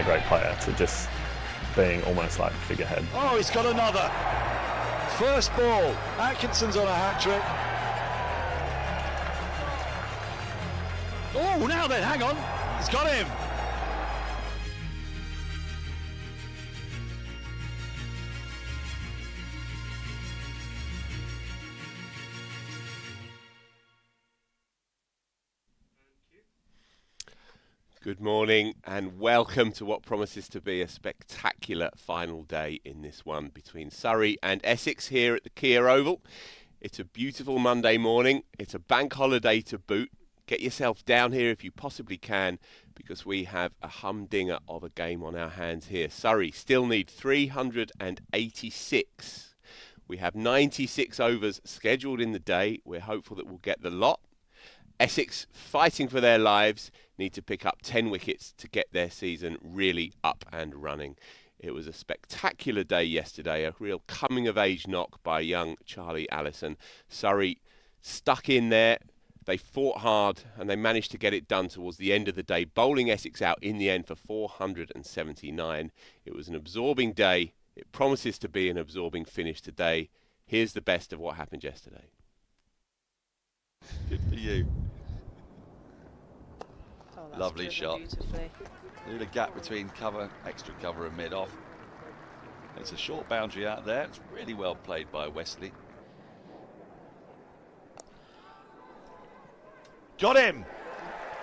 a great player to just being almost like figurehead. Oh, he's got another. First ball. Atkinson's on a hat-trick. Oh, now then, hang on. He's got him. Good morning and welcome to what promises to be a spectacular final day in this one between Surrey and Essex here at the Kia Oval. It's a beautiful Monday morning. It's a bank holiday to boot. Get yourself down here if you possibly can, because we have a humdinger of a game on our hands here. Surrey still need 386. We have 96 overs scheduled in the day. We're hopeful that we'll get the lot. Essex, fighting for their lives, need to pick up 10 wickets to get their season really up and running. It was a spectacular day yesterday, a real coming-of-age knock by young Charlie Allison. Surrey stuck in there. They fought hard and they managed to get it done towards the end of the day, bowling Essex out in the end for 479. It was an absorbing day. It promises to be an absorbing finish today. Here's the best of what happened yesterday. Good for you. Lovely shot. Through the gap between cover, extra cover and mid-off. It's a short boundary out there. It's really well played by Wesley. Got him.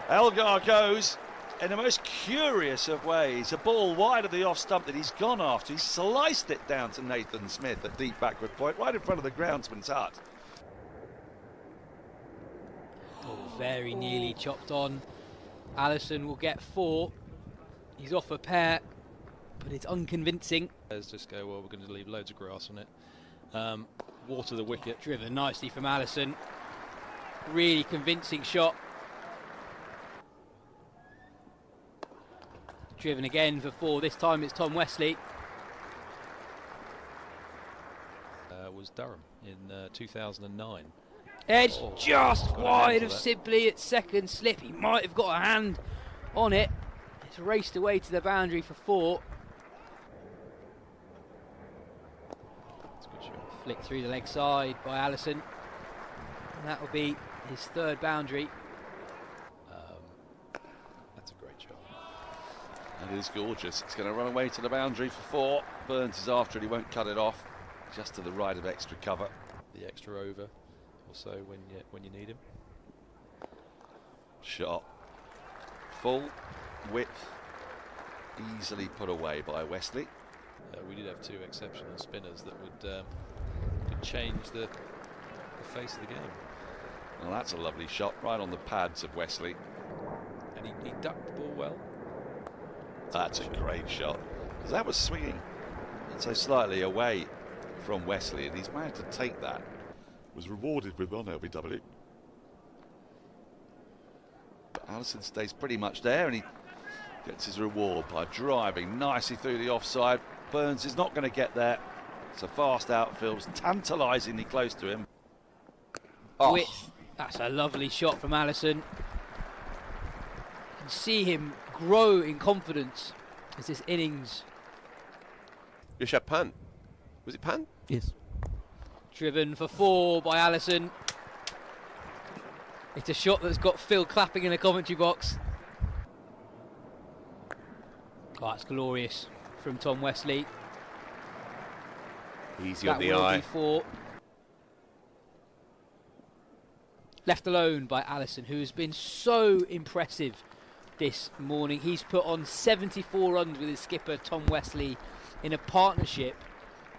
Elgar goes in the most curious of ways. A ball wide of the off stump that he's gone after. He sliced it down to Nathan Smith at deep backward point, right in front of the groundsman's hut. Very nearly chopped on. Allison will get 4. He's off a pair, but it's unconvincing. Let's just go, well, we're going to leave loads of grass on it. Water the wicket. Driven nicely from Allison. Really convincing shot. Driven again for 4. This time it's Tom Wesley. Was Durham in 2009. Edge just wide of Sibley at second slip. He might have got a hand on it. It's raced away to the boundary for 4. That's a good shot. Flick through the leg side by Allison. And that will be his 3rd boundary. That's a great shot. That is gorgeous. It's going to run away to the boundary for 4. Burns is after it. He won't cut it off. Just to the right of extra cover. The extra over. Also when you need him. Shot. Full width. Easily put away by Wesley. We did have 2 exceptional spinners that would could change the face of the game. Well, that's a lovely shot right on the pads of Wesley. And he ducked the ball well. That's a great shot. Because that was swinging so slightly away from Wesley, and he's managed to take that. Was rewarded with one LBW. But Allison stays pretty much there, and he gets his reward by driving nicely through the offside. Burns is not going to get there. It's a fast outfield, tantalisingly close to him. Oh. That's a lovely shot from Allison. You can see him grow in confidence as this innings. Rishabh Pant. Was it Pant? Yes. Driven for 4 by Allison. It's a shot that's got Phil clapping in the commentary box. Oh, it's glorious from Tom Wesley. Easy on the eye. 4. Left alone by Allison, who has been so impressive this morning. He's put on 74 runs with his skipper Tom Wesley in a partnership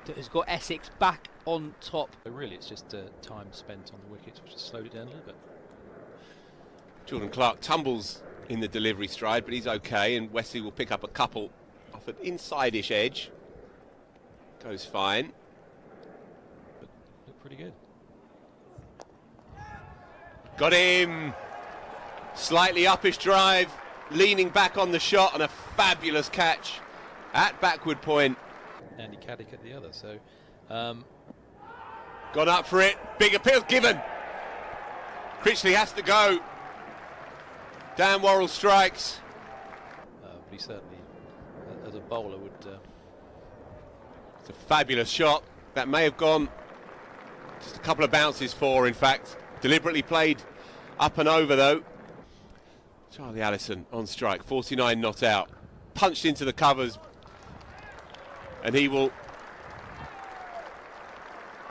that has got Essex back on top. But really, it's just time spent on the wickets, which has slowed it down a little bit. Jordan Clark tumbles in the delivery stride, but he's okay, and Wesley will pick up a couple off an inside-ish edge. Goes fine. But look pretty good. Got him! Slightly uppish drive, leaning back on the shot, and a fabulous catch at backward point. Andy Caddick at the other, so... Gone up for it, big appeal given. Critchley has to go. Dan Worrell strikes. But he certainly as a bowler would. It's a fabulous shot. That may have gone just a couple of bounces for, in fact. Deliberately played up and over, though. Charlie Allison on strike, 49 not out. Punched into the covers. And he will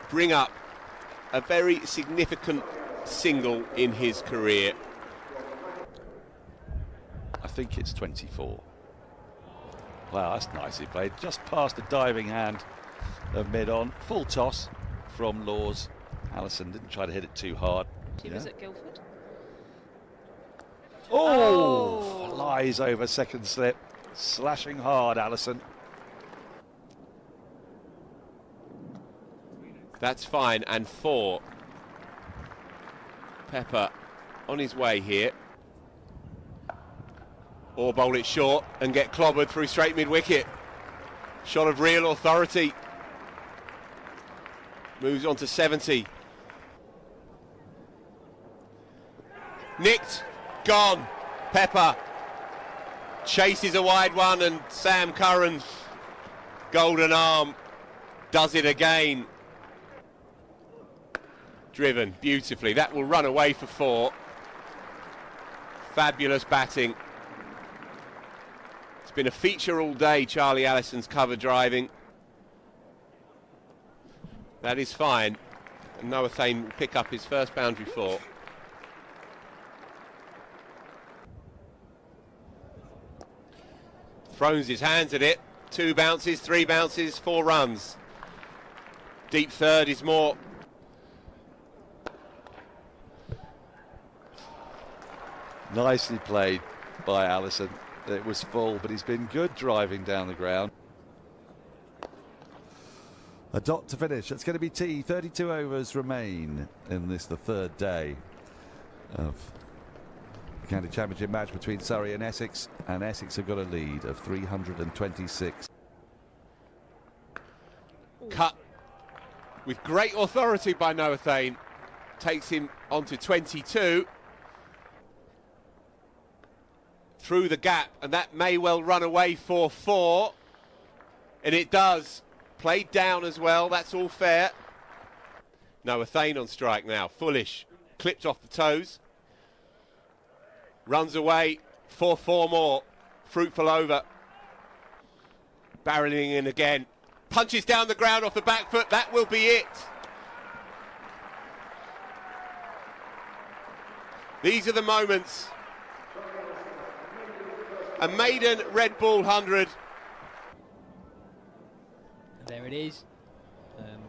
bring up a very significant single in his career. I think it's 24. Wow, that's nicely played. Just past a diving hand of mid-on. Full toss from Laws. Allison didn't try to hit it too hard. He was at Guildford. Oh! Flies over second slip. Slashing hard, Allison. That's fine, and 4. Pepper on his way here. Or bowl it short and get clobbered through straight mid-wicket. Shot of real authority. Moves on to 70. Nicked, gone. Pepper chases a wide one, and Sam Curran's golden arm does it again. Driven beautifully. That will run away for 4. Fabulous batting. It's been a feature all day, Charlie Allison's cover driving. That is fine. And Noah Thane will pick up his first boundary 4. Throws his hands at it. 2 bounces, 3 bounces, 4 runs. Deep third is more. Nicely played by Allison. It was full, but he's been good driving down the ground. A dot to finish. It's going to be tea. 32 overs remain in this, the third day of the County Championship match between Surrey and Essex. And Essex have got a lead of 326. Cut with great authority by Noah Thane. Takes him on to 22. Through the gap, and that may well run away for 4. And it does. Played down as well, that's all fair. Noah Thane on strike now. Foolish. Clipped off the toes. Runs away for 4 more. Fruitful over. Barreling in again. Punches down the ground off the back foot. That will be it. These are the moments. A maiden red ball 100. There it is. And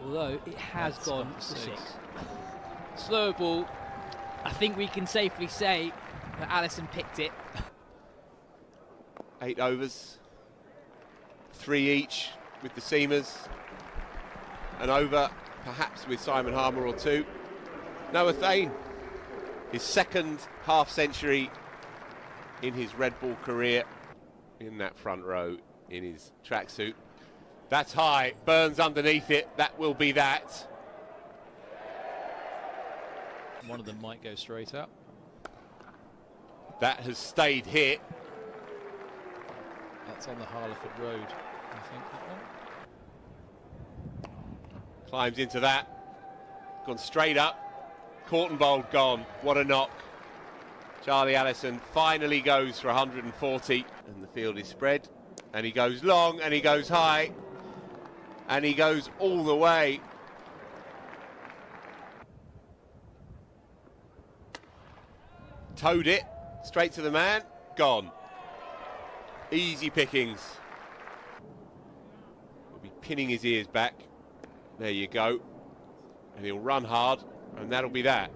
although it has gone for 6. Slow ball. I think we can safely say that Allison picked it. 8 overs. 3 each with the seamers. An over, perhaps with Simon Harmer or 2. Noah Thane, his second half century in his red ball career, in that front row in his tracksuit. That's high, Burns underneath it, that will be that. One of them might go straight up. That has stayed hit. That's on the Harleford Road, I think, that one. Climbs into that, gone straight up, caught and bowled, gone. What a knock. Charlie Allison finally goes for 140, and the field is spread, and he goes long, and he goes high, and he goes all the way. Towed it, straight to the man, gone. Easy pickings. He'll be pinning his ears back. There you go. And he'll run hard, and that'll be that.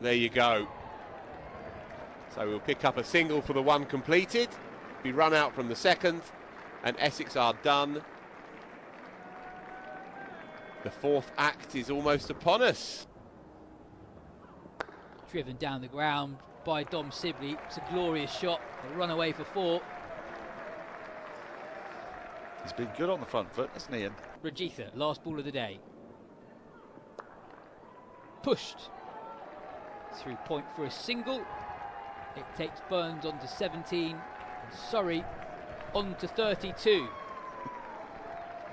There you go. So we'll pick up a single for the 1 completed, be run out from the 2nd, and Essex are done. The 4th act is almost upon us. Driven down the ground by Dom Sibley. It's a glorious shot. A run away for 4. He's been good on the front foot, hasn't he? And Rajitha, last ball of the day. Pushed. Through point for a single. It takes Burns on to 17. Surrey on to 32.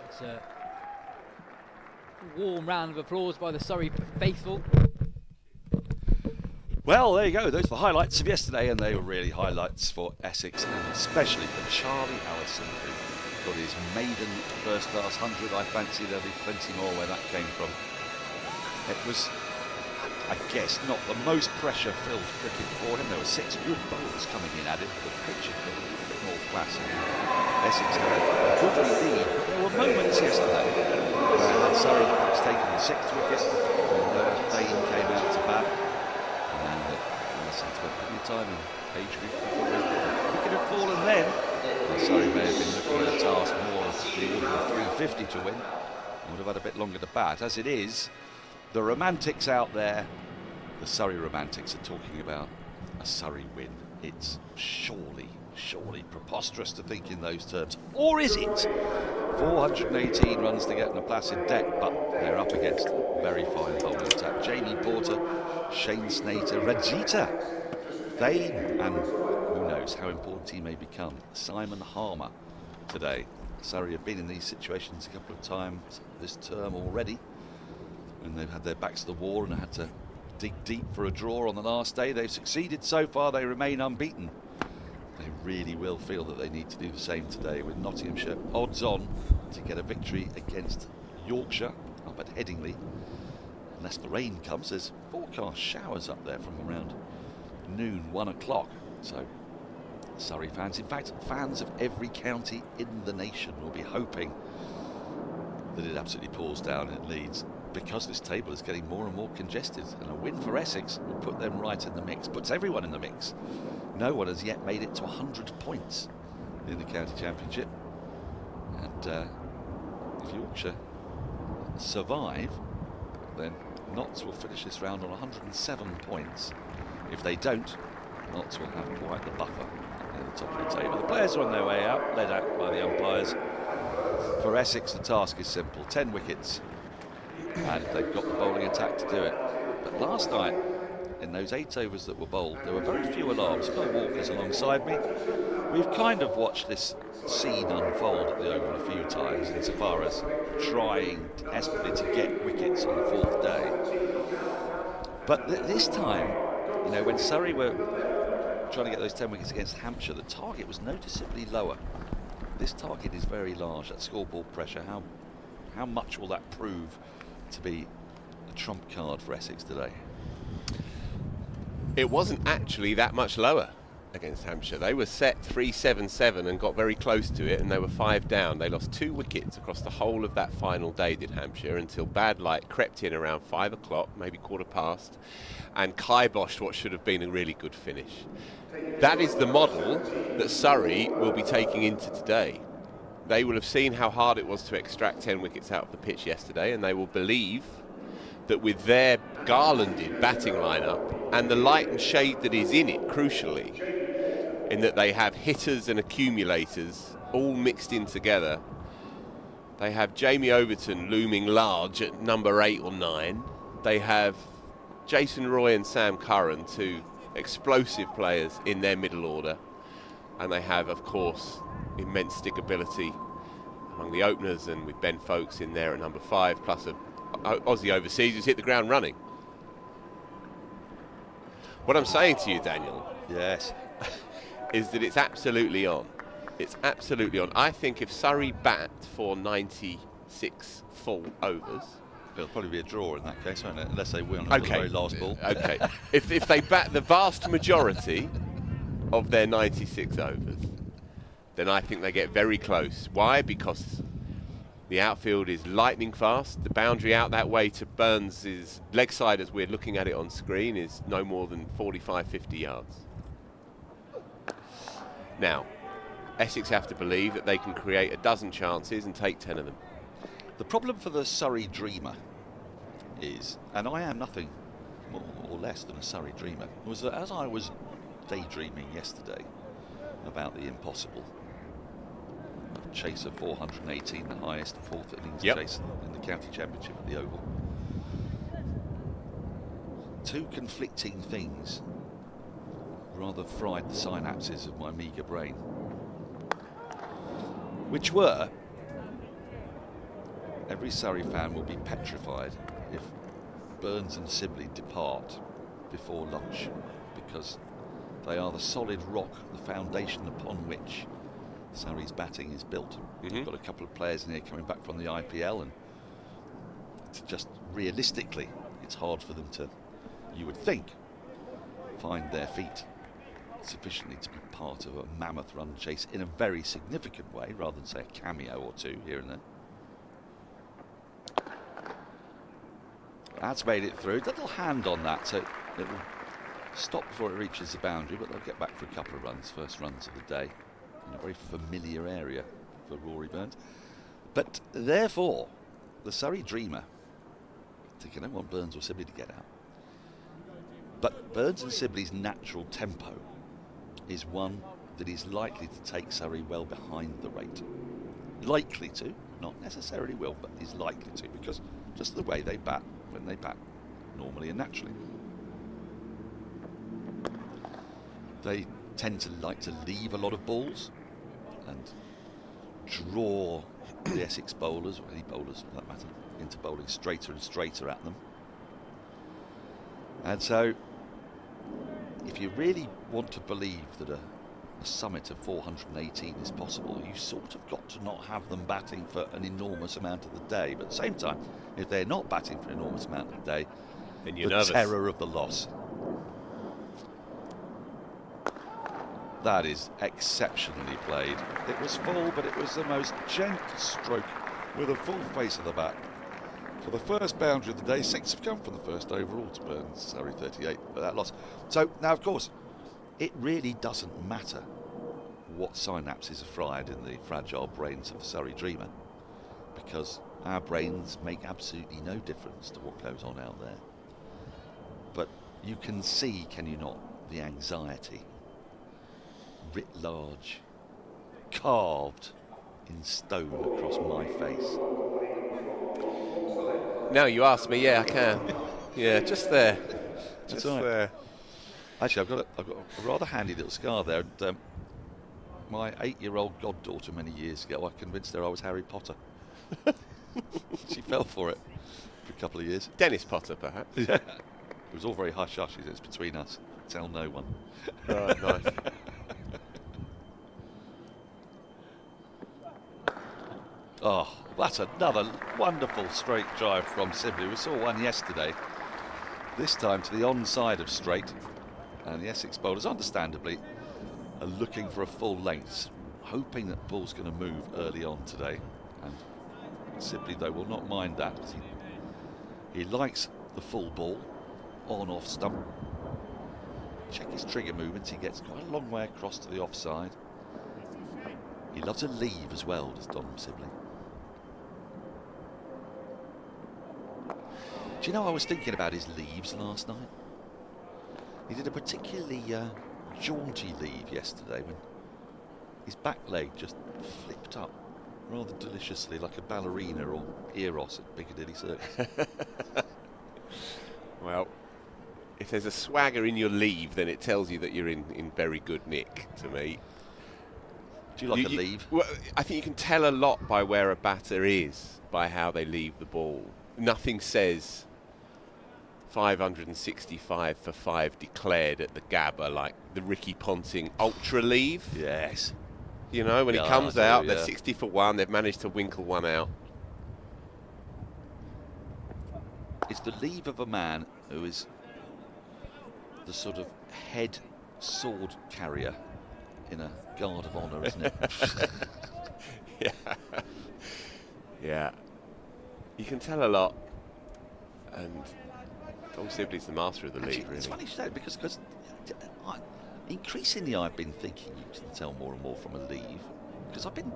It's a warm round of applause by the Surrey faithful. Well, there you go. Those are the highlights of yesterday, and they were really highlights for Essex, and especially for Charlie Allison, who got his maiden first-class 100. I fancy there'll be plenty more where that came from. It was, I guess, not the most pressure-filled cricket for him. There were 6 good bowlers coming in at it, but the pitch had been a bit more placid. Essex had a good lead, but there were moments yesterday where Surrey was taking the 6th wicket, and Dane came out to bat. Plenty of time in age group before the wicket had fallen then. Well, Surrey may have been looking at a task more of the order of 350 to win. Would have had a bit longer to bat. As it is, the romantics out there, the Surrey romantics, are talking about a Surrey win. It's surely preposterous to think in those terms. Or is it? 418 runs to get on a placid deck, but they're up against a very fine bowling attack. Jamie Porter, Shane Snater, Rajita Thane, and who knows how important he may become, Simon Harmer today. Surrey have been in these situations a couple of times this term already, when they've had their backs to the wall and had to dig deep for a draw on the last day. They've succeeded so far, they remain unbeaten. They really will feel that they need to do the same today, with Nottinghamshire odds on to get a victory against Yorkshire up at Headingley. Unless the rain comes, there's forecast showers up there from around noon, 1 o'clock. So Surrey fans, in fact fans of every county in the nation, will be hoping that it absolutely pours down at Leeds, because this table is getting more and more congested, and a win for Essex would put them right in the mix, puts everyone in the mix. No one has yet made it to 100 points in the county championship, and if Yorkshire survive, then Notts will finish this round on 107 points. If they don't, Notts will have quite the buffer at the top of the table. The players are on their way out, led out by the umpires. For Essex, the task is simple: 10 wickets, and they've got the bowling attack to do it. But last night, in those 8 overs that were bowled, there were very few alarms. Phil Walker's alongside me. We've kind of watched this scene unfold at the Oval a few times, insofar as trying desperately to get wickets on the 4th day. But this time, you know, when Surrey were trying to get those 10 wickets against Hampshire, the target was noticeably lower. This target is very large, that scoreboard pressure. How much will that prove to be a trump card for Essex today? It wasn't actually that much lower against Hampshire. They were set 3-7-7 and got very close to it, and they were 5 down. They lost 2 wickets across the whole of that final day, did Hampshire, until bad light crept in around 5 o'clock, maybe 1:15, and kiboshed what should have been a really good finish. That is the model that Surrey will be taking into today. They will have seen how hard it was to extract 10 wickets out of the pitch yesterday, and they will believe that with their garlanded batting lineup and the light and shade that is in it, crucially, in that they have hitters and accumulators all mixed in together. They have Jamie Overton looming large at number 8 or 9. They have Jason Roy and Sam Curran, 2 explosive players in their middle order. And they have, of course, immense stickability among the openers, and with Ben Foakes in there at number 5, plus a Aussie overseas who's hit the ground running. What I'm saying to you, Daniel, Yes. is that it's absolutely on. It's absolutely on. I think if Surrey bat for 96 full overs, It'll probably be a draw in that case, won't it? Unless they win on the okay, very last ball. Okay. if they bat the vast majority of their 96 overs, then I think they get very close. Why? Because the outfield is lightning fast. The boundary out that way to Burns' leg side, as we're looking at it on screen, is no more than 45, 50 yards. Now, Essex have to believe that they can create a dozen chances and take 10 of them. The problem for the Surrey dreamer is, and I am nothing more or less than a Surrey dreamer, was that as I was daydreaming yesterday about the impossible, a chase of 418, the highest 4th innings chase in the county championship at the Oval, 2 conflicting things rather fried the synapses of my meagre brain. which were, every Surrey fan will be petrified if Burns and Sibley depart before lunch, because they are the solid rock, the foundation upon which Surrey's batting is built. We've got a couple of players in here coming back from the IPL, and it's just realistically, it's hard for them to, you would think, find their feet sufficiently to be part of a mammoth run chase in a very significant way, rather than say a cameo or two here and there. That's made it through. Little hand on that, so it will stop before it reaches the boundary, but they'll get back for a couple of runs, first runs of the day, in a very familiar area for Rory Burns. But therefore, the Surrey Dreamer, thinking I don't want Burns or Sibley to get out, but Burns and Sibley's natural tempo is one that is likely to take Surrey well behind the rate. Likely to, not necessarily will, but is likely to, because just the way they bat when they bat normally and naturally. They tend to like to leave a lot of balls and draw the Essex bowlers, or any bowlers for that matter, into bowling straighter and straighter at them. And so, if you really want to believe that a summit of 418 is possible, you sort of got to not have them batting for an enormous amount of the day. But at the same time, if they're not batting for an enormous amount of the day, then you're the nervous. Terror of the loss. That is exceptionally played. It was full, but it was the most gentle stroke with a full face of the bat. For the first boundary of the day, 6 have come from the first overall to Burns, Surrey 38, but that loss. So now, of course, it really doesn't matter what synapses are fried in the fragile brains of the Surrey Dreamer, because our brains make absolutely no difference to what goes on out there. But you can see, can you not, the anxiety writ large, carved in stone across my face. Now you ask me, yeah, I can. Yeah, just there. Just right. there. Actually, I've got a rather handy little scar there. And, my 8-year-old goddaughter many years ago, I convinced her I was Harry Potter. She fell for it for a couple of years. Dennis Potter, perhaps. Yeah. It was all very hush-hush. It's between us. Tell no one. Right, nice. Oh, that's another wonderful straight drive from Sibley. We saw one yesterday, this time to the onside of straight, and the Essex bowlers understandably are looking for a full length, hoping that ball's going to move early on today, and Sibley though will not mind that. He likes the full ball on off stump. Check his trigger movements, he gets quite a long way across to the offside. He loves a leave as well, does Don Sibley. Do you know, I was thinking about his leaves last night. He did a particularly jaunty leave yesterday when his back leg just flipped up rather deliciously like a ballerina or Eros at Piccadilly Circus. Well, if there's a swagger in your leave, then it tells you that you're in very good nick, to me. Do you like a leave? Well, I think you can tell a lot by where a batter is, by how they leave the ball. Nothing says 565 for 5 declared at the Gabba like the Ricky Ponting ultra leave. Yes. You know, when Yeah, he comes I do, out, yeah. they're 60 for 1, they've managed to winkle one out. It's the leave of a man who is the sort of head sword carrier in a guard of honour, isn't it? Yeah. Yeah. You can tell a lot. And Tom Sibley's the master of the league, really. It's funny you say it, because increasingly I've been thinking you can tell more and more from a leave, because I've been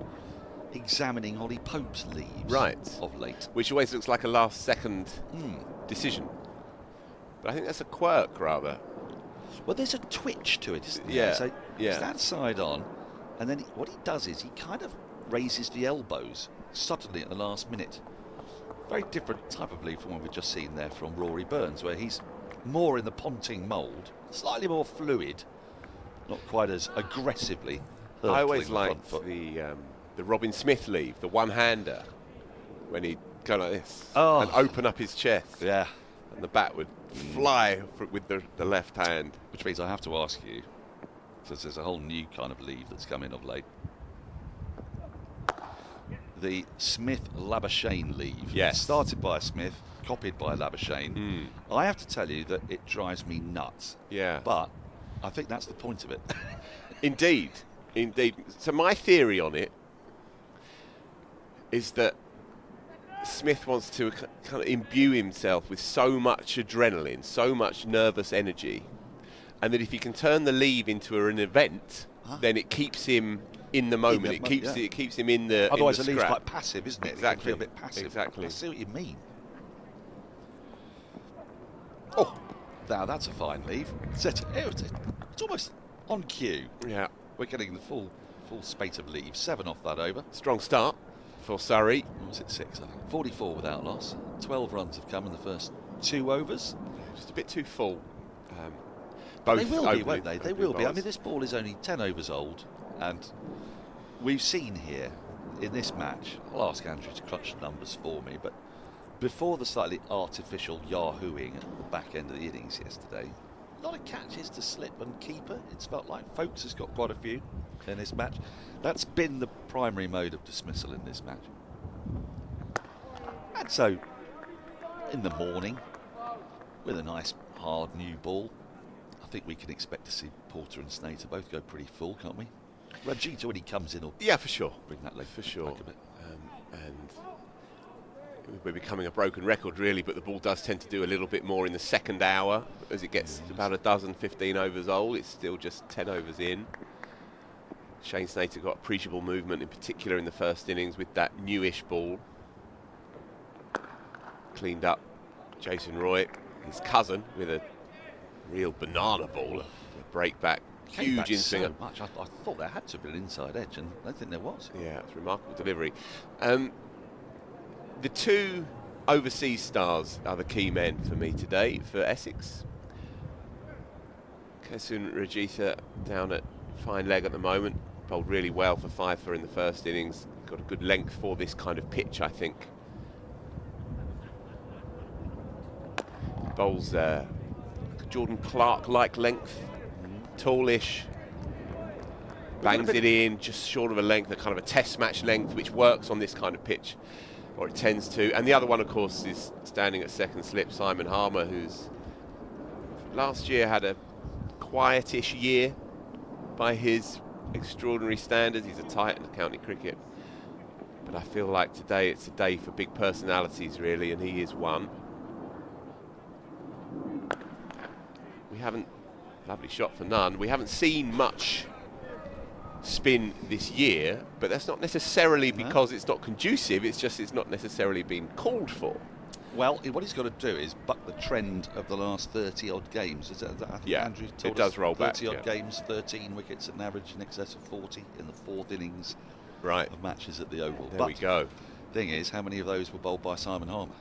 examining Ollie Pope's leaves of late. Which always looks like a last-second decision. But I think that's a quirk, rather. Well, there's a twitch to it, isn't there? Yeah, So yeah. he's that side on, and then what he does is he kind of raises the elbows suddenly at the last minute. Very different type of leave from what we've just seen there from Rory Burns, where he's more in the Ponting mould, slightly more fluid, not quite as aggressively hurtling I always the front liked foot. the Robin Smith leave, the one-hander, when he'd go like this Oh. and open up his chest, Yeah. and the bat would fly with the left hand. Which means I have to ask you, because there's a whole new kind of leave that's come in of late. The Smith-Labuschagne leave. Yes. Started by Smith, copied by Labuschagne. I have to tell you that it drives me nuts. Yeah. But I think that's the point of it. Indeed. So my theory on it is that Smith wants to kind of imbue himself with so much adrenaline, so much nervous energy, and that if he can turn the leave into an event, then it keeps him in the moment. It keeps him in the. Otherwise, in the the leave's scrap. quite passive, isn't it? Exactly. It can feel a bit passive. Exactly. I see what you mean. Oh, now that's a fine leave. It's almost on cue. Yeah. We're getting the full spate of leave. 7 off that over. Strong start for Surrey. What was it, 6? I think. 44 without loss. 12 runs have come in the first 2 overs. Just a bit too full. Both They will be, opening- won't they? They opening will be. I bowlers. mean, this ball is only 10 overs old, and we've seen here in this match. I'll ask Andrew to crunch the numbers for me, but before the slightly artificial yahooing at the back end of the innings yesterday, a lot of catches to slip and keeper. It's felt like Folks has got quite a few in this match. That's been the primary mode of dismissal in this match. And so, in the morning, with a nice hard new ball, I think we can expect to see Porter and Snater both go pretty full, can't we? Rajita, when he comes in, will Yeah, for sure. bring that leg For sure. back a bit. And we're becoming a broken record, really, but the ball does tend to do a little bit more in the second hour. As it gets about 15 overs old, it's still just 10 overs in. Shane Snater got appreciable movement, in particular in the first innings, with that newish ball. Cleaned up Jason Roy, his cousin, with a real banana ball, a break back, Came huge back in so swinger. much. I thought there had to be an inside edge, and I don't think there was. Yeah, it's remarkable delivery. The 2 overseas stars are the key men for me today for Essex. Kesun Rajitha down at fine leg at the moment, bowled really well for Fifer in the first innings. Got a good length for this kind of pitch, I think. Bowls Jordan Clark-like length, tallish. Bangs it in just short of a length, a kind of a test match length, which works on this kind of pitch, or it tends to. And the other one, of course, is standing at second slip, Simon Harmer, who's last year had a quietish year by his extraordinary standards. He's a titan of county cricket. But I feel like today it's a day for big personalities, really, and he is one. We haven't, lovely shot for none, we haven't seen much spin this year, but that's not necessarily because it's not conducive, it's just it's not necessarily been called for. Well, what he's got to do is buck the trend of the last 30-odd games. Is that, I think Yeah, Andrew told it does us roll back, 30-odd yeah. games, 13 wickets at an average in excess of 40 in the 4th innings Right, of matches at the Oval. there we go. Thing is, how many of those were bowled by Simon Harmer?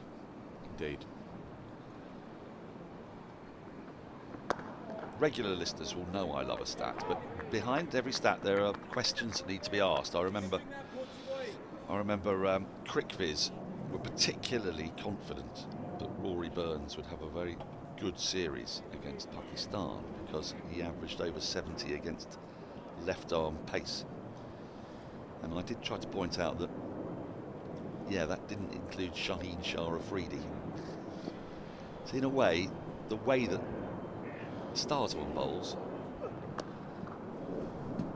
Indeed. Regular listeners will know I love a stat, but behind every stat there are questions that need to be asked. I remember CricViz were particularly confident that Rory Burns would have a very good series against Pakistan because he averaged over 70 against left arm pace. And I did try to point out that, yeah, that didn't include Shaheen Shah Afridi. So in a way, the way that Starsman bowls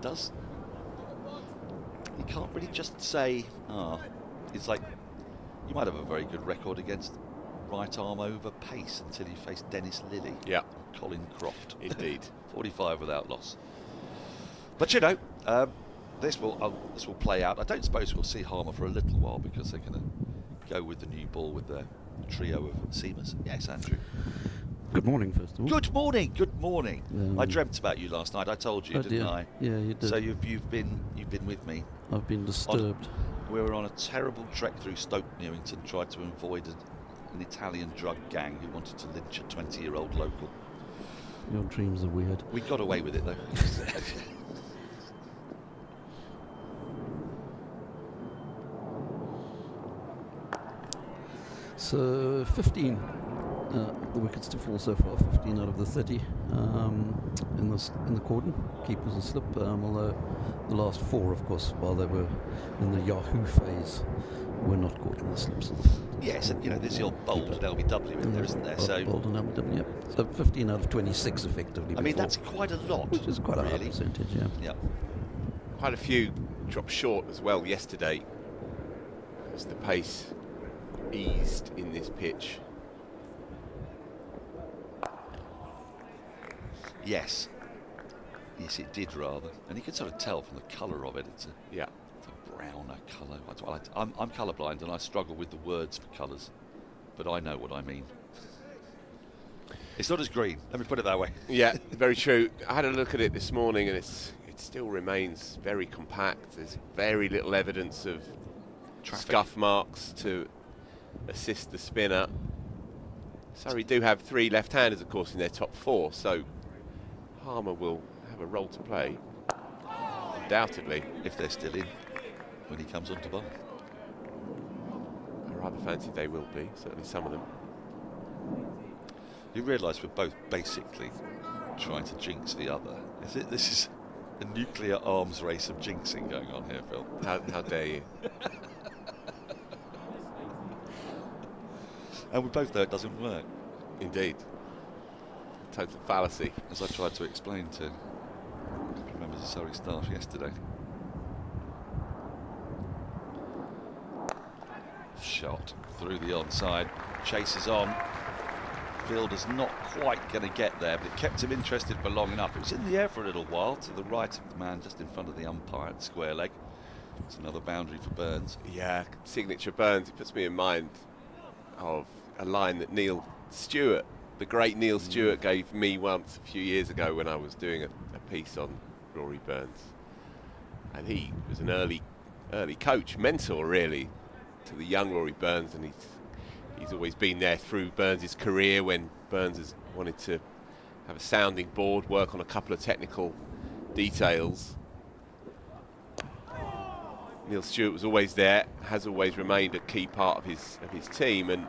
does, you can't really just say, it's like you might have a very good record against right arm over pace until you face Dennis Lilly, Yeah, Colin Croft. indeed. 45 without loss. But you know, this will play out. I don't suppose we'll see Harmer for a little while because they're going to go with the new ball with their trio of seamers. Yes, Andrew. Good morning, first of all. Good morning. Good morning. I dreamt about you last night. I told you, Oh, didn't dear. I? Yeah, you did. So you've been with me. I've been disturbed. We were on a terrible trek through Stoke Newington, tried to avoid an Italian drug gang who wanted to lynch a 20-year-old local. Your dreams are weird. We got away with it though. So 15 the wickets to fall so far, 15 out of the 30 in the cordon. Keepers and slip, although the last 4, of course, while they were in the Yahoo phase, were not caught in the slips of the field. Yes, and there's the old bold and LBW in there, isn't there? So bold and LBW, yep. So 15 out of 26 effectively. I mean, that's quite a lot. Which is quite a high percentage, yeah. Yeah. Quite a few dropped short as well yesterday as the pace eased in this pitch. Yes, it did rather, and you can sort of tell from the colour of it. It's a browner colour. I'm colourblind and I struggle with the words for colours, but I know what I mean. It's not as green. Let me put it that way. Yeah, very true. I had a look at it this morning, and it still remains very compact. There's very little evidence of scuff marks to assist the spinner. Surrey do have 3 left-handers, of course, in their top 4, so Harmer will have a role to play, undoubtedly, if they're still in when he comes onto bowl. I rather fancy they will be, certainly some of them. You realise we're both basically trying to jinx the other. This is a nuclear arms race of jinxing going on here, Phil. How dare you? And we both know it doesn't work. Indeed. Total fallacy. As I tried to explain to members of Surrey staff yesterday. Shot through the onside, chases on. Fielder's not quite going to get there, but it kept him interested for long enough. It was in the air for a little while, to the right of the man, just in front of the umpire at square leg. It's another boundary for Burns. Yeah, signature Burns. It puts me in mind of a line that Neil Stewart, the great Neil Stewart, gave me once a few years ago when I was doing a piece on Rory Burns. And he was an early coach, mentor really, to the young Rory Burns, and he's always been there through Burns' career when Burns has wanted to have a sounding board, work on a couple of technical details. Neil Stewart was always there, has always remained a key part of his team, and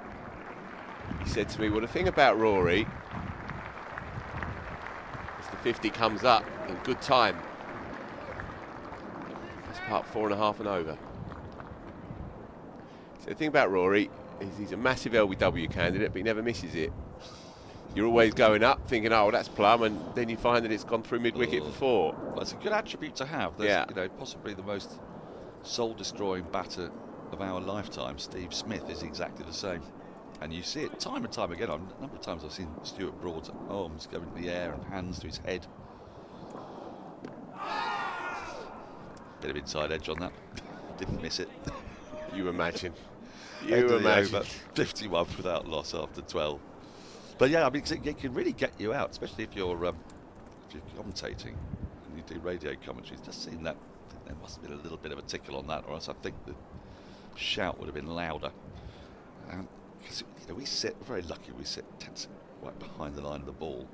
he said to me, well, the thing about Rory is the 50 comes up in good time. That's part 4.5 and over. So the thing about Rory is he's a massive LBW candidate, but he never misses it. You're always going up thinking, oh, that's plum, and then you find that it's gone through mid-wicket for 4. Well, it's a good attribute to have. There's, possibly the most soul-destroying batter of our lifetime. Steve Smith is exactly the same. And you see it time and time again. A number of times I've seen Stuart Broad's arms go into the air and hands to his head. Bit of inside edge on that. Didn't miss it. You imagine. You imagine. 51 without loss after 12. But yeah, I mean, it can really get you out, especially if you're commentating and you do radio commentaries. Just seeing that, I think there must have been a little bit of a tickle on that, or else I think the shout would have been louder. Because we sit, we're very lucky, we sit right behind the line of the ball,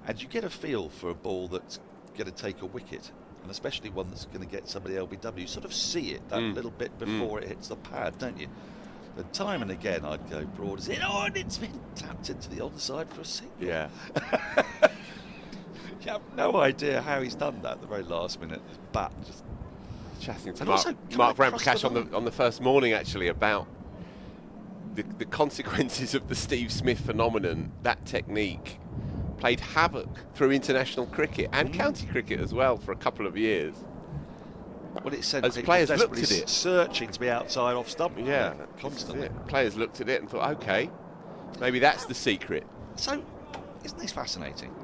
and you get a feel for a ball that's going to take a wicket, and especially one that's going to get somebody LBW. You sort of see it that little bit before it hits the pad, don't you? And time and again I'd go Broad, and it's been tapped into the onside for a single. Yeah. You have no idea how he's done that at the very last minute. His bat just chatting to Mark Ramprakash on the first morning actually about the consequences of the Steve Smith phenomenon. That technique played havoc through international cricket and county cricket as well for a couple of years. Well, it said as players looked at it, searching to be outside off stump. Yeah, constantly. Players looked at it and thought, okay, maybe that's the secret. So, isn't this fascinating?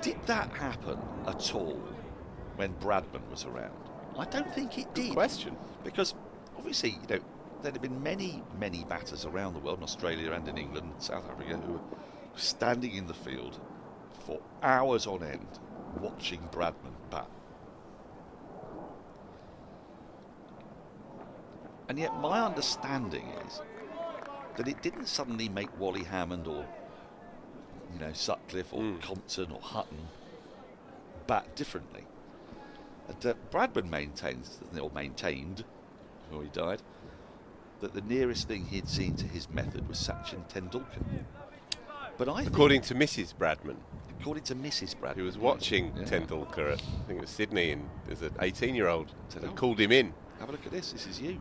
Did that happen at all when Bradman was around? I don't think it did. Good question. Because obviously, there have been many, many batters around the world, in Australia and in England, South Africa, who were standing in the field for hours on end watching Bradman bat. And yet my understanding is that it didn't suddenly make Wally Hammond or Sutcliffe or Compton or Hutton bat differently. And Bradman maintained before he died that the nearest thing he'd seen to his method was Sachin Tendulkar. But according to Mrs. Bradman, according to Mrs. Bradman, who was watching Tendulkar at, I think it was Sydney, and as an 18-year-old, and called him in. Have a look at this. This is you.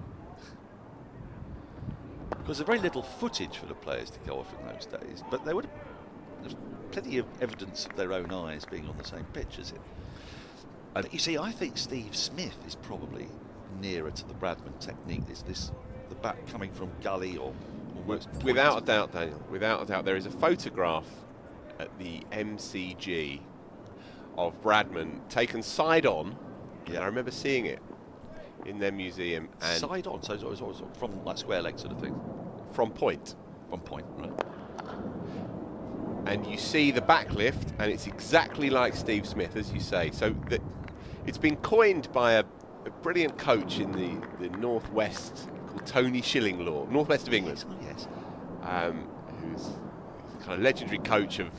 Because there's very little footage for the players to go off in those days, but there's plenty of evidence of their own eyes being on the same pitch as him. But you see, I think Steve Smith is probably nearer to the Bradman technique. Is this the bat coming from gully or almost point? Without a doubt, Daniel, without a doubt. There is a photograph at the MCG of Bradman taken side on. Yeah. I remember seeing it in their museum. And side on, so it was from like square leg sort of thing? From point. From point, right. And you see the backlift, and it's exactly like Steve Smith, as you say. So it's been coined by a brilliant coach in the northwest called Tony Shillinglaw, northwest of England. Yes. Who's kind of legendary coach in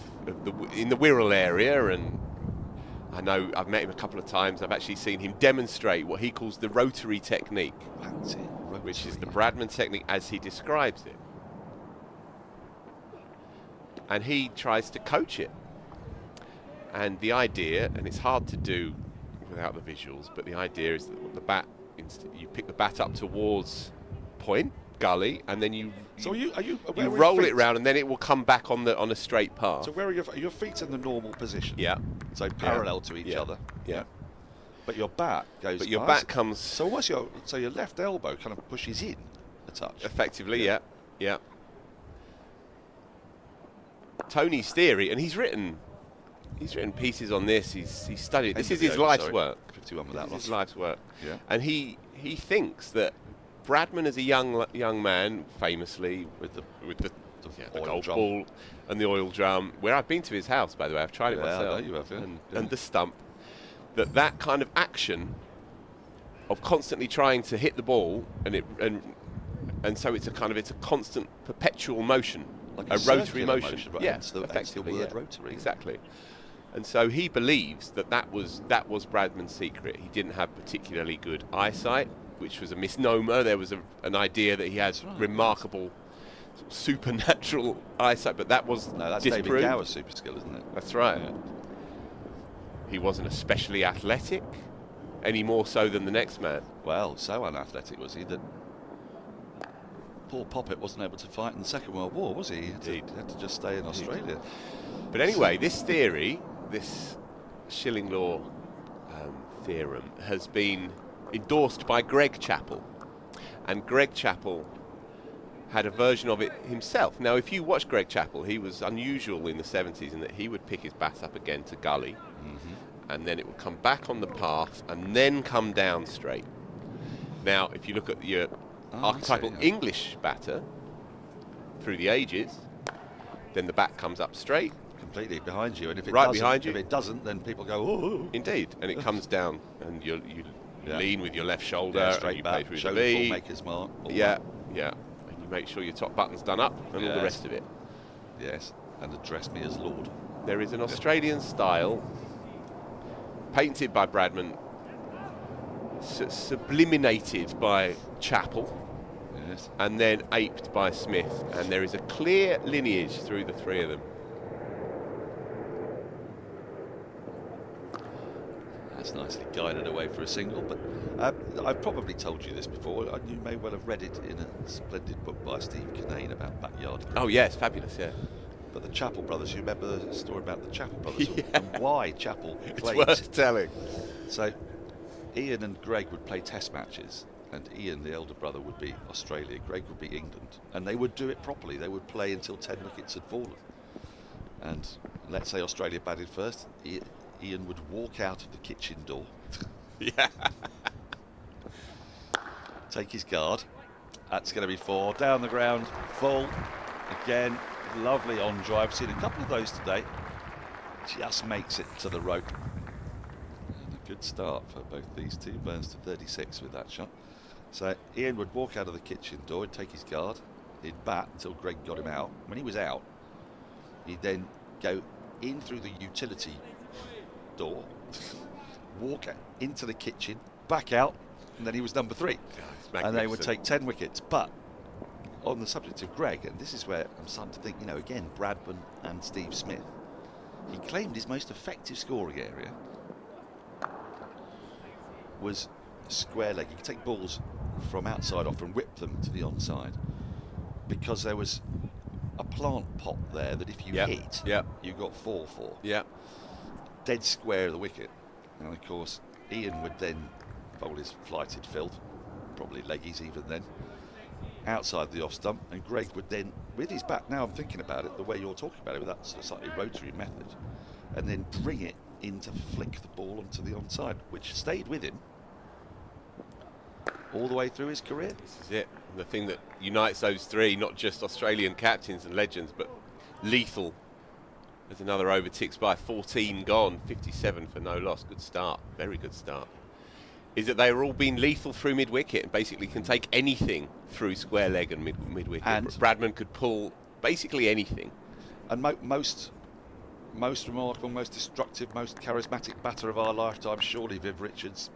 the Wirral area, and I know I've met him a couple of times. I've actually seen him demonstrate what he calls the rotary technique, which is the Bradman technique as he describes it. And he tries to coach it. And the idea, and it's hard to do without the visuals, but the idea is that the bat, you pick the bat up towards point, gully, and then you roll it round, and then it will come back on a straight path. So where are your feet in the normal position? Yeah. So parallel to each other. Yeah. But your bat goes. But your bat comes. So almost your left elbow kind of pushes in a touch. Effectively, yeah. Tony's theory, and he's written pieces on this. He's studied. This is his life's work. 51 without loss. His life's work. Yeah. And he thinks that Bradman, as a young man, famously with the golf ball and the oil drum, where I've been to his house, by the way, I've tried it myself. I know you have, and the stump, that kind of action of constantly trying to hit the ball, and so it's a constant perpetual motion. Like a rotary motion. Right? Yeah, Hence the word rotary. Exactly. And so he believes that was Bradman's secret. He didn't have particularly good eyesight, which was a misnomer. There was an idea that he had remarkable sort of supernatural eyesight, but that's disproved. David Gower's super skill, isn't it? That's right. Yeah. He wasn't especially athletic, any more so than the next man. Well, so unathletic was he that Paul Poppet wasn't able to fight in the Second World War, was he? He had to just stay in Australia. But anyway, this theory, this Shillinglaw theorem, has been endorsed by Greg Chappell. And Greg Chappell had a version of it himself. Now, if you watch Greg Chappell, he was unusual in the 70s in that he would pick his bat up again to gully, and then it would come back on the path and then come down straight. Now, if you look at your archetypal English batter through the ages, then the bat comes up straight, completely behind you, and if it behind you. If it doesn't, then people go, oh. Indeed, and it comes down, and you lean with your left shoulder, straight and you back, play through show the the V. full maker's mark. And you make sure your top button's done up, and all the rest of it. Yes, and address me as Lord. There is an Australian style, painted by Bradman, subliminated by Chappell, and then aped by Smith, and there is a clear lineage through the three of them. That's nicely guided away for a single, but I've probably told you this before. You may well have read it in a splendid book by Steve Kinane about backyard cricket. Oh yes, fabulous, yeah. But the Chappell brothers, you remember the story about the Chappell brothers and why Chappell played? It's worth telling. So Ian and Greg would play test matches, and Ian, the elder brother, would be Australia, Greg would be England, and they would do it properly. They would play until 10 wickets had fallen. And let's say Australia batted first, Ian would walk out of the kitchen door. Yeah. Take his guard. That's going to be 4. Down the ground, full. Again, lovely on drive. I've seen a couple of those today. Just makes it to the rope. And a good start for both these two. Burns to 36 with that shot. So Ian would walk out of the kitchen door, he'd take his guard, he'd bat until Greg got him out. When he was out, he'd then go in through the utility door, walk into the kitchen, back out, and then he was number 3. And they would take 10 wickets. But on the subject of Greg, and this is where I'm starting to think, again, Bradman and Steve Smith. He claimed his most effective scoring area was square leg. You could take balls from outside off and whip them to the onside because there was a plant pot there that if you hit, you got 4 for. Yeah. Dead square of the wicket. And of course, Ian would then bowl his flighted filth, probably leggies even then, outside the off stump, and Greg would then, with his bat, now I'm thinking about it, the way you're talking about it, with that sort of slightly rotary method, and then bring it in to flick the ball onto the onside, which stayed with him all the way through his career. This is it. The thing that unites those three, not just Australian captains and legends, but lethal. There's another over ticks by, 14 gone, 57 for no loss. Good start, very good start. Is that they're all being lethal through mid-wicket and basically can take anything through square leg and mid-wicket. And Bradman could pull basically anything. And most remarkable, most destructive, most charismatic batter of our lifetime, surely Viv Richards.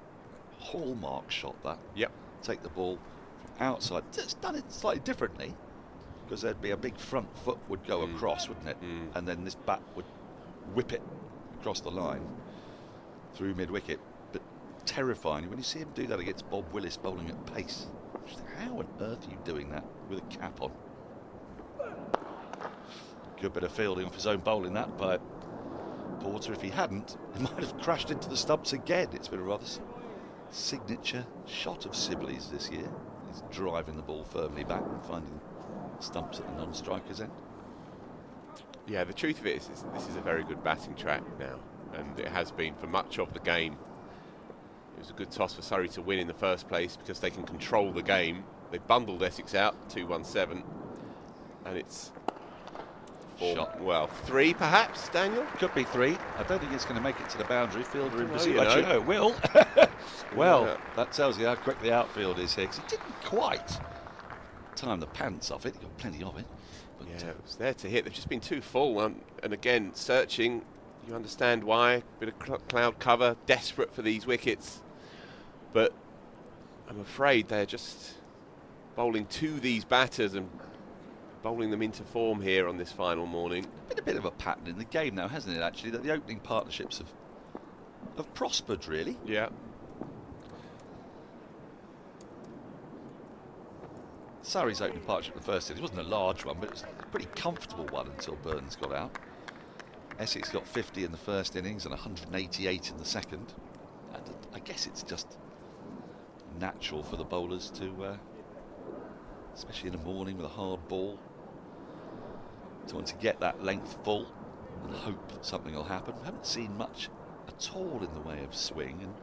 Hallmark shot that. Yep. Take the ball from outside. It's done it slightly differently because there'd be a big front foot would go across, wouldn't it? And then this bat would whip it across the line through mid-wicket. But terrifying when you see him do that against Bob Willis bowling at pace. How on earth are you doing that with a cap on? Good bit of fielding off his own bowling that by Porter. If he hadn't, he might have crashed into the stumps again. It's been a rather signature shot of Sibley's this year. He's driving the ball firmly back and finding stumps at the non-striker's end. Yeah, the truth of it is this is a very good batting track now, and it has been for much of the game. It was a good toss for Surrey to win in the first place because they can control the game. They bundled Essex out, 2-1-7, and it's shot. Well, 3 perhaps, Daniel? Could be 3. I don't think it's going to make it to the boundary. Fielder in pursuit. Actually, no, it will. Well, that tells you how quick the outfield is here. He didn't quite time the pants off it. He got plenty of it. But yeah, it was there to hit. They've just been too full. And again, searching. You understand why. Bit of cloud cover. Desperate for these wickets. But I'm afraid they're just bowling to these batters and bowling them into form here on this final morning. Been a bit of a pattern in the game now, hasn't it, actually, that the opening partnerships have prospered, really. Yeah. Surrey's opening partnership in the first innings wasn't a large one, but it was a pretty comfortable one until Burns got out. Essex got 50 in the first innings and 188 in the second. And I guess it's just natural for the bowlers to, especially in the morning with a hard ball, to want to get that length full and hope that something will happen. We haven't seen much at all in the way of swing, and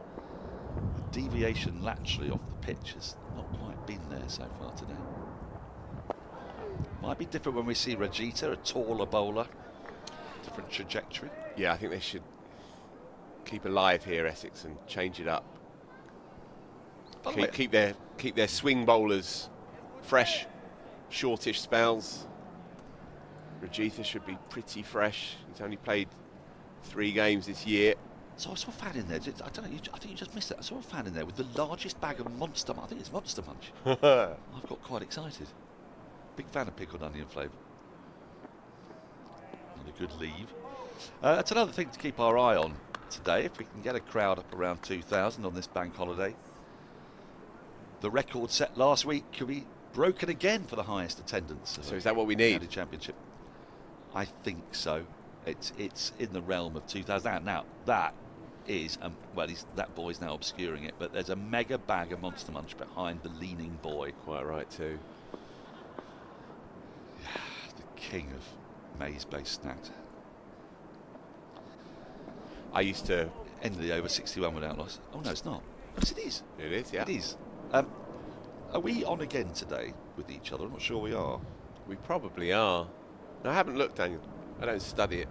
the deviation laterally off the pitch has not quite been there so far today. Might be different when we see Rajita, a taller bowler, different trajectory. Yeah, I think they should keep alive here, Essex, and change it up. Keep their swing bowlers fresh, shortish spells. Rajita should be pretty fresh. He's only played 3 games this year. So I saw a fan in there. I don't know. I think you just missed it. I saw a fan in there with the largest bag of Monster. I think it's Monster Munch. I've got quite excited. Big fan of pickled onion flavour. And a good leave. That's another thing to keep our eye on today. If we can get a crowd up around 2,000 on this bank holiday, the record set last week could be broken again for the highest attendance. So is that what we need? County Championship. I think so. It's in the realm of 2,000. Now that is well, that boy's now obscuring it, but there's a mega bag of Monster Munch behind the leaning boy. Quite right too. The king of maize-based snacks. I used to end of the over 61 without loss. Oh no, it's not. Yes, it is. It is, yeah. It is. Are we on again today with each other? I'm not sure we are. We probably are. No, I haven't looked, Daniel. I don't study it.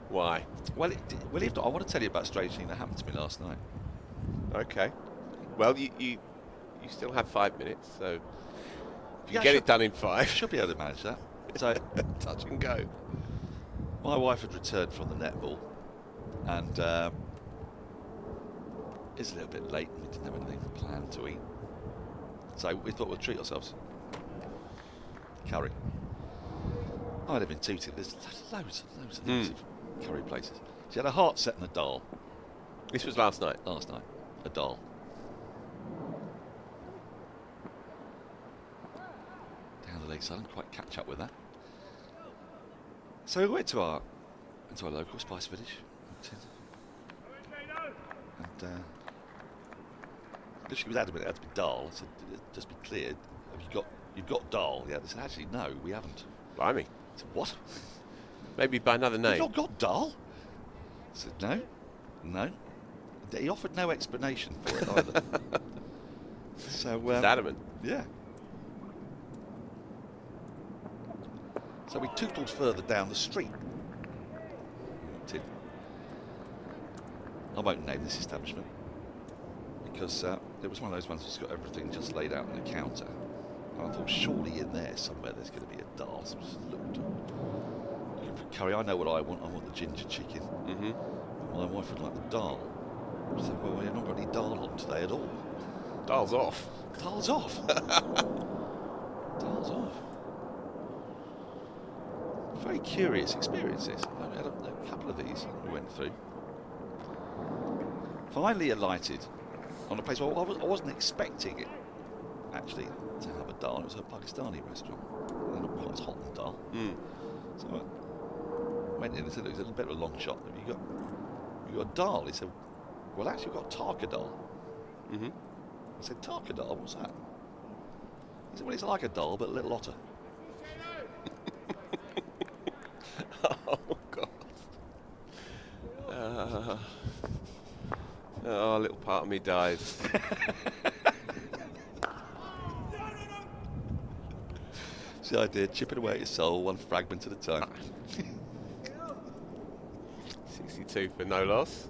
Why? Well, if not, I want to tell you about a strange thing that happened to me last night. Okay. Well, you still have 5 minutes, so if you get it done in 5. Should be able to manage that. So touch and go. My wife had returned from the netball, and it's a little bit late, and we didn't have anything planned to eat. So we thought we'd treat ourselves. Curry. I live in Tooting. There's loads of curry places. She had a heart set in a dal. This was last night. A dal. Down the leg side, I didn't quite catch up with that. So we went to our local spice village. And she was adamant it had to be dal. I said, just be clear, you've got dal? Yeah, they said, actually, no, we haven't. Blimey. I said, what? Maybe by another name. You've not got dal? I said, no. He offered no explanation for it either. So, He's adamant. Yeah. So we tootled further down the street. I won't name this establishment because it was one of those ones that's got everything just laid out on the counter. And I thought, surely in there somewhere there's going to be a dal. So I just looked looking for curry. I know what I want. I want the ginger chicken. Mm-hmm. My wife would like the dal. I said, well, you've not got any dal on today at all. Dal's off. Dal's off. Dal's off. Very curious experiences. I had a couple of these we went through. Finally alighted on a place where I wasn't expecting it, actually, to have a dal. It was a Pakistani restaurant. They're not quite as hot as dal. So I went in and said, look, it's a bit of a long shot. Have you got dal? He said, well, actually, we've got tarka dal. Mm-hmm. I said, tarka dal, what's that? He said, well, it's like a dal, but a little hotter. Oh, God. A little part of me dies. It's the idea, chipping away at your soul, one fragment at a time. 62 for no loss.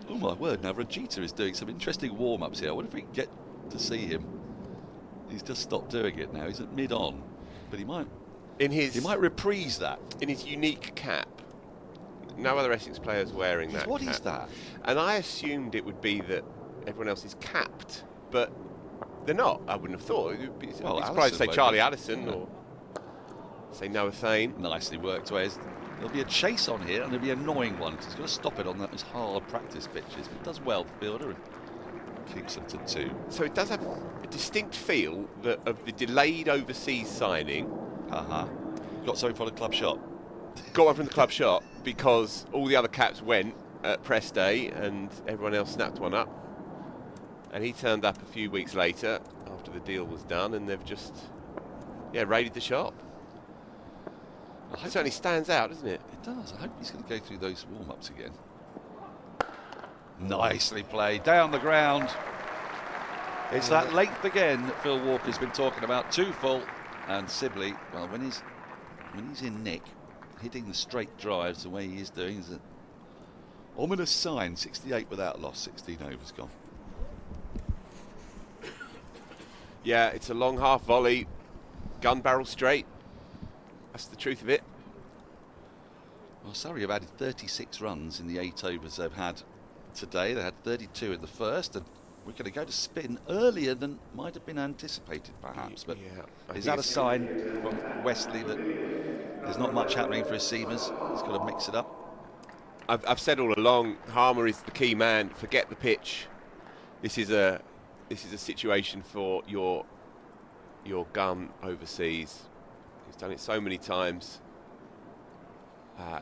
Oh my word, now Rajita is doing some interesting warm-ups here. I wonder if we can get to see him. He's just stopped doing it now. He's at mid-on, but he might reprise that. In his unique cap. No other Essex players wearing that What cap. is that? And I assumed it would be that everyone else is capped, but they're not. I wouldn't have thought. I'd be surprised to say Charlie Allison or say Noah Thane. Nicely worked, Wes. There'll be a chase on here, and there'll be an annoying one because he's got to stop it on those hard practice pitches. But does well, the fielder, and keeps them to 2. So it does have a distinct feel of the delayed overseas signing. Got something for the club shop. Got one from the club shop because all the other caps went at press day and everyone else snapped one up. And he turned up a few weeks later after the deal was done, and they've just raided the shop. It certainly stands out, doesn't it? It does. I hope he's going to go through those warm-ups again. Nicely played. Down the ground. It's that length again that Phil Walker's been talking about. 2 full. And Sibley, well, when he's in nick, hitting the straight drives the way he is doing is an ominous sign. 68 without loss, 16 overs gone. Yeah, it's a long half volley, gun barrel straight. That's the truth of it. Well, Surrey have added 36 runs in the 8 overs they've had today. They had 32 in the first, and we're going to go to spin earlier than might have been anticipated, perhaps. But is that a sign from Wesley that there's not much happening for his seamers? He's got to mix it up. I've said all along, Harmer is the key man. Forget the pitch. This is a situation for your gun overseas. He's done it so many times.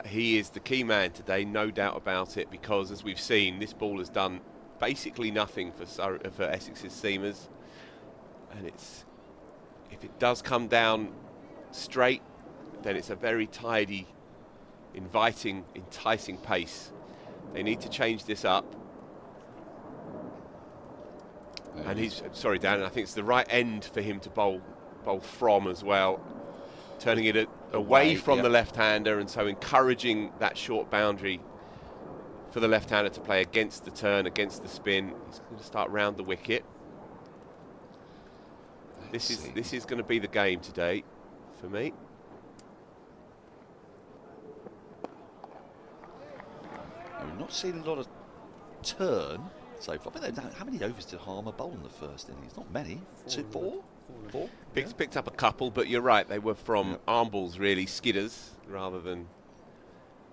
He is the key man today, no doubt about it, because as we've seen, this ball has done basically nothing for Essex's seamers, and if it does come down straight, then it's a very tidy, inviting, enticing pace. They need to change this up. And he's sorry, Dan. I think it's the right end for him to bowl from as well, turning it away from the left-hander, and so encouraging that short boundary for the left-hander to play against the turn, against the spin. He's going to start round the wicket. This is going to be the game today for me. We've not seen a lot of turn so far. But how many overs did Harmer bowl in the first innings? Not many. Four? Picked up a couple, but you're right, they were from arm balls, really, skidders, rather than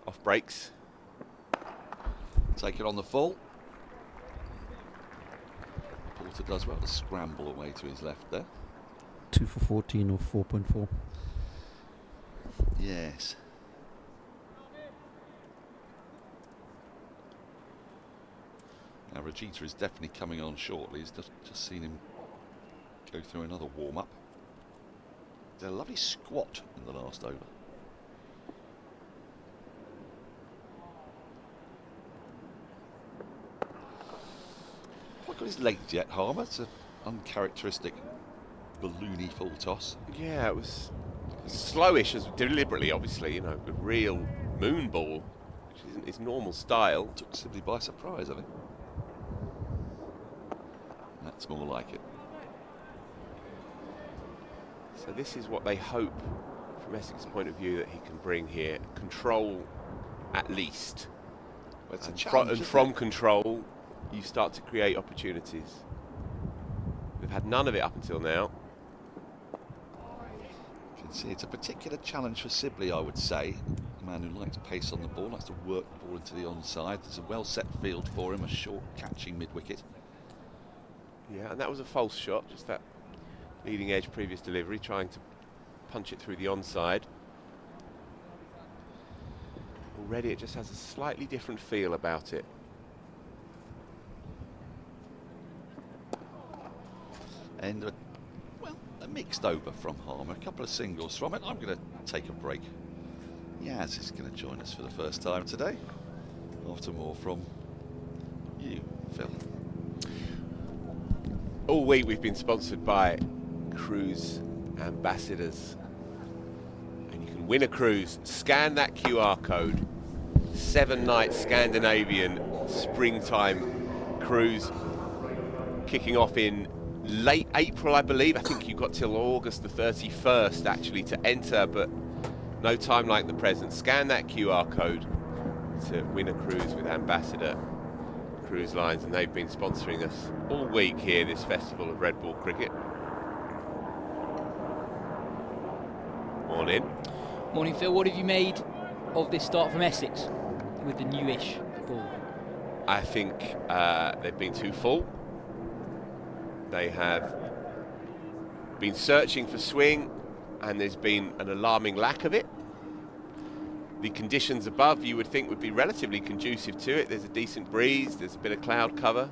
off breaks. Take it on the full. Porter does well to scramble away to his left there. 2 for 14 or 4.4. Yes. Now Rajita is definitely coming on shortly. He's just seen him go through another warm-up. Did a lovely squat in the last over. Not got his legs yet, Harmer. It's an uncharacteristic balloony full toss. Yeah, it was slowish, as deliberately, obviously, you know, a real moon ball, which isn't his normal style. Took Sibley by surprise, I think. That's more like it. So this is what they hope, from Essex's point of view, that he can bring here. Control, at least. Well, it's a And challenge, from control, you start to create opportunities. They've had none of it up until now. You can see it's a particular challenge for Sibley, I would say. A man who likes pace on the ball, likes to work the ball into the onside. There's a well-set field for him, a short catching mid-wicket. Yeah, and that was a false shot, just that leading edge previous delivery, trying to punch it through the onside. Already it just has a slightly different feel about it. And a mixed over from Harmer, a couple of singles from it. I'm going to take a break. Yas is going to join us for the first time today. After more from you, Phil. All week we've been sponsored by Cruise Ambassadors. And you can win a cruise. Scan that QR code. 7-night Scandinavian springtime cruise. Kicking off in late April, I believe. I think you've got till August the 31st actually to enter, but no time like the present. Scan that QR code to win a cruise with Ambassador Cruise Lines, and they've been sponsoring us all week here, this festival of red ball cricket. Morning. Morning, Phil. What have you made of this start from Essex with the newish ball? I think they've been too full. They have been searching for swing, and there's been an alarming lack of it. The conditions above, you would think, would be relatively conducive to it. There's a decent breeze, there's a bit of cloud cover.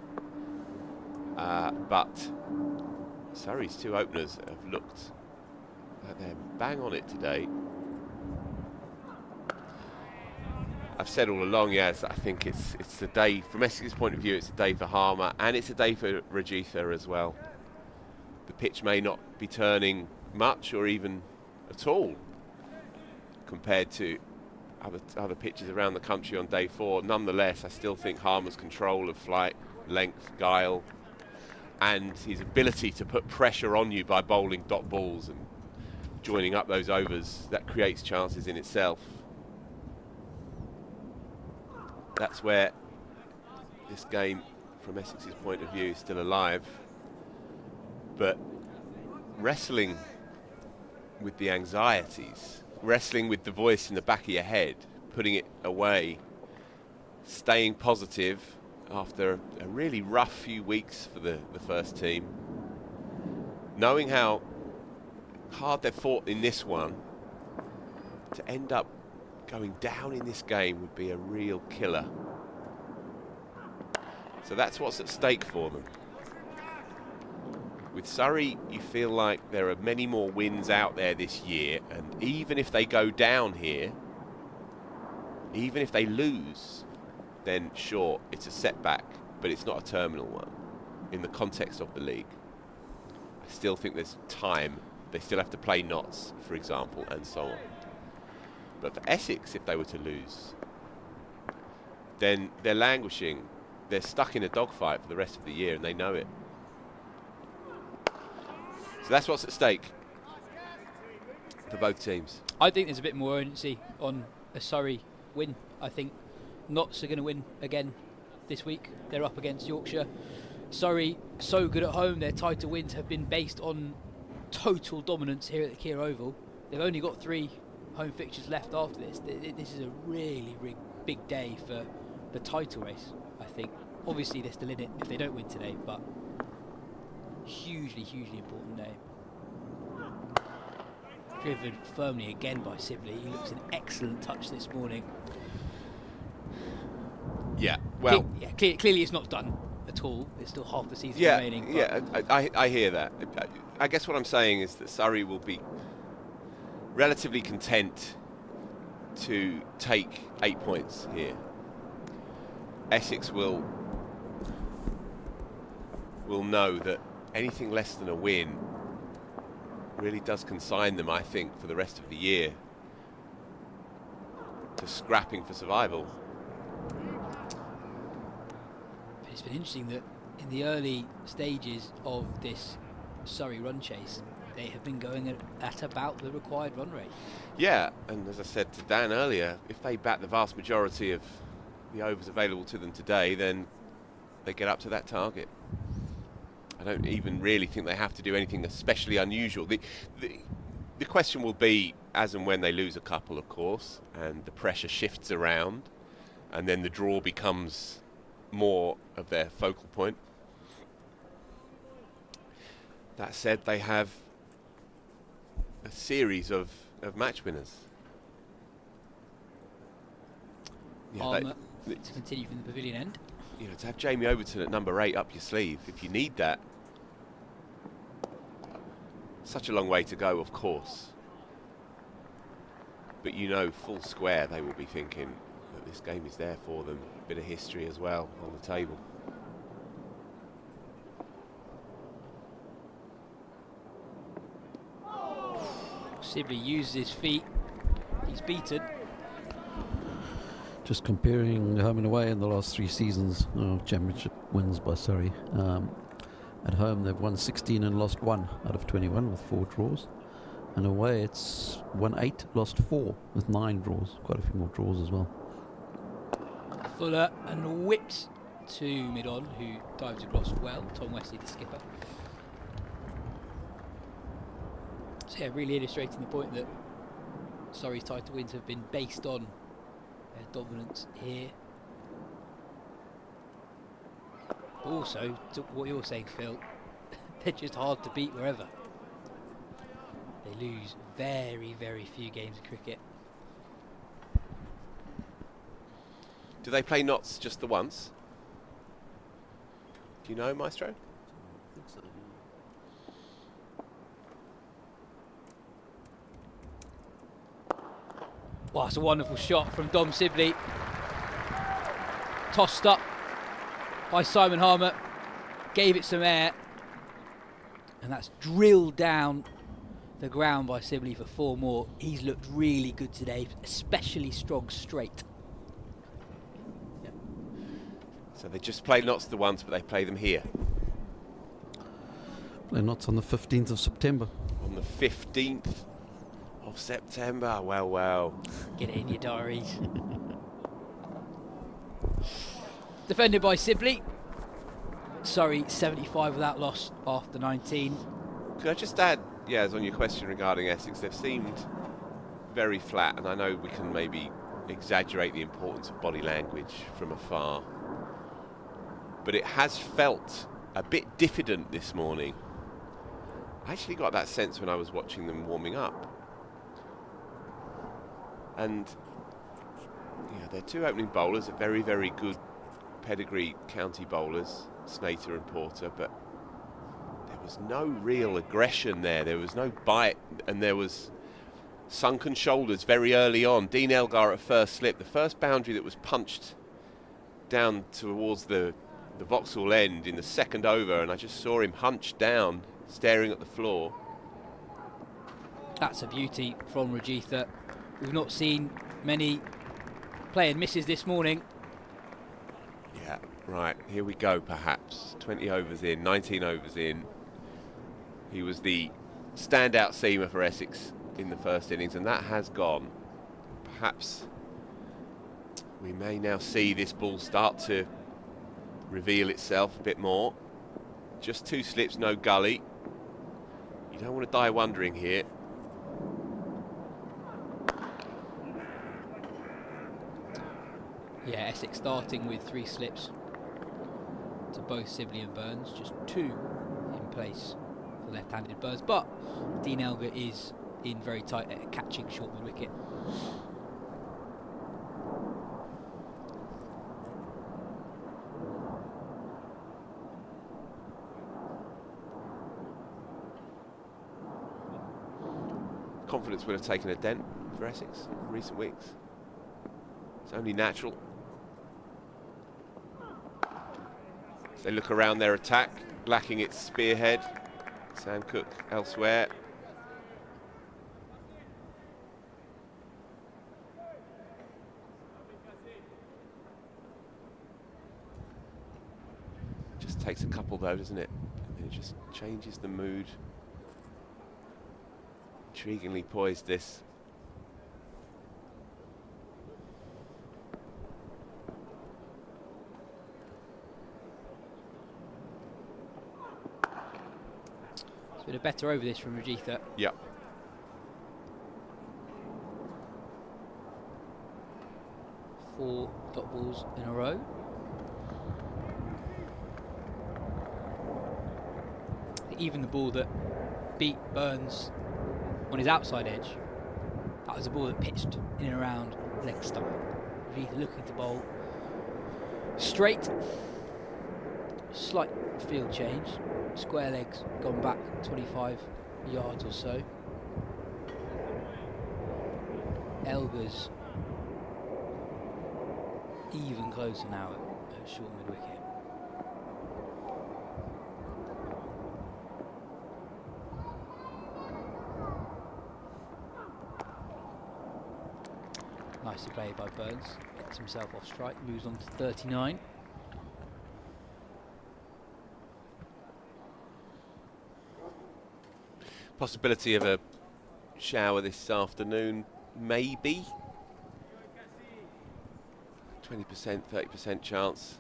But Surrey's two openers have looked like they're bang on it today. I've said all along, yes, I think it's the day, from Essex's point of view, it's a day for Harmer, and it's a day for Rajitha as well. The pitch may not be turning much or even at all compared to other pitches around the country on day 4. Nonetheless, I still think Harmer's control of flight, length, guile, and his ability to put pressure on you by bowling dot balls and joining up those overs, that creates chances in itself. That's where this game, from Essex's point of view, is still alive. But wrestling with the anxieties, wrestling with the voice in the back of your head, putting it away, staying positive after a really rough few weeks for the first team, knowing how hard they've fought in this one, to end up going down in this game would be a real killer. So that's what's at stake for them. With Surrey, you feel like there are many more wins out there this year, and even if they go down here, even if they lose, then sure, it's a setback, but it's not a terminal one in the context of the league. I still think there's time. They still have to play Notts, for example, and so on. But for Essex, if they were to lose, then they're languishing. They're stuck in a dogfight for the rest of the year, and they know it. So that's what's at stake for both teams. I think there's a bit more urgency on a Surrey win. I think Notts are going to win again this week. They're up against Yorkshire. Surrey, so good at home. Their title wins have been based on total dominance here at the Kia Oval. They've only got 3 home fixtures left after this. This is a really big day for the title race, I think. Obviously, they're still in it if they don't win today, but hugely important day. Driven firmly again by Sibley. He looks an excellent touch this morning. Yeah, well... Clearly it's not done at all. There's still half the season remaining. Yeah, I hear that. I guess what I'm saying is that Surrey will be relatively content to take 8 points here. Essex will know that anything less than a win really does consign them, I think, for the rest of the year to scrapping for survival. But it's been interesting that in the early stages of this Surrey run chase, they have been going at about the required run rate. Yeah, and as I said to Dan earlier, if they bat the vast majority of the overs available to them today, then they get up to that target. I don't even really think they have to do anything especially unusual. The question will be as and when they lose a couple, of course, and the pressure shifts around, and then the draw becomes more of their focal point. That said, they have a series of match winners. To continue from the pavilion end. You know, to have Jamie Overton at number 8 up your sleeve, if you need that. Such a long way to go, of course. But you know, full square, they will be thinking that this game is there for them. A bit of history as well on the table. Sibley uses his feet. He's beaten. Just comparing home and away in the last 3 seasons, championship wins by Surrey. At home they've won 16 and lost 1 out of 21 with 4 draws. And away it's won 8, lost 4 with 9 draws. Quite a few more draws as well. Fuller and whips to mid-on, who dives across well. Tom Wesley, the skipper. So yeah, really illustrating the point that Surrey's title wins have been based on their dominance here. But also, to what you're saying, Phil, they're just hard to beat wherever. They lose very few games of cricket. Do they play Notts just the once? Do you know, Maestro? I think so. Wow, it's a wonderful shot from Dom Sibley. Tossed up by Simon Harmer. Gave it some air. And that's drilled down the ground by Sibley for 4 more. He's looked really good today, especially strong straight. Yep. So they just play Notts the once, but they play them here. Play Notts on the 15th of September. On the 15th of September. Well. Get it in your diaries. Defended by Sibley. Surrey 75 without loss after 19. Could I just add, Yas, on your question regarding Essex, they've seemed very flat, and I know we can maybe exaggerate the importance of body language from afar, but it has felt a bit diffident this morning. I actually got that sense when I was watching them warming up. And yeah, their 2 opening bowlers are very good pedigree county bowlers, Snater and Porter, but there was no real aggression there. There was no bite, and there was sunken shoulders very early on. Dean Elgar at first slip, the first boundary that was punched down towards the Vauxhall end in the 2nd over, and I just saw him hunched down, staring at the floor. That's a beauty from Rajitha. We've not seen many play and misses this morning. Yeah, right, here we go perhaps. 20 overs in, 19 overs in. He was the standout seamer for Essex in the first innings, and that has gone. Perhaps we may now see this ball start to reveal itself a bit more. Just 2 slips, no gully. You don't want to die wondering here. Yeah, Essex starting with 3 slips to both Sibley and Burns, just 2 in place for left-handed Burns, but Dean Elgar is in very tight at catching short mid-wicket. Confidence would have taken a dent for Essex in recent weeks. It's only natural. They look around their attack, lacking its spearhead. Sam Cook elsewhere. Just takes a couple though, doesn't it? And then it just changes the mood. Intriguingly poised, this. It's been a better over this from Rajitha. Yep. Four dot balls in a row. Even the ball that beat Burns on his outside edge, that was a ball that pitched in and around leg stump. Rajitha looking to bowl straight. Slight field change. Square legs gone back 25 yards or so. Elgar's even closer now at short mid wicket. Nicely played by Burns. Gets himself off strike, moves on to 39. Possibility of a shower this afternoon, maybe. 20%, 30% chance.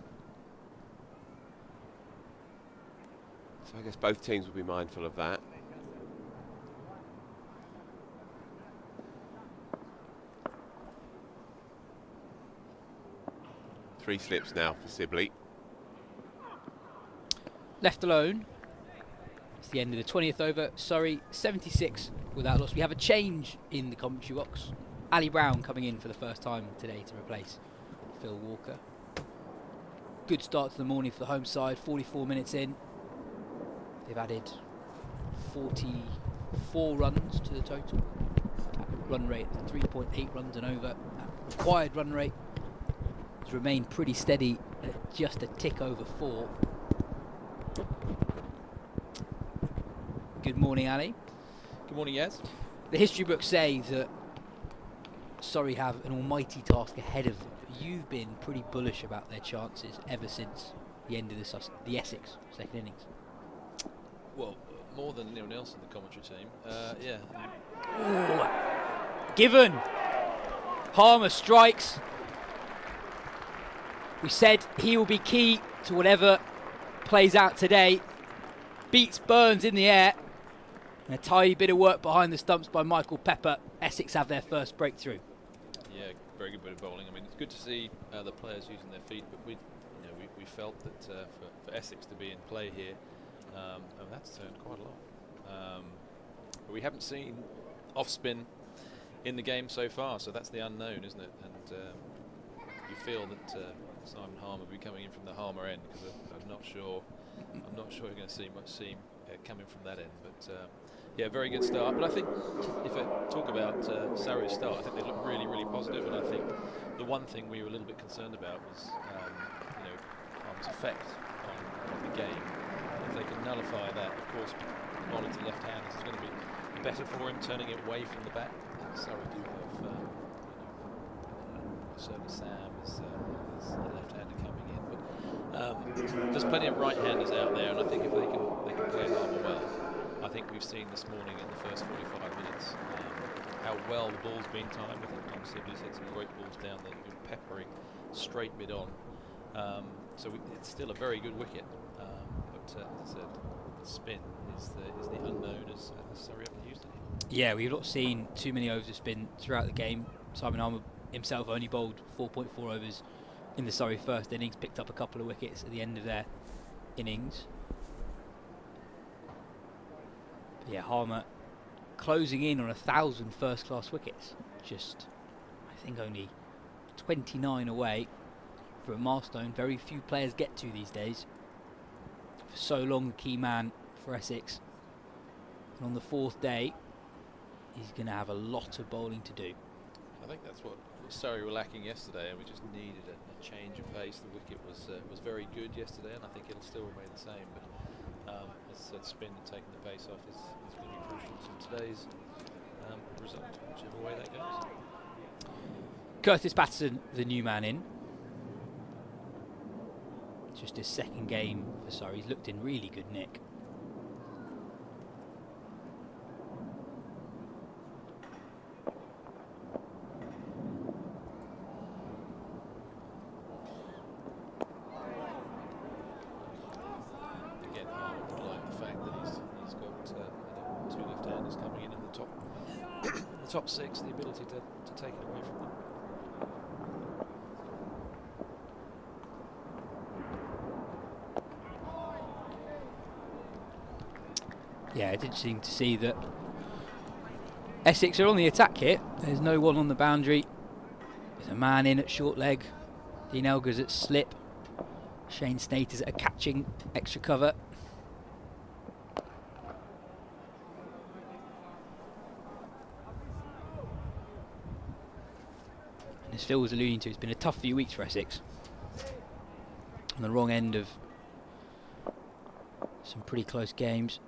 So I guess both teams will be mindful of that. Three slips now for Sibley. Left alone. It's the end of the 20th over. Surrey 76 without loss. We have a change in the commentary box. Ali Brown coming in for the first time today to replace Phil Walker. Good start to the morning for the home side. 44 minutes in. They've added 44 runs to the total. Run rate 3.8 runs and over. Required run rate has remained pretty steady at just a tick over 4. Good morning, Ali. Good morning, Yas. The history books say that Surrey have an almighty task ahead of them. You've been pretty bullish about their chances ever since the end of the Essex second innings. Well, more than Neil Nelson, the commentary team. Yeah. Ooh. Given. Harmer strikes. We said he will be key to whatever plays out today. Beats Burns in the air. And a tidy bit of work behind the stumps by Michael Pepper. Essex have their first breakthrough. Yeah, very good bit of bowling. I mean, it's good to see the players using their feet, but we felt that for Essex to be in play here, and that's turned quite a lot. But we haven't seen off spin in the game so far, so that's the unknown, isn't it? And you feel that Simon Harmer will be coming in from the Harmer end, because I'm not sure you're going to see much seam coming from that end. But yeah, very good start. But I think if I talk about Surrey's start, I think they look really, really positive. And I think the one thing we were a little bit concerned about was Harmer's effect on the game. If they can nullify that, of course, bowling to left-handers is going to be better for him, turning it away from the bat. And Surrey do have, certainly Sam is a left-hander coming in, but there's plenty of right-handers out there, and I think if they can play Harmer well, I think we've seen this morning in the first 45 minutes how well the ball's been timed. I think Tom Sibley's hit some great balls down there, been peppering straight mid-on. So it's still a very good wicket, but as I said, the spin is the unknown as Surrey haven't used it. Yeah, we've not seen too many overs of spin throughout the game. Simon Harmer himself only bowled 4.4 overs in the Surrey first innings, picked up a couple of wickets at the end of their innings. But yeah, Harmer closing in on 1,000 first-class wickets. Just, I think, only 29 away from a milestone very few players get to these days. For so long, the key man for Essex. And on the 4th day, he's going to have a lot of bowling to do. I think that's what Surrey were lacking yesterday, and we just needed a change of pace. The wicket was very good yesterday, and I think it'll still remain the same. But as I said, spin and taking the pace off is going to be crucial to today's result, whichever way that goes. Curtis Patterson, the new man in. Just his second game for Surrey. He's looked in really good nick. Again, I would like the fact that he's got two left-handers coming in the top the top 6, the ability to take it away from them. Yeah, it's interesting to see that Essex are on the attack here. There's no one on the boundary. There's a man in at short leg. Dean Elgar's at slip. Shane Snate is at a catching extra cover. And as Phil was alluding to, it's been a tough few weeks for Essex. On the wrong end of some pretty close games.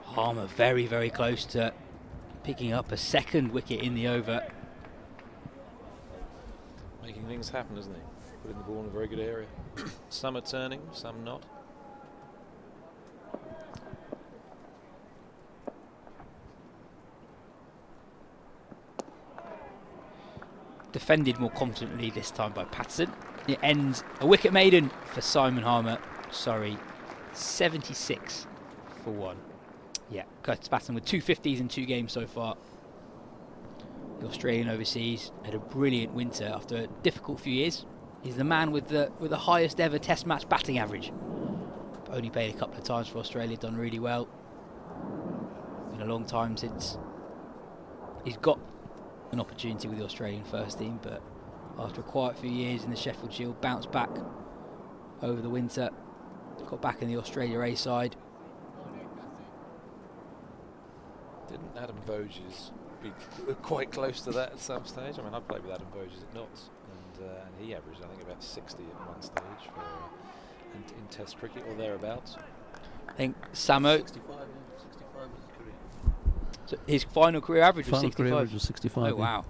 Harmer very, very close to picking up a second wicket in the over. Making things happen, isn't he? Putting the ball in a very good area. Some are turning, some not. Defended more confidently this time by Patterson. It ends a wicket maiden for Simon Harmer. Sorry, 76 for 1. Yeah, Curtis Patterson with 250s in 2 games so far. The Australian overseas had a brilliant winter after a difficult few years. He's the man with the highest ever Test match batting average. But only played a couple of times for Australia, done really well. Been a long time since he's got an opportunity with the Australian first team, but after a quiet few years in the Sheffield Shield, bounced back over the winter, got back in the Australia A side. Didn't Adam Voges be quite close to that at some stage? I mean, I played with Adam Voges at Notts, and he averaged, I think, about 60 at one stage for in Test cricket or thereabouts. I think Samo. 65 was his career. So his final career average was Final 65. career average was 65. Oh wow!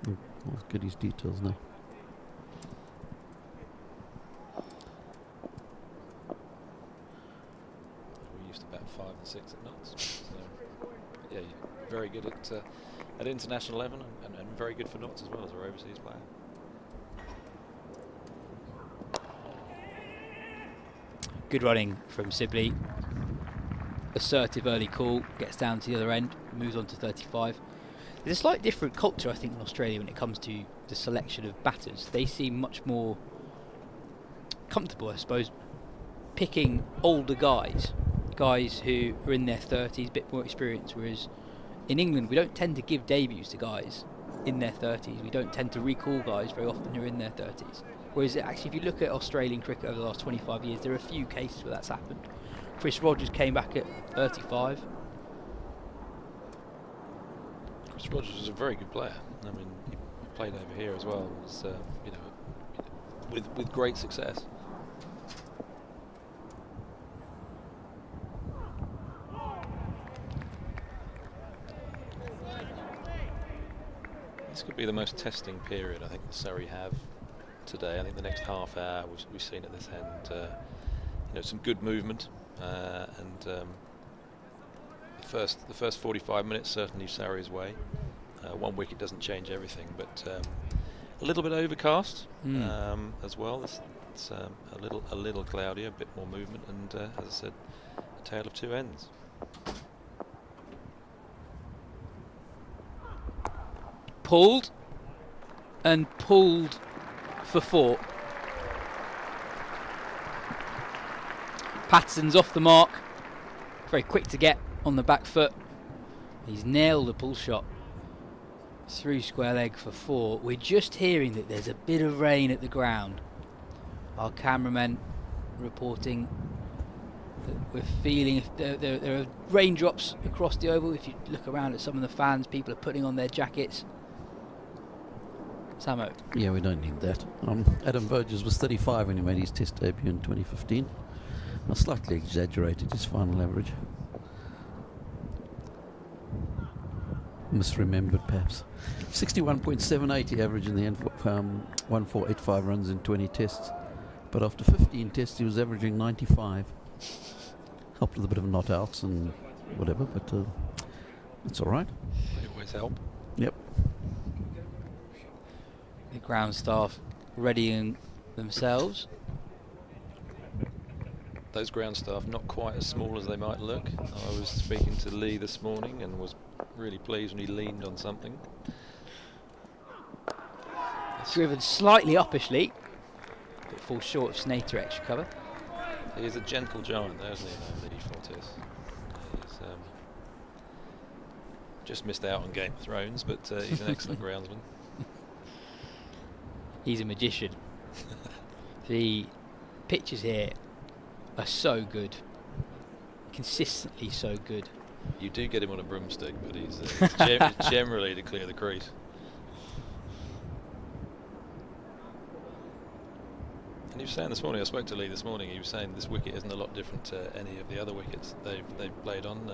I'll get his details now. We used to bat 5 and 6 at Notts. So, yeah, very good at international level, and very good for Notts as well as our overseas player. Good running from Sibley. Assertive early call, gets down to the other end, moves on to 35. There's a slight different culture, I think, in Australia when it comes to the selection of batters. They seem much more comfortable, I suppose, picking older guys who are in their 30s, a bit more experienced, whereas in England we don't tend to give debuts to guys in their 30s. We don't tend to recall guys very often who are in their 30s. Whereas actually, if you look at Australian cricket over the last 25 years, there are a few cases where that's happened. Chris Rogers came back at 35. Chris Rogers was a very good player. I mean, he played over here as well. Was with great success. This could be the most testing period I think the Surrey have today. I think the next half hour we've seen at this end, some good movement, and the first 45 minutes certainly Surrey's way. One wicket doesn't change everything, but a little bit overcast as well. It's a little cloudy, a bit more movement, and as I said, a tale of two ends. Pulled and pulled for 4. Patterson's off the mark, very quick to get on the back foot. He's nailed a pull shot through square leg for 4. We're just hearing that there's a bit of rain at the ground. Our cameramen reporting that we're feeling if there are raindrops across the oval. If you look around at some of the fans, people are putting on their jackets. Samo. Yeah, we don't need that. Adam Verges was 35 when he made his Test debut in 2015. I slightly exaggerated his final average. Misremembered, perhaps. 61.78 he averaged in the end, 1485 runs in 20 tests. But after 15 tests, he was averaging 95. Helped with a bit of not outs and whatever, but it's all right. They always help. Yep. The ground staff readying themselves. Those ground staff not quite as small as they might look. I was speaking to Lee this morning and was really pleased when he leaned on something. Driven slightly uppishly, but falls short of Snater extra cover. He is a gentle giant, though, isn't he, Lee Fortis? He's just missed out on Game of Thrones, but he's an excellent groundsman. He's a magician. The pitches here are so good, consistently so good. You do get him on a broomstick, but he's generally to clear the crease. And he was saying this morning, I spoke to Lee this morning, he was saying this wicket isn't a lot different to any of the other wickets they've played on.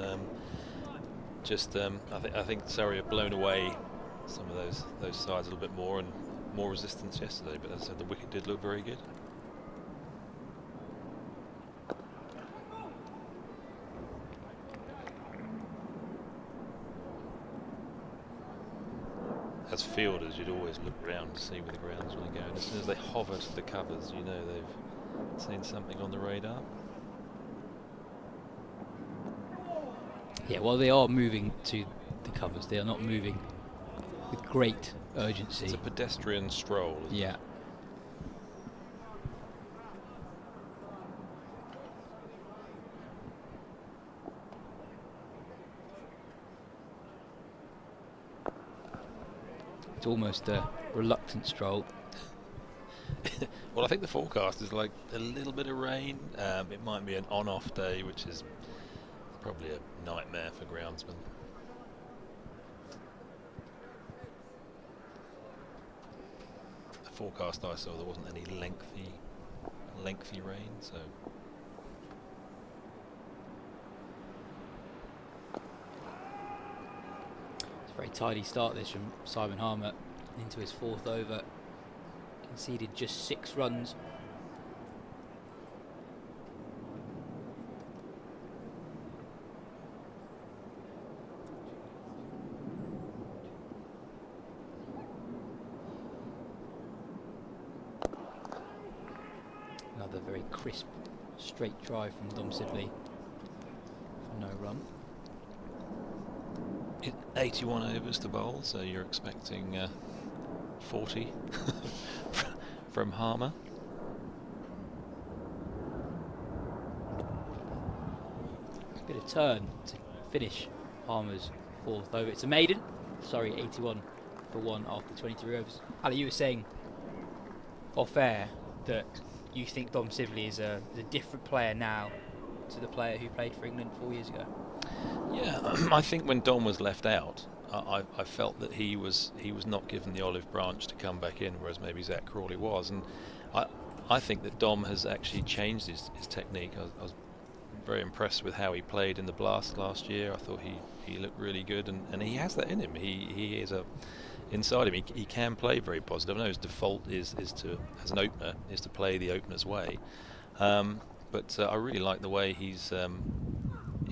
I think Surrey have blown away some of those sides a little bit more and more resistance yesterday, but as I said, the wicket did look very good. As fielders, you'd always look around to see where the grounds were going. As soon as they hover to the covers, you know they've seen something on the radar. Yeah, well, they are moving to the covers. They are not moving with great urgency. It's a pedestrian stroll, isn't it? It's almost a reluctant stroll. Well, I think the forecast is like a little bit of rain. It might be an on-off day, which is probably a nightmare for groundsmen. The forecast I saw, there wasn't any lengthy rain, so. It's a very tidy start this from Simon Harmer into his 4th over. Conceded just 6 runs. Another very crisp, straight drive from Dom Sibley for no run. 81 overs to bowl, so you're expecting 40 from Harmer. A bit of turn to finish Harmer's 4th over. It's a maiden. Sorry, 81 for 1 after 23 overs. Ali, you were saying off air that you think Dom Sibley is a different player now to the player who played for England 4 years ago. Yeah, I think when Dom was left out, I felt that he was not given the olive branch to come back in, whereas maybe Zach Crawley was. And I think that Dom has actually changed his technique. I was very impressed with how he played in the Blast last year. I thought he looked really good, and he has that in him. He is inside him. He can play very positive. I know his default is to, as an opener, is to play the opener's way. But I really like the way he's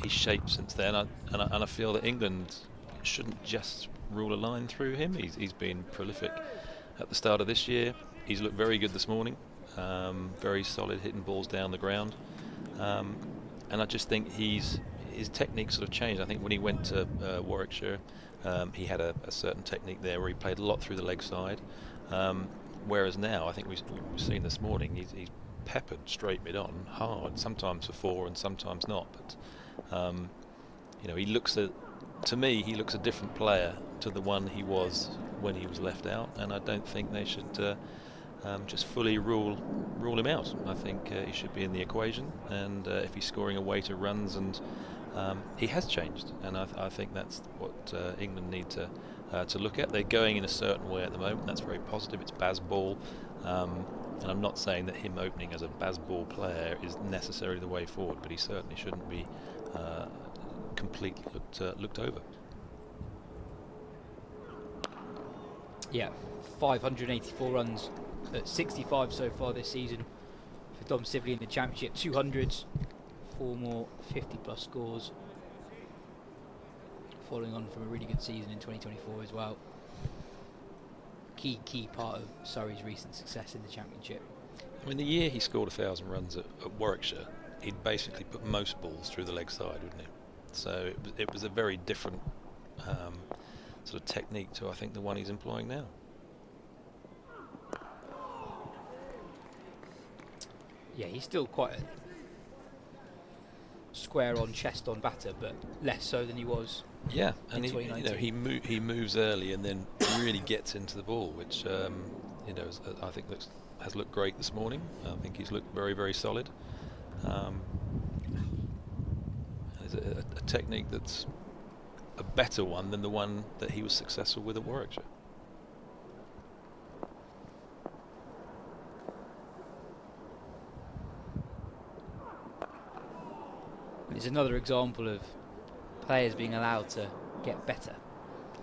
shaped since then, and I feel that England shouldn't just rule a line through him. He's been prolific at the start of this year. He's looked very good this morning, very solid, hitting balls down the ground, and I just think his technique sort of changed. I think when he went to Warwickshire, he had a certain technique there where he played a lot through the leg side, whereas now I think we've seen this morning he's peppered straight mid on hard, sometimes for 4 and sometimes not, but he looks to me he looks a different player to the one he was when he was left out, and I don't think they should just fully rule him out. I think he should be in the equation, and if he's scoring away to runs, and he has changed, and I think that's what England need to look at. They're going in a certain way at the moment. That's very positive. It's Baz Ball, and I'm not saying that him opening as a Baz Ball player is necessarily the way forward, but he certainly shouldn't be completely looked over. Yeah, 584 runs at 65 so far this season for Dom Sibley in the Championship. 200s, 4 more 50-plus scores, following on from a really good season in 2024 as well. Key part of Surrey's recent success in the Championship. I mean, the year he scored 1,000 runs at Warwickshire, he'd basically put most balls through the leg side, wouldn't he? So it was a very different sort of technique to, I think, the one he's employing now. Yeah, he's still quite a square on, chest on batter, but less so than he was. Yeah, and he moves early and then really gets into the ball, which I think has looked great this morning. I think he's looked very, very solid. It's a technique that's a better one than the one that he was successful with at Warwickshire. It's another example of players being allowed to get better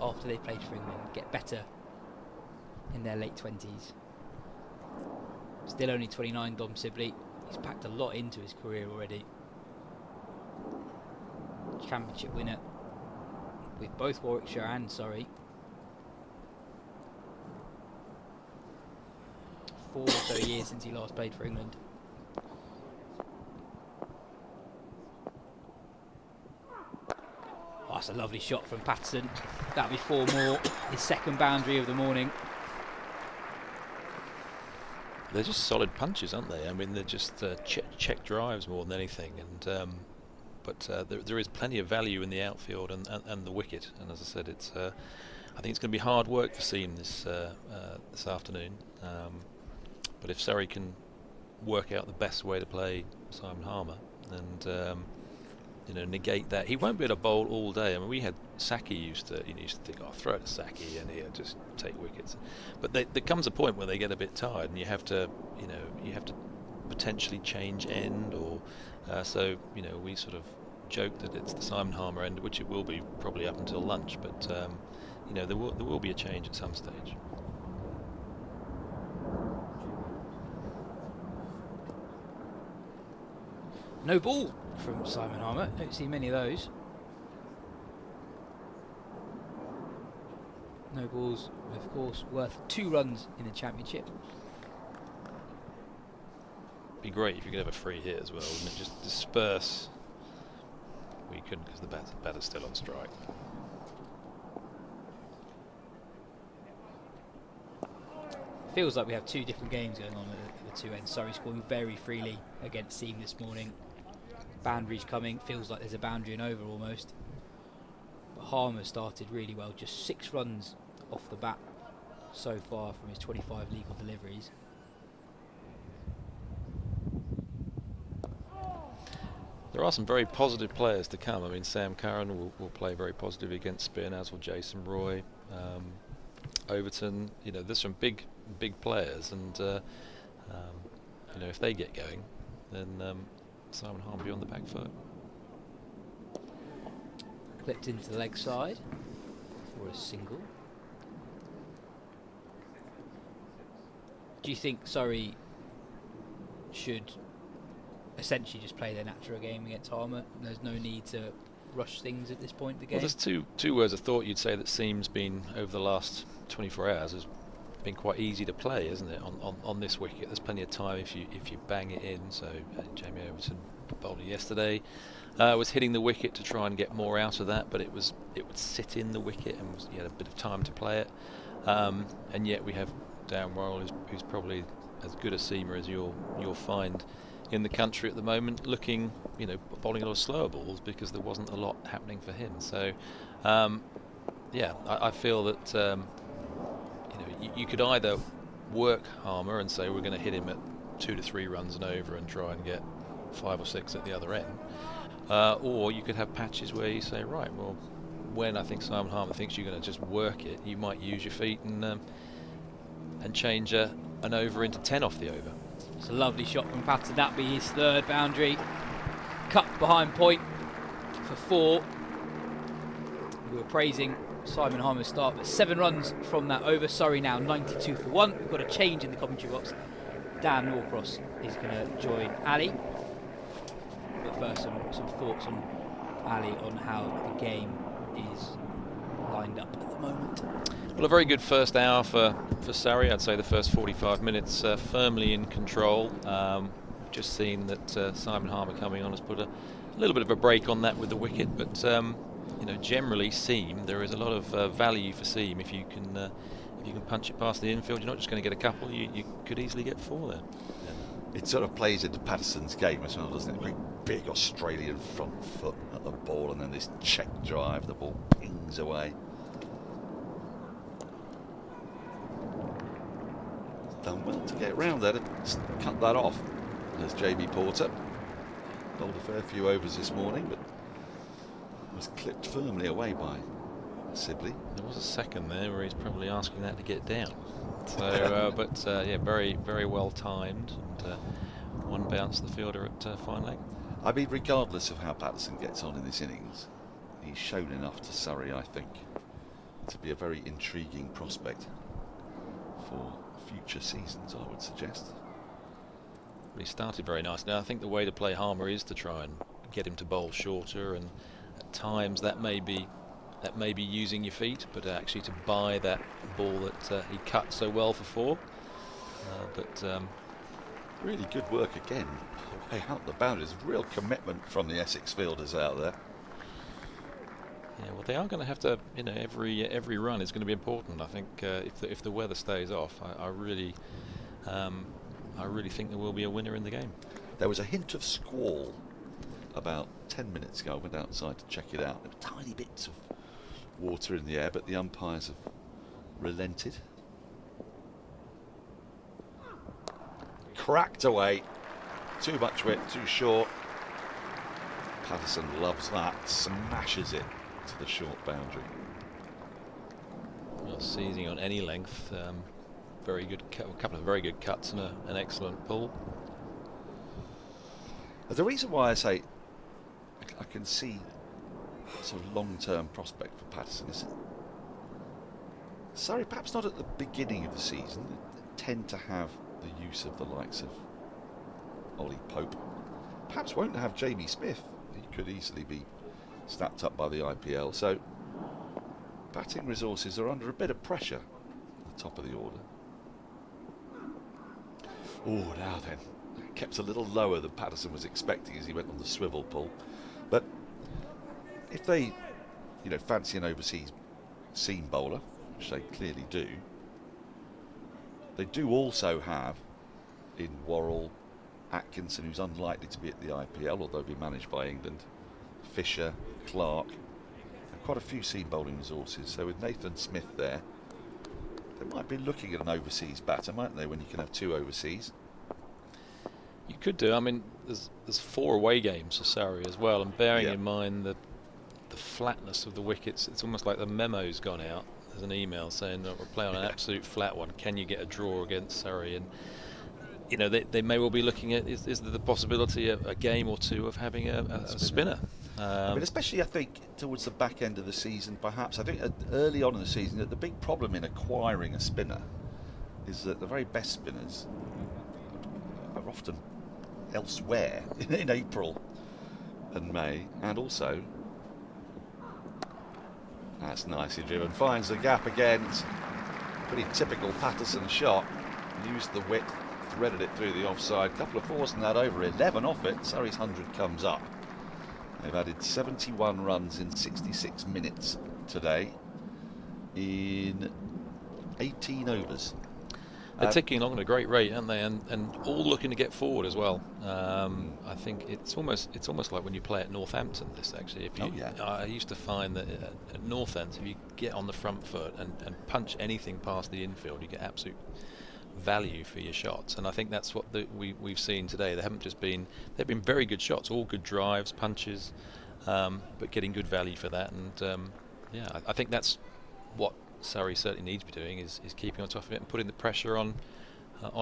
after they played for England, get better in their late 20s. Still only 29, Dom Sibley. He's packed a lot into his career already. Championship winner with both Warwickshire and Surrey. 4 or so years since he last played for England. Oh, that's a lovely shot from Patterson. That'll be 4 more. His second boundary of the morning. They're just solid punches, aren't they? I mean, they're just check drives more than anything. And but there is plenty of value in the outfield and the wicket. And as I said, I think it's going to be hard work for Seam this afternoon. But if Surrey can work out the best way to play Simon Harmer and negate that, he won't be able to bowl all day. I mean, we had Saki used to think, oh, throw it to Saki and he'll just take wickets. But there comes a point where they get a bit tired, and you have to potentially change end, or we sort of joke that it's the Simon Harmer end, which it will be probably up until lunch. But there will be a change at some stage. No ball from Simon Harmer. Don't see many of those. No balls, of course, worth 2 runs in the Championship. Be great if you could have a free hit as well, wouldn't it? Just disperse. We couldn't because the batter's still on strike. Feels like we have 2 different games going on at the 2 ends. Surrey scoring very freely against Seam this morning. Boundaries coming. Feels like there's a boundary and over almost. But Harmer started really well. Just 6 runs off the bat so far from his 25 legal deliveries. There are some very positive players to come. I mean, Sam Curran will play very positive against Spearnaz, or Jason Roy, Overton. There's some big players, and if they get going, then Simon Harmer will be on the back foot. Clipped into the leg side for a single. Do you think Surrey should essentially just play their natural game against Harmer? There's no need to rush things at this point in the game? Well, there's two words of thought you'd say that Seam's been over the last 24 hours has been quite easy to play, isn't it? On this wicket, there's plenty of time if you bang it in. So Jamie Overton bowled yesterday. Was hitting the wicket to try and get more out of that, but it would sit in the wicket and he had a bit of time to play it. And yet we have Dan Worrell, who's probably as good a seamer as you'll find in the country at the moment, looking, bowling a lot of slower balls because there wasn't a lot happening for him. So, I feel that you could either work Harmer and say we're going to hit him at 2 to 3 runs and over and try and get 5 or 6 at the other end, or you could have patches where you say, right, well, when I think Simon Harmer thinks you're going to just work it, you might use your feet and change an over into 10 off the over. It's a lovely shot from Patterson. That'd be his 3rd boundary. Cut behind point for 4. We were praising Simon Harmer's start, but 7 runs from that over. Surrey now 92 for 1. We've got a change in the commentary box. Dan Norcross is going to join Ali. But first, some thoughts on Ali on how the game is lined up at the moment. Well, a very good first hour for Surrey. I'd say the first 45 minutes firmly in control. Just seen that Simon Harmer coming on has put a little bit of a break on that with the wicket, but generally Seam, there is a lot of value for Seam if you can punch it past the infield. You're not just going to get a couple, you could easily get 4 there. It sort of plays into Patterson's game as well, doesn't it? Very big Australian front foot at the ball, and then this check drive, the ball pings away. Done well to get round there to cut that off. There's Jamie Porter. Bowled a fair few overs this morning, but was clipped firmly away by Sibley. There was a second there where he's probably asking that to get down. So, very, very well timed, and one bounce the fielder at fine leg. I mean, regardless of how Patterson gets on in this innings, he's shown enough to Surrey, I think, to be a very intriguing prospect for future seasons, I would suggest. He started very nicely. Now, I think the way to play Harmer is to try and get him to bowl shorter, and at times that may be using your feet, but actually to buy that ball that he cut so well for 4. Really good work again. Way out the boundaries. Real commitment from the Essex fielders out there. Yeah, well, they are going to have to, every run is going to be important. I think if the weather stays off, I really think there will be a winner in the game. There was a hint of squall about 10 minutes ago. I went outside to check it out. There were tiny bits of water in the air, but the umpires have relented. Cracked away. Too much width, too short. Patterson loves that. Smashes it to the short boundary. Well, seizing on any length. Very good, a couple of very good cuts and an excellent pull. The reason why I say I can see a sort of long-term prospect for Patterson is Surrey, perhaps not at the beginning of the season, tend to have the use of the likes of Ollie Pope. Perhaps won't have Jamie Smith. He could easily be snapped up by the IPL. So batting resources are under a bit of pressure at the top of the order. Oh, now then. Kept a little lower than Patterson was expecting as he went on the swivel pull. But if they, fancy an overseas seam bowler, which they clearly do, they do also have in Worrell, Atkinson, who's unlikely to be at the IPL, although be managed by England, Fisher, Clark, and quite a few seam bowling resources. So with Nathan Smith there, they might be looking at an overseas batter, mightn't they, when you can have 2 overseas? You could do. I mean, there's 4 away games for Surrey as well, and bearing in mind the flatness of the wickets, it's almost like the memo's gone out. There's an email saying that we're playing on an absolute flat one. Can you get a draw against Surrey? And they may well be looking at is there the possibility of a game or 2 of having a spinner? I mean, especially I think towards the back end of the season, perhaps. I think early on in the season, that the big problem in acquiring a spinner is that the very best spinners are often elsewhere in April and May, and also That's nicely driven. Finds the gap again. It's a pretty typical Patterson shot. Used the width, threaded it through the offside. Couple of fours in that over. 11 off it. Surrey's 100 comes up. They've added 71 runs in 66 minutes today in 18 overs. They're ticking along at a great rate, aren't they? And all looking to get forward as well. I think it's almost like when you play at Northampton. This actually, I used to find that at Northampton, if you get on the front foot and punch anything past the infield, you get absolute value for your shots. And I think that's what we've seen today. They've been very good shots, all good drives, punches, but getting good value for that. And I think that's what Surrey certainly needs to be doing is keeping on top of it and putting the pressure on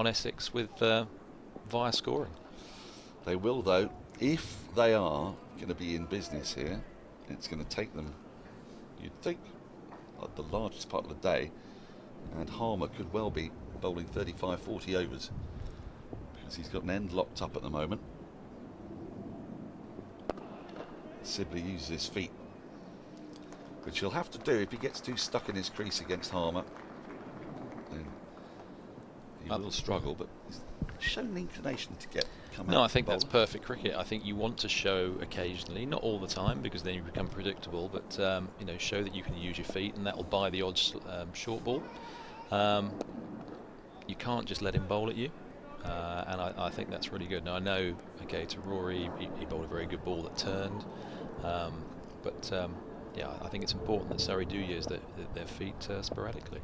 Essex via scoring. They will, though, if they are going to be in business here. It's going to take them, you'd think, the largest part of the day, and Harmer could well be bowling 35-40 overs because he's got an end locked up at the moment. Sibley uses his feet, which he'll have to do if he gets too stuck in his crease against Harmer. Then he will struggle, but he's shown an inclination to come out. No, I think that's perfect cricket. I think you want to show occasionally, not all the time, because then you become predictable, but show that you can use your feet, and that will buy the odd short ball. You can't just let him bowl at you, and I think that's really good. Now I know, to Rory, he bowled a very good ball that turned, but I think it's important that Surrey do use their feet sporadically.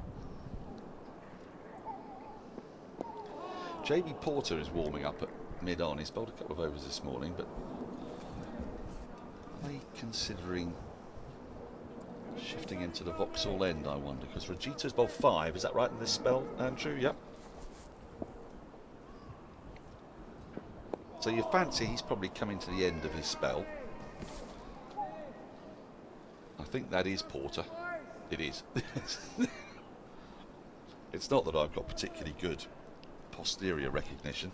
JB Porter is warming up at mid-on. He's bowled a couple of overs this morning, but are they considering shifting into the Vauxhall end, I wonder? Because Rajita's bowled 5, is that right in this spell, Andrew? Yep. So you fancy he's probably coming to the end of his spell. I think that is Porter. It is. It's not that I've got particularly good posterior recognition.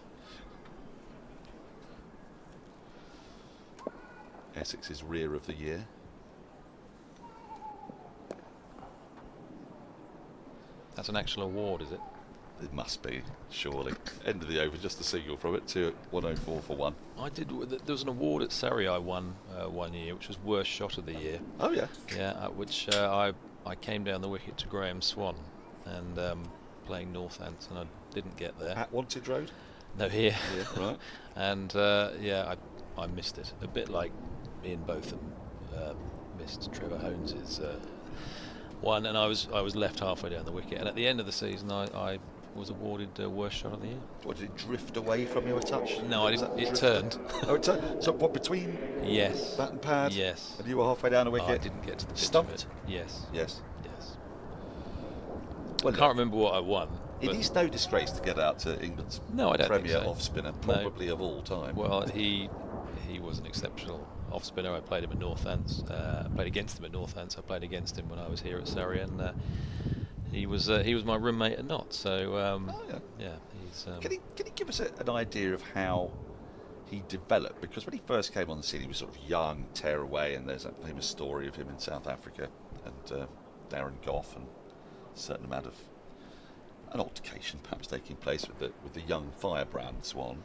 Essex's rear of the year. That's an actual award, is it? It must be, surely. End of the over, just a single from it to 104 for 1. There was an award at Surrey I won one year, which was worst shot of the year. Oh yeah. Yeah, which I came down the wicket to Graham Swan, and playing Northampton, I didn't get there. At Wantage Road? No, here. Yeah, right. And I missed it. A bit like Ian Botham missed Trevor Holmes' one, and I was left halfway down the wicket. And at the end of the season, I was awarded worst shot of the year. What, did it drift away from you a touch? No, I didn't. It turned. Oh, it turned. So what, between yes, bat and pad? Yes. And you were halfway down the wicket? I didn't get to the pitch. Stumped? Yes. Yes. Yes. Well, I can't remember what I won. It is no disgrace to get out to England's Premier off-spinner, probably of all time. Well, he was an exceptional off-spinner. I played him at Northants. Played against him at Northants. I played against him when I was here at Surrey, and he was my roommate at Notts. So he's. Can he give us an idea of how he developed? Because when he first came on the scene, he was sort of young, tear away, and there's that famous story of him in South Africa and Darren Gough, and a certain amount of an altercation perhaps taking place with the young firebrand Swan.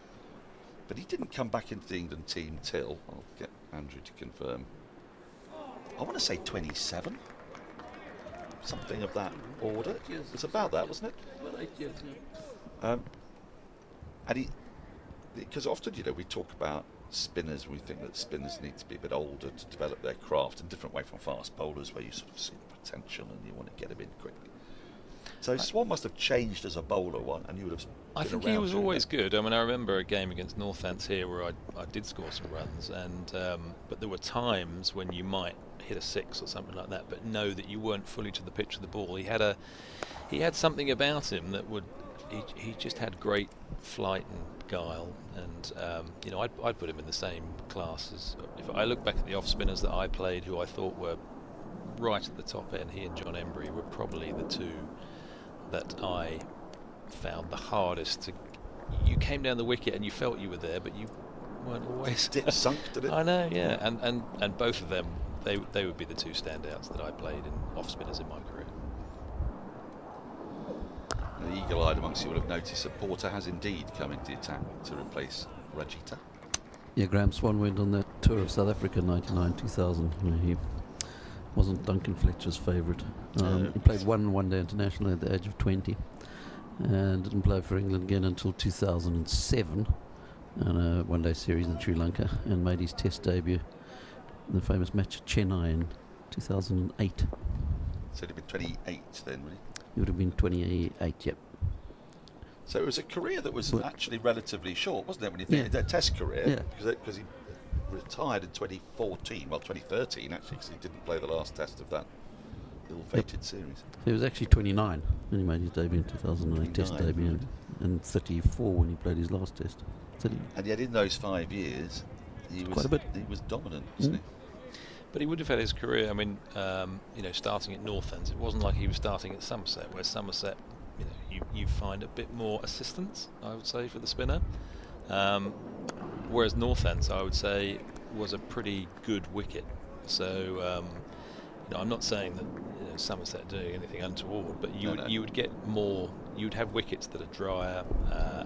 But he didn't come back into the England team till, I'll get Andrew to confirm, I want to say 27, something of that order. It was about that, wasn't it? About 8 years, yeah. And because often, we talk about spinners, we think that spinners need to be a bit older to develop their craft, in a different way from fast bowlers, where you sort of see the potential and you want to get them in quickly. So Swan must have changed as a bowler, and you would have. I think he was always good. I mean, I remember a game against Northants here where I did score some runs, and but there were times when you might hit a 6 or something like that, but know that you weren't fully to the pitch of the ball. He had something about him that would. He just had great flight and guile, and I'd put him in the same class as. If I look back at the off spinners that I played, who I thought were right at the top end, he and John Embry were probably the two that I found the hardest to. You came down the wicket and you felt you were there, but you weren't always. Dip sunk, did it? I know, yeah, and both of them they would be the two standouts that I played in off spinners in my career. The eagle-eyed amongst you will have noticed that Porter has indeed come into the attack to replace Rajita. Yeah, Graham Swan went on that tour of South Africa in 99-2000. He wasn't Duncan Fletcher's favourite. He played one day international at the age of 20 and didn't play for England again until 2007 in a one-day series in Sri Lanka, and made his test debut in the famous match at Chennai in 2008. So he'd have been 28 then, would he? He would have been 28, yep. So it was a career that was actually relatively short, wasn't it, when you think of that test career? Because he retired in 2014, well 2013 actually, because he didn't play the last test of that ill-fated series. So he was actually 29 when he made his debut in 2008, test debut, and 34 when he played his last test. And yet in those 5 years, he was dominant, wasn't he? But he would have had his career, I mean, starting at Northends. It wasn't like he was starting at Somerset, where Somerset, you find a bit more assistance, I would say, for the spinner. Whereas Northends, I would say, was a pretty good wicket. So, I'm not saying that Somerset are doing anything untoward, but you would get more. You'd have wickets that are drier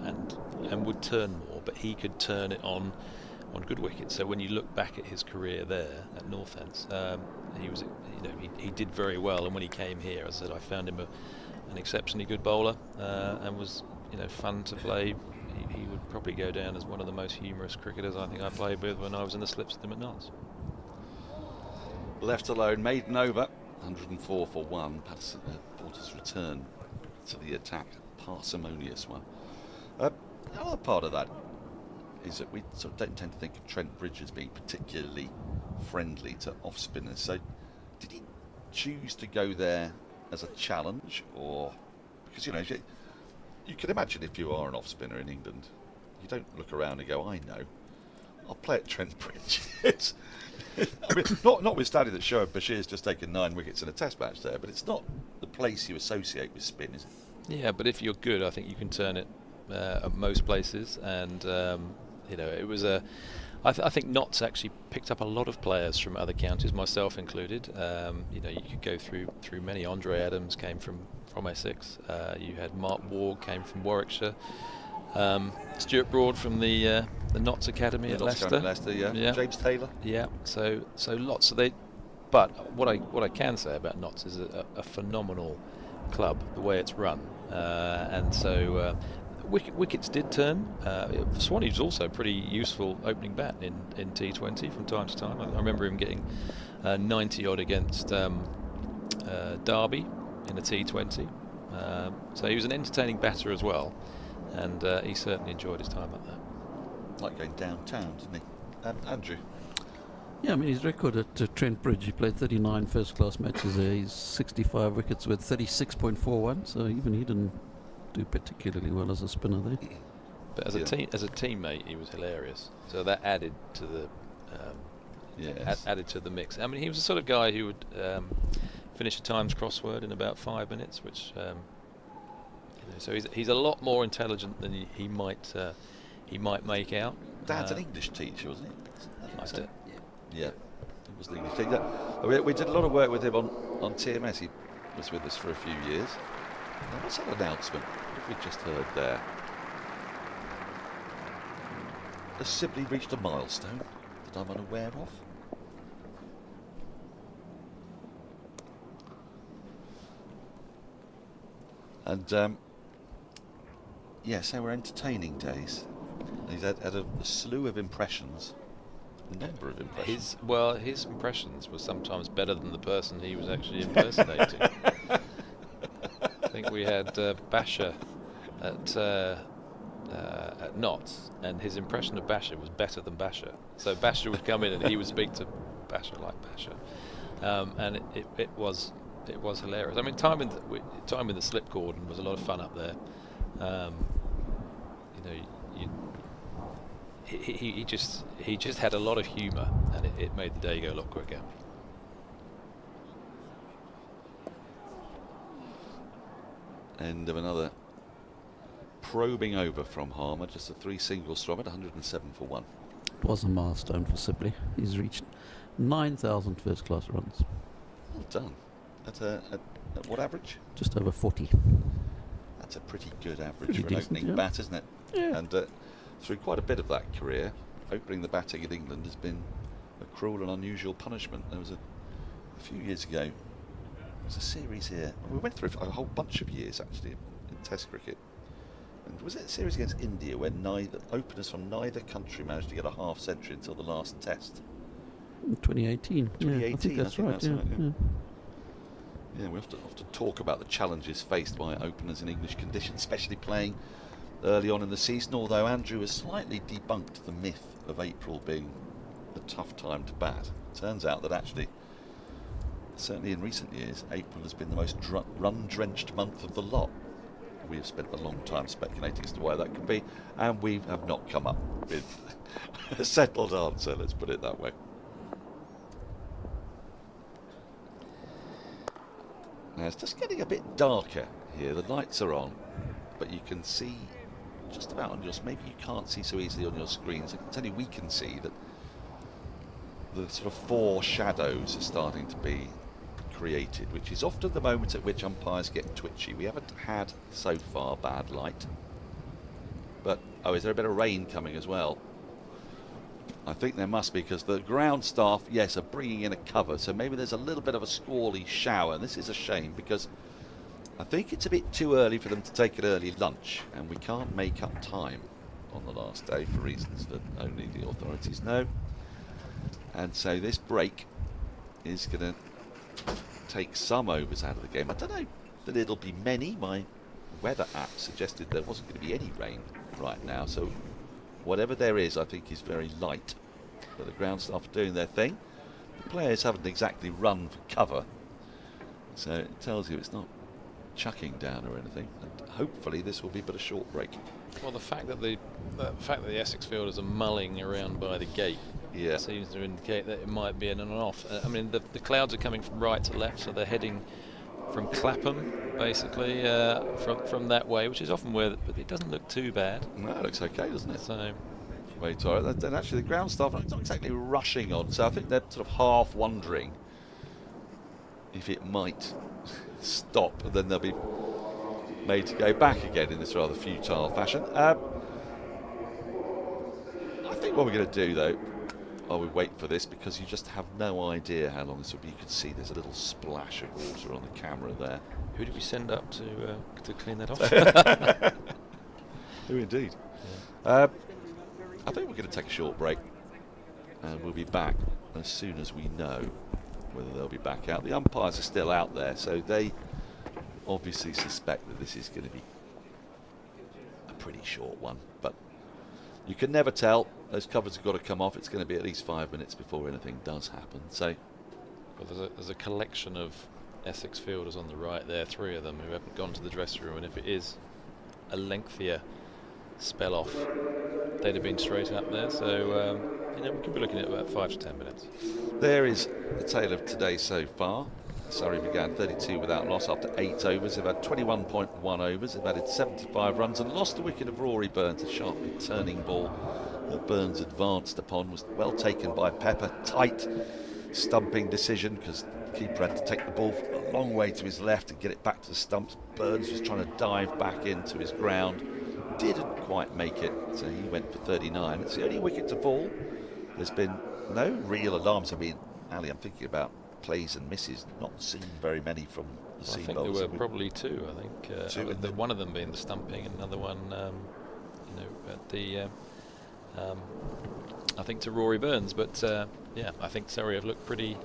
and would turn more, but he could turn it on good wickets. So when you look back at his career there at Northends, he was, he did very well. And when he came here, as I said, I found him an exceptionally good bowler and was, fun to play. He would probably go down as one of the most humorous cricketers I think I played with when I was in the slips with him at Notts. Left alone, maiden over, 104 for 1. Porter's return to the attack, parsimonious one. Another part of that is that we sort of don't tend to think of Trent Bridge as being particularly friendly to off-spinners. So did he choose to go there as a challenge, or because you can imagine if you are an off-spinner in England, you don't look around and go, I know, I'll play at Trent Bridge. I mean, notwithstanding that Shoaib Bashir's just taken 9 wickets in a test match there, but it's not the place you associate with spin, is it? Yeah, but if you're good, I think you can turn it at most places, and it was I think Notts actually picked up a lot of players from other counties, myself included. You could go through many. Andre Adams came from Essex. You had Mark Ward came from Warwickshire. Stuart Broad from the Notts Academy at Leicester. Yeah. James Taylor. Yeah. So lots of they. But what I can say about Notts is a phenomenal club, the way it's run, and so. Wickets did turn. Swanee was also a pretty useful opening bat in T20 from time to time. I remember him getting 90 odd against Derby in the T20. So he was an entertaining batter as well, and he certainly enjoyed his time up there. Like going downtown, didn't he? Andrew? Yeah, I mean, his record at Trent Bridge, he played 39 first-class matches there. He's 65 wickets with 36.41, so even he didn't do particularly well as a spinner there. But as a teammate, he was hilarious. So that added to the added to the mix. I mean, he was the sort of guy who would finish a Times crossword in about 5 minutes, which so he's a lot more intelligent than he might make out. Dad's an English teacher, wasn't he? That's it. Yeah, he was an English teacher. We did a lot of work with him on TMS. He was with us for a few years. Now, what's that announcement? What have we just heard there? Has Sibley reached a milestone that I'm unaware of? And so we're entertaining days. He's had a slew of impressions, a number of impressions. His impressions were sometimes better than the person he was actually impersonating. I think we had Basher at Notts, and his impression of Basher was better than Basher. So Basher would come in and he would speak to Basher like Basher, and it was hilarious. I mean, time in the slip cordon was a lot of fun up there. He just had a lot of humour, and it made the day go a lot quicker. End of another probing over from Harmer, just a 3 singles from it, 107 for 1. It was a milestone for Sibley. He's reached 9,000 first-class runs. Well done. At what average? Just over 40. That's a pretty good average Pretty for an decent, opening yeah. bat, isn't it? Yeah. And through quite a bit of that career, opening the batting in England has been a cruel and unusual punishment. There was a few years ago, there was a series here. We went through a whole bunch of years actually in Test cricket. And was it a series against India where neither openers from neither country managed to get a half century until the last Test? 2018. 2018, Yeah, I think that's right. Yeah. Yeah, we often talk about the challenges faced by openers in English conditions, especially playing early on in the season, although Andrew has slightly debunked the myth of April being a tough time to bat. Turns out that actually, certainly in recent years, April has been the most run-drenched month of the lot. We have spent a long time speculating as to why that could be, and we have not come up with a settled answer, let's put it that way. Now it's just getting a bit darker here. The lights are on, but you can see just about on your. Maybe you can't see so easily on your screens. It's only we can see that the sort of four shadows are starting to be created, which is often the moment at which umpires get twitchy. We haven't had so far bad light, but is there a bit of rain coming as well? I think there must be, because the ground staff, yes, are bringing in a cover, so maybe there's a little bit of a squally shower. This is a shame, because I think it's a bit too early for them to take an early lunch, and we can't make up time on the last day for reasons that only the authorities know. And so this break is going to take some overs out of the game. I don't know that it'll be many. My weather app suggested there wasn't going to be any rain right now, so whatever there is, I think, is very light. But the ground staff are doing their thing. The players haven't exactly run for cover, so it tells you it's not chucking down or anything. And hopefully this will be but a short break. Well, the fact that the Essex fielders are mulling around by the gate seems to indicate that it might be an on and off. I mean, the clouds are coming from right to left, so they're heading from Clapham, basically, from that way, which is often where, but it doesn't look too bad. No, it looks okay, doesn't it? So, wait, all right. Then actually the ground staff are not exactly rushing on, so I think they're sort of half wondering if it might stop, and then they'll be made to go back again in this rather futile fashion. I think what we're going to do, though, we wait for this, because you just have no idea how long this will be. You can see there's a little splash of water on the camera there. who did we send up to clean that off? Who indeed? Yeah. I think we're going to take a short break, and we'll be back as soon as we know whether they'll be back out. The umpires are still out there, so they obviously suspect that this is going to be a pretty short one, but you can never tell. Those covers have got to come off. It's going to be at least 5 minutes before anything does happen. So, well, there's a collection of Essex fielders on the right there, 3 of them who haven't gone to the dressing room, and if it is a lengthier spell off, they'd have been straight up there. So we could be looking at about 5 to 10 minutes. There is the tale of today so far. Surrey began 32 without loss after 8 overs. They've had 21.1 overs. They've added 75 runs and lost the wicket of Rory Burns. A sharply turning ball that Burns advanced upon was well taken by Pepper. Tight stumping decision, because the keeper had to take the ball a long way to his left and get it back to the stumps. Burns was trying to dive back into his ground. Didn't quite make it, so he went for 39. It's the only wicket to fall. There's been no real alarms. I mean, Ali, I'm thinking about plays and misses. Not seen very many from the seam I think bowlers. there were probably 2. I think one of them being the stumping, and another one, at the I think to Rory Burns. But I think Surrey have looked pretty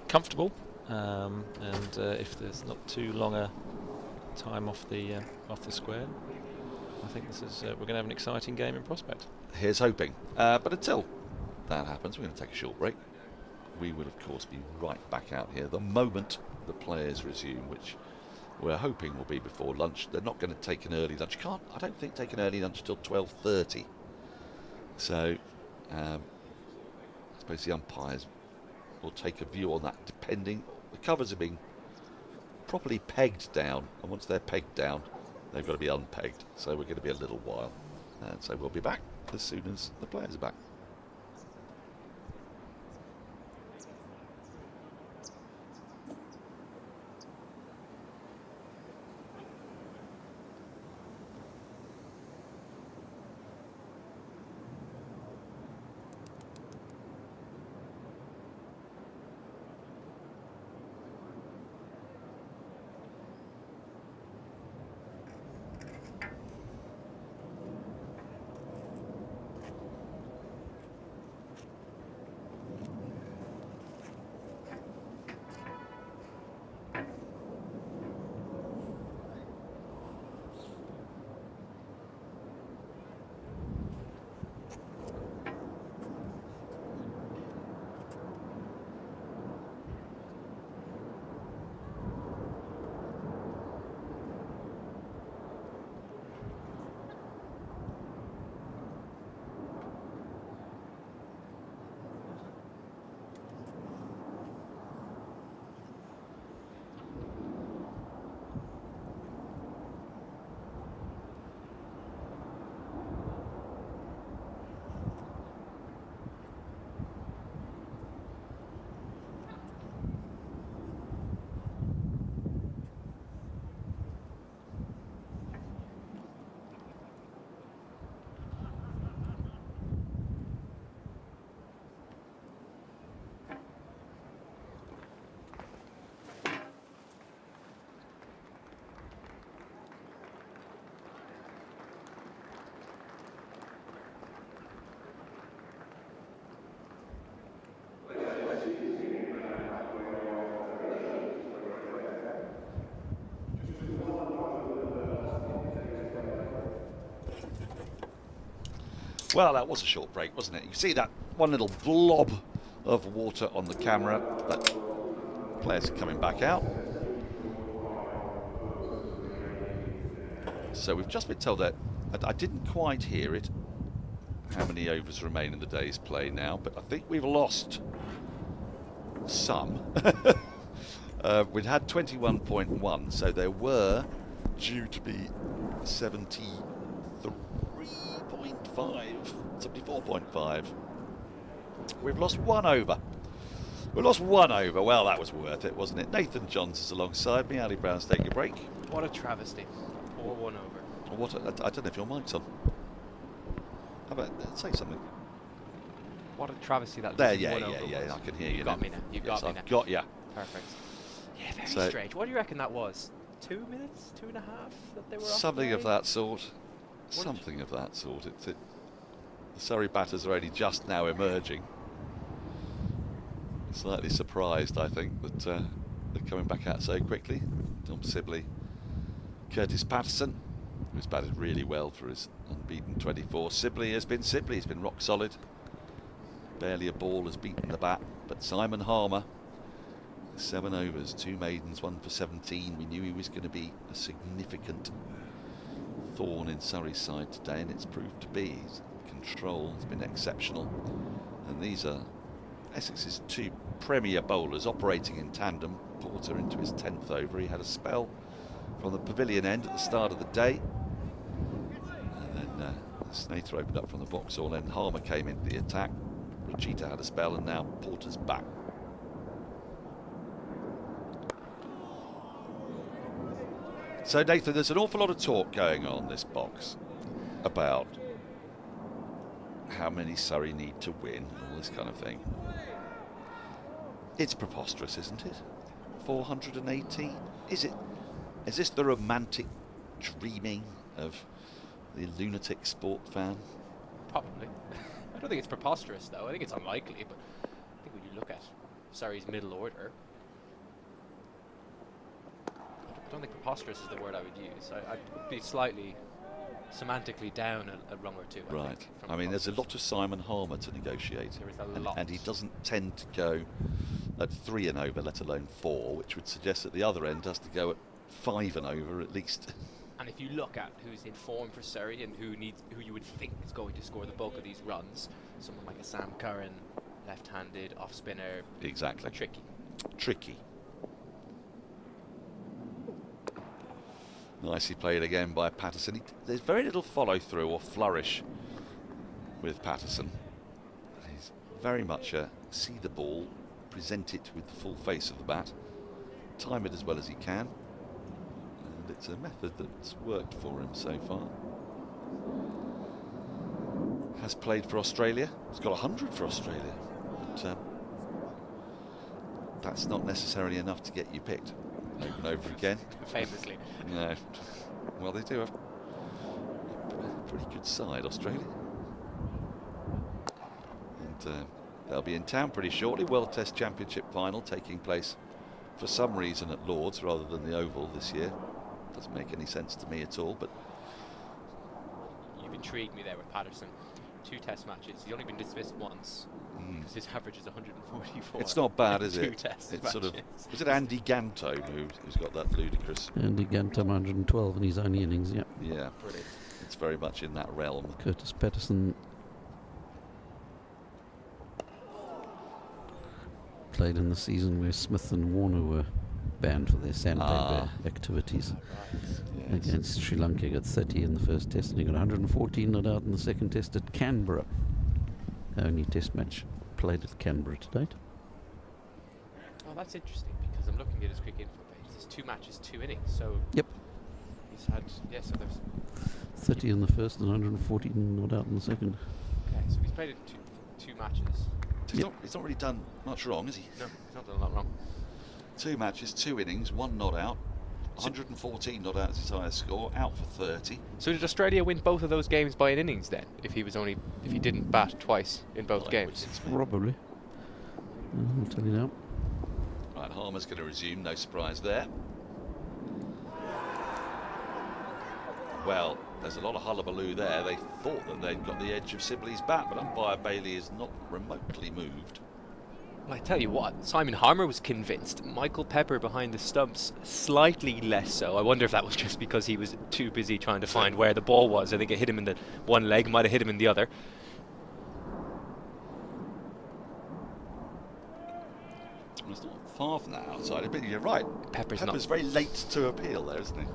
comfortable, and if there's not too long a time off the square, I think this is we're going to have an exciting game in prospect. Here's hoping. But until that happens, we're going to take a short break. We will, of course, be right back out here the moment the players resume, which we're hoping will be before lunch. They're not going to take an early lunch. I don't think, take an early lunch until 12:30. So I suppose the umpires will take a view on that, depending. The covers are being properly pegged down, and once they're pegged down, they've got to be unpegged. So we're going to be a little while, and so we'll be back as soon as the players are back. Well, that was a short break, wasn't it? You see that one little blob of water on the camera, but players are coming back out. So we've just been told that, I didn't quite hear it, how many overs remain in the day's play now, but I think we've lost some. We'd had 21.1, so there were due to be 74.5. We've lost 1 over. We lost 1 over. Well, that was worth it, wasn't it? Nathan Johns is alongside me. Ali Brown's taking a break. What a travesty. Or 1 over. I don't know if your mic's on. How about say something? What a travesty that There, was. yeah, 1 over I was. can hear you. Got me now. You got me now. I've got you. Perfect. Yeah, very So- strange. What do you reckon that was? 2 minutes? 2.5 that they were off Something of play? that sort. Something of that sort. The Surrey batters are only just now emerging. Slightly surprised, I think, that they're coming back out so quickly. Tom Sibley, Curtis Patterson, who's batted really well for his unbeaten 24. Sibley has been rock solid. Barely a ball has beaten the bat, but Simon Harmer, 7 overs, 2 maidens, 1 for 17. We knew he was going to be a significant thorn in Surrey's side today, and it's proved to be. His control has been exceptional, and these are Essex's 2 premier bowlers operating in tandem. Porter into his 10th over. He had a spell from the pavilion end at the start of the day, and then Snather opened up from the Vauxhall end. Harmer came into the attack. Rachita had a spell, and now Porter's back. So Nathan, there's an awful lot of talk going on this box about how many Surrey need to win and all this kind of thing. It's preposterous, isn't it? 480? Is this the romantic dreaming of the lunatic sport fan? Probably. I don't think it's preposterous, though. I think it's unlikely, but I think when you look at Surrey's middle order, I don't think preposterous is the word I would use. I'd be slightly semantically down a rung or two. Right. I mean, there's a lot of Simon Harmer to negotiate. There is a lot. And he doesn't tend to go at 3 and over, let alone 4, which would suggest that the other end has to go at 5 and over at least. And if you look at who's in form for Surrey and who you would think is going to score the bulk of these runs, someone like a Sam Curran, left-handed off spinner, Exactly. Tricky. Nicely played again by Patterson. There's very little follow-through or flourish with Patterson. He's very much a see the ball, present it with the full face of the bat, time it as well as he can. And it's a method that's worked for him so far. Has played for Australia. He's got 100 for Australia. But that's not necessarily enough to get you picked over and over again. Famously. No. Well, they do have a pretty good side, Australia. And they'll be in town pretty shortly. World Test Championship final taking place for some reason at Lord's rather than the Oval this year. Doesn't make any sense to me at all, but You've intrigued me there with Patterson. 2 test matches. He's only been dismissed once because his average is 144. it's not bad, is 2 it? test It's matches. sort of. Is it Andy Ganto who's got that ludicrous? Andy Gantam 112 in his own innings, yeah. Yeah, Brilliant. it's very much in that realm. Curtis Patterson played in the season where Smith and Warner were banned for their sandpaper activities Yes. against Sri Lanka. He got 30 in the first test and he got 114 not out in the second test at Canberra. Only test match played at Canberra to date. Oh, that's interesting because I'm looking at his cricket info page. There's 2 matches, 2 innings. So Yep. he's had so there's 30 in the first and 114 not out in the second. so he's played in two matches. He's not really done much wrong, has he? No, he's not done a lot wrong. 2 matches, 2 innings, 1 not out. 114 not out is his highest score, out for 30. So did Australia win both of those games by an innings then? If he didn't bat twice in both games? Probably. I'll tell you now. Right, Harmer's going to resume, no surprise there. Well, There's a lot of hullabaloo there. They thought that they'd got the edge of Sibley's bat, but umpire Bailey is not remotely moved. Well, I tell you what, Simon Harmer was convinced. Michael Pepper behind the stumps, slightly less so. I wonder if that was just because he was too busy trying to find where the ball was. I think it hit him in the one leg, might have hit him in the other. Well, it's not far from that outside, but you're right. Pepper's very late to appeal there, isn't he?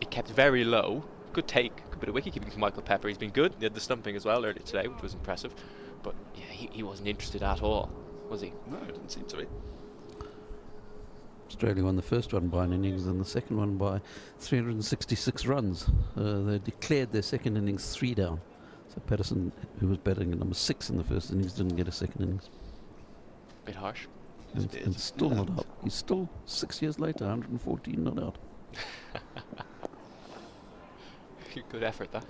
It kept very low. Good take, good bit of wicket keeping from Michael Pepper. He's been good. He had the stumping as well earlier today, which was impressive. But yeah, he wasn't interested at all, was he? No, it didn't seem to be. Australia won the first one by an innings and the second one by 366 runs. They declared their second innings 3 down. So Patterson, who was batting at number 6 in the first innings, didn't get a second innings. Bit harsh. And still not out. He's still 6 years later, 114 not out. Good effort, that.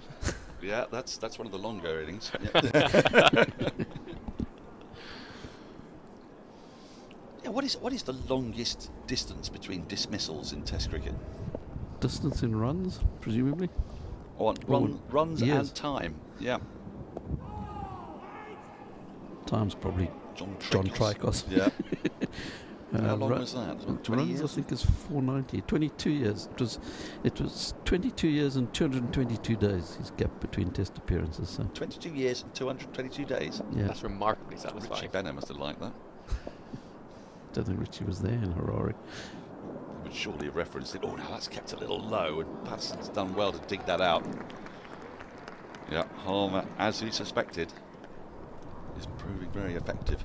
Yeah, that's one of the longer innings. Yeah, what is the longest distance between dismissals in Test cricket? Distance in runs, presumably. Runs years. and time. Yeah. Time's probably John Tricos. Yeah. How long was that? 20 runs, years? I think, is 490. 22 years. It was 22 years and 222 days. His gap between Test appearances. So 22 years and 222 days. yeah, That's remarkably Richie satisfying. Bennett must have liked that. don't think Richie was there in Harare. He would surely have referenced it. Oh, no, that's kept a little low, and Patterson's done well to dig that out. Yeah, Harmer, as he suspected, is proving very effective.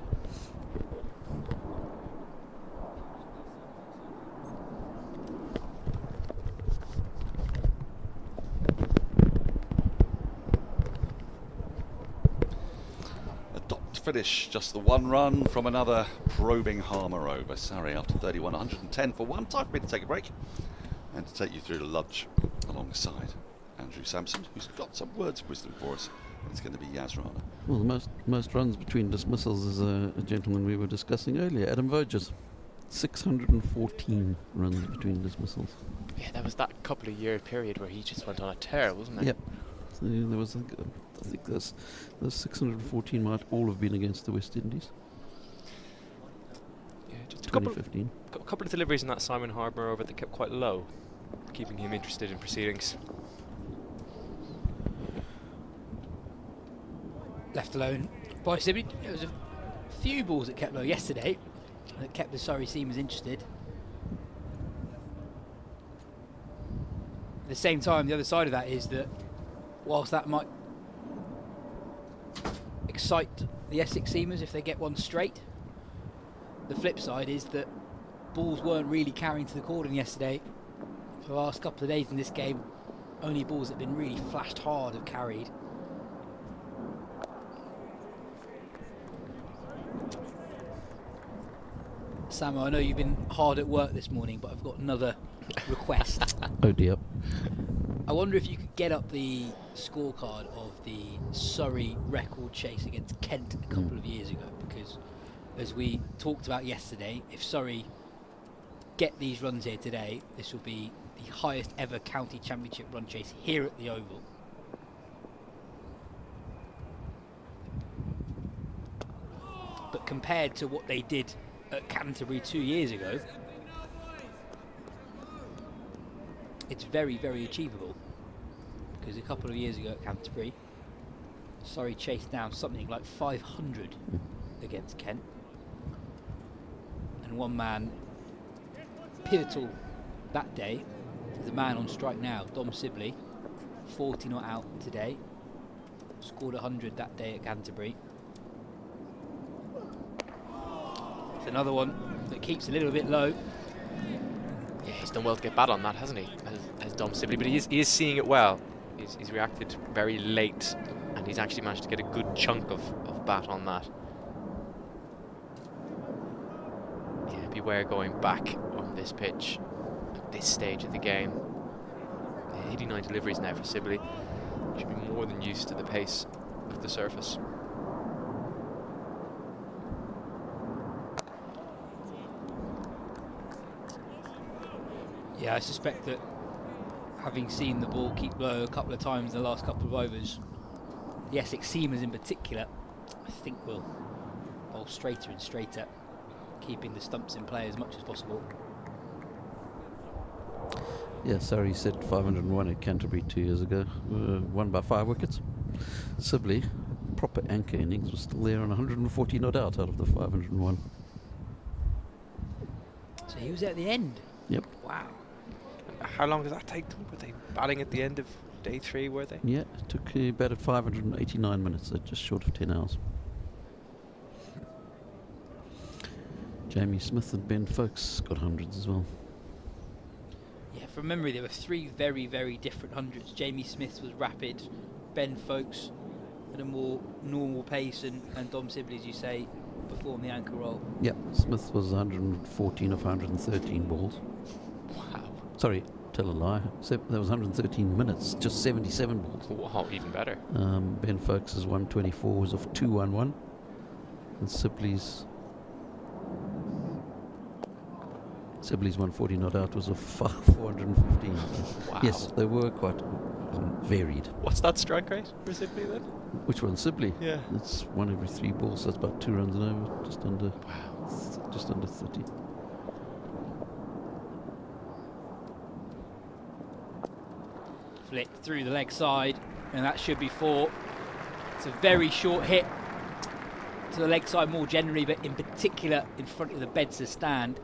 Finish, just the one run from another probing Harmer over. Surrey after 31, 110 for one. Time for me to take a break and to take you through to lunch alongside Andrew Sampson, who's got some words of wisdom for us. It's going to be Yas Rana. Well, the most runs between dismissals is a gentleman we were discussing earlier, Adam Voges. 614 runs between dismissals. Yeah, that was that couple of year period where he just went on a tear, wasn't it? Yep. So there was, I think those 614 might all have been against the West Indies. Yeah, just a 2015. couple of deliveries in that Simon Harmer over that kept quite low, keeping him interested in proceedings. Left alone by Sibley. There was a few balls that kept low yesterday that kept the Surrey seamers interested. At the same time, the other side of that is that whilst that might excite the Essex seamers if they get one straight, the flip side is that balls weren't really carrying to the cordon yesterday. For the last couple of days in this game, only balls that have been really flashed hard have carried. Sam, I know you've been hard at work this morning, but I've got another request. Oh dear. I wonder if you could get up the scorecard of the Surrey record chase against Kent a couple of years ago, because as we talked about yesterday, if Surrey get these runs here today, this will be the highest ever county championship run chase here at the Oval. But compared to what they did at Canterbury 2 years ago, it's very, very achievable, because a couple of years ago at Canterbury, Surrey chased down something like 500 against Kent, and one man pivotal that day is the man on strike now, Dom Sibley, 40 not out today, scored 100 that day at Canterbury. It's another one that keeps a little bit low. Yeah, he's done well to get bat on that, hasn't he? As Dom Sibley, but he is seeing it well. He's reacted very late, and he's actually managed to get a good chunk of bat on that. Yeah, beware going back on this pitch at this stage of the game. Yeah, 89 deliveries now for Sibley. Should be more than used to the pace of the surface. Yeah, I suspect that having seen the ball keep low a couple of times in the last couple of overs, the Essex seamers in particular, I think will bowl straighter and straighter, keeping the stumps in play as much as possible. Yeah, Surrey said 501 at Canterbury 2 years ago, won by 5 wickets. Sibley, proper anchor innings, was still there on 140 not out of the 501. So he was at the end. Yep. Wow. How long does that take them? Were they batting at the end of day 3, were they? Yeah, it took about 589 minutes, so just short of 10 hours. Jamie Smith and Ben Folkes got hundreds as well. Yeah, from memory there were 3 very, very different hundreds. Jamie Smith was rapid, Ben Folkes at a more normal pace, and Dom Sibley, as you say, performed the anchor role. Yeah, Smith was 114 of 113 balls. Wow. Sorry, tell a lie. There was 113 minutes, just 77 balls. Wow, even better. Ben Folkes' 124 was of 211, and Sibley's 140 not out was of 415. Wow. Yes, they were quite varied. What's that strike rate for Sibley then? Which one, Sibley? Yeah. It's 1 every 3 balls, so that's about 2 runs an over, just under Wow. just under 30. Flick through the leg side, and that should be 4. It's a very short hit to the leg side more generally, but in particular in front of the Bedser stand.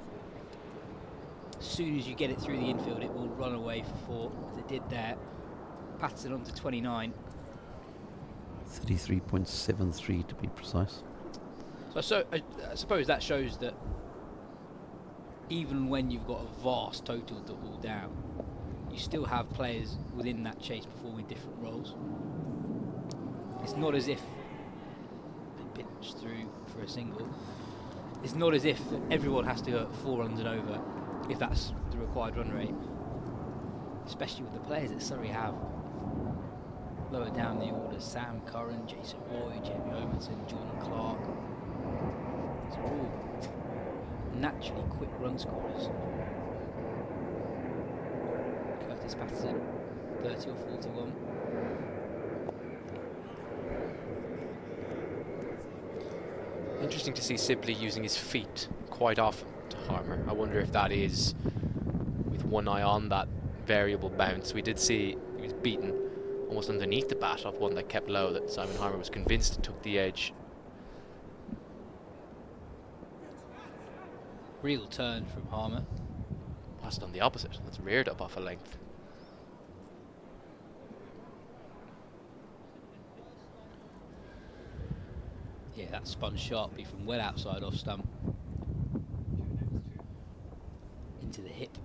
As soon as you get it through the infield, it will run away for 4, as it did there. Patterson on to 29. 33.73 to be precise. So I suppose that shows that even when you've got a vast total to all down, you still have players within that chase performing different roles. It's not as if they pitch through for a single. It's not as if everyone has to go at 4 runs and over if that's the required run rate, especially with the players that Surrey have lower down the order. Sam Curran, Jason Roy, Jamie Overton, Jordan Clark. These are all naturally quick run scorers. Curtis Patterson, 30 or 41. Interesting to see Sibley using his feet quite often to Harmer. I wonder if that is with one eye on that variable bounce. We did see he was beaten almost underneath the bat off one that kept low, that Simon Harmer was convinced took the edge. Real turn from Harmer. Passed on the opposite. That's reared up off a length. Yeah, that spun sharply from well outside off stump into the hip.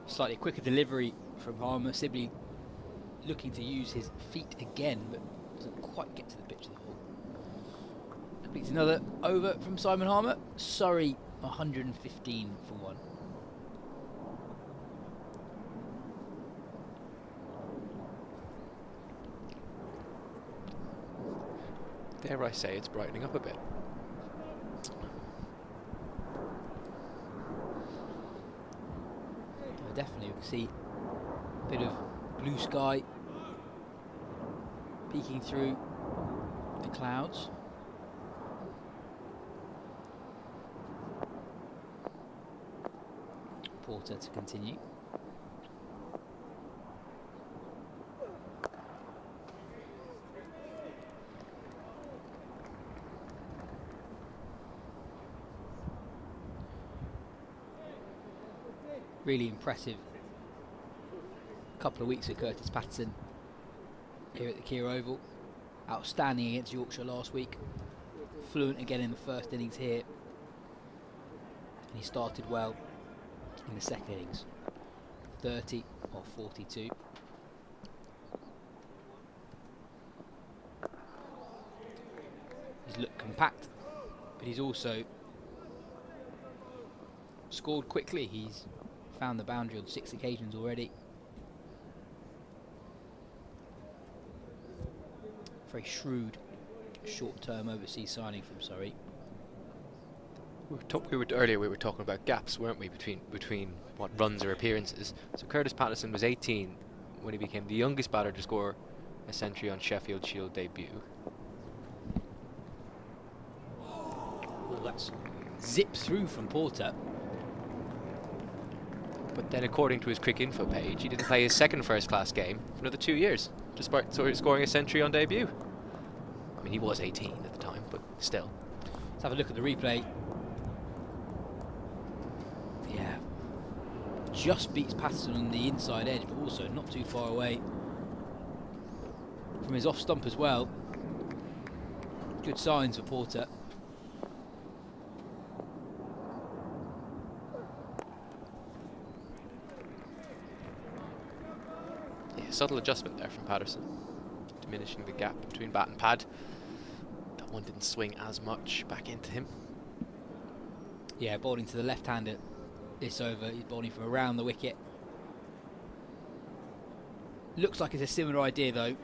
Slightly quicker delivery from Harmer. Sibley looking to use his feet again, but doesn't quite get to the pitch of the ball. Completes another over from Simon Harmer. Surrey 115 for 1. Dare I say it's brightening up a bit. Definitely, we can see a bit of blue sky peeking through the clouds. Porter to continue. Really impressive couple of weeks at Curtis Patterson here at the Kia Oval. Outstanding against Yorkshire last week. Fluent again in the first innings here. And he started well in the second innings. 30 or 42. He's looked compact, but he's also scored quickly. He's found the boundary on 6 occasions already. Very shrewd short-term overseas signing from Surrey. Earlier we were talking about gaps, weren't we, between what runs or appearances. So Curtis Patterson was 18 when he became the youngest batter to score a century on Sheffield Shield debut. Oh, that's zipped through from Porter. But then, according to his Cricinfo page, he didn't play his second first-class game for another 2 years, despite scoring a century on debut. I mean, he was 18 at the time, but still. Let's have a look at the replay. Yeah, just beats Patterson on the inside edge, but also not too far away from his off stump as well. Good signs for Porter. Yeah, subtle adjustment there from Patterson, diminishing the gap between bat and pad. That one didn't swing as much back into him. Yeah, bowling to the left-hander this over. He's bowling from around the wicket. Looks like it's a similar idea though.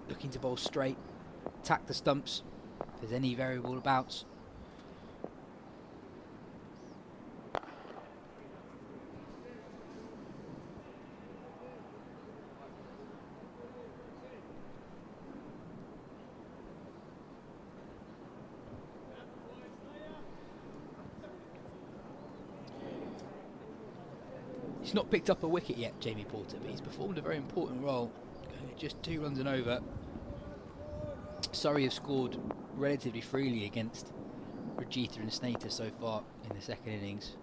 Looking to bowl straight, attack the stumps if there's any variable abouts. He's not picked up a wicket yet, Jamie Porter, but he's performed a very important role. Just 2 runs and over. Surrey have scored relatively freely against Rajitha and Snater so far in the second innings.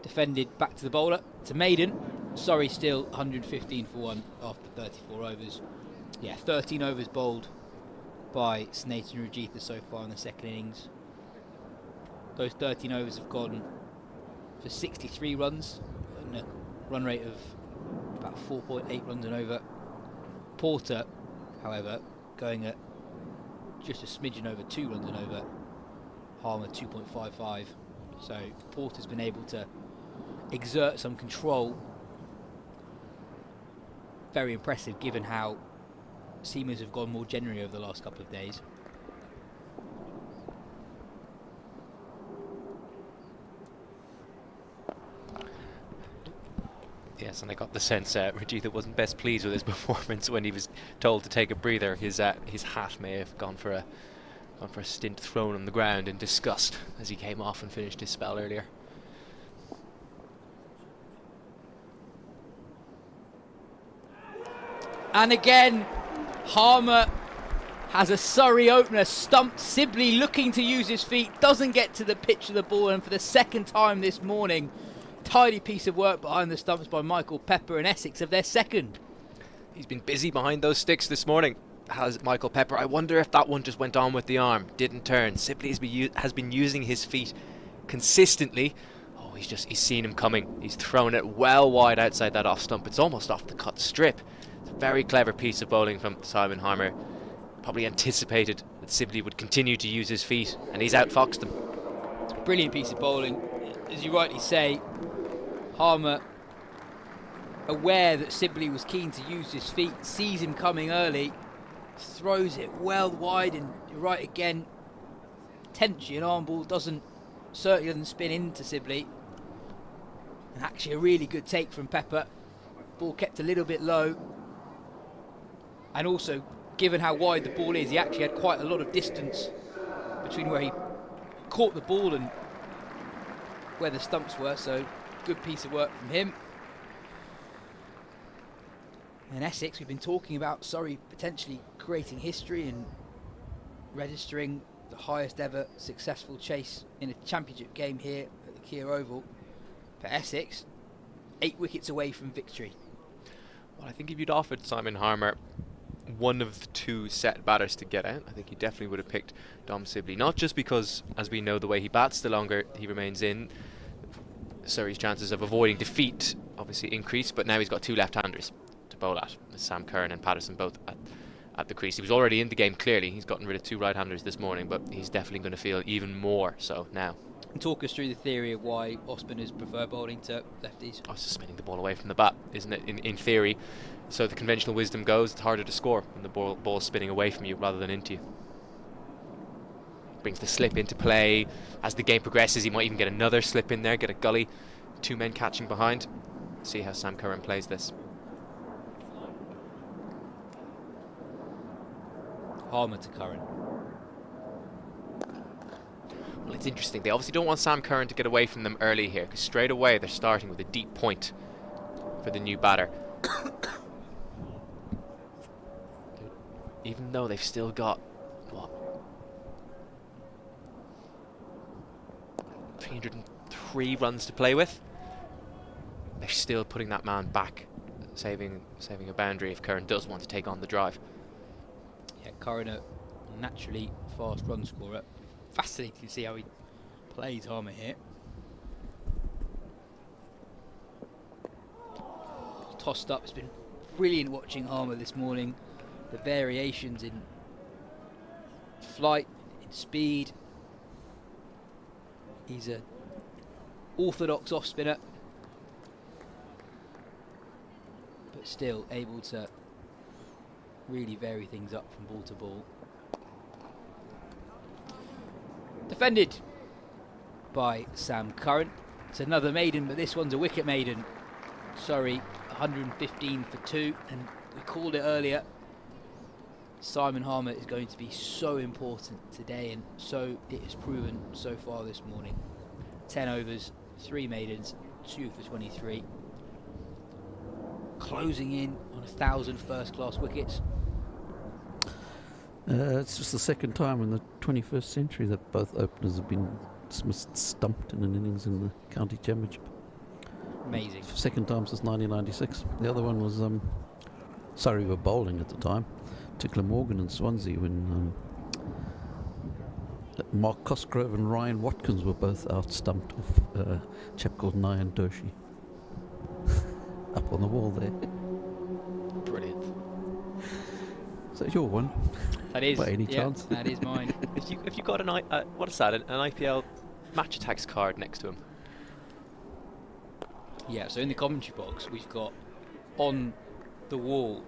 Defended back to the bowler, to Maiden. Surrey still 115 for 1 after 34 overs. Yeah, 13 overs bowled by Snater and Rajitha so far in the second innings. Those 13 overs have gone for 63 runs and a run rate of about 4.8 runs and over. Porter, however, going at just a smidgen over 2 runs and over. Harmer 2.55. So Porter's been able to exert some control. Very impressive given how seamers have gone more generally over the last couple of days. Yes, and I got the sense Rajitha wasn't best pleased with his performance when he was told to take a breather. His hat may have gone for a stint thrown on the ground in disgust as he came off and finished his spell earlier. And again, Harmer has a Surrey opener, stumped Sibley, looking to use his feet, doesn't get to the pitch of the ball, and for the second time this morning, tidy piece of work behind the stumps by Michael Pepper, and Essex have their second. He's been busy behind those sticks this morning, has Michael Pepper. I wonder if that one just went on with the arm, didn't turn. Sibley has been using his feet consistently. Oh, he's seen him coming. He's thrown it well wide outside that off stump. It's almost off the cut strip. It's a very clever piece of bowling from Simon Harmer. Probably anticipated that Sibley would continue to use his feet, and he's outfoxed him. Brilliant piece of bowling. As you rightly say, Harmer, aware that Sibley was keen to use his feet, sees him coming early, throws it well wide, and you're right again, potentially an arm ball certainly doesn't spin into Sibley. And actually a really good take from Pepper. Ball kept a little bit low, and also given how wide the ball is, he actually had quite a lot of distance between where he caught the ball and where the stumps were, so good piece of work from him. And Essex, we've been talking about Surrey potentially creating history and registering the highest ever successful chase in a championship game here at the Kia Oval. For Essex, 8 wickets away from victory. Well, I think if you'd offered Simon Harmer one of the 2 set batters to get out, I think he definitely would have picked Dom Sibley. Not just because, as we know, the way he bats, the longer he remains in, Surrey's chances of avoiding defeat obviously increase, but now he's got 2 left-handers to bowl at, with Sam Curran and Patterson both at the crease. He was already in the game, clearly. He's gotten rid of 2 right-handers this morning, but he's definitely going to feel even more so now. And talk us through the theory of why off-spinners prefer bowling to lefties. Oh, it's just spinning the ball away from the bat, isn't it, in theory? So the conventional wisdom goes, it's harder to score when the ball's spinning away from you rather than into you. brings the slip into play. As the game progresses, he might even get another slip in there, get a gully, 2 men catching behind. See how Sam Curran plays this. Harmer to Curran. Well, it's interesting. They obviously don't want Sam Curran to get away from them early here, because straight away they're starting with a deep point for the new batter. Even though they've still got, what, 303 runs to play with, they're still putting that man back, saving a boundary if Curran does want to take on the drive. Yeah, Curran, a naturally fast run scorer. Fascinating to see how he plays Harmer here. Tossed up. It's been brilliant watching Harmer this morning. The variations in flight, in speed. He's an orthodox off spinner, but still able to really vary things up from ball to ball. Defended by Sam Curran. It's another maiden, but this one's a wicket maiden. Surrey 115 for 2, and we called it earlier. Simon Harmer is going to be so important today, and so it has proven so far this morning. 10 overs, 3 maidens, 2 for 23. Closing in on 1,000 first-class wickets. It's just the second time in the 21st century that both openers have been dismissed stumped in an innings in the county championship. Amazing. Second time since 1996. The other one was Surrey were bowling at the time. Tickler Morgan and Swansea when Mark Cosgrove and Ryan Watkins were both out stumped off a chap called Nyan Doshi. Up on the wall there. Brilliant. So your one? That is. By any yeah, chance? that is mine. If you got an what is that? An IPL match attacks card next to him. Yeah, so in the commentary box, we've got on the wall,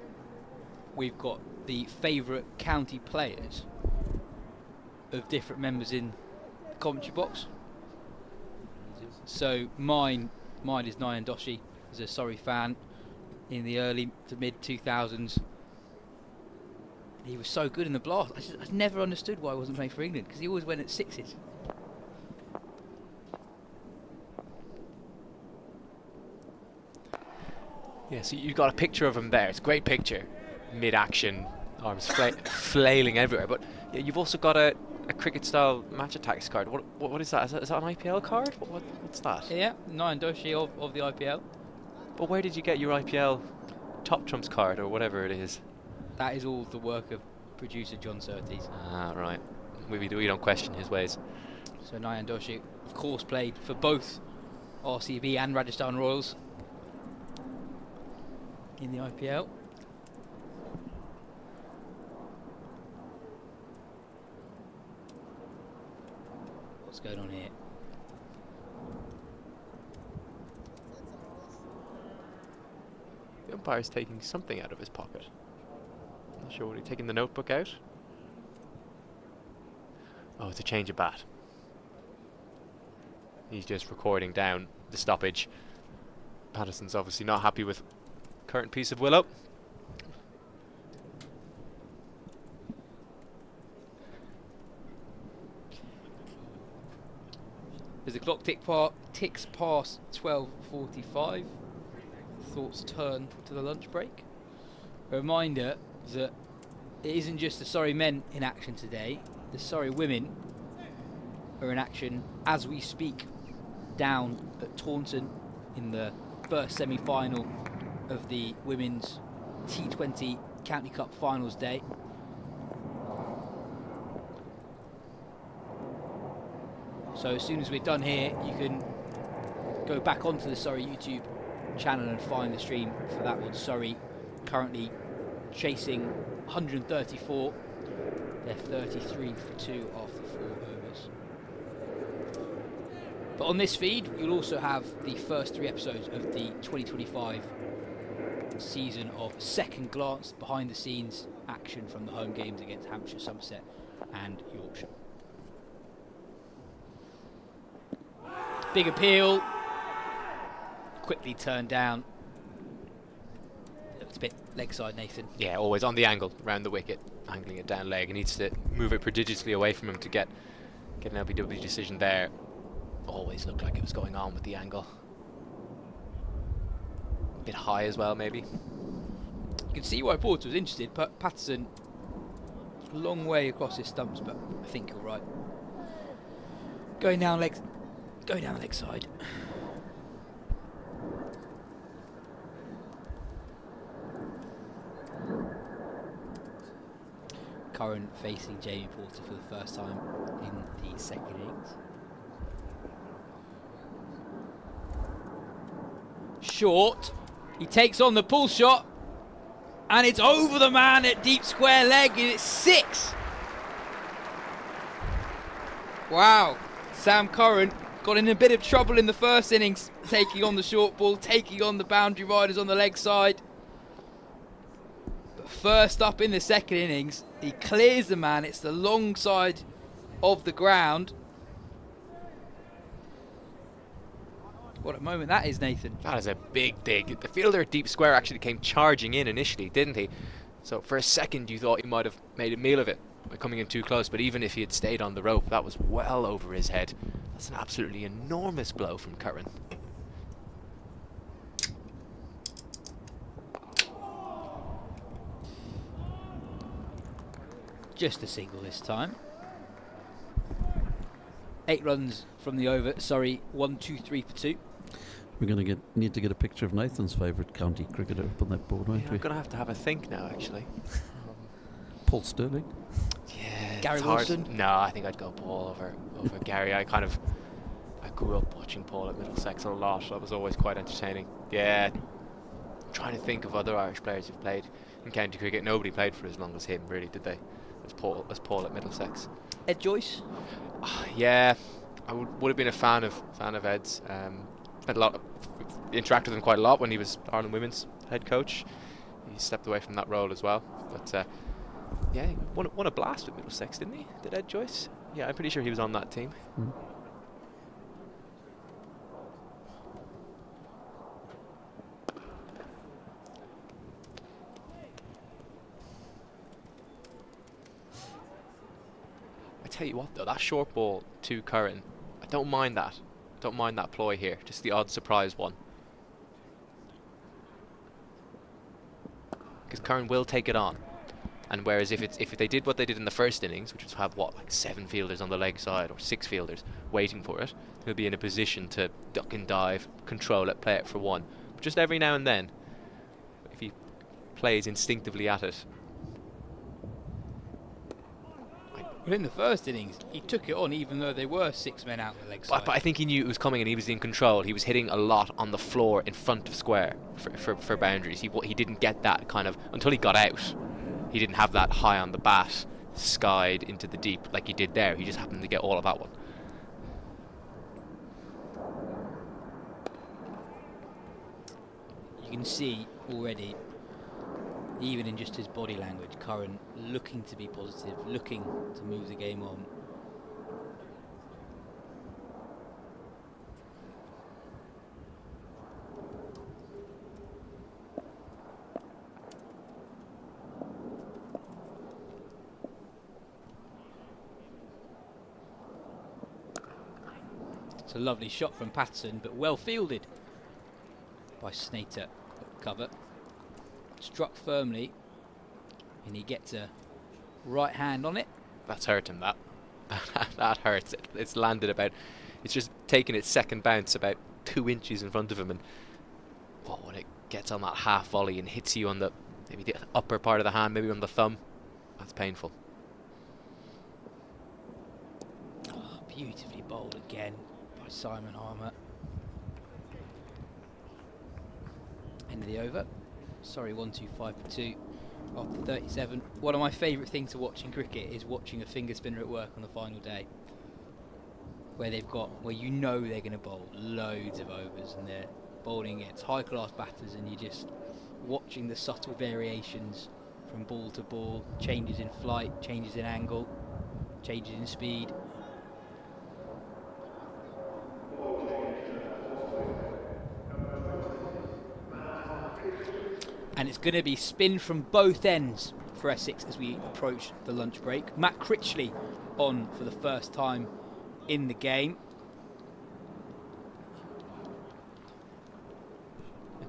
we've got the favourite county players of different members in the commentary box. So mine is Nyan Doshi, as a Surrey fan in the early to mid 2000s. He was so good in the blast. I never understood why he wasn't playing for England, because he always went at sixes. Yeah, so you've got a picture of him there. It's a great picture, mid-action, arms flailing everywhere. But yeah, you've also got a cricket-style match attacks card. What is that? Is that an IPL card? What's that? Yeah, Nyan Doshi of the IPL. But where did you get your IPL top trumps card or whatever it is? That is all the work of producer John Surtees. Ah, right. We don't question his ways. So Nyan Doshi, of course, played for both RCB and Rajasthan Royals in the IPL. What's going on here? The umpire's taking something out of his pocket. Not sure what he's taking the notebook out. Oh, it's a change of bat. He's just recording down the stoppage. Patterson's obviously not happy with current piece of willow. As the clock ticks past 12:45, thoughts turn to the lunch break. A reminder that it isn't just the Surrey men in action today. The Surrey women are in action as we speak down at Taunton in the first semi-final of the Women's T20 County Cup Finals Day. So as soon as we're done here, you can go back onto the Surrey YouTube channel and find the stream for that one. Surrey currently chasing 134. They're 33 for 2 after 4 overs. But on this feed, you'll also have the first 3 episodes of the 2025 season of Second Glance behind-the-scenes action from the home games against Hampshire, Somerset and Yorkshire. Big appeal. Quickly turned down. It's a bit leg side, Nathan. Yeah, always on the angle, around the wicket, angling it down leg. He needs to move it prodigiously away from him to get an LBW decision there. Always looked like it was going on with the angle. A bit high as well, maybe. You can see why Porter was interested. Patterson, a long way across his stumps, but I think you're right. Going down the leg side. Curran facing Jamie Porter for the first time in the second innings. Short. He takes on the pull shot. And it's over the man at deep square leg. And it's 6. Wow. Sam Curran got in a bit of trouble in the first innings, taking on the short ball, taking on the boundary riders on the leg side. But first up in the second innings, he clears the man. It's the long side of the ground. What a moment that is, Nathan. That is a big dig. The fielder at deep square actually came charging in initially, didn't he? So for a second you thought he might have made a meal of it by coming in too close, but even if he had stayed on the rope, that was well over his head. That's an absolutely enormous blow from Curran. Just a single this time. 8 runs from the over. Sorry, 1, 2, 3 for 2. We're going to need to get a picture of Nathan's favourite county cricketer up on that board, won't we? I'm going to have a think now, actually. Paul Sterling? Yeah, Gary it's hard. Wilson? No, I think I'd go Paul over Gary. I grew up watching Paul at Middlesex a lot. That was always quite entertaining. Yeah, I'm trying to think of other Irish players who've played in county cricket. Nobody played for as long as him, really, did they? As Paul at Middlesex. Ed Joyce? Yeah, I would have been a fan of Ed's. Interacted with him quite a lot when he was Ireland Women's head coach. He stepped away from that role as well. But yeah, he won a blast with Middlesex, didn't he? Did Ed Joyce? Yeah, I'm pretty sure he was on that team. Mm. I tell you what though, that short ball to Curran, I don't mind that. Don't mind that ploy here. Just the odd surprise one. Because Curran will take it on. And whereas if they did what they did in the first innings, which was have like 7 fielders on the leg side or 6 fielders waiting for it, he'll be in a position to duck and dive, control it, play it for one. But just every now and then, if he plays instinctively at it. Well, in the first innings, he took it on even though they were 6 men out the leg side. But I think he knew it was coming and he was in control. He was hitting a lot on the floor in front of square for boundaries. He didn't get that kind of, until he got out, he didn't have that high on the bat, skied into the deep like he did there. He just happened to get all of that one. You can see already, even in just his body language, Curran looking to be positive, looking to move the game on. It's a lovely shot from Patterson, but well fielded by Snater. Cover. Struck firmly, and he gets a right hand on it. That's hurt him, that. That hurts. It's landed about, it's just taken its second bounce about 2 inches in front of him, and when it gets on that half volley and hits you on maybe the upper part of the hand, maybe on the thumb, that's painful. Oh, beautifully bowled again by Simon Harmer. End of the over. Sorry, 1-2-5 for 2 after 37. One of my favourite things to watch in cricket is watching a finger spinner at work on the final day, where you know they're going to bowl loads of overs and they're bowling against high class batters, and you're just watching the subtle variations from ball to ball, changes in flight, changes in angle, changes in speed. And it's going to be spin from both ends for Essex as we approach the lunch break. Matt Critchley on for the first time in the game.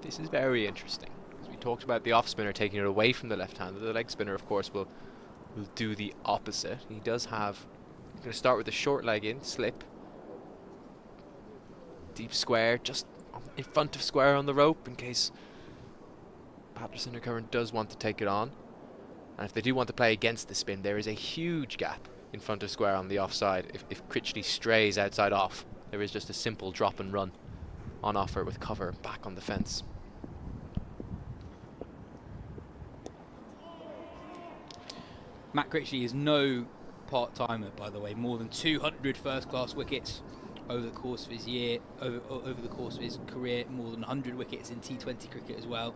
This is very interesting. As we talked about the off spinner taking it away from the left hander, the leg spinner, of course, will do the opposite. He does have. He's going to start with the short leg in, slip, deep square, just in front of square on the rope in case Patterson or Curran does want to take it on. And if they do want to play against the spin, there is a huge gap in front of square on the offside. If Critchley strays outside off, there is just a simple drop and run on offer with cover back on the fence. Matt Critchley is no part-timer, by the way. More than 200 first-class wickets over the course of his year, over the course of his career. More than 100 wickets in T20 cricket as well.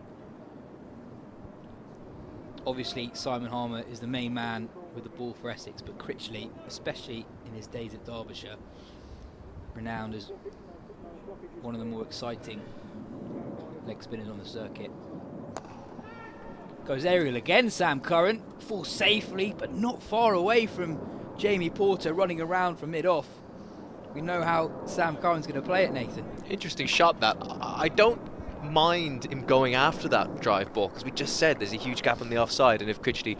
Obviously, Simon Harmer is the main man with the ball for Essex, but Critchley, especially in his days at Derbyshire, renowned as one of the more exciting leg spinners on the circuit. Goes aerial again, Sam Curran. Falls safely, but not far away from Jamie Porter running around from mid-off. We know how Sam Curran's going to play it, Nathan. Interesting shot that. I don't mind him going after that drive ball, because we just said there's a huge gap on the offside, and if Critchley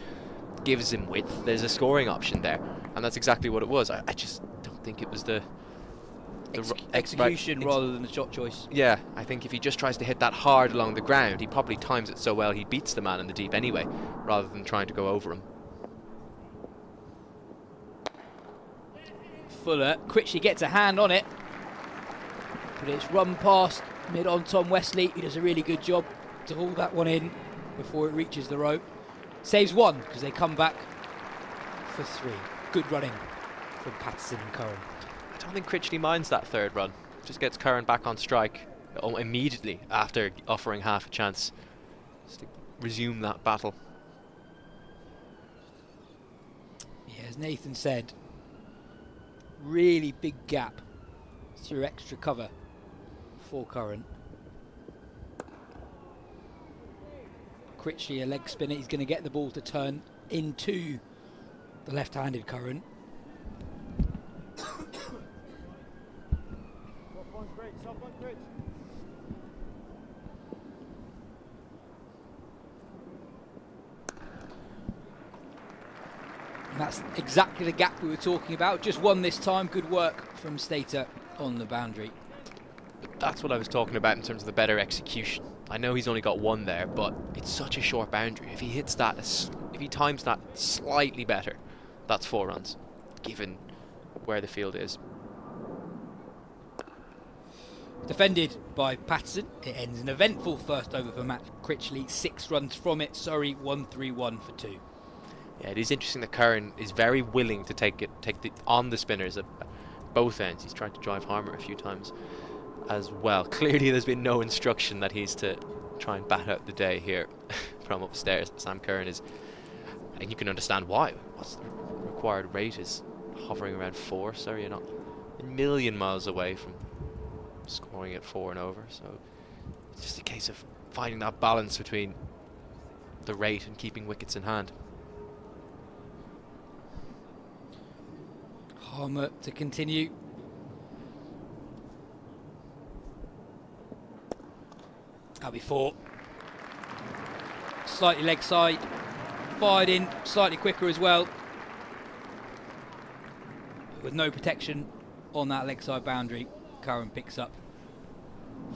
gives him width, there's a scoring option there. And that's exactly what it was. I just don't think it was the execution rather than the shot choice. Yeah, I think if he just tries to hit that hard along the ground, he probably times it so well he beats the man in the deep anyway, rather than trying to go over him. Fuller, Critchley gets a hand on it, but it's run past mid on Tom Wesley. He does a really good job to haul that one in before it reaches the rope. Saves one because they come back for 3. Good running from Patterson and Curran. I don't think Critchley minds that third run. Just gets Curran back on strike immediately after offering half a chance just to resume that battle. Yeah, as Nathan said, really big gap through extra cover for Curran. Critchley, a leg spinner, he's going to get the ball to turn into the left-handed Curran. And that's exactly the gap we were talking about. Just one this time. Good work from Stater on the boundary. That's what I was talking about in terms of the better execution. I know he's only got one there, but it's such a short boundary. If he hits that, if he times that slightly better, that's 4 runs, given where the field is. Defended by Patterson. It ends an eventful first over for Matt Critchley. 6 runs from it. Surrey 1-3-1 for 2. Yeah, it is interesting that Curran is very willing to take it on the spinners at both ends. He's tried to drive Harmer a few times as well. Clearly there's been no instruction that he's to try and bat out the day here from upstairs. Sam Curran is, and you can understand why. What's the required rate is hovering around 4, so you're not a million miles away from scoring at 4 and over. So it's just a case of finding that balance between the rate and keeping wickets in hand. Harmer to continue. That'll be 4. Slightly leg side. Fired in slightly quicker as well. But with no protection on that leg side boundary, Curran picks up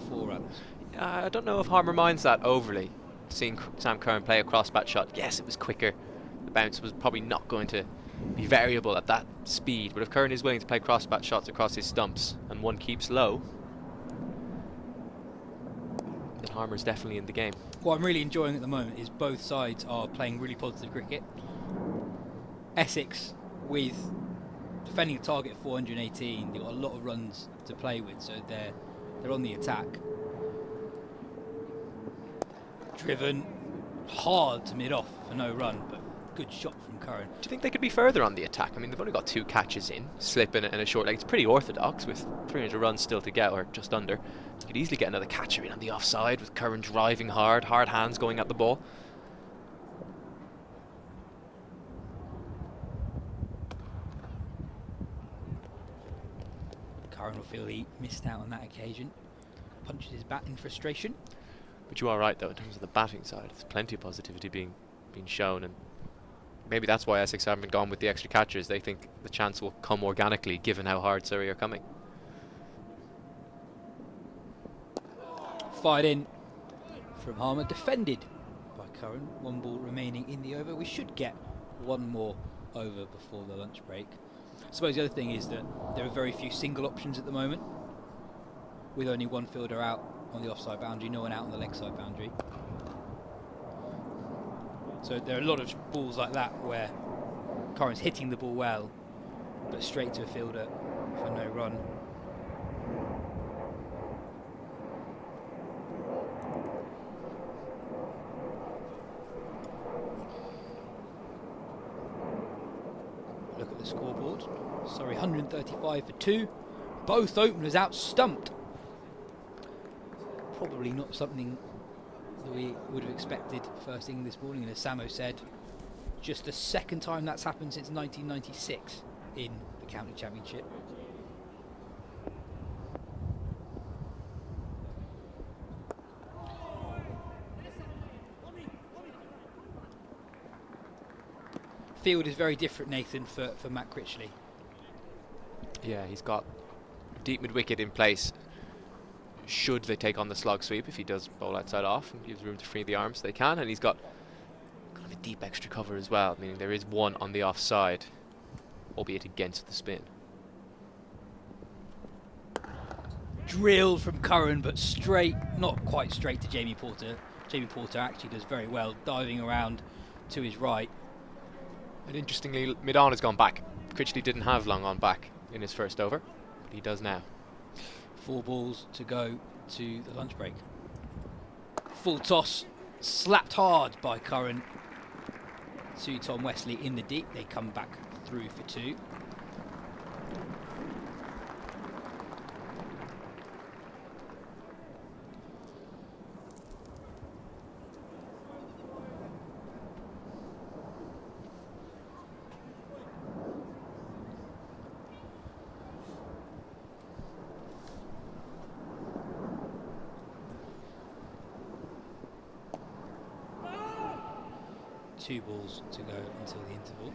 4 runs. I don't know if Harmer minds that overly. Seeing Sam Curran play a cross-bat shot, yes, it was quicker. The bounce was probably not going to be variable at that speed, but if Curran is willing to play cross-bat shots across his stumps and one keeps low, then Harmer's definitely in the game. What I'm really enjoying at the moment is both sides are playing really positive cricket. Essex, with defending a target of 418, they've got a lot of runs to play with, so they're on the attack. Driven hard to mid-off for no run, but Good shot from Curran. Do you think they could be further on the attack? I mean, they've only got 2 catches in, slip and a short leg. It's pretty orthodox with 300 runs still to get, or just under. You could easily get another catcher in on the offside with Curran driving hard hands going at the ball. Curran will feel he missed out on that occasion. Punches his bat in frustration. But you are right, though, in terms of the batting side. There's plenty of positivity being shown, and maybe that's why Essex haven't gone with the extra catchers. They think the chance will come organically, given how hard Surrey are coming. Fired in from Harmer, defended by Curran. 1 ball remaining in the over. We should get 1 more over before the lunch break. I suppose the other thing is that there are very few single options at the moment, with only 1 fielder out on the offside boundary, no one out on the leg side boundary. So there are a lot of balls like that where Curran's hitting the ball well, but straight to a fielder for no run. Look at the scoreboard. Sorry, 135 for 2. Both openers out stumped. Probably not something that we would have expected first thing this morning, and as Samo said, just the second time that's happened since 1996 in the county championship. Field is very different, Nathan, for Matt Critchley. Yeah, he's got deep mid-wicket in place. Should they take on the slog sweep, if he does bowl outside off and gives room to free the arms, they can. And he's got kind of a deep extra cover as well, meaning there is 1 on the offside, albeit against the spin. Drilled from Curran, but straight, not quite straight to Jamie Porter. Jamie Porter actually does very well, diving around to his right. And interestingly, mid-on has gone back. Critchley didn't have long on back in his first over, but he does now. 4 balls to go to the lunch break. Full toss, slapped hard by Curran to Tom Wesley in the deep. They come back through for 2. Two balls to go until the interval.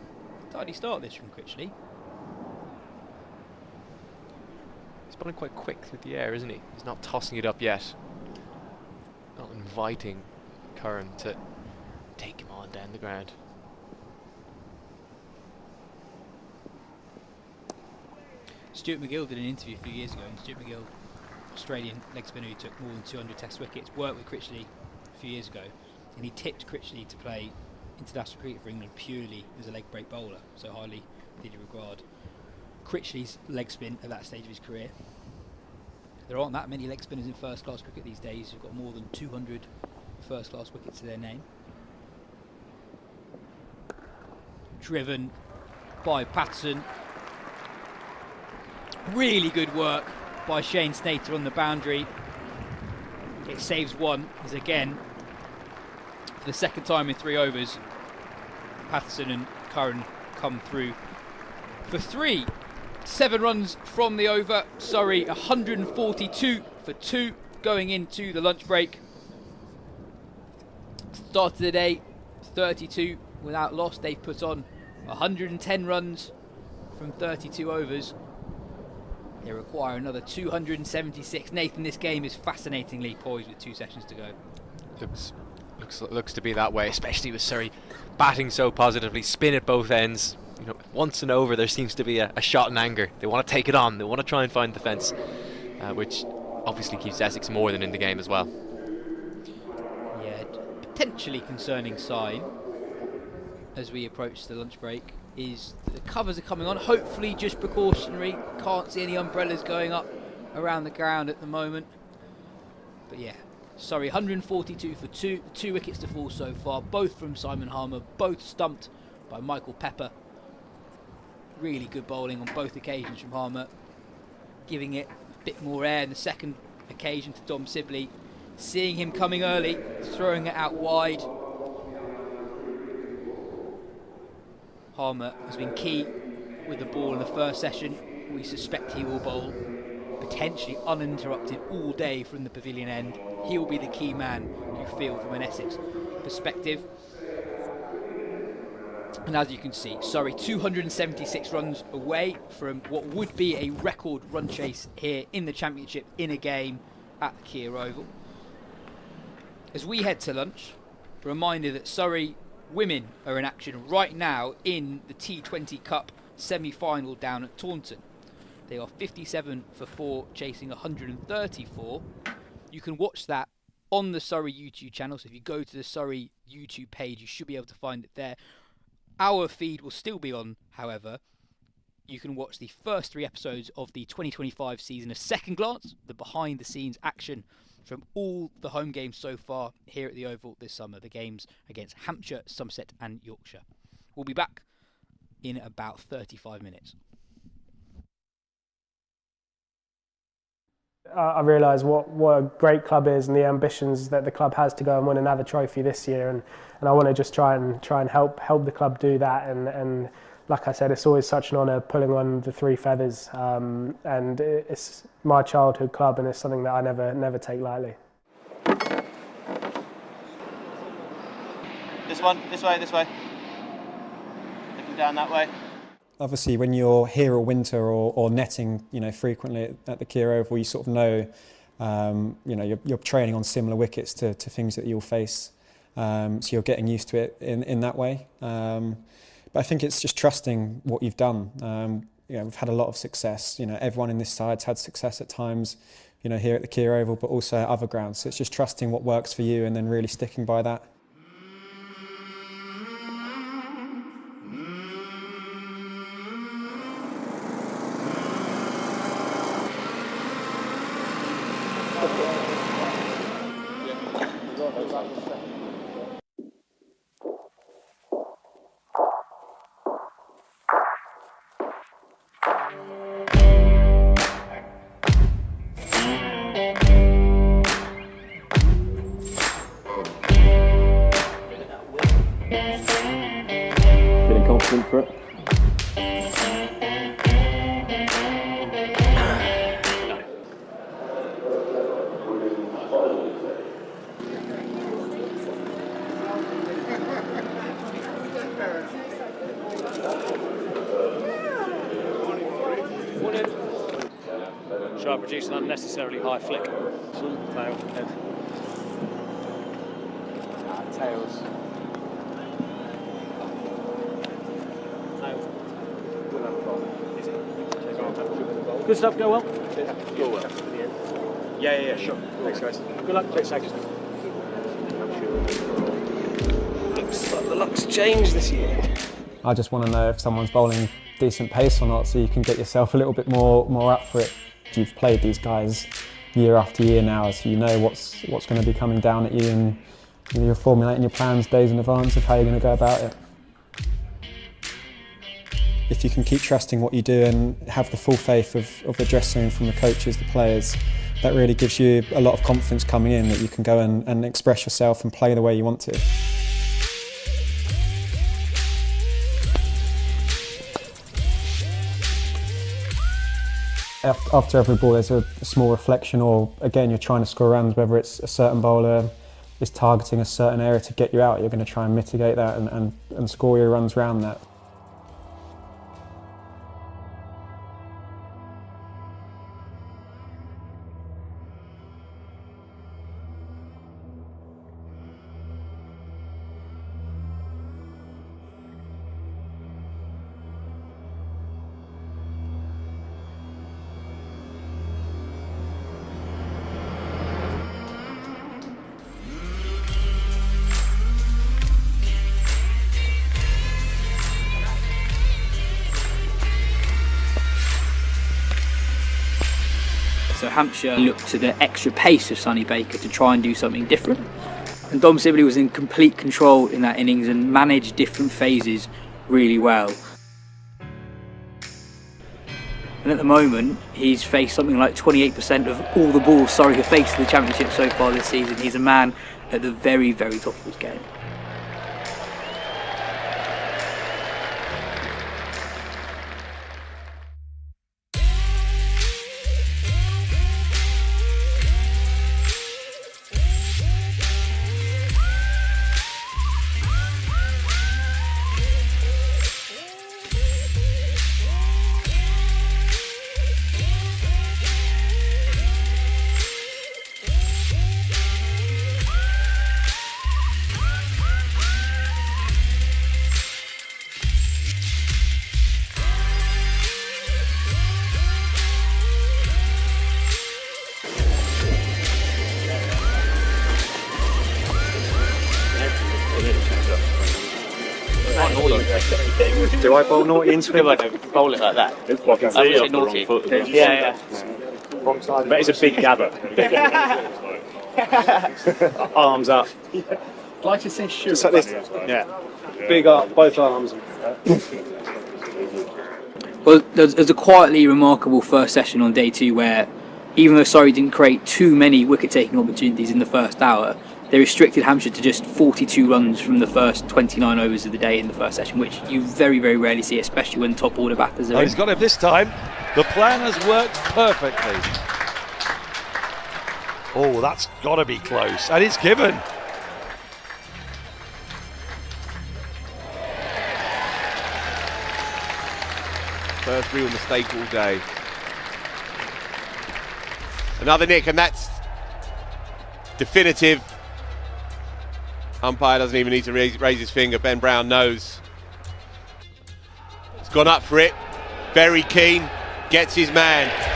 Tidy start this from Critchley. He's bowling quite quick through the air, isn't he? He's not tossing it up yet. Not inviting Curran to take him on down the ground. Stuart McGill did an interview a few years ago, and Stuart McGill, Australian leg spinner who took more than 200 Test wickets, worked with Critchley a few years ago, and he tipped Critchley to play international cricket for England purely as a leg break bowler. So highly did he regard Critchley's leg spin at that stage of his career. There aren't that many leg spinners in first class cricket these days who've got more than 200 first class wickets to their name. Driven by Patterson. Really good work by Shane Snater on the boundary. It saves 1 as again, for the second time in 3 overs, Patterson and Curran come through for 3. 7 runs from the over. Surrey 142 for 2 going into the lunch break. Start of the day 32 without loss. They've put on 110 runs from 32 overs. They require another 276. Nathan, this game is fascinatingly poised with 2 sessions to go. Looks to be that way, especially with Surrey batting so positively, spin at both ends. You know, once and over there seems to be a shot in anger. They want to take it on. They want to try and find defence, which obviously keeps Essex more than in the game as well. Yeah, potentially concerning sign as we approach the lunch break is that the covers are coming on. Hopefully just precautionary. Can't see any umbrellas going up around the ground at the moment. But yeah, Surrey 142 for 2. 2 wickets to fall so far, both from Simon Harmer, both stumped by Michael Pepper. Really good bowling on both occasions from Harmer, giving it a bit more air in the second occasion to Dom Sibley. Seeing him coming early, throwing it out wide. Harmer has been key with the ball in the first session. We suspect he will bowl potentially uninterrupted all day from the pavilion end. He will be the key man, you feel, from an Essex perspective. And as you can see, Surrey 276 runs away from what would be a record run chase here in the Championship in a game at the Kia Oval. As we head to lunch, a reminder that Surrey women are in action right now in the T20 Cup semi-final down at Taunton. They are 57 for 4, chasing 134. You can watch that on the Surrey YouTube channel, so if you go to the Surrey YouTube page, you should be able to find it there. Our feed will still be on, however. You can watch the first 3 episodes of the 2025 season of Second Glance, the behind-the-scenes action from all the home games so far here at the Oval this summer, the games against Hampshire, Somerset and Yorkshire. We'll be back in about 35 minutes. I realise what a great club is and the ambitions that the club has to go and win another trophy this year, and I want to just try and help the club do that, and like I said, it's always such an honour pulling on the 3 feathers, and it's my childhood club, and it's something that I never take lightly. This way. Looking down that way. Obviously, when you're here all winter or netting, frequently at the Kia Oval, you sort of know, you're training on similar wickets to things that you'll face. So you're getting used to it in that way. But I think it's just trusting what you've done. We've had a lot of success. Everyone in this side's had success at times, here at the Kia Oval, but also at other grounds. So it's just trusting what works for you and then really sticking by that. Feeling confident for it? Try to produce an unnecessarily high flick. Tail, head. Tails. Good stuff, go well. Go well. Yeah, sure. Thanks, guys. Good luck. Thanks. Looks like the luck's changed this year. I just want to know if someone's bowling decent pace or not, so you can get yourself a little bit more up for it. You've played these guys year after year now, so you know what's going to be coming down at you, and you're formulating your plans days in advance of how you're going to go about it. If you can keep trusting what you do and have the full faith of the dressing room from the coaches, the players, that really gives you a lot of confidence coming in that you can go and express yourself and play the way you want to. After every ball there's a small reflection, or again you're trying to score runs, whether it's a certain bowler is targeting a certain area to get you out, you're going to try and mitigate that and score your runs around that. So Hampshire looked to the extra pace of Sonny Baker to try and do something different. And Dom Sibley was in complete control in that innings and managed different phases really well. And at the moment, he's faced something like 28% of all the balls Surrey have faced in the Championship so far this season. He's a man at the very, very top of his game. Do I bowl naughty into him? I don't bowl it like that. I would say naughty. Yeah. Wrong side. But it's a big gabber. Arms up. Like to say shoot. Just like this. Yeah. Big up, both arms. Well, there's a quietly remarkable first session on day 2 where, even though Surrey didn't create too many wicket-taking opportunities in the first hour, they restricted Hampshire to just 42 runs from the first 29 overs of the day in the first session, which you very, very rarely see, especially when top order batters are in. He's got him this time. The plan has worked perfectly. Oh, that's got to be close. And it's given. First real mistake all day. Another nick, and that's definitive. Umpire doesn't even need to raise his finger. Ben Brown knows. He's gone up for it. Very keen. Gets his man.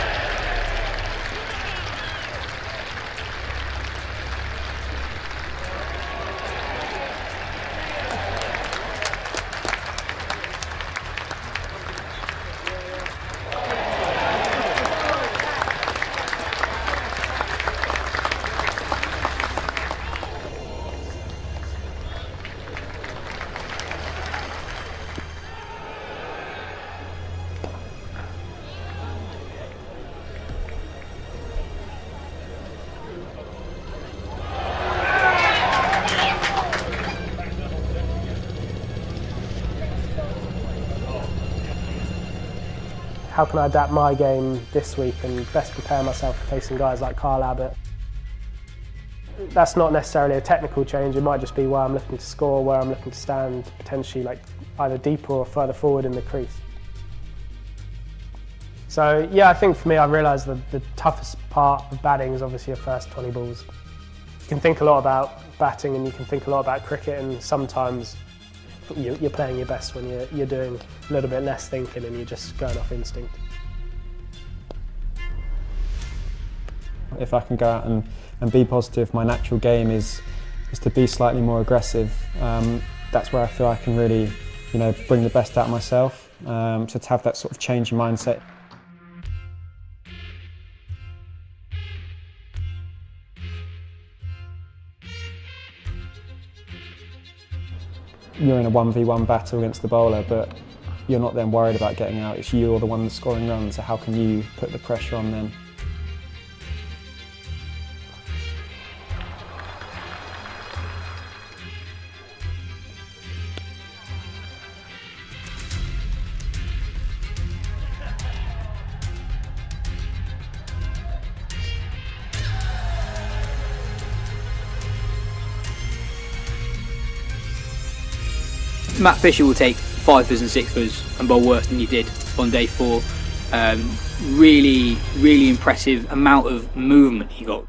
How can I adapt my game this week and best prepare myself for facing guys like Kyle Abbott? That's not necessarily a technical change, it might just be where I'm looking to score, where I'm looking to stand, potentially like either deeper or further forward in the crease. So yeah, I think for me, I realised that the toughest part of batting is obviously your first 20 balls. You can think a lot about batting and you can think a lot about cricket, and sometimes you're playing your best when you're doing a little bit less thinking and you're just going off instinct. If I can go out and be positive, my natural game is to be slightly more aggressive. That's where I feel I can really, bring the best out of myself. So to have that sort of change in mindset. You're in a 1v1 battle against the bowler, but you're not then worried about getting out. It's you or the one that's scoring runs, so how can you put the pressure on them? Matt Fisher will take 5s and 6s and bowl worse than he did on day 4. Really, really impressive amount of movement he got.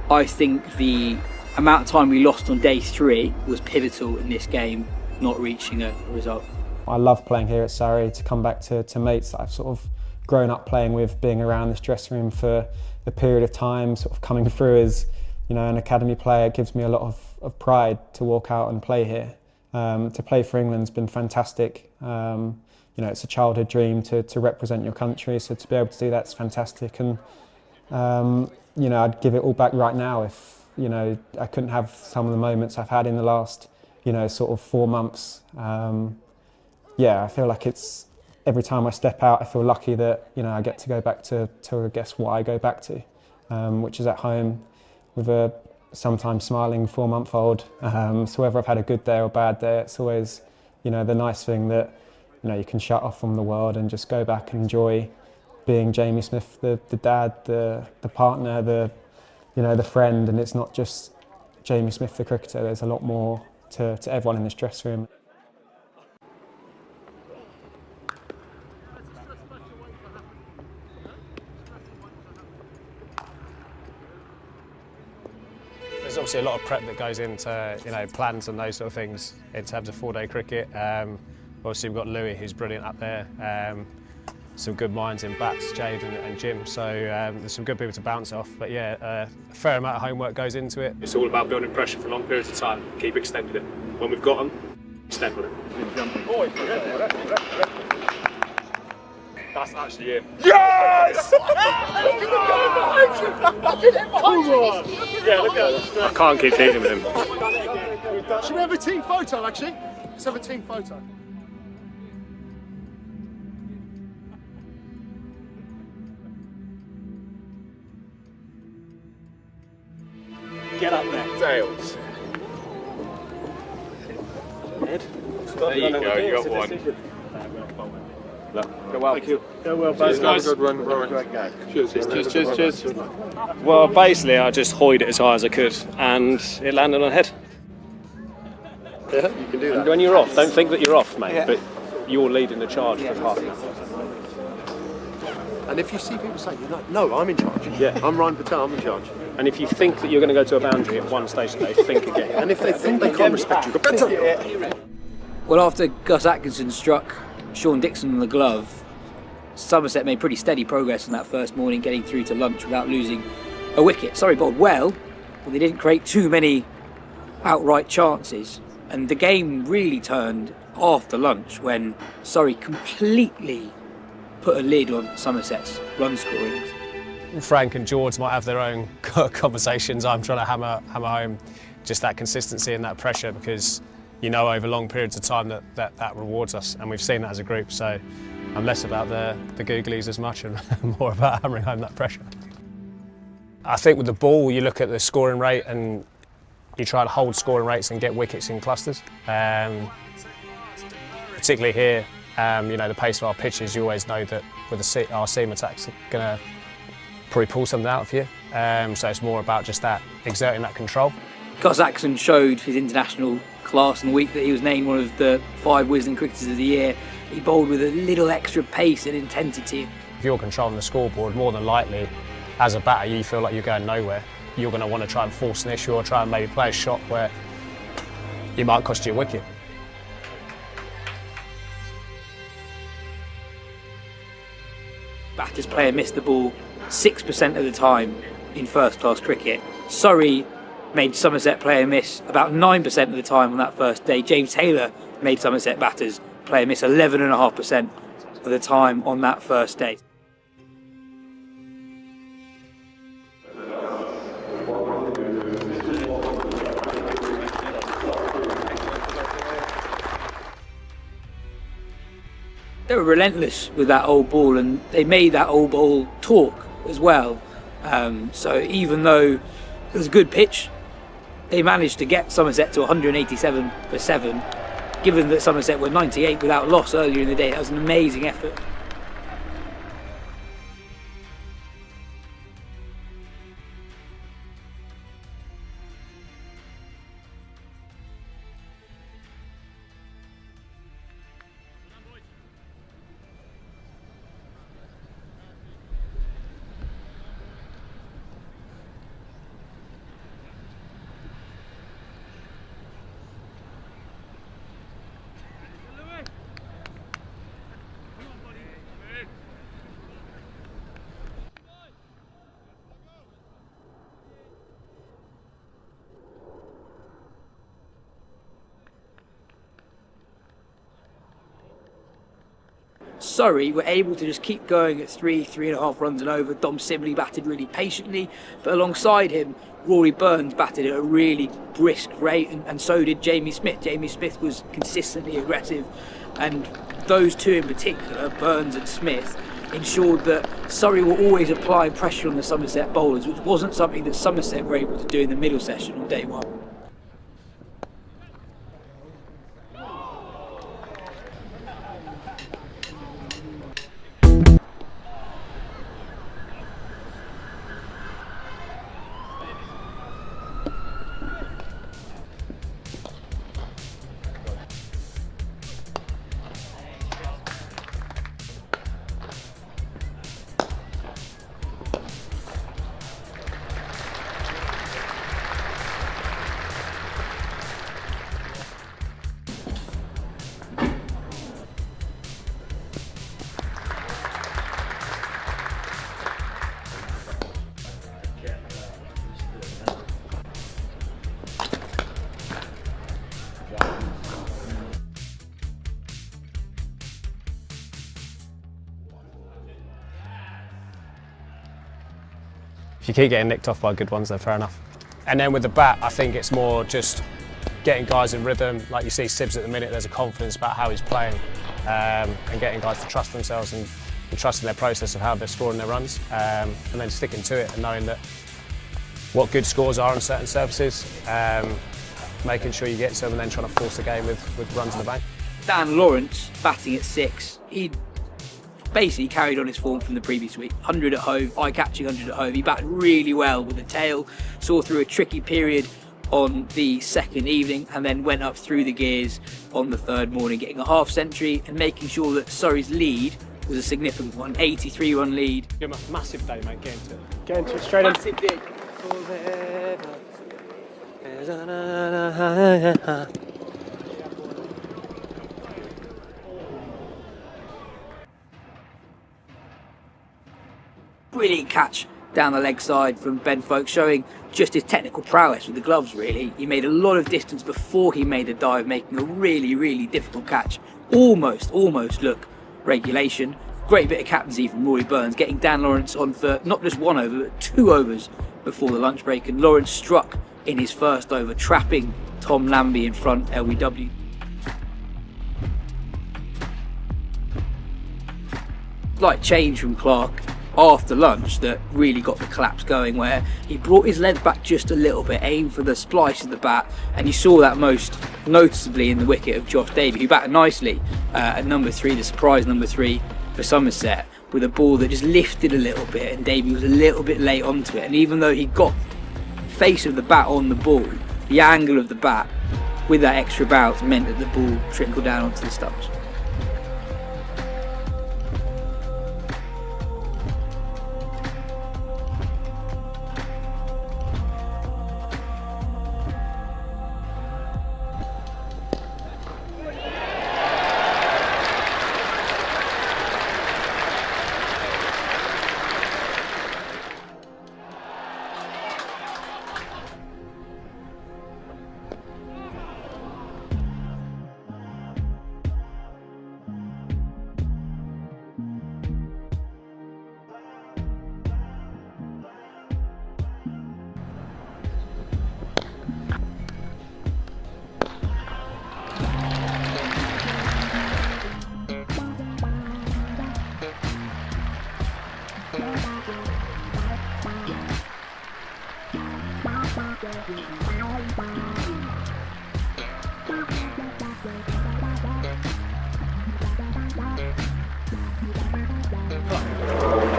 I think the amount of time we lost on day 3 was pivotal in this game, not reaching a result. I love playing here at Surrey, to come back to mates that I've sort of grown up playing with, being around this dressing room for a period of time, sort of coming through as an academy player. It gives me a lot of pride to walk out and play here. To play for England's been fantastic. It's a childhood dream to represent your country, so to be able to do that's fantastic. And I'd give it all back right now if you know, I couldn't have some of the moments I've had in the last, you know, sort of 4 months. Yeah, I feel like it's every time I step out, I feel lucky that, you know, I get to go back to I guess what I go back to, which is at home with a sometimes smiling 4-month-old. So whether I've had a good day or bad day, it's always, you know, the nice thing that, you know, you can shut off from the world and just go back and enjoy being Jamie Smith, the dad, the partner, the, you know, the friend. And it's not just Jamie Smith, the cricketer. There's a lot more to everyone in this dressing room. There's obviously a lot of prep that goes into, you know, plans and those sort of things in terms of 4-day cricket. Obviously we've got Louis, who's brilliant up there. Some good minds in bats, Jade and Jim. So there's some good people to bounce off. But yeah, a fair amount of homework goes into it. It's all about building pressure for long periods of time. Keep extending it. When we've got them, extend with it. That's actually him. Yes! Yeah, look at that. I can't keep dealing with him. Should we have a team photo, actually? Let's have a team photo. Get up there. Tails. Ed. There you go, you got one. Go well. Thank you. Go well, both. Cheers, Good run, Great game. Cheers. Well, basically, I just hoyed it as high as I could, and it landed on head. Yeah, you can do that. And when you're off, don't think that you're off, mate, but you're leading the charge for half an hour. And if you see people saying, no, I'm in charge. Yeah. I'm Ryan Patel, I'm in charge. And if you think that you're going to go to a boundary at one stage today, think again. And if they think they can't respect you, go better. Well, after Gus Atkinson struck Sean Dixon on the glove, Somerset made pretty steady progress on that first morning, getting through to lunch without losing a wicket. Surrey bowled well, but they didn't create too many outright chances. And the game really turned after lunch when Surrey completely put a lid on Somerset's run scoring. Frank and George might have their own conversations. I'm trying to hammer home just that consistency and that pressure, because you know over long periods of time that rewards us, and we've seen that as a group. So I'm less about the googlies as much and more about hammering home that pressure. I think with the ball, you look at the scoring rate and you try to hold scoring rates and get wickets in clusters. Particularly here, you know, the pace of our pitches, you always know that with our seam attacks are going to probably pull something out of you. So it's more about just that, exerting that control. Gus Atkinson showed his international class in the week that he was named one of the 5 Wisden Cricketers of the Year. He bowled with a little extra pace and intensity. If you're controlling the scoreboard, more than likely, as a batter, you feel like you're going nowhere. You're going to want to try and force an issue or try and maybe play a shot where it might cost you a wicket. Batters play and miss the ball 6% of the time in first-class cricket. Surrey made Somerset play and miss about 9% of the time on that first day. James Taylor made Somerset batters play and miss 11.5% of the time on that first day. They were relentless with that old ball, and they made that old ball talk as well. So even though it was a good pitch, they managed to get Somerset to 187 for 7. Given that Somerset were 98 without loss earlier in the day, that was an amazing effort. Surrey were able to just keep going at 3.5 runs and over. Dom Sibley batted really patiently, but alongside him Rory Burns batted at a really brisk rate, and so did Jamie Smith. Jamie Smith was consistently aggressive, and those two in particular, Burns and Smith, ensured that Surrey were always applying pressure on the Somerset bowlers, which wasn't something that Somerset were able to do in the middle session on day one. If you keep getting nicked off by good ones, then fair enough. And then with the bat, I think it's more just getting guys in rhythm. Like you see Sibs at the minute, there's a confidence about how he's playing, and getting guys to trust themselves and trusting their process of how they're scoring their runs, and then sticking to it and knowing that what good scores are on certain surfaces, making sure you get to them and then trying to force the game with runs in the bank. Dan Lawrence batting at 6, he basically carried on his form from the previous week. 100 at home, eye-catching 100 at home. He batted really well with the tail, saw through a tricky period on the second evening and then went up through the gears on the third morning, getting a half century and making sure that Surrey's lead was a significant one, 83-run lead. Give him a massive day, mate, get into it. Get into it straight in. Massive day. Brilliant catch down the leg side from Ben Folkes, showing just his technical prowess with the gloves, really. He made a lot of distance before he made the dive, making a really, really difficult catch. Almost look regulation. Great bit of captaincy from Rory Burns, getting Dan Lawrence on for not just 1 over, but 2 overs before the lunch break. And Lawrence struck in his first over, trapping Tom Lambie in front, LBW. Slight change from Clark after lunch that really got the collapse going, where he brought his legs back just a little bit, aimed for the splice of the bat, and you saw that most noticeably in the wicket of Josh Davey, who batted nicely at number 3, the surprise number 3 for Somerset, with a ball that just lifted a little bit, and Davey was a little bit late onto it. And even though he got face of the bat on the ball, the angle of the bat with that extra bounce meant that the ball trickled down onto the stumps.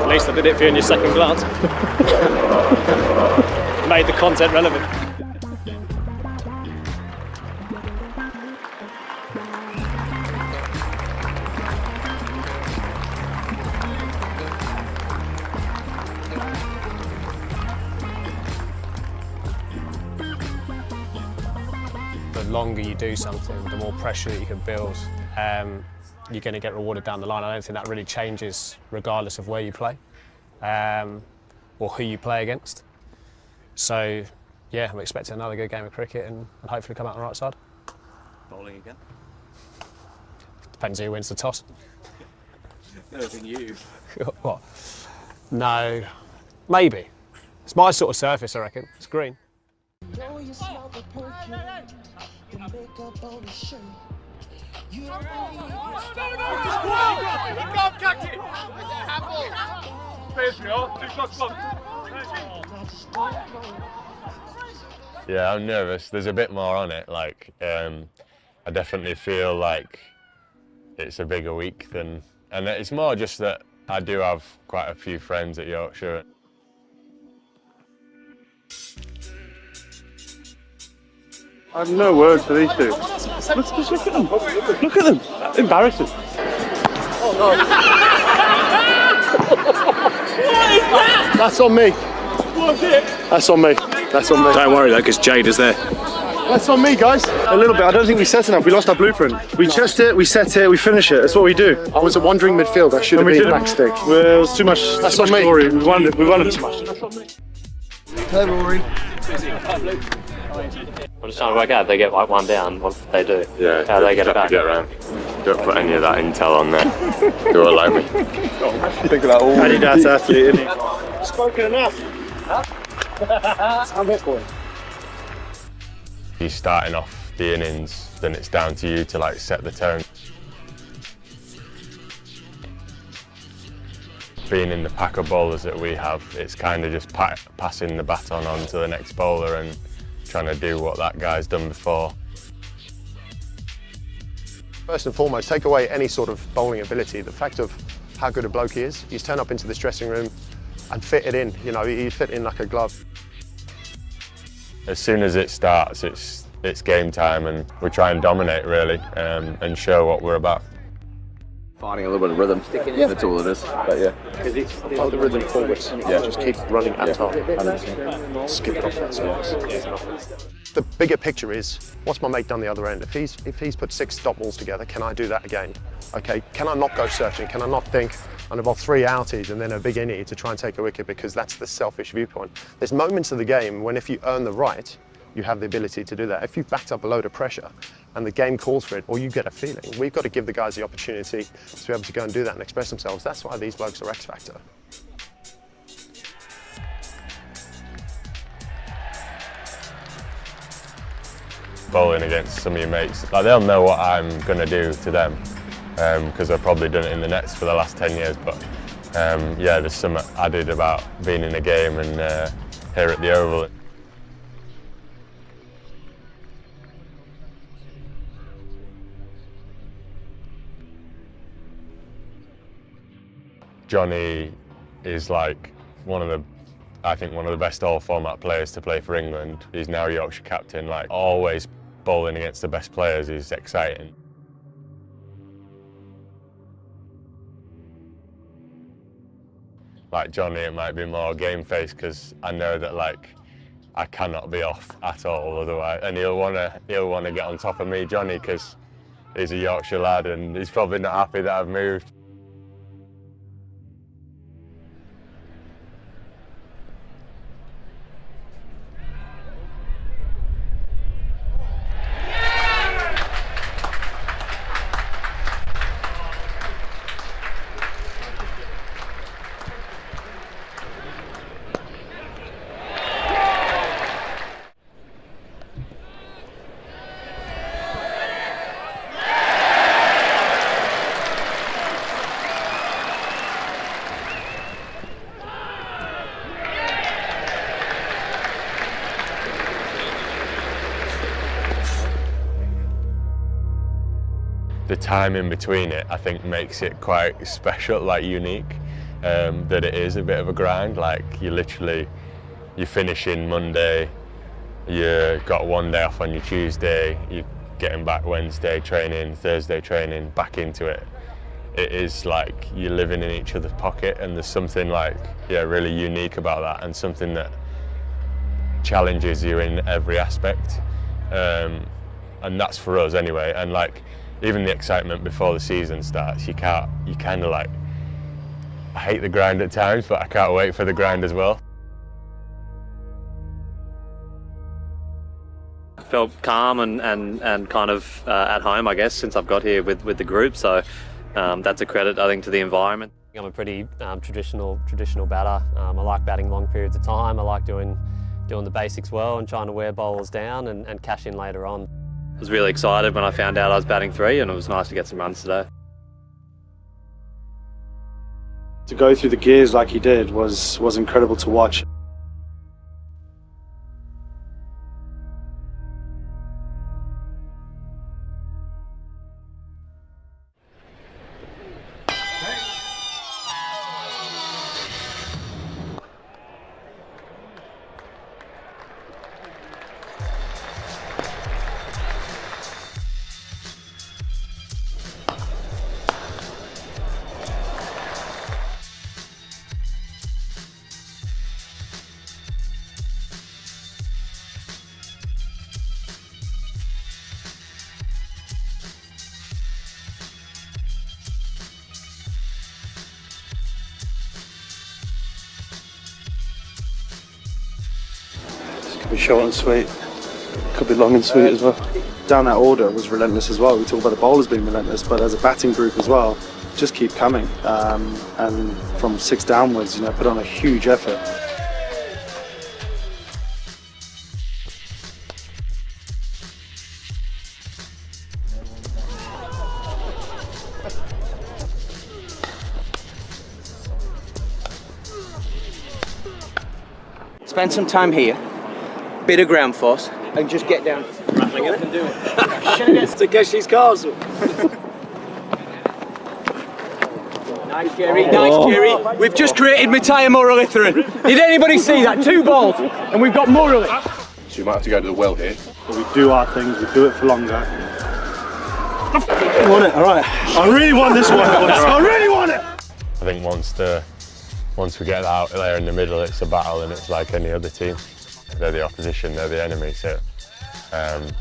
At least I did it for you in your second glance. Made the content relevant. The longer you do something, the more pressure that you can build. You're going to get rewarded down the line. I don't think that really changes regardless of where you play or who you play against. So, yeah, I'm expecting another good game of cricket and hopefully come out on the right side. Bowling again? Depends who wins the toss. No, I think you. What? No, maybe. It's my sort of surface, I reckon. It's green. Yeah, I'm nervous. There's a bit more on it. Like, I definitely feel like it's a bigger week than, and it's more just that I do have quite a few friends at Yorkshire. I have no words for these two. Let's just look at them. Look at them. Embarrassing. Oh no. What is that? That's on me. What's it? That's on me. That's on me. Don't worry though, because Jade is there. That's on me, guys. A little bit. I don't think we set enough. We lost our blueprint. We chest it, we set it, we finish it. That's what we do. I was a wandering midfield. I should have been back stick. Well, it was too much. That's too much glory. We wanted too much. Hey, Rory. I'm just trying to work out if they get like one down, what they do. Yeah, how they get it back. Get around. Don't put any of that intel on there. Do it like me. Think of that all. Adidas athlete, isn't he? Spoken enough. I'm here for it. You're starting off the innings, then it's down to you to like set the tone. Being in the pack of bowlers that we have, it's kind of just passing the baton on to the next bowler and trying to do what that guy's done before. First and foremost, take away any sort of bowling ability. The fact of how good a bloke he is. He's turned up into this dressing room and fit it in. You know, he fit in like a glove. As soon as it starts, it's game time, and we try and dominate really, and show what we're about. Finding a little bit of rhythm. Yeah, that's all it is. But yeah, Follow the rhythm forwards. Yeah. Just keep running at top. Skip it off that surface. The bigger picture is, what's my mate done the other end? If he's put 6 stop balls together, can I do that again? Okay, can I not go searching? Can I not think, and about 3 outies and then a big innie to try and take a wicket, because that's the selfish viewpoint. There's moments of the game when if you earn the right, you have the ability to do that. If you've backed up a load of pressure and the game calls for it, or you get a feeling, we've got to give the guys the opportunity to be able to go and do that and express themselves. That's why these blokes are X Factor. Bowling against some of your mates, like they'll know what I'm going to do to them, because I've probably done it in the nets for the last 10 years. But yeah, there's some added about being in a game and here at the Oval. Johnny is like I think one of the best all-format players to play for England. He's now Yorkshire captain. Like, always bowling against the best players is exciting. Like Johnny, it might be more game face because I know that like I cannot be off at all otherwise, and he'll wanna get on top of me, Johnny, because he's a Yorkshire lad and he's probably not happy that I've moved. The time in between it, I think, makes it quite special, like unique, that it is a bit of a grind. Like you finish in Monday, you got 1 day off on your Tuesday, you're getting back Wednesday training, Thursday training, back into it. It is like you're living in each other's pocket, and there's something like, yeah, really unique about that, and something that challenges you in every aspect. And that's for us anyway. And like, even the excitement before the season starts, you kind of like, I hate the grind at times, but I can't wait for the grind as well. Felt calm and kind of at home, I guess, since I've got here with the group, so that's a credit, I think, to the environment. I'm a pretty traditional batter. I like batting long periods of time. I like doing the basics well and trying to wear bowlers down and cash in later on. I was really excited when I found out I was batting 3, and it was nice to get some runs today. To go through the gears like he did was incredible to watch. Could be short and sweet, could be long and sweet as well. Down that order was relentless as well. We talk about the bowlers being relentless, but as a batting group as well, just keep coming. And from 6 downwards, put on a huge effort. Spend some time here, bit of ground force, and just get down. Rattling it and do it. Takeshi's Castle. Nice, Jerry. Nice, Jerry. We've just created Matthias Moralitharan. Did anybody see that? 2 balls, and we've got Morali. So you might have to go to the well here. But we do our things, we do it for longer. I want it, all right. I really want this one, boys. I really want it. I think once we get out there in the middle, it's a battle, and it's like any other team. They're the opposition, they're the enemy, so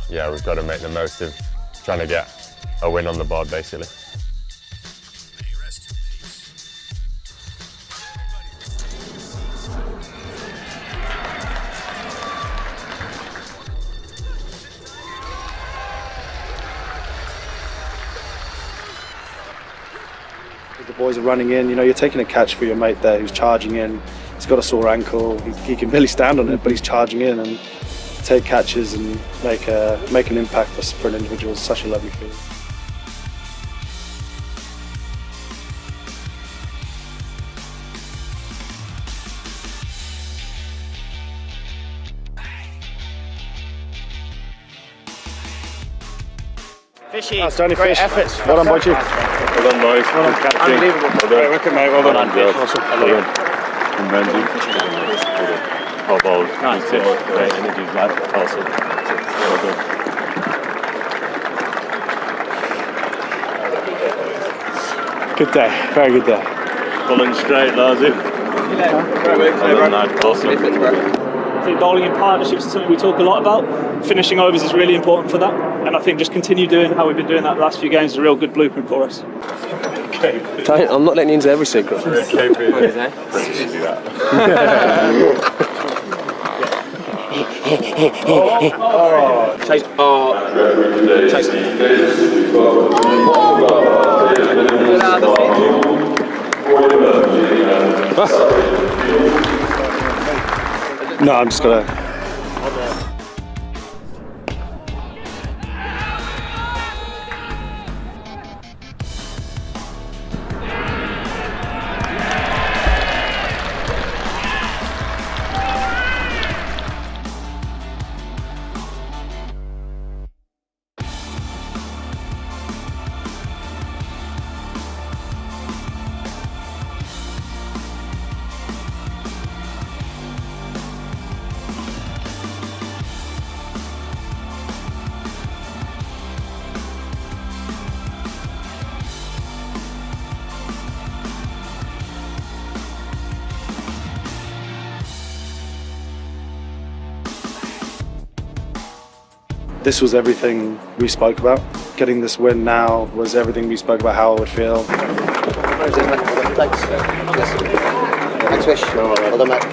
yeah, we've got to make the most of trying to get a win on the board, basically. The boys are running in, you're taking a catch for your mate there who's charging in. He's got a sore ankle, he can barely stand on it, but he's charging in, and take catches and make an impact for an individual is such a lovely feeling. Fishy, That's Danny great Fish. efforts. Well done, boys. Well done, boys. Well done, captain. Unbelievable. Well done, mate. Well done, George. Awesome. Well done. And Benji. Oh, balls. Nice. Great energy, lad. Awesome. Well done. Good day, very good day. Pulling straight, Lazu. Well done, lad. Awesome. I think bowling in partnerships is something we talk a lot about. Finishing overs is really important for that, and I think just continue doing how we've been doing that the last few games is a real good blueprint for us. I'm not letting you into every secret. Chase. Chase. No, I'm just gonna. This was everything we spoke about. Getting this win now was everything we spoke about how I would feel. Thanks. Thanks, Fish. Well done, mate.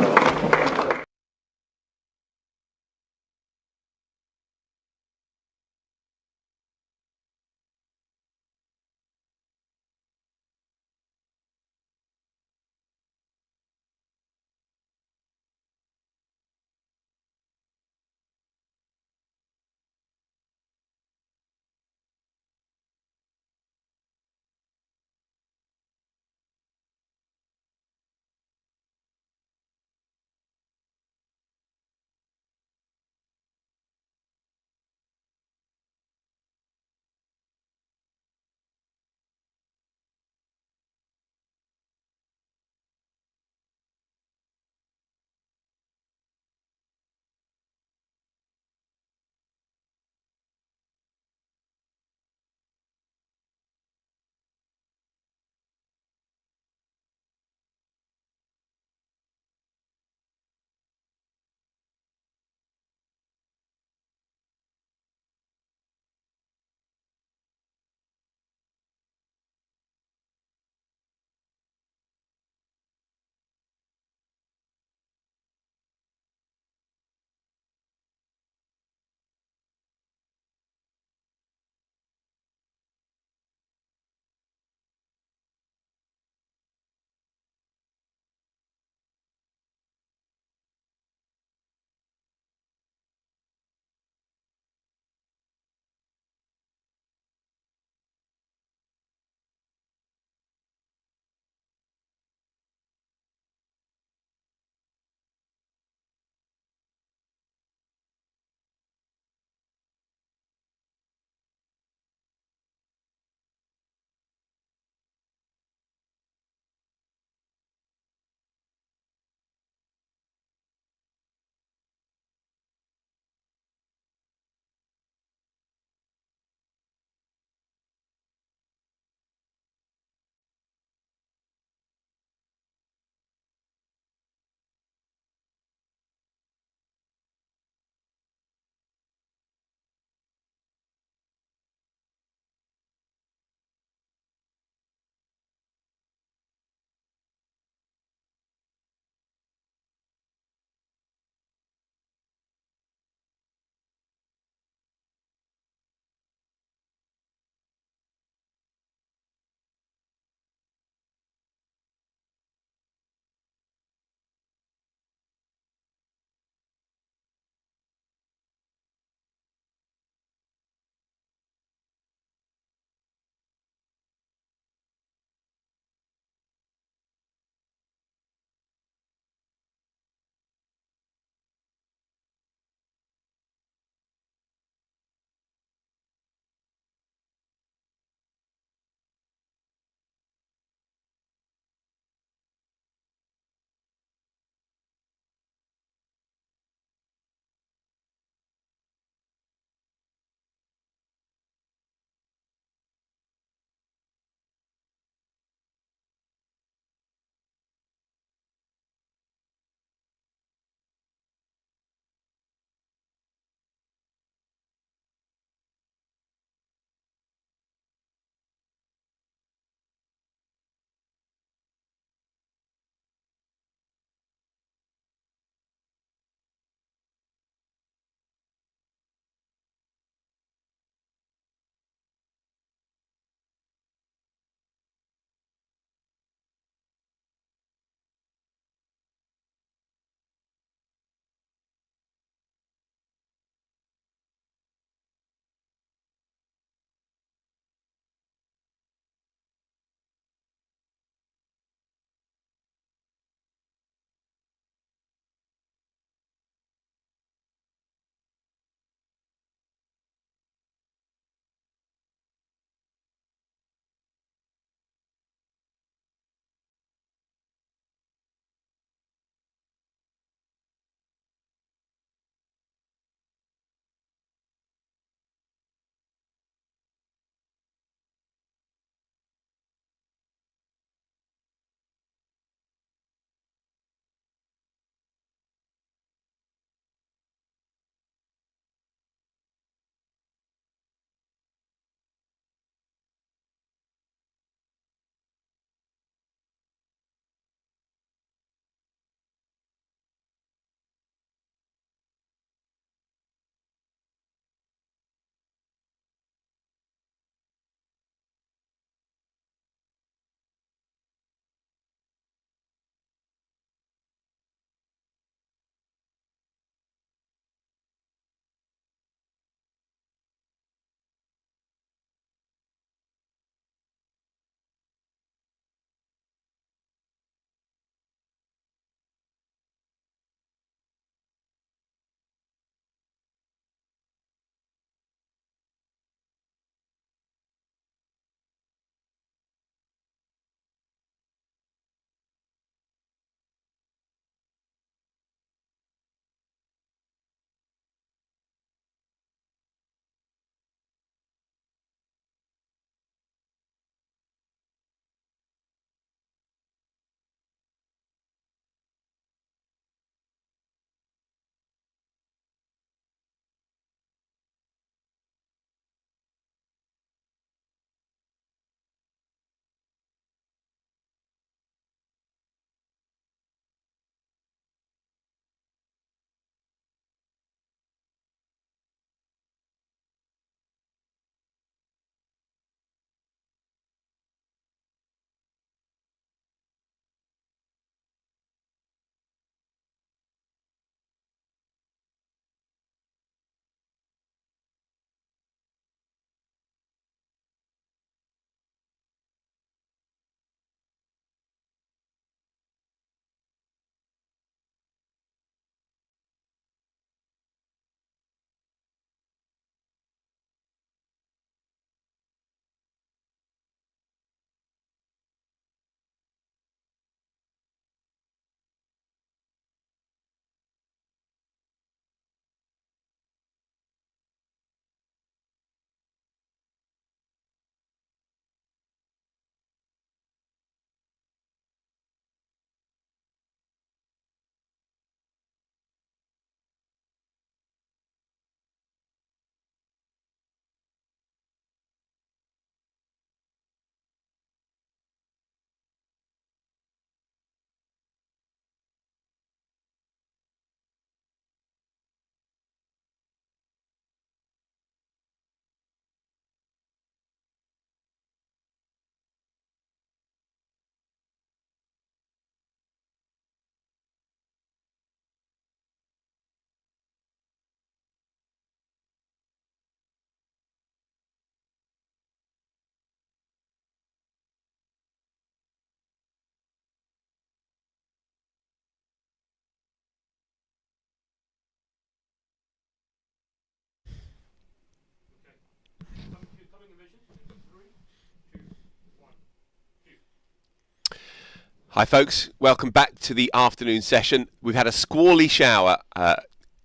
Hi folks, welcome back to the afternoon session. We've had a squally shower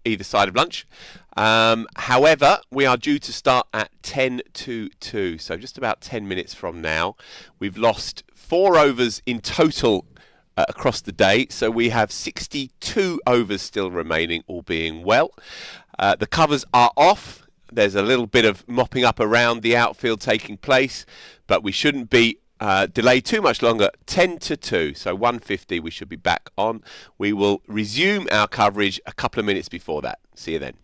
either side of lunch. However, we are due to start at 10 to 2, so just about 10 minutes from now. We've lost 4 overs in total across the day, so we have 62 overs still remaining, all being well. The covers are off. There's a little bit of mopping up around the outfield taking place, but we shouldn't be delayed too much longer. 10 to 2, so 1:50 we should be back on. We will resume our coverage a couple of minutes before that. See you then.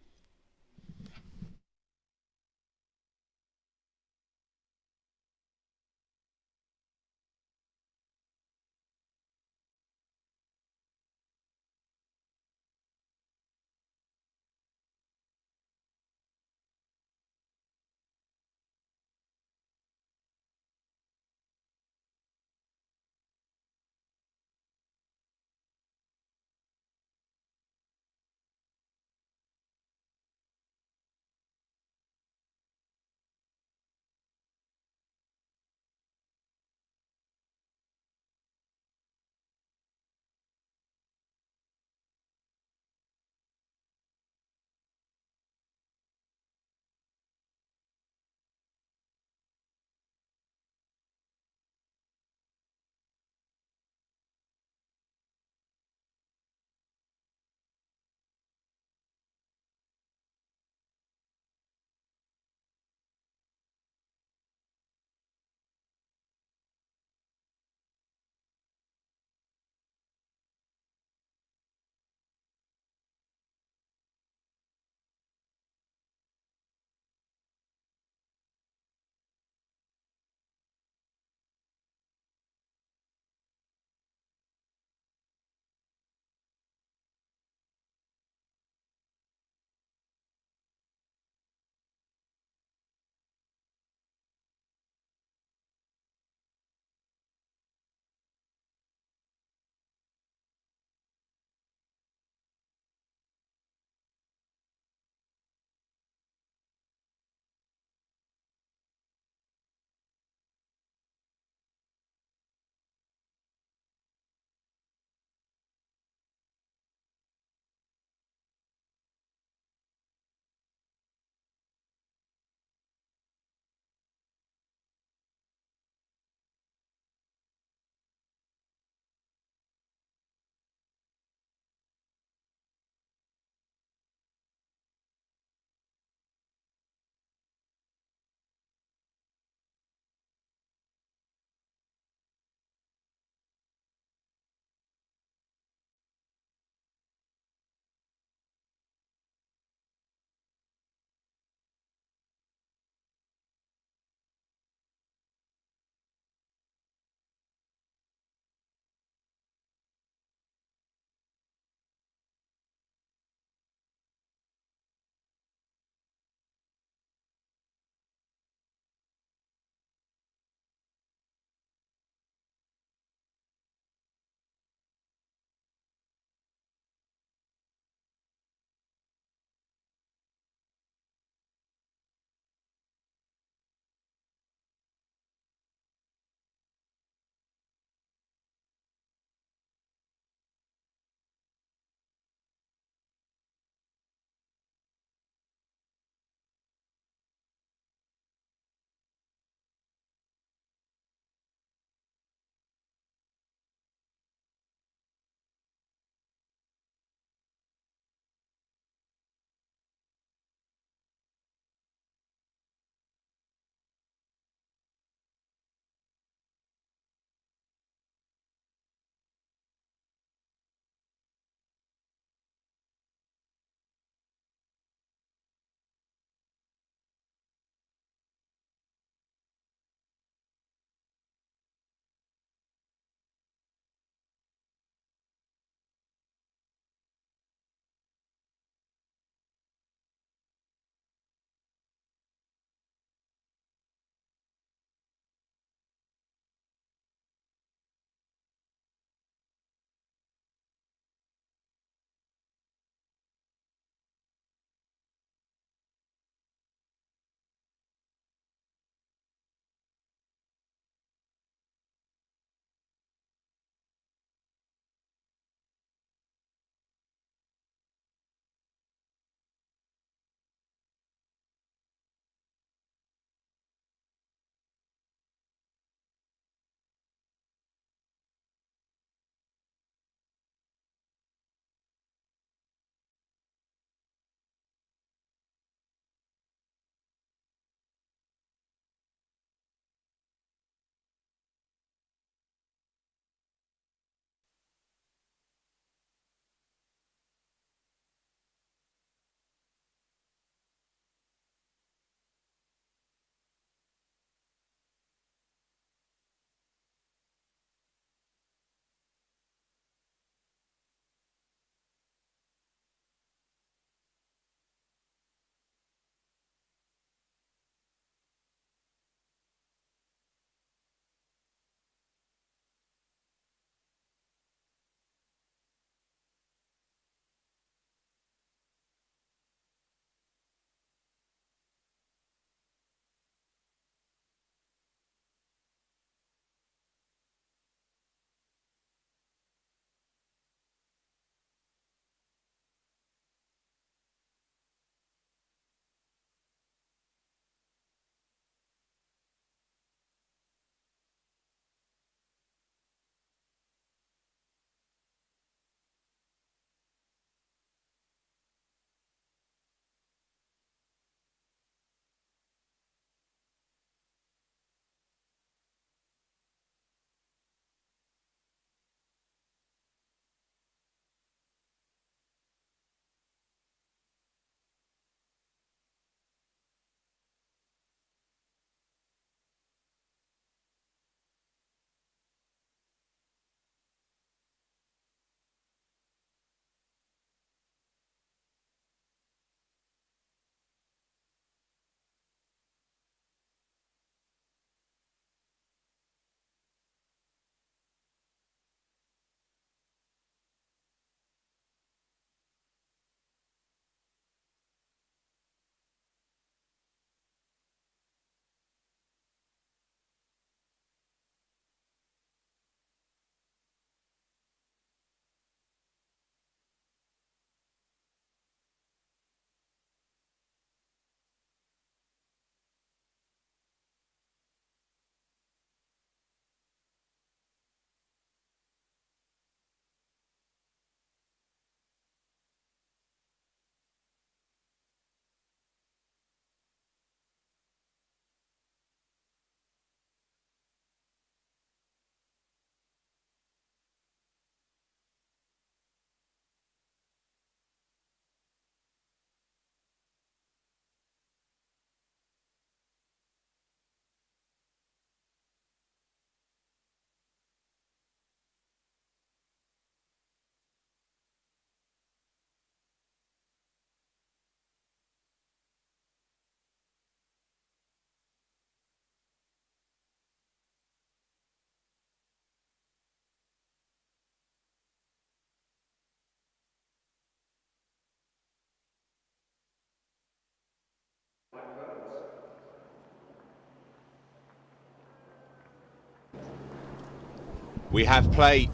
We have play,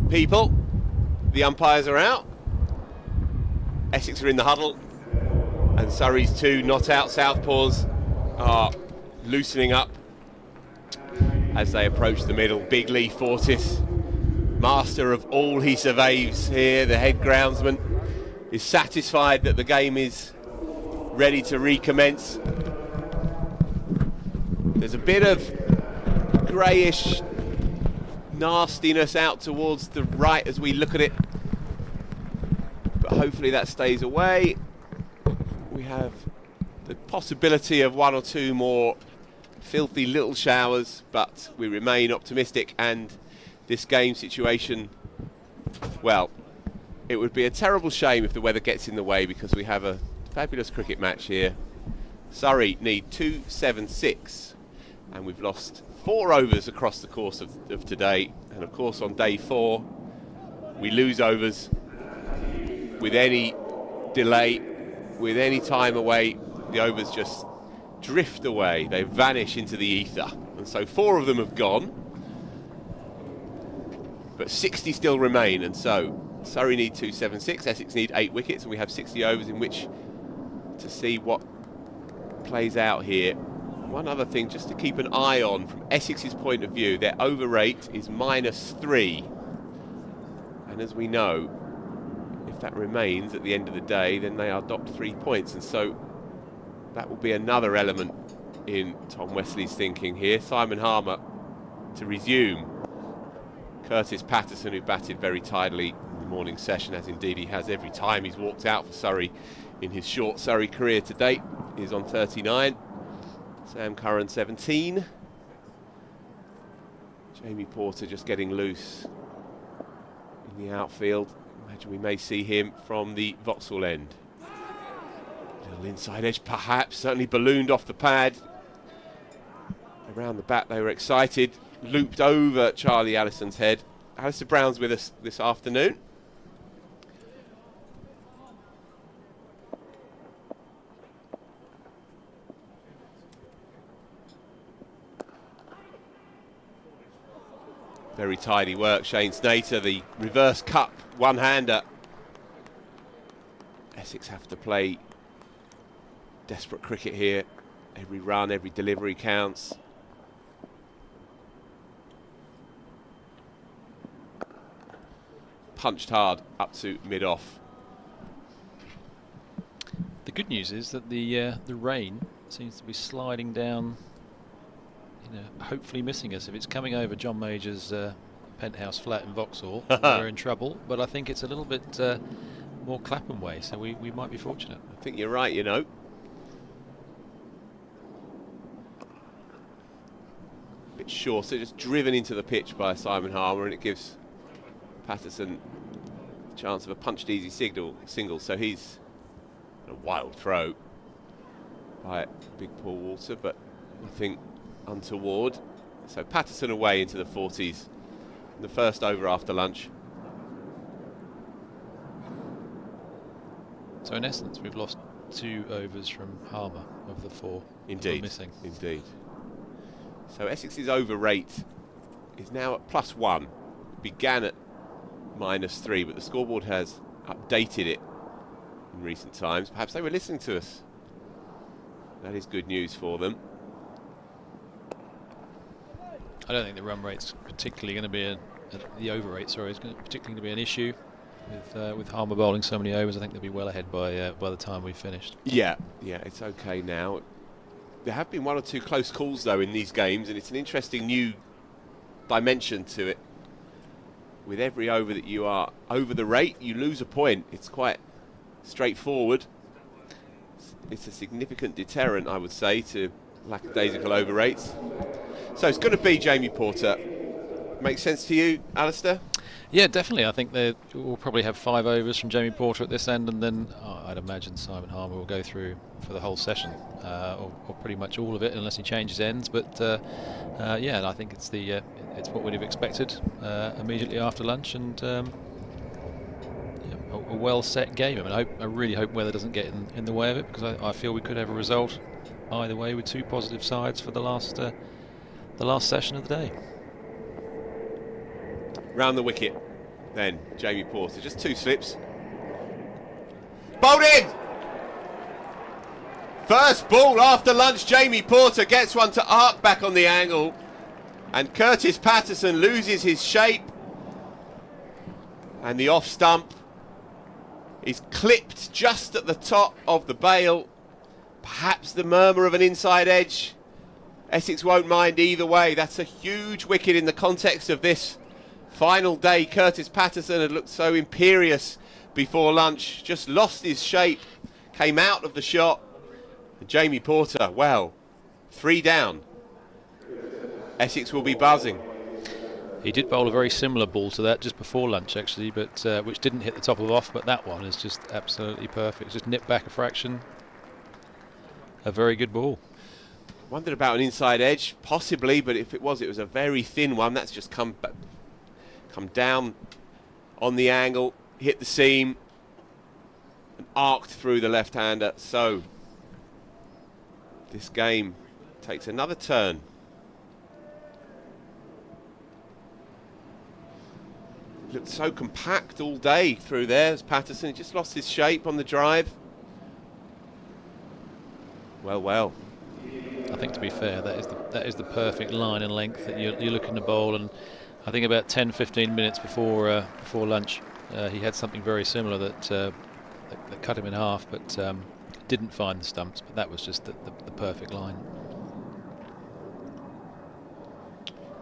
people. The umpires are out. Essex are in the huddle, and Surrey's two not out southpaws are loosening up as they approach the middle. Big Lee Fortis, master of all he surveys here, the head groundsman, is satisfied that the game is ready to recommence. There's a bit of greyish nastiness out towards the right as we look at it, but hopefully that stays away. We have the possibility of one or two more filthy little showers, but we remain optimistic, and this game situation, well, it would be a terrible shame if the weather gets in the way, because we have a fabulous cricket match here. Surrey need 276, and we've lost 4 overs across the course of today, and of course on day 4 we lose overs. With any delay, with any time away, the overs just drift away, they vanish into the ether, and so 4 of them have gone, but 60 still remain, and so Surrey need 276, Essex need 8 wickets, and we have 60 overs in which to see what plays out here. One other thing just to keep an eye on from Essex's point of view, their over rate is -3, and as we know, if that remains at the end of the day, then they are docked 3 points, and so that will be another element in Tom Wesley's thinking here. Simon Harmer to resume. Curtis Patterson, who batted very tidily in the morning session, as indeed he has every time he's walked out for Surrey in his short Surrey career to date, is on 39. Sam Curran 17. Jamie Porter just getting loose in the outfield. Imagine we may see him from the Vauxhall end. Little inside edge perhaps, certainly ballooned off the pad. Around the bat they were excited, looped over Charlie Allison's head. Alistair Brown's with us this afternoon. Very tidy work, Shane Snater, the reverse cup one-hander. Essex have to play desperate cricket here. Every run, every delivery counts. Punched hard up to mid-off. The good news is that the rain seems to be sliding down, hopefully missing us. If it's coming over John Major's penthouse flat in Vauxhall, we're in trouble. But I think it's a little bit more Clapham way, so we might be fortunate. I think you're right, Bit shorter, just driven into the pitch by Simon Harmer, and it gives Patterson a chance of a punched easy single. So he's a wild throw by Big Paul Walter, but nothing untoward. So Patterson away into the 40s in the first over after lunch. So in essence, we've lost 2 overs from Harmer of the 4 indeed missing. Indeed. So Essex's over rate is now at +1. Began at -3, but the scoreboard has updated it in recent times. Perhaps they were listening to us. That is good news for them. I don't think the run rate's particularly going to be the over rate. Sorry, is particularly going to be an issue with Harmer bowling so many overs. I think they'll be well ahead by the time we've finished. Yeah, it's okay now. There have been 1 or 2 close calls though in these games, and it's an interesting new dimension to it. With every over that you are over the rate, you lose a point. It's quite straightforward. It's a significant deterrent, I would say, to lackadaisical over rates. So it's going to be Jamie Porter. Makes sense to you, Alistair? Yeah, definitely. I think we'll probably have 5 overs from Jamie Porter at this end, and then I'd imagine Simon Harmer will go through for the whole session, or pretty much all of it, unless he changes ends. But yeah, I think it's what we'd have expected immediately after lunch, and a well-set game. I mean, I really hope weather doesn't get in the way of it, because I feel we could have a result either way with 2 positive sides for the last session of the day. round the wicket. Then Jamie Porter, just 2 slips. Bowled in! First ball after lunch, Jamie Porter gets one to arc back on the angle. And Curtis Patterson loses his shape. And the off stump is clipped just at the top of the bail. Perhaps the murmur of an inside edge. Essex won't mind either way. That's a huge wicket in the context of this final day. Curtis Patterson had looked so imperious before lunch, just lost his shape, came out of the shot. And Jamie Porter, well, 3 down. Essex will be buzzing. He did bowl a very similar ball to that just before lunch, actually, but which didn't hit the top of off, but that one is just absolutely perfect. Just nipped back a fraction. A very good ball. Wondered about an inside edge, possibly, but if it was a very thin one. That's just come down on the angle, hit the seam, and arced through the left-hander. So this game takes another turn. Looked so compact all day through there as Patterson. He just lost his shape on the drive. Well. I think, to be fair, that is the perfect line and length that you're looking to bowl. And I think about 10-15 minutes before lunch, he had something very similar that cut him in half, but didn't find the stumps. But that was just the perfect line.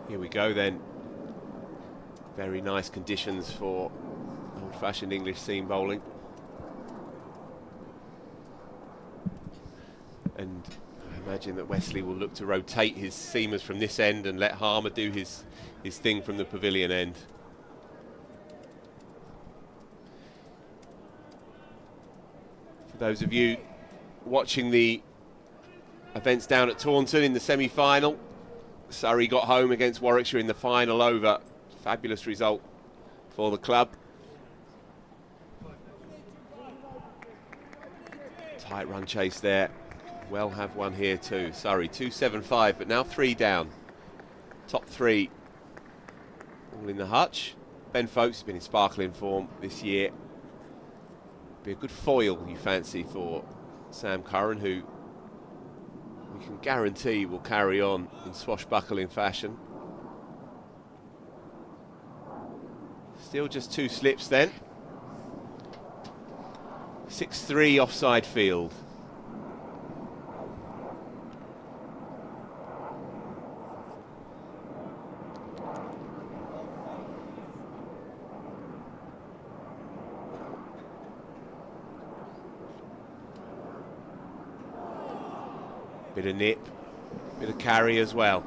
Here we go then. Very nice conditions for old-fashioned English seam bowling. And I imagine that Wesley will look to rotate his seamers from this end and let Harmer do his thing from the pavilion end. For those of you watching the events down at Taunton in the semi-final, Surrey got home against Warwickshire in the final over. Fabulous result for the club. Tight run chase there. Well have one here too. Surrey 275, but now 3 down. Top 3 all in the hutch. Ben Folkes has been in sparkling form this year. Be a good foil, you fancy, for Sam Curran, who we can guarantee will carry on in swashbuckling fashion. Still just 2 slips then. 6-3 offside field. Bit of nip, bit of carry as well.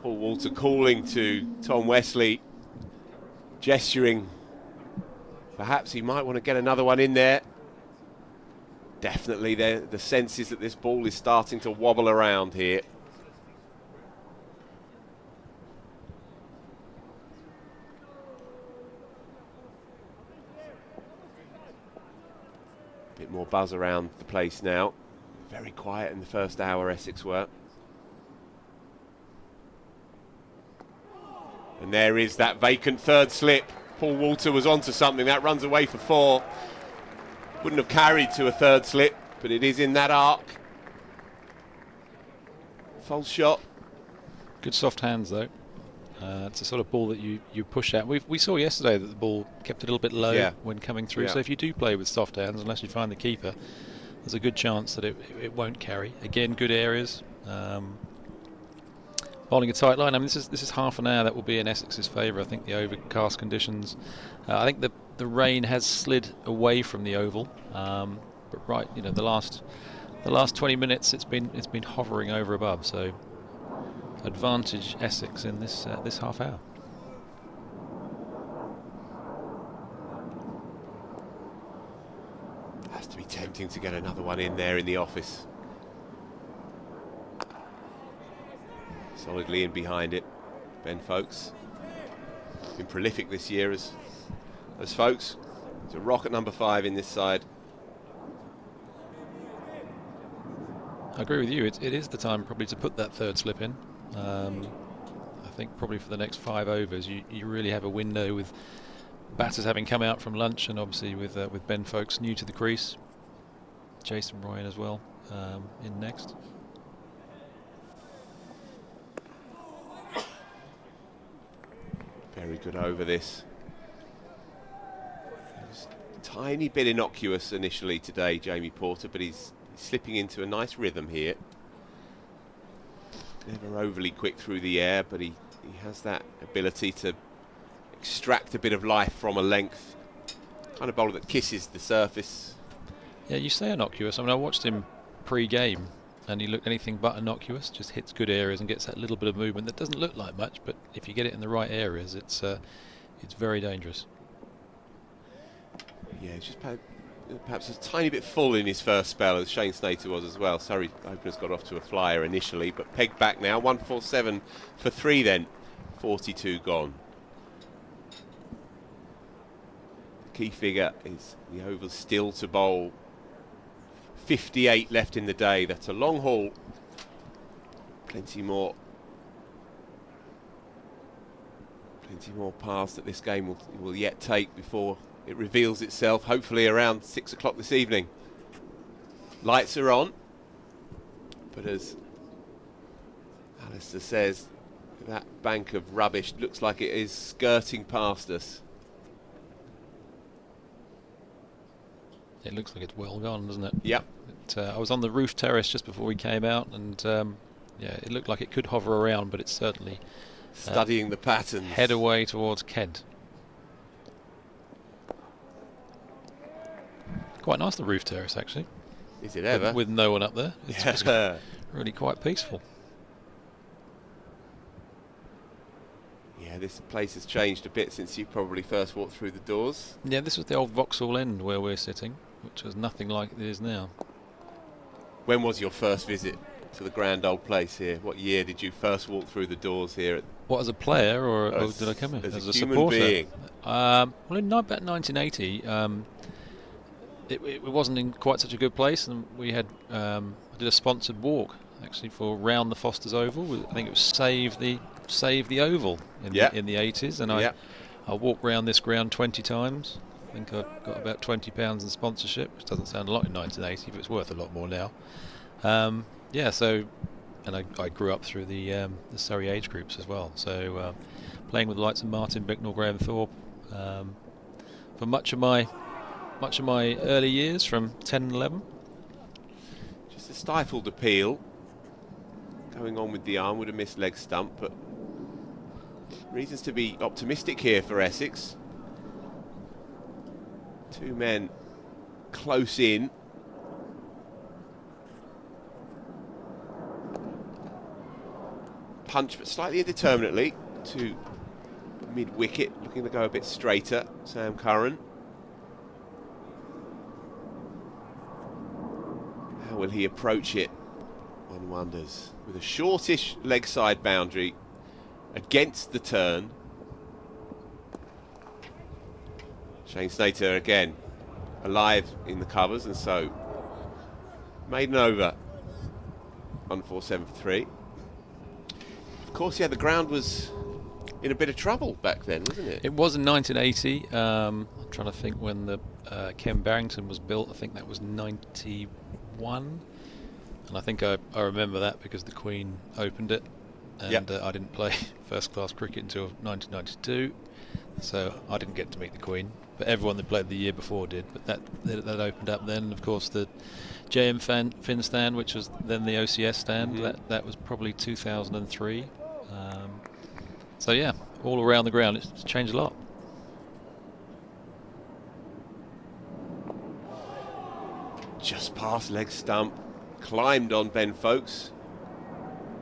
Paul Walter calling to Tom Wesley, gesturing. Perhaps he might want to get another one in there. Definitely the sense is that this ball is starting to wobble around here. Bit more buzz around the place now. Very quiet in the first hour, Essex were. And there is that vacant 3rd slip. Paul Walter was onto something. That runs away for 4. Wouldn't have carried to a 3rd slip, but it is in that arc. False shot. Good soft hands though. It's a sort of ball that you push out. We saw yesterday that the ball kept a little bit low when coming through. So if you do play with soft hands, unless you find the keeper, there's a good chance that it won't carry. Again, good areas. Bowling a tight line. I mean, this is half an hour that will be in Essex's favour. I think the overcast conditions. I think the rain has slid away from the oval, but right, the last 20 minutes it's been hovering over above. So advantage Essex in this half hour. Has to be tempting to get another one in there in the office. Solidly in behind it, Ben Folkes. Been prolific this year as Folkes. It's a rock at number 5 in this side. I agree with you. It is the time probably to put that 3rd slip in. I think probably for the next 5 overs, you really have a window with batters having come out from lunch, and obviously with Ben Folkes new to the crease, Jason Ryan as well in next. Very good over this. It was a tiny bit innocuous initially today, Jamie Porter, but he's slipping into a nice rhythm here. Never overly quick through the air, but he has that ability to extract a bit of life from a length. Kind of bowler that kisses the surface. Yeah, you say innocuous. I mean, I watched him pre-game, and he looked anything but innocuous. Just hits good areas and gets that little bit of movement that doesn't look like much, but if you get it in the right areas, it's very dangerous. Yeah, it's just perhaps a tiny bit full in his first spell, as Shane Snater was as well. Surrey openers got off to a flyer initially, but pegged back now. 147 for 3 then. 42 gone. The key figure is the over still to bowl. 58 left in the day. That's a long haul. Plenty more paths that this game will yet take before it reveals itself, hopefully around 6 o'clock this evening. Lights are on, but as Alistair says, that bank of rubbish looks like it is skirting past us. It looks like it's well gone, doesn't it? Yep. I was on the roof terrace just before we came out, and yeah, it looked like it could hover around, but it's certainly studying the patterns. Head away towards Kent. Quite nice, the roof terrace, actually. Is it ever? With no one up there. It's really quite peaceful. Yeah, this place has changed a bit since you probably first walked through the doors. Yeah, this was the old Vauxhall End where we're sitting, which was nothing like it is now. When was your first visit to the grand old place here? What year did you first walk through the doors here? What, as a player, or did I come here as a supporter? human being? Well, in about 1980, it wasn't in quite such a good place, and we had I did a sponsored walk actually for round the Foster's Oval. I think it was Save the Oval in the 80s, and I walked round this ground 20 times. I think I got about £20 in sponsorship, which doesn't sound a lot in 1980, but it's worth a lot more now. Yeah, so, and I grew up through the Surrey age groups as well. So playing with the likes of Martin Bicknell, Graham Thorpe, for much of my early years from 10 and 11. Just a stifled appeal going on with the arm, would have missed leg stump, but reasons to be optimistic here for Essex. 2 men close in. Punch, but slightly indeterminately to mid-wicket, looking to go a bit straighter, Sam Curran. How will he approach it? One wonders. With a shortish leg side boundary against the turn. Shane Snater again alive in the covers, and so maiden over. 147 for 3. Of course, yeah, the ground was in a bit of trouble back then, wasn't it? It was in 1980. I'm trying to think when the Ken Barrington was built. I think that was 91. And I think I remember that because the Queen opened it, and I didn't play first-class cricket until 1992, so I didn't get to meet the Queen. But everyone that played the year before did. But that opened up then. Of course, the JM Finn stand, which was then the OCS stand, that was probably 2003. So yeah, all around the ground, it's changed a lot. Just past leg stump, climbed on Ben Folkes,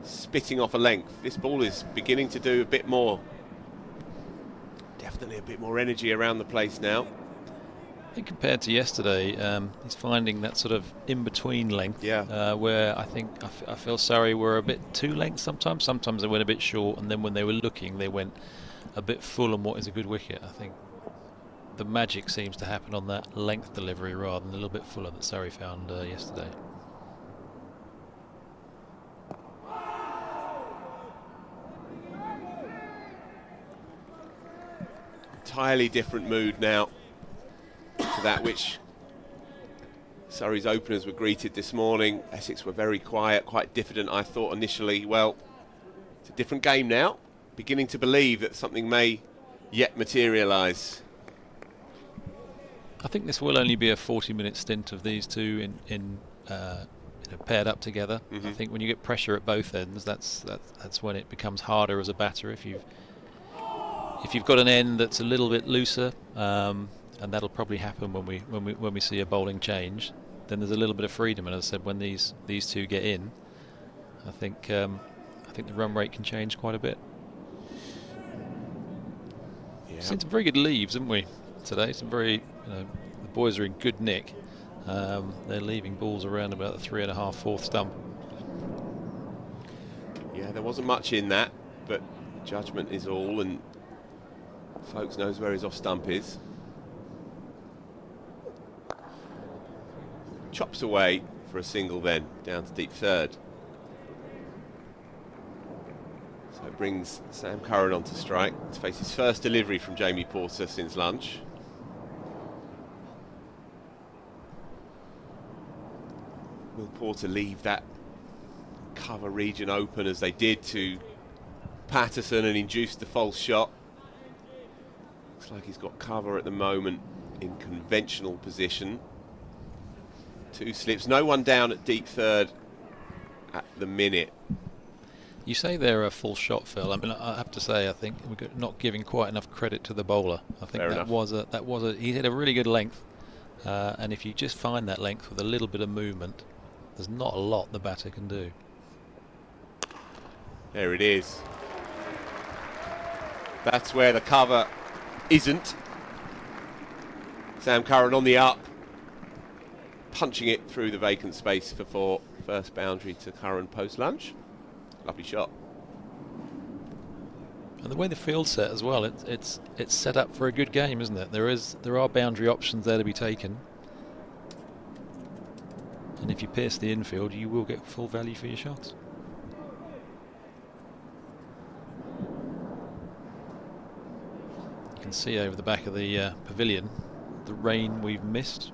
spitting off a length. This ball is beginning to do a bit more. Definitely a bit more energy around the place now. I think compared to yesterday, he's finding that sort of in-between length, where I think I feel Surrey were a bit too length sometimes. Sometimes they went a bit short, and then when they were looking, they went a bit full on what is a good wicket. I think the magic seems to happen on that length delivery rather than a little bit fuller that Surrey found yesterday. entirely different mood now to that which Surrey's openers were greeted this morning. Essex were very quiet, quite diffident, I thought initially. Well, it's a different game now. Beginning to believe that something may yet materialise. I think this will only be a 40-minute stint of these two in paired up together. I think when you get pressure at both ends, that's when it becomes harder as a batter. If you've got an end that's a little bit looser, and that'll probably happen when we see a bowling change, then there's a little bit of freedom. And as I said, when these two get in, I think the run rate can change quite a bit. Yeah. Seen some very good leaves, haven't we, today? Some very, the boys are in good nick. They're leaving balls around about the 3.5, 4th stump. Yeah, there wasn't much in that, but judgment is all, and Folks knows where his off stump is. Chops away for a single then, down to deep third. So it brings Sam Curran on to strike to face his first delivery from Jamie Porter since lunch. Will Porter leave that cover region open as they did to Patterson and induce the false shot? Looks like he's got cover at the moment in conventional position. 2 slips, no one down at deep third at the minute. You say they're a full shot, Phil. I mean, I have to say, I think we're not giving quite enough credit to the bowler. I think that was a he had a really good length, and if you just find that length with a little bit of movement, there's not a lot the batter can do. There it is. That's where the cover isn't. Sam Curran on the up, punching it through the vacant space for 4. First boundary to Curran post lunch. Lovely shot. And the way the field's set as well, it's set up for a good game, isn't it? There are boundary options there to be taken, and if you pierce the infield, you will get full value for your shots. You can see over the back of the pavilion the rain we've missed.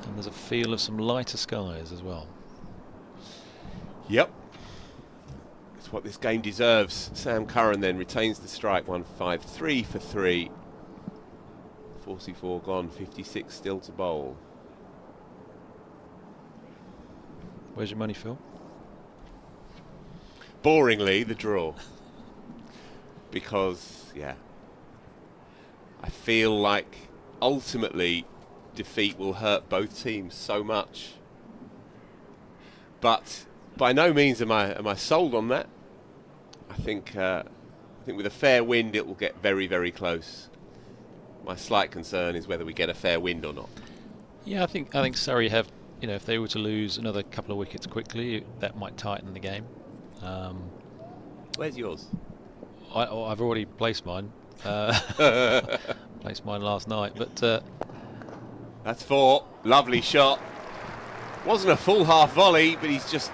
And there's a feel of some lighter skies as well. Yep. It's what this game deserves. Sam Curran then retains the strike. 153 for 3. 44 gone, 56 still to bowl. Where's your money, Phil? Boringly, the draw. Because, yeah, I feel like ultimately defeat will hurt both teams so much. But by no means am I sold on that. I think with a fair wind it will get very, very close. My slight concern is whether we get a fair wind or not. Yeah, I think Surrey have, if they were to lose another couple of wickets quickly, that might tighten the game. Where's yours? I've already placed mine. Placed mine last night, but that's 4. Lovely shot. Wasn't a full half volley, but he's just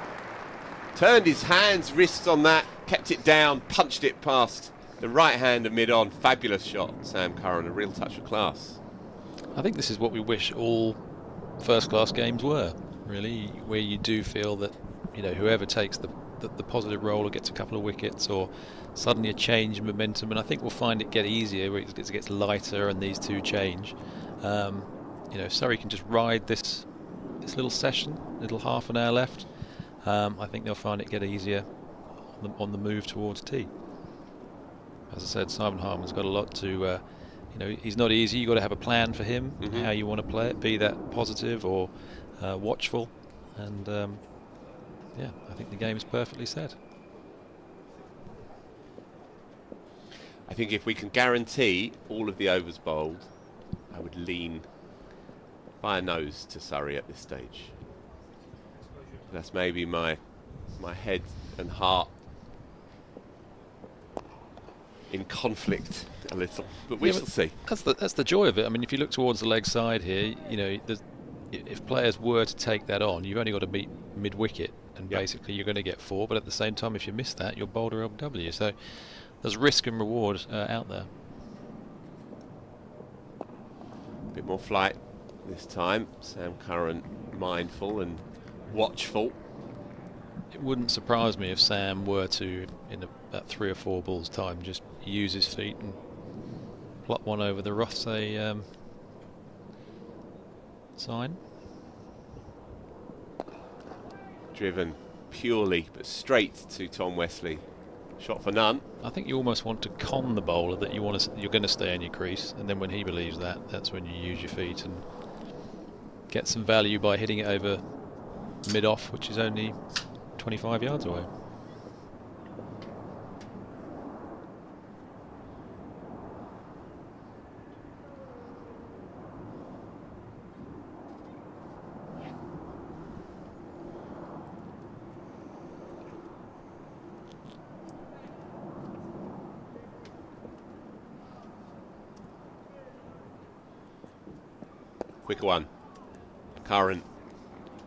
turned his hands, wrists on that, kept it down, punched it past the right hand and mid-on. Fabulous shot, Sam Curran, a real touch of class. I think this is what we wish all first-class games were, really, where you do feel that whoever takes the positive role or gets a couple of wickets or suddenly a change in momentum, and I think we'll find it get easier where it gets lighter and these two change. If Surrey can just ride this little session, little half an hour left, I think they'll find it get easier on the move towards tea. As I said, Simon Harman's got a lot to, he's not easy. You've got to have a plan for him, how you want to play it, be that positive or watchful. And I think the game is perfectly set. I think if we can guarantee all of the overs bowled, I would lean by a nose to Surrey at this stage. That's maybe my head and heart in conflict a little, but we shall see. That's the joy of it. I mean, if you look towards the leg side here, if players were to take that on, you've only got to beat mid-wicket, and basically you're going to get 4. But at the same time, if you miss that, you're bowled or LBW. So there's risk and reward out there. A bit more flight this time. Sam Curran mindful and watchful. It wouldn't surprise me if Sam were to, in about 3 or 4 balls' time, just use his feet and plot one over the Rothesay sign. Driven purely but straight to Tom Wesley. Shot for none. I think you almost want to con the bowler that you're going to stay in your crease, and then when he believes that, that's when you use your feet and get some value by hitting it over mid-off, which is only 25 yards away. Quick one. Curran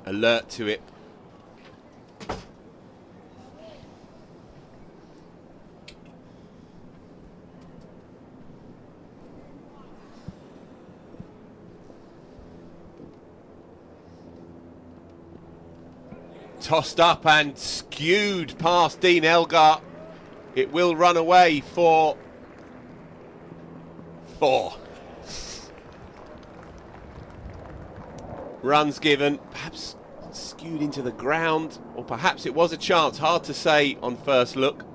alert to it. Tossed up and skewed past Dean Elgar. It will run away for 4. Runs given, perhaps skewed into the ground, or perhaps it was a chance, hard to say on first look.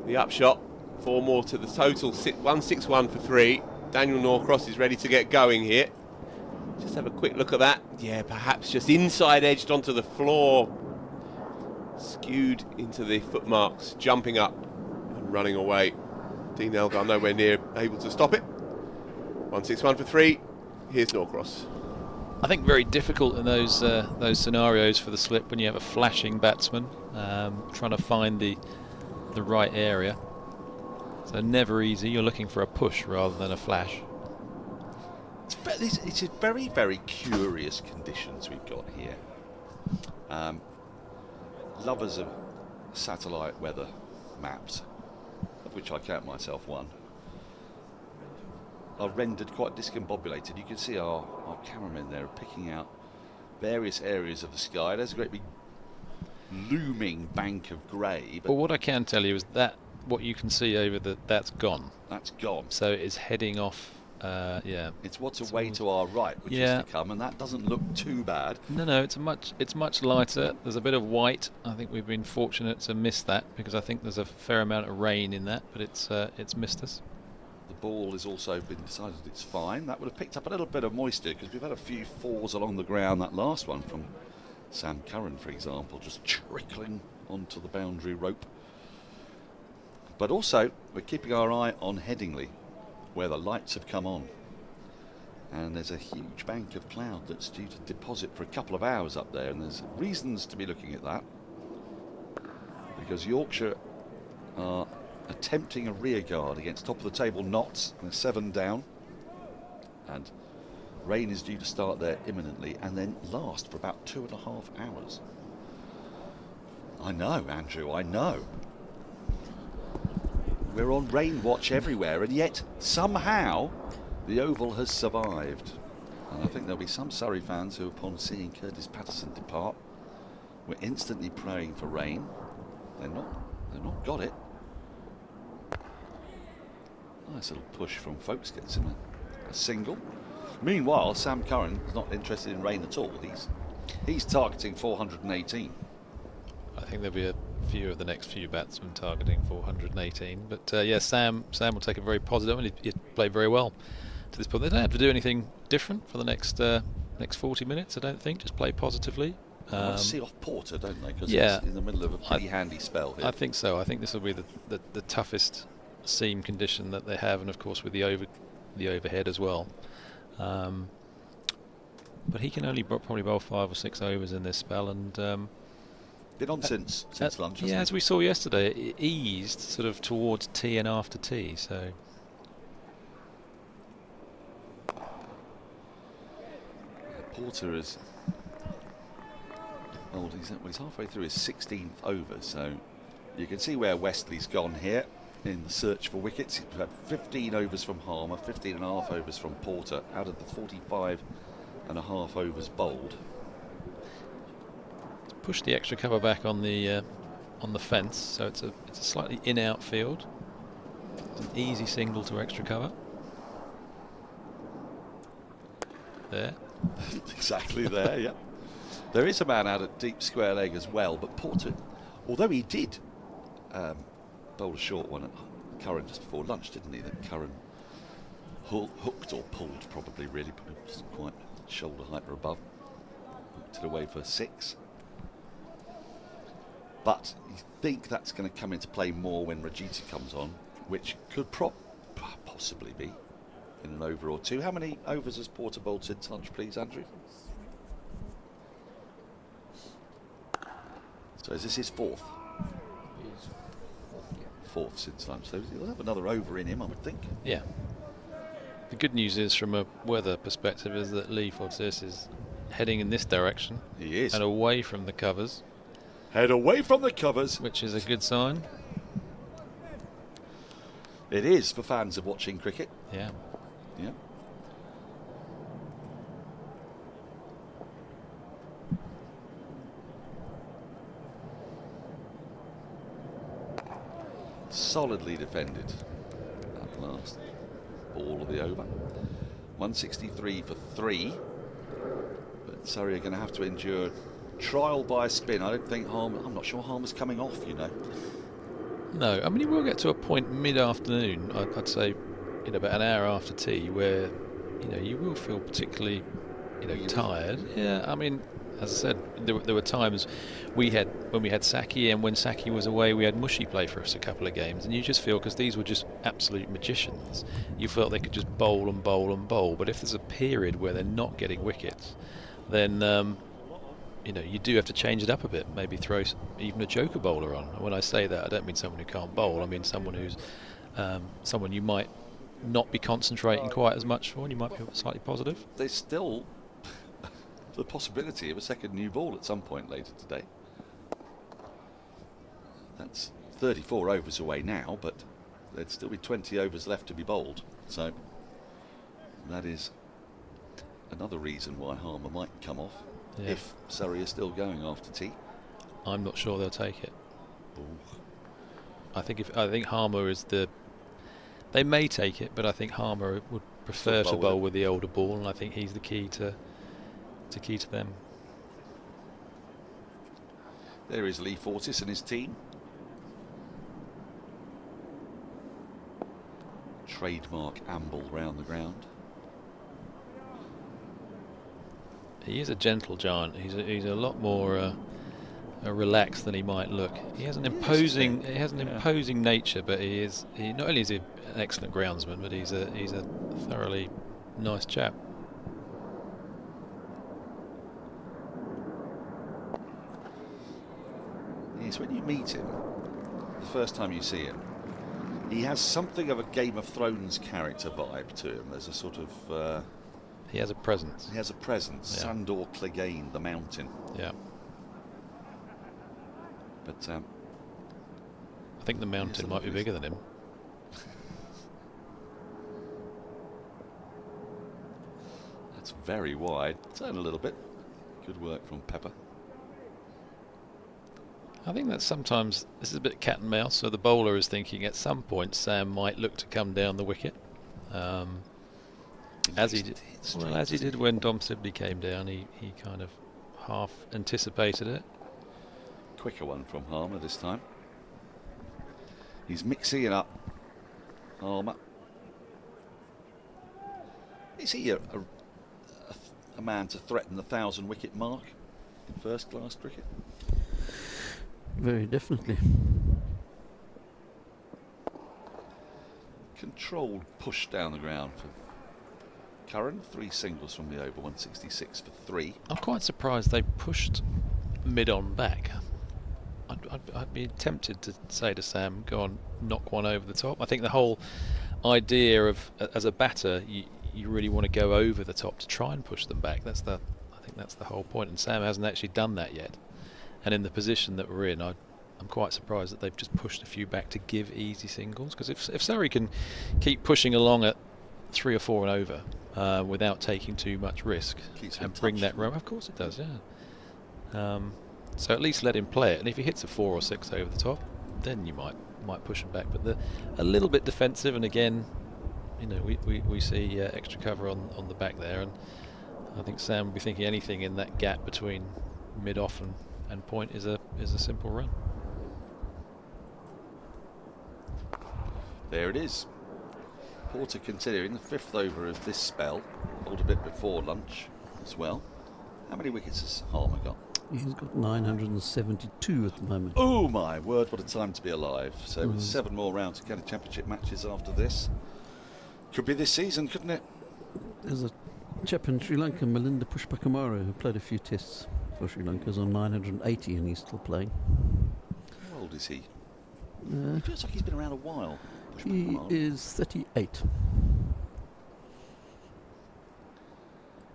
The upshot, 4 more to the total, 161 for 3. Daniel Norcross is ready to get going here. Just have a quick look at that. Yeah, perhaps just inside edged onto the floor. Skewed into the footmarks, jumping up and running away. Dean Elgar nowhere near able to stop it. 161 for 3. Here's Norcross. I think very difficult in those scenarios for the slip when you have a flashing batsman trying to find the right area. So never easy. You're looking for a push rather than a flash. It's a very, very curious conditions we've got here. Lovers of satellite weather maps, of which I count myself one, are rendered quite discombobulated. You can see our cameramen there are picking out various areas of the sky. There's a great big looming bank of grey. But what I can tell you is that what you can see over that's gone. That's gone. So it's heading off. Yeah. It's what's away to our right, which is to come, and that doesn't look too bad. No, it's much lighter. There's a bit of white. I think we've been fortunate to miss that because I think there's a fair amount of rain in that, but it's missed us. The ball has also been decided it's fine. That would have picked up a little bit of moisture because we've had a few falls along the ground. That last one from Sam Curran, for example, just trickling onto the boundary rope. But also, we're keeping our eye on Headingley, where the lights have come on. And there's a huge bank of cloud that's due to deposit for a couple of hours up there. And there's reasons to be looking at that, because Yorkshire are attempting a rear guard against top of the table Notts. They're 7 down, and rain is due to start there imminently and then last for about 2.5 hours. I know, Andrew, I know. We're on rain watch everywhere, and yet somehow the Oval has survived. And I think there'll be some Surrey fans who, upon seeing Curtis Patterson depart, were instantly praying for rain. They've not got it. Nice little push from Folkes, gets him a single. Meanwhile, Sam Curran is not interested in rain at all. He's targeting 418. I think there'll be a few of the next few batsmen targeting 418. But yeah, Sam will take it very positive, and he played very well to this point. They don't have to do anything different for the next 40 minutes, I don't think. Just play positively. They want to see off Porter, don't they? Because yeah, he's in the middle of a pretty handy spell here. I think so. I think this will be the toughest seam condition that they have, and of course with the overhead as well. But he can only probably bowl 5 or 6 overs in this spell, and been on since lunch. Yeah, as we saw yesterday, it eased sort of towards tea and after tea. So Porter is... Well, he's halfway through his 16th over, so you can see where Wesley's gone here in the search for wickets. He's had 15 overs from Harmer, 15 and a half overs from Porter, out of the 45 and a half overs bowled. Push the extra cover back on the fence, so it's a slightly in-out field. It's an easy single to extra cover. There. Exactly there, yeah. There is a man out at deep square leg as well, but Porter, although he did bowl a short one at Curran just before lunch, didn't he? That Curran hooked or pulled, probably, really, but it wasn't quite shoulder height or above. Hooked it away for 6. But you think that's going to come into play more when Rajita comes on, which could possibly be in an over or two. How many overs has Porter bowled since lunch, please, Andrew? So is this his 4th? Fourth since lunch, so he'll have another over in him, I would think. Yeah. The good news is, from a weather perspective, is that Lee Fortis is heading in this direction. He is. And away from the covers. Head away from the covers. Which is a good sign. It is for fans of watching cricket. Yeah. Yeah. Solidly defended at last. Ball of the over. 163 for 3. But Surrey are going to have to endure trial by spin. I don't think I'm not sure Harmer's coming off, you know. No, I mean, you will get to a point mid-afternoon, I'd say, about an hour after tea, where, you will feel particularly, tired. Yeah, I mean, as I said, there were times when we had Saki, and when Saki was away, we had Mushy play for us a couple of games, and you just feel, because these were just absolute magicians, you felt they could just bowl and bowl and bowl. But if there's a period where they're not getting wickets, then you do have to change it up a bit. Maybe throw even a joker bowler on. And when I say that, I don't mean someone who can't bowl. I mean someone who's someone you might not be concentrating quite as much for, and you might be slightly positive. There's still the possibility of a second new ball at some point later today. That's 34 overs away now, but there'd still be 20 overs left to be bowled. So that is another reason why Harmer might come off. Yeah. If Surrey is still going after tea. I'm not sure they'll take it. Ooh. I think Harmer is the... They may take it, but I think Harmer would prefer to bowl with the older ball, and I think he's the key to them. There is Lee Fortis and his team. Trademark amble round the ground. He is a gentle giant. He's a lot more relaxed than he might look. He has an imposing nature, but he not only is he an excellent groundsman, but he's a thoroughly nice chap. Yes, when you meet him, the first time you see him, he has something of a Game of Thrones character vibe to him. There's a sort of... he has a presence. He has a presence. Yeah. Sandor Clegane, the mountain. Yeah. But I think the mountain might be bigger than him. That's very wide. Turn a little bit. Good work from Pepper. I think that sometimes this is a bit cat and mouse. So the bowler is thinking at some point Sam might look to come down the wicket. As he did when Dom Sibley came down, he kind of half anticipated it. Quicker one from Harmer this time. He's mixing it up. Harmer. Is he a man to threaten the 1,000 wicket mark in first class cricket? Very definitely. Controlled push down the ground for Curran. 3 singles from the over. 166 for 3. I'm quite surprised they pushed mid-on back. I'd be tempted to say to Sam, go on, knock one over the top. I think the whole idea of, as a batter, you really want to go over the top to try and push them back. That's the think that's the whole point, and Sam hasn't actually done that yet. And in the position that we're in, I'm quite surprised that they've just pushed a few back to give easy singles, because if Surrey can keep pushing along at 3 or 4 and over without taking too much risk and bring that run, of course it does, yeah. So at least let him play it, and if he hits a 4 or 6 over the top, then you might push him back. But they're a little bit defensive, and again, you know, we see extra cover on the back there, and I think Sam will be thinking anything in that gap between mid-off and point is a simple run. There it is. Porter considering the 5th over of this spell, bowled a bit before lunch as well. How many wickets has Harmer got? He's got 972 at the moment. Oh my word, what a time to be alive. So with 7 more rounds of County Championship matches after this. Could be this season, couldn't it? There's a chap in Sri Lanka, Malinda Pushpakumara, who played a few tests for Sri Lanka, is on 980 and he's still playing. How old is he? It feels like he's been around a while. He is 38.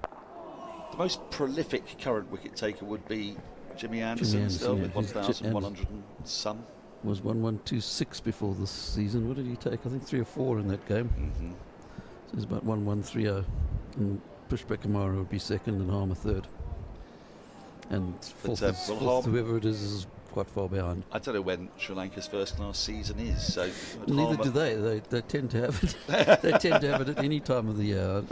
The most prolific current wicket taker would be Jimmy Anderson, still with 1,100 and some. Was 1126 before this season. What did he take? I think 3 or 4 in that game. So it's about 1130. And Pushpakumara would be second and Harmer third. And fourth, whoever it is quite far behind. I don't know when Sri Lanka's first class season is, so neither do they. They tend to have it. They tend to have it at any time of the year.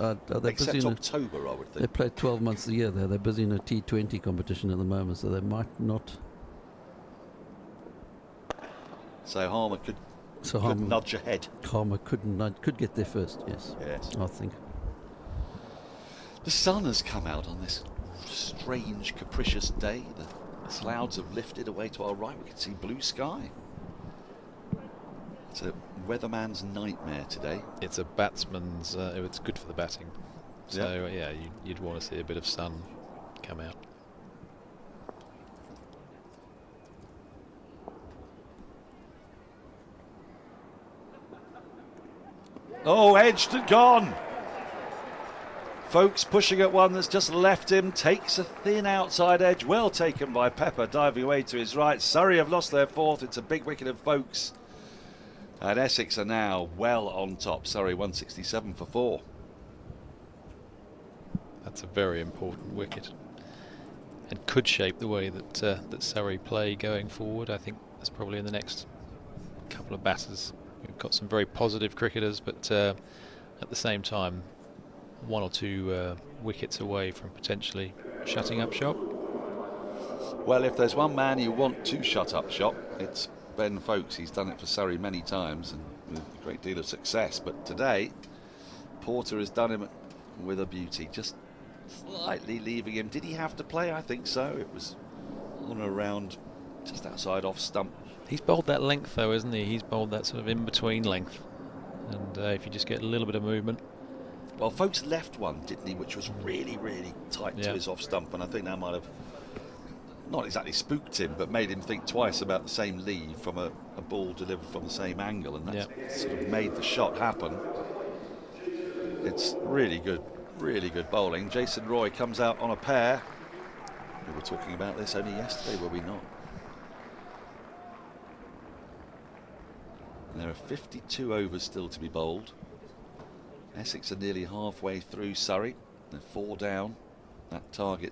Except October, I would think. They play 12 months a year there. They're busy in a T20 competition at the moment, so they might not. So Harmer could nudge ahead. Harmer could get there first. Yes. I think. The sun has come out on this strange, capricious day. The clouds have lifted away to our right. We can see blue sky. It's a weatherman's nightmare today. It's a batsman's. It's good for the batting. So yeah, you'd want to see a bit of sun come out. Oh, edged and gone. Folks pushing at one that's just left him, takes a thin outside edge, well taken by Pepper, diving away to his right. Surrey have lost their 4th, it's a big wicket of Folks. And Essex are now well on top. Surrey 167 for 4. That's a very important wicket, and could shape the way that that Surrey play going forward. I think that's probably in the next couple of batters. We've got some very positive cricketers, but at the same time, 1 or 2 wickets away from potentially shutting up shop. Well, if there's one man you want to shut up shop, it's Ben Folks. He's done it for Surrey many times and with a great deal of success. But today, Porter has done him with a beauty, just slightly leaving him. Did he have to play? I think so. It was on around just outside off stump. He's bowled that length though, isn't he? He's bowled that sort of in-between length. And if you just get a little bit of movement. Well, Folks left one, didn't he, which was really, really tight to his off stump, and I think that might have not exactly spooked him, but made him think twice about the same leave from a ball delivered from the same angle, and that sort of made the shot happen. It's really good bowling. Jason Roy comes out on a pair. We were talking about this only yesterday, were we not? And there are 52 overs still to be bowled. Essex are nearly halfway through Surrey. They're 4 down. That target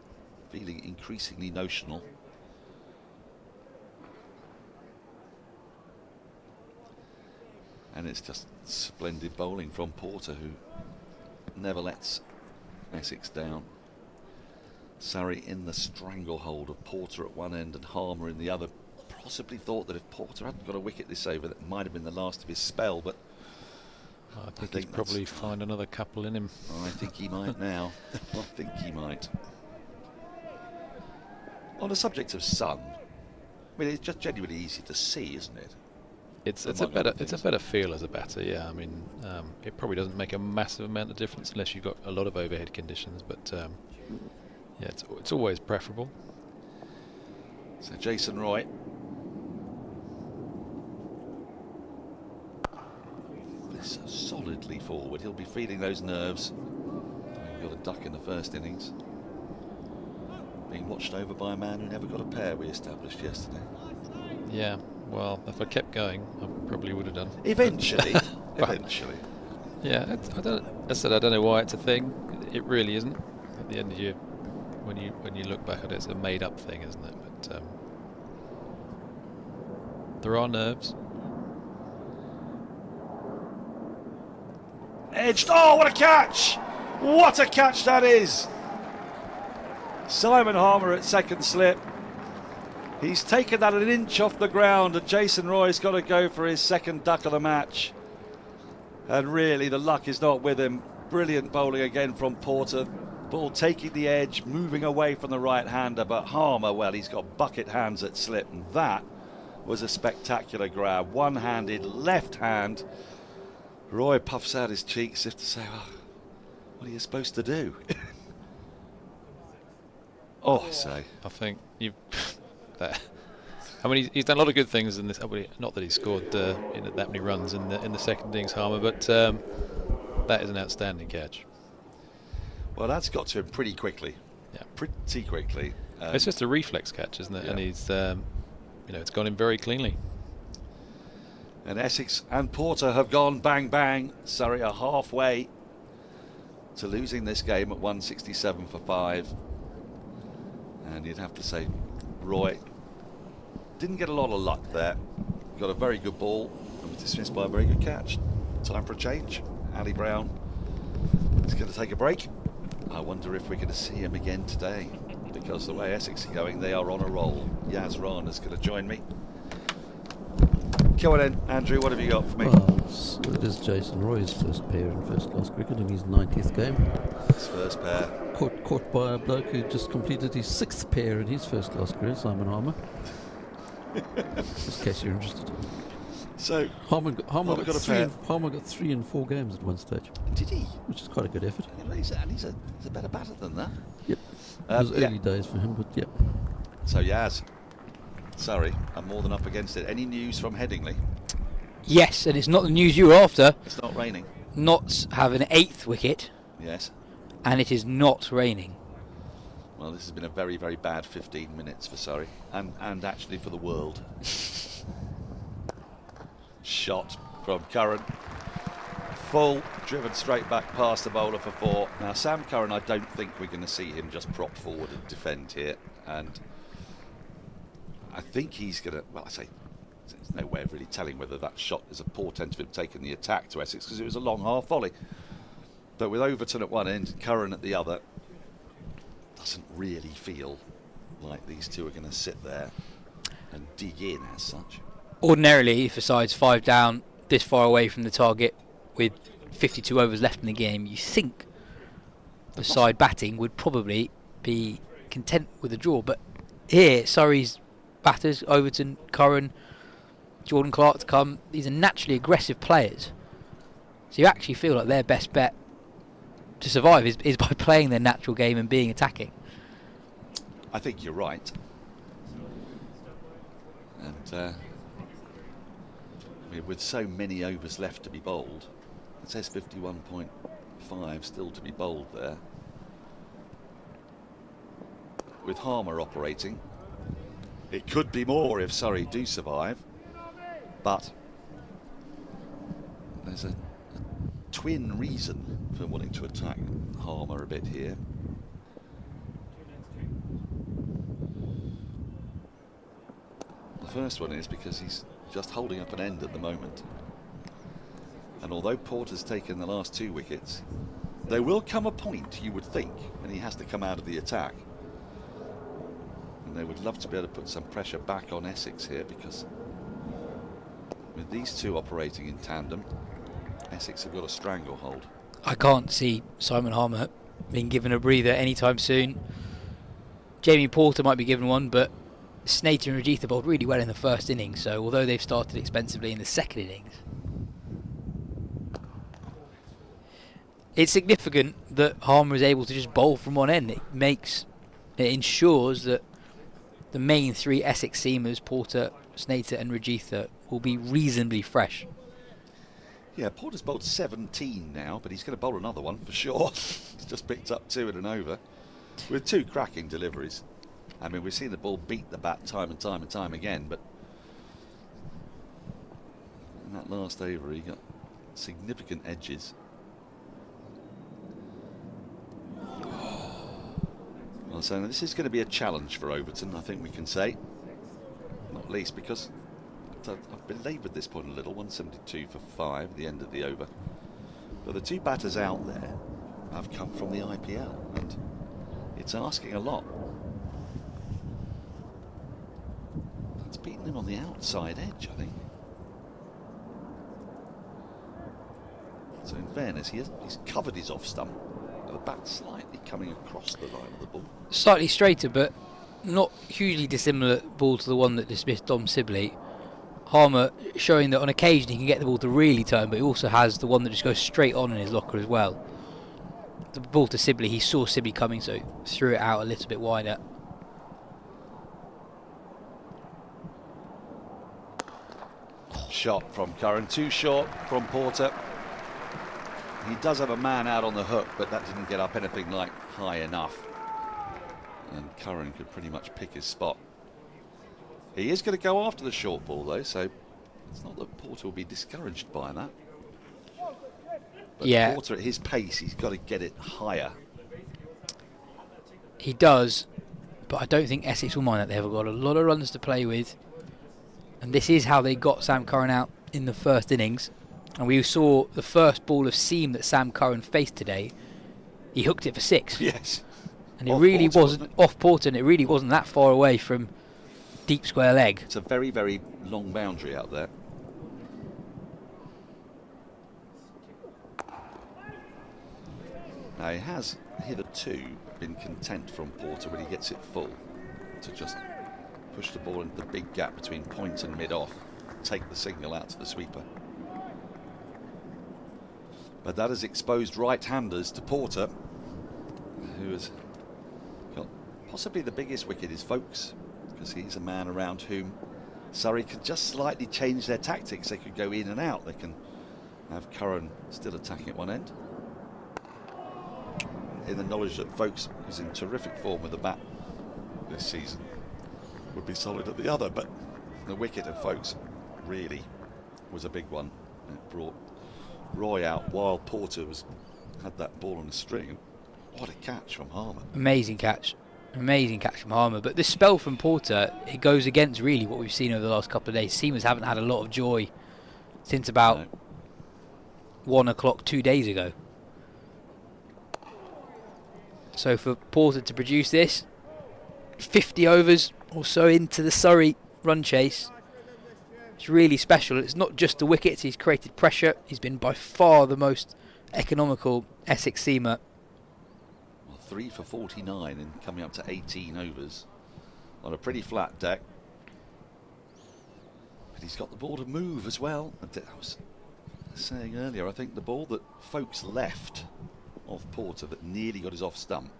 feeling increasingly notional. And it's just splendid bowling from Porter, who never lets Essex down. Surrey in the stranglehold of Porter at one end and Harmer in the other. Possibly thought that if Porter hadn't got a wicket this over, that might have been the last of his spell, but I think he's probably find another couple in him. I think he might now. I think he might. On the subject of sun, I mean, it's just genuinely easy to see, isn't it? It's a better feel as a batter, yeah. I mean, it probably doesn't make a massive amount of difference unless you've got a lot of overhead conditions, but yeah, it's always preferable. So Jason Roy. This solidly forward. He'll be feeling those nerves. We've got a duck in the first innings. being watched over by a man who never got a pair, we established yesterday. Yeah, well, if I kept going, I probably would have done. Eventually. Eventually. Yeah, I don't know why it's a thing. It really isn't. At the end of when you look back at it, it's a made-up thing, isn't it? But there are nerves. Edged. Oh, what a catch! What a catch that is! Simon Harmer at second slip. He's taken that an inch off the ground, and Jason Roy's got to go for his second duck of the match. And really, the luck is not with him. Brilliant bowling again from Porter. Ball taking the edge, moving away from the right-hander, but Harmer, well, he's got bucket hands at slip, and that was a spectacular grab. One-handed, left hand. Roy puffs out his cheeks as if to say, oh, what are you supposed to do? I think you. I mean, he's done a lot of good things in this. Not that he scored that many runs in the second innings, Harmer, but that is an outstanding catch. Well, that's got to him pretty quickly. Yeah, pretty quickly. It's just a reflex catch, isn't it? Yeah. And he's, it's gone in very cleanly. And Essex and Porter have gone bang bang. Surrey are halfway to losing this game at 167 for 5. And you'd have to say Roy didn't get a lot of luck there. Got a very good ball and was dismissed by a very good catch. Time for a change. Ali Brown is going to take a break. I wonder if we're going to see him again today, because the way Essex are going, they are on a roll. Yas Rana is going to join me. Come on in, Andrew, what have you got for me? Well, it is Jason Roy's first pair in first-class cricket in his 90th game. His first pair. Caught by a bloke who just completed his 6th pair in his first-class career, Simon Harmer. Just in case you're interested. So Harmer got 3 in 4 games at one stage. Did he? Which is quite a good effort. He's a better batter than that. Yep. It was early days for him, but yep. So Yas, sorry, I'm more than up against it. Any news from Headingley? Yes, and it's not the news you were after. It's not raining. Notts have an 8th wicket. Yes. And it is not raining. Well, this has been a very, very bad 15 minutes for Surrey, and actually for the world. Shot from Curran. Full, driven straight back past the bowler for 4. Now, Sam Curran, I don't think we're going to see him just prop forward and defend here. And I think he's going to, well, I say, there's no way of really telling whether that shot is a portent of him taking the attack to Essex, because it was a long half volley. But with Overton at one end, Curran at the other, doesn't really feel like these two are going to sit there and dig in as such. Ordinarily, if a side's 5 down, this far away from the target, with 52 overs left in the game, you think the side batting would probably be content with a draw. But here, Surrey's batters, Overton, Curran, Jordan Clark to come, these are naturally aggressive players. So you actually feel like their best bet to survive is by playing their natural game and being attacking. I think you're right. And I mean, with so many overs left to be bowled, it says 51.5 still to be bowled there. With Harmer operating, it could be more if Surrey do survive, but there's a twin reason for wanting to attack Harmer a bit here. The first one is because he's just holding up an end at the moment. And although Porter's taken the last 2 wickets, there will come a point, you would think, when he has to come out of the attack. And they would love to be able to put some pressure back on Essex here, because with these two operating in tandem, Essex have got a stranglehold. I can't see Simon Harmer being given a breather anytime soon. Jamie Porter might be given one, but Snater and Rajitha bowled really well in the first innings, so although they've started expensively in the second innings, it's significant that Harmer is able to just bowl from one end. It ensures that the main 3 Essex seamers, Porter, Snater and Rajitha, will be reasonably fresh. Yeah, Porter's bowled 17 now, but he's going to bowl another one for sure. He's just picked up 2 in an over with 2 cracking deliveries. I mean, we've seen the ball beat the bat time and time and time again, but in that last over he got significant edges. Well, so this is going to be a challenge for Overton, I think we can say. Not least because I've belaboured this point a little. 172 for 5 at the end of the over. But the two batters out there have come from the IPL, and it's asking a lot. It's beaten him on the outside edge, I think. So in fairness, he's covered his off stump. The bat slightly coming across the line of the ball. Slightly straighter, but not hugely dissimilar ball to the one that dismissed Dom Sibley. Harmer showing that on occasion he can get the ball to really turn, but he also has the one that just goes straight on in his locker as well. The ball to Sibley, he saw Sibley coming, so threw it out a little bit wider. Shot from Curran, too short from Porter. He does have a man out on the hook, but that didn't get up anything like high enough. And Curran could pretty much pick his spot. He is going to go after the short ball though, so it's not that Porter will be discouraged by that. But yeah, Porter at his pace, he's got to get it higher. He does, but I don't think Essex will mind that. They've got a lot of runs to play with, and this is how they got Sam Curran out in the first innings. And we saw the first ball of seam that Sam Curran faced today. He hooked it for 6. Yes. And it really wasn't off Porter, and it really wasn't that far away from deep square leg. It's a very, very long boundary out there. Now he has hitherto been content from Porter when he gets it full to just push the ball into the big gap between point and mid-off, take the single out to the sweeper. But that has exposed right-handers to Porter, who has got possibly the biggest wicket is Folkes, because he's a man around whom Surrey could just slightly change their tactics. They could go in and out. They can have Curran still attacking at one end, in the knowledge that Folkes is in terrific form with the bat this season, would be solid at the other. But the wicket of Folkes really was a big one. It brought Roy out while Porter had that ball on the string. What a catch from Harmer. Amazing catch from Harmer. But this spell from Porter, it goes against really what we've seen over the last couple of days. Seamers haven't had a lot of joy since about 1 o'clock 2 days ago. So for Porter to produce this, 50 overs or so into the Surrey run chase, it's really special. It's not just the wickets, he's created pressure. He's been by far the most economical Essex seamer. Well, 3 for 49 and coming up to 18 overs on a pretty flat deck. But he's got the ball to move as well. I was saying earlier, I think the ball that Folkes left off Porter that nearly got his off stump,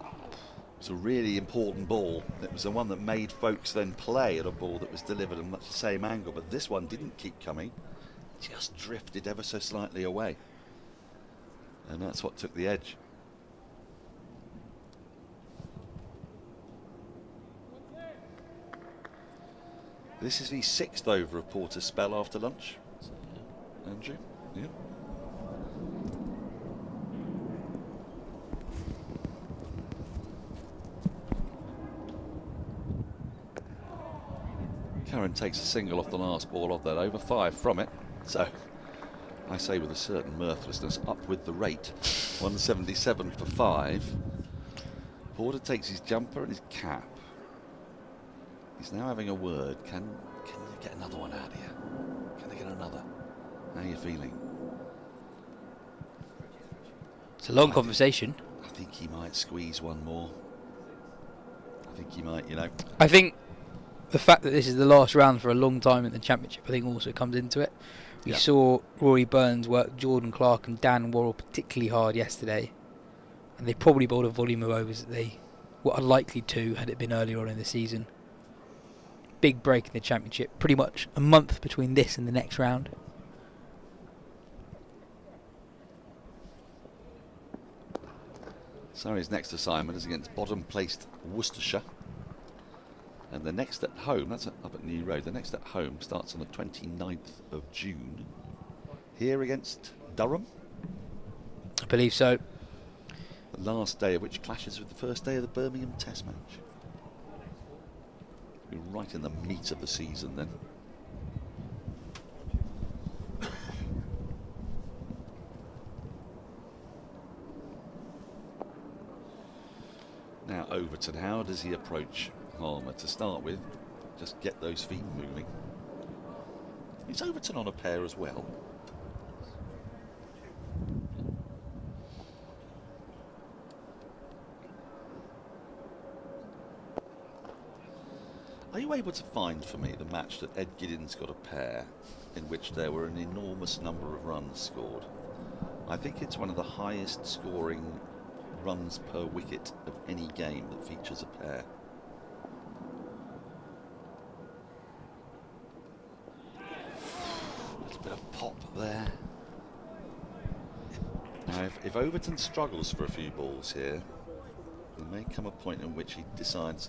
it was a really important ball. It was the one that made Folkes then play at a ball that was delivered at much the same angle, but this one didn't keep coming, just drifted ever so slightly away, and that's what took the edge. This is the 6th over of Porter's spell after lunch. Andrew? Yeah. Curran takes a single off the last ball of that over, 5 from it. So I say with a certain mirthlessness, up with the rate. 177 for 5. Porter takes his jumper and his cap. He's now having a word. Can you get another one out here? Can they get another? How are you feeling? It's a long conversation. I think he might squeeze one more. I think he might, you know. I think the fact that this is the last round for a long time in the Championship, I think also comes into it. We saw Rory Burns work Jordan Clark and Dan Worrell particularly hard yesterday, and they probably bowled a volume of overs that they were unlikely to had it been earlier on in the season. Big break in the Championship, pretty much a month between this and the next round. Surrey's next assignment is against bottom-placed Worcestershire. And the next at home, that's up at New Road, the next at home starts on the 29th of June. Here against Durham. I believe so. The last day of which clashes with the first day of the Birmingham Test match. We're right in the meat of the season then. Now Overton, how does he approach Harmer? To start with, just get those feet moving. Is Overton on a pair as well? Are you able to find for me the match that Ed Giddins got a pair in which there were an enormous number of runs scored? I think it's one of the highest scoring runs per wicket of any game that features a pair. A little bit of pop there. Now if Overton struggles for a few balls here, there may come a point in which he decides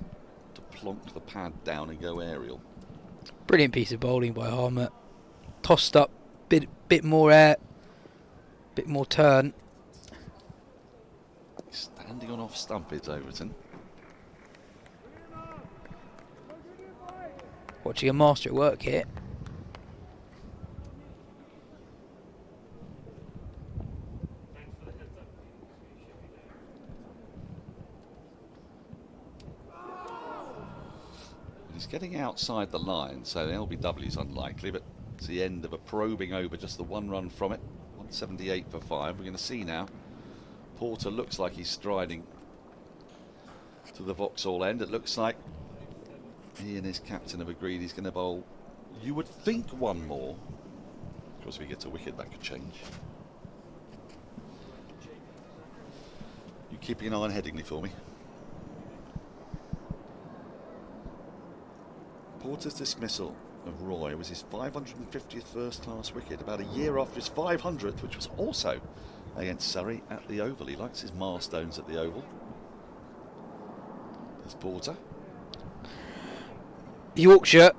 to plonk the pad down and go aerial. Brilliant piece of bowling by Harmer. Tossed up, bit more air, bit more turn. Standing on off stump is Overton. Watching a master at work here. He's getting outside the line, so the LBW is unlikely, but it's the end of a probing over, just the one run from it. 178 for 5. We're going to see now. Porter looks like he's striding to the Vauxhall end. It looks like he and his captain have agreed he's going to bowl, you would think, one more. Of course, if he gets a wicket, that could change. You keeping an eye on Headingley for me? Porter's dismissal of Roy was his 550th first-class wicket, about a year after his 500th, which was also against Surrey at the Oval. He likes his milestones at the Oval. There's Porter. Yorkshire,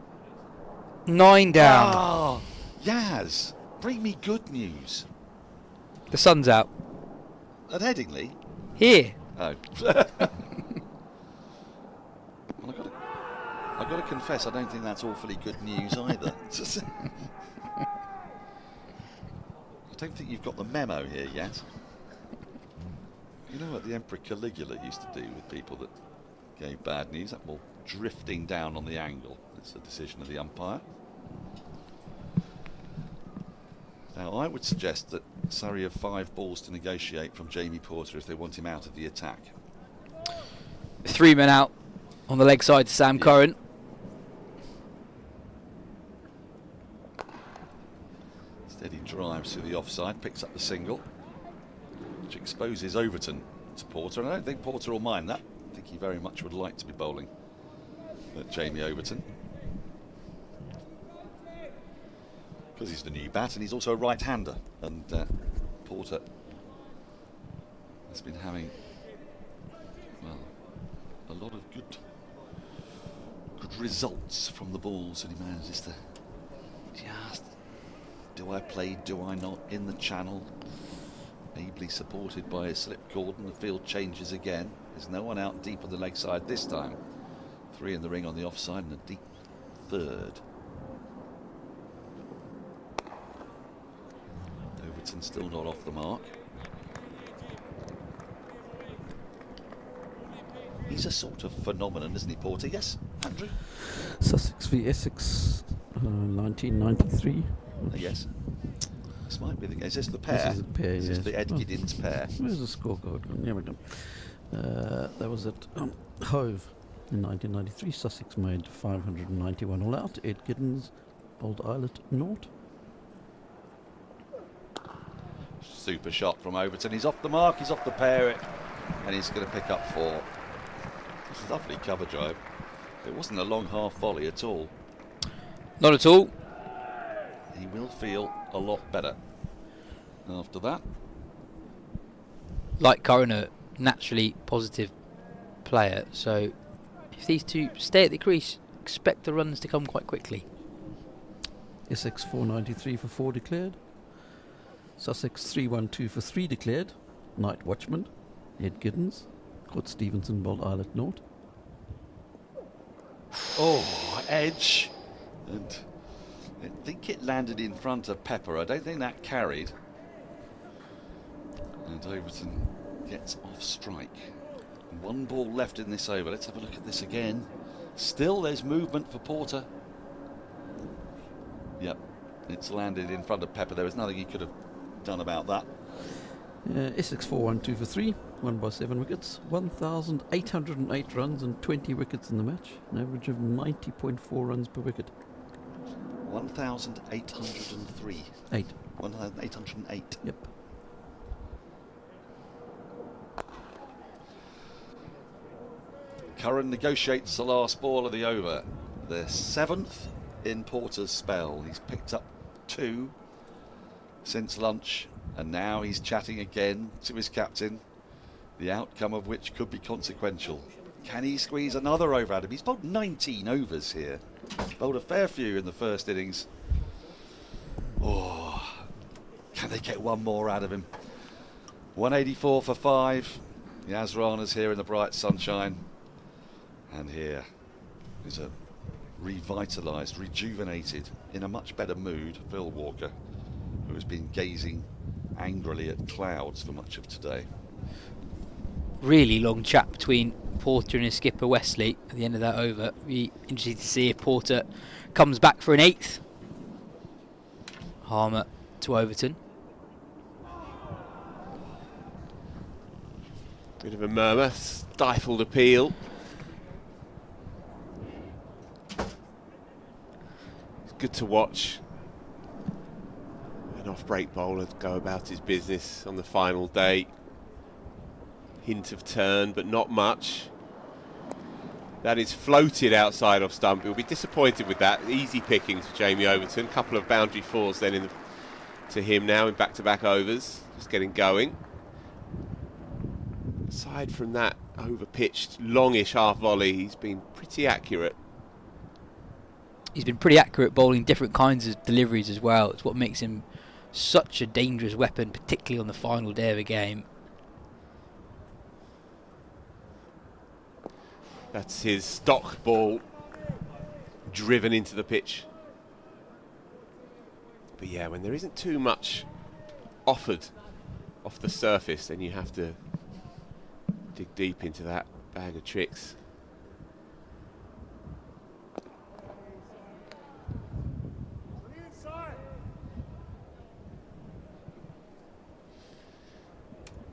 9 down. Ah, Yas, bring me good news. The sun's out. At Headingley? Here. Oh. Well, I've got to confess, I don't think that's awfully good news either. I don't think you've got the memo here yet. You know what the Emperor Caligula used to do with people that gave bad news? That ball drifting down on the angle. It's a decision of the umpire. Now, I would suggest that Surrey have 5 balls to negotiate from Jamie Porter if they want him out of the attack. 3 men out on the leg side to Sam Curran. Steady drives through the offside, picks up the single, which exposes Overton to Porter, and I don't think Porter will mind that. I think he very much would like to be bowling at Jamie Overton, because he's the new bat and he's also a right-hander, and Porter has been having, well, a lot of good results from the balls, and he manages to just, do I play, do I not, in the channel, ably supported by a slip cordon. The field changes again. There's no one out deep on the leg side this time. 3 in the ring on the offside and a deep third. Overton still not off the mark. He's a sort of phenomenon, isn't he, Porter? Yes, Andrew? Sussex v Essex, 1993. Yes. This might be the case. Is this the pair? This is the pair, Is yes. this the Ed Giddins pair? Where's the scorecard? Here we go. That was at Hove in 1993. Sussex made 591 all out. Ed Giddins bowled Islet naught. Super shot from Overton. He's off the mark, he's off the pair, and he's going to pick up 4. It's a lovely cover drive. It wasn't a long half volley at all. Not at all. He will feel a lot better after that. Like Curran at naturally positive player, so if these two stay at the crease, expect the runs to come quite quickly. Essex 493 for 4 declared. Sussex 312 for 3 declared. Night Watchman, Ed Giddens. Caught Stevenson bowled Islet Naught. Oh, edge. And I think it landed in front of Pepper. I don't think that carried. And Overton gets off strike. 1 ball left in this over. Let's have a look at this again. Still there's movement for Porter. Yep, it's landed in front of Pepper. There was nothing he could have done about that. Essex 412 for 3, won by 7 wickets. 1,808 runs and 20 wickets in the match. An average of 90.4 runs per wicket. 1,803. 8. 1,808. Yep. Curran negotiates the last ball of the over. The 7th in Porter's spell. He's picked up 2 since lunch, and now he's chatting again to his captain, the outcome of which could be consequential. Can he squeeze another over out of him? He's bowled 19 overs here. Bowled a fair few in the first innings. Oh, can they get one more out of him? 184 for 5. Yas Rana's here in the bright sunshine. And here is a revitalised, rejuvenated, in a much better mood, Phil Walker, who has been gazing angrily at clouds for much of today. Really long chat between Porter and his skipper Wesley at the end of that over. Be interesting to see if Porter comes back for an 8th. Harmer to Overton. Bit of a murmur, stifled appeal. It's good to watch an off-break bowler go about his business on the final day. Hint of turn, but not much. That is floated outside off stump. He'll be disappointed with that. Easy pickings for Jamie Overton. Couple of boundary 4s then to him now in back-to-back overs. Just getting going. Aside from that over-pitched, longish half volley, he's been pretty accurate. He's been pretty accurate bowling different kinds of deliveries as well. It's what makes him such a dangerous weapon, particularly on the final day of a game. That's his stock ball driven into the pitch. But yeah, when there isn't too much offered off the surface, then you have to dig deep into that bag of tricks.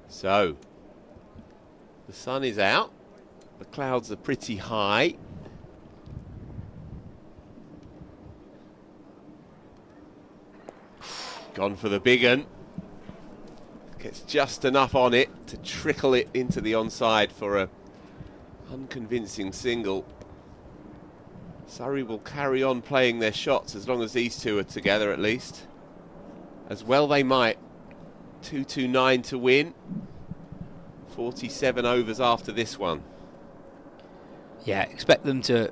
So, the sun is out. The clouds are pretty high. Gone for the big un. Gets just enough on it to trickle it into the onside for a unconvincing single. Surrey will carry on playing their shots as long as these two are together at least. As well they might. 229 to win. 47 overs after this one. Yeah, expect them to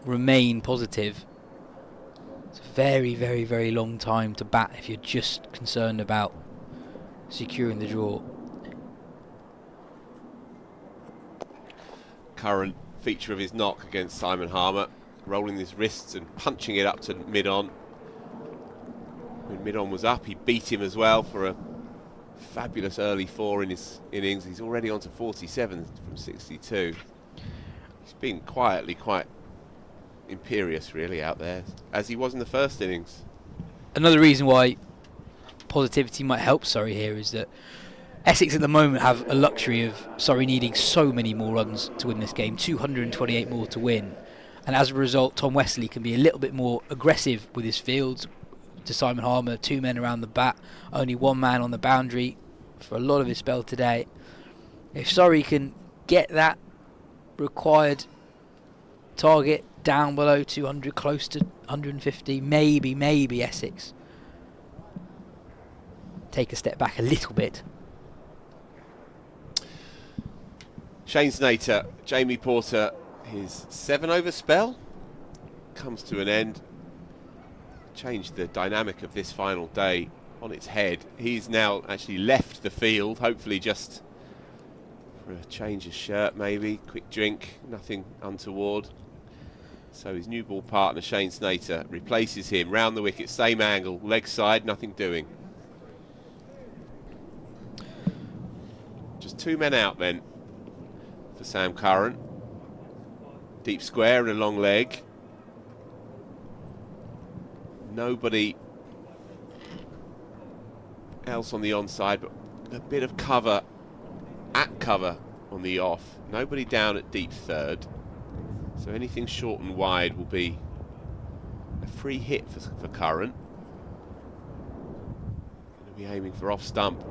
remain positive. It's a very, very, very long time to bat if you're just concerned about securing the draw. Current feature of his knock against Simon Harmer, rolling his wrists and punching it up to mid-on. When mid-on was up, he beat him as well for a fabulous early 4 in his innings. He's already on to 47 from 62. He's been quietly quite imperious really out there, as he was in the first innings. Another reason why positivity might help Surrey here is that Essex at the moment have a luxury of Surrey needing so many more runs to win this game, 228 more to win, and as a result Tom Wesley can be a little bit more aggressive with his fields. To Simon Harmer, 2 men around the bat, only 1 man on the boundary for a lot of his spell today. If Surrey can get that required target down below 200, close to 150, maybe Essex take a step back a little bit. Shane Snater, Jamie Porter, his 7-over spell comes to an end. Changed the dynamic of this final day on its head. He's now actually left the field, hopefully just for a change of shirt maybe, quick drink, nothing untoward. So his new ball partner Shane Snater replaces him, round the wicket, same angle, leg side, nothing doing. Just 2 men out then for Sam Curran. Deep square and a long leg. Nobody else on the onside, but a bit of cover at cover on the off. Nobody down at deep third. So anything short and wide will be a free hit for Curran. Going to be aiming for off stump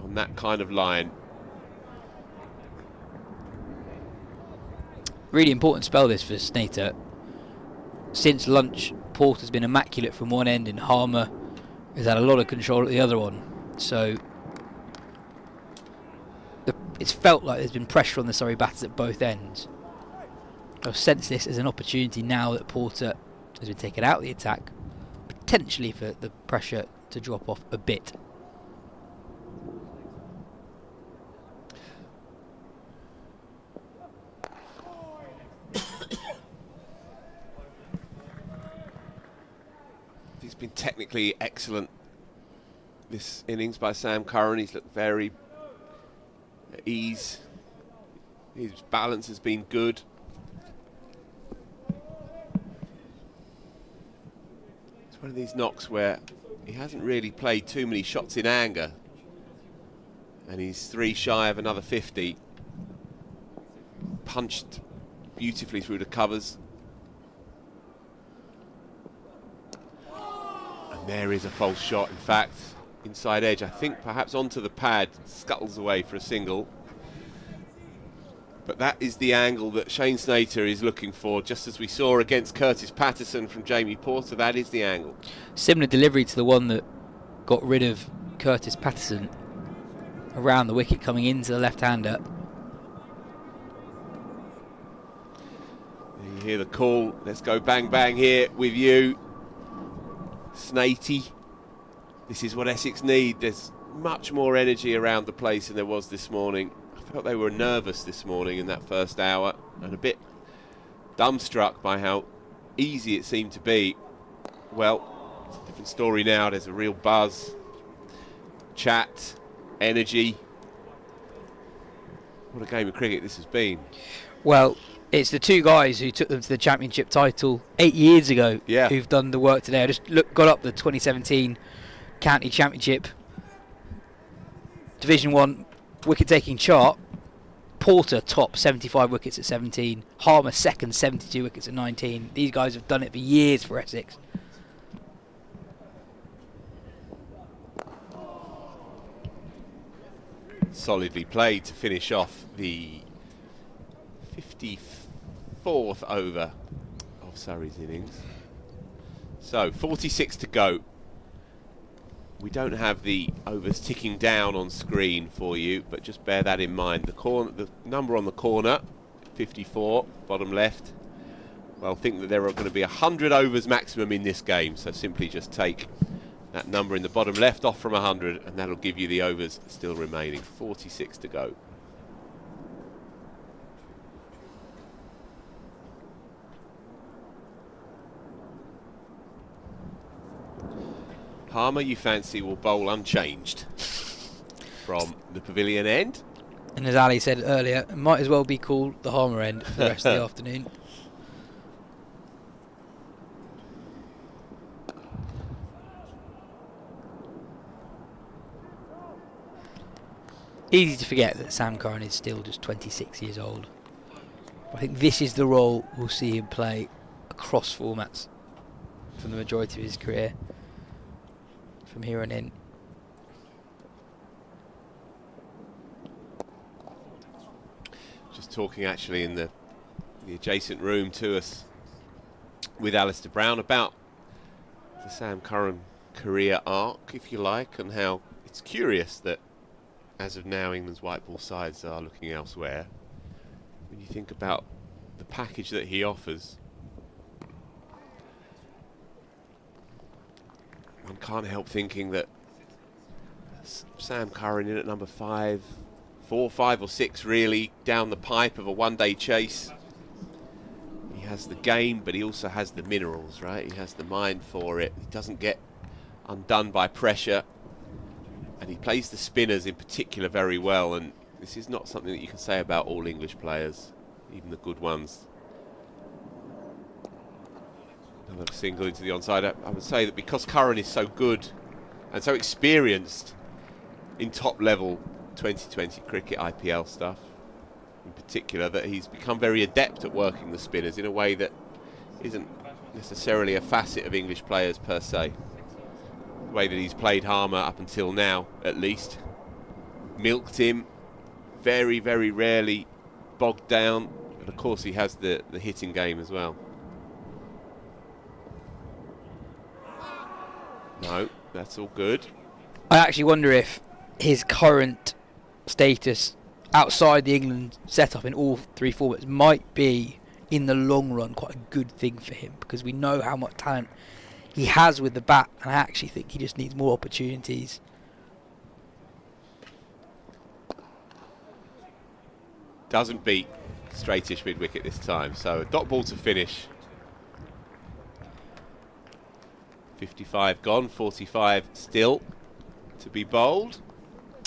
on that kind of line. Really important spell this for Snater. Since lunch, Porter's been immaculate from one end and Harmer has had a lot of control at the other one. So it's felt like there's been pressure on the Surrey batters at both ends. I've sensed this as an opportunity now that Porter has been taken out of the attack, potentially for the pressure to drop off a bit. He's been technically excellent this innings by Sam Curran. He's looked very at ease. His balance has been good. It's one of these knocks where he hasn't really played too many shots in anger, and he's 3 shy of another 50. Punched beautifully through the covers. And there is a false shot, in fact, inside edge, I think perhaps onto the pad, scuttles away for a single. But that is the angle that Shane Snater is looking for, just as we saw against Curtis Patterson from Jamie Porter. That is the angle. Similar delivery to the one that got rid of Curtis Patterson, around the wicket coming into the left-hander. You hear the call, let's go bang bang here with you, Snatey. This is what Essex need. There's much more energy around the place than there was this morning. I felt they were nervous this morning in that first hour and a bit dumbstruck by how easy it seemed to be. Well, it's a different story now. There's a real buzz, chat, energy. What a game of cricket this has been. Well, it's the 2 guys who took them to the championship title 8 years ago, yeah, who've done the work today. I just got up the 2017 county championship Division 1 wicket-taking chart. Porter top, 75 wickets at 17. Harmer second, 72 wickets at 19. These guys have done it for years for Essex. Solidly played to finish off the 54th over of Surrey's innings. So 46 to go. We don't have the overs ticking down on screen for you, but just bear that in mind. The number on the corner, 54, bottom left. Well, think that there are going to be 100 overs maximum in this game, so simply just take that number in the bottom left off from 100, and that'll give you the overs still remaining. 46 to go. Harmer, you fancy, will bowl unchanged from the pavilion end. And as Ali said earlier, it might as well be called the Harmer end for the rest of the afternoon. Easy to forget that Sam Curran is still just 26 years old. I think this is the role we'll see him play across formats for the majority of his career from here on in. Just talking actually in the adjacent room to us with Alistair Brown about the Sam Curran career arc, if you like, and how it's curious that as of now, England's white ball sides are looking elsewhere. When you think about the package that he offers, one can't help thinking that Sam Curran in at number 5, 4, 5 or 6 really down the pipe of a one-day chase. He has the game, but he also has the minerals, right? He has the mind for it. He doesn't get undone by pressure, and he plays the spinners in particular very well, and this is not something that you can say about all English players, even the good ones. Another single into the onside. I would say that because Curran is so good and so experienced in top level 2020 cricket IPL stuff in particular, that he's become very adept at working the spinners in a way that isn't necessarily a facet of English players per se. The way that he's played Harmer up until now, at least, milked him, very, very rarely bogged down, and of course he has the hitting game as well. No, that's all good. I actually wonder if his current status outside the England setup in all 3 formats might be, in the long run, quite a good thing for him, because we know how much talent he has with the bat, and I actually think he just needs more opportunities. Doesn't beat straightish mid-wicket this time, so a dot ball to finish. 55 gone, 45 still to be bowled.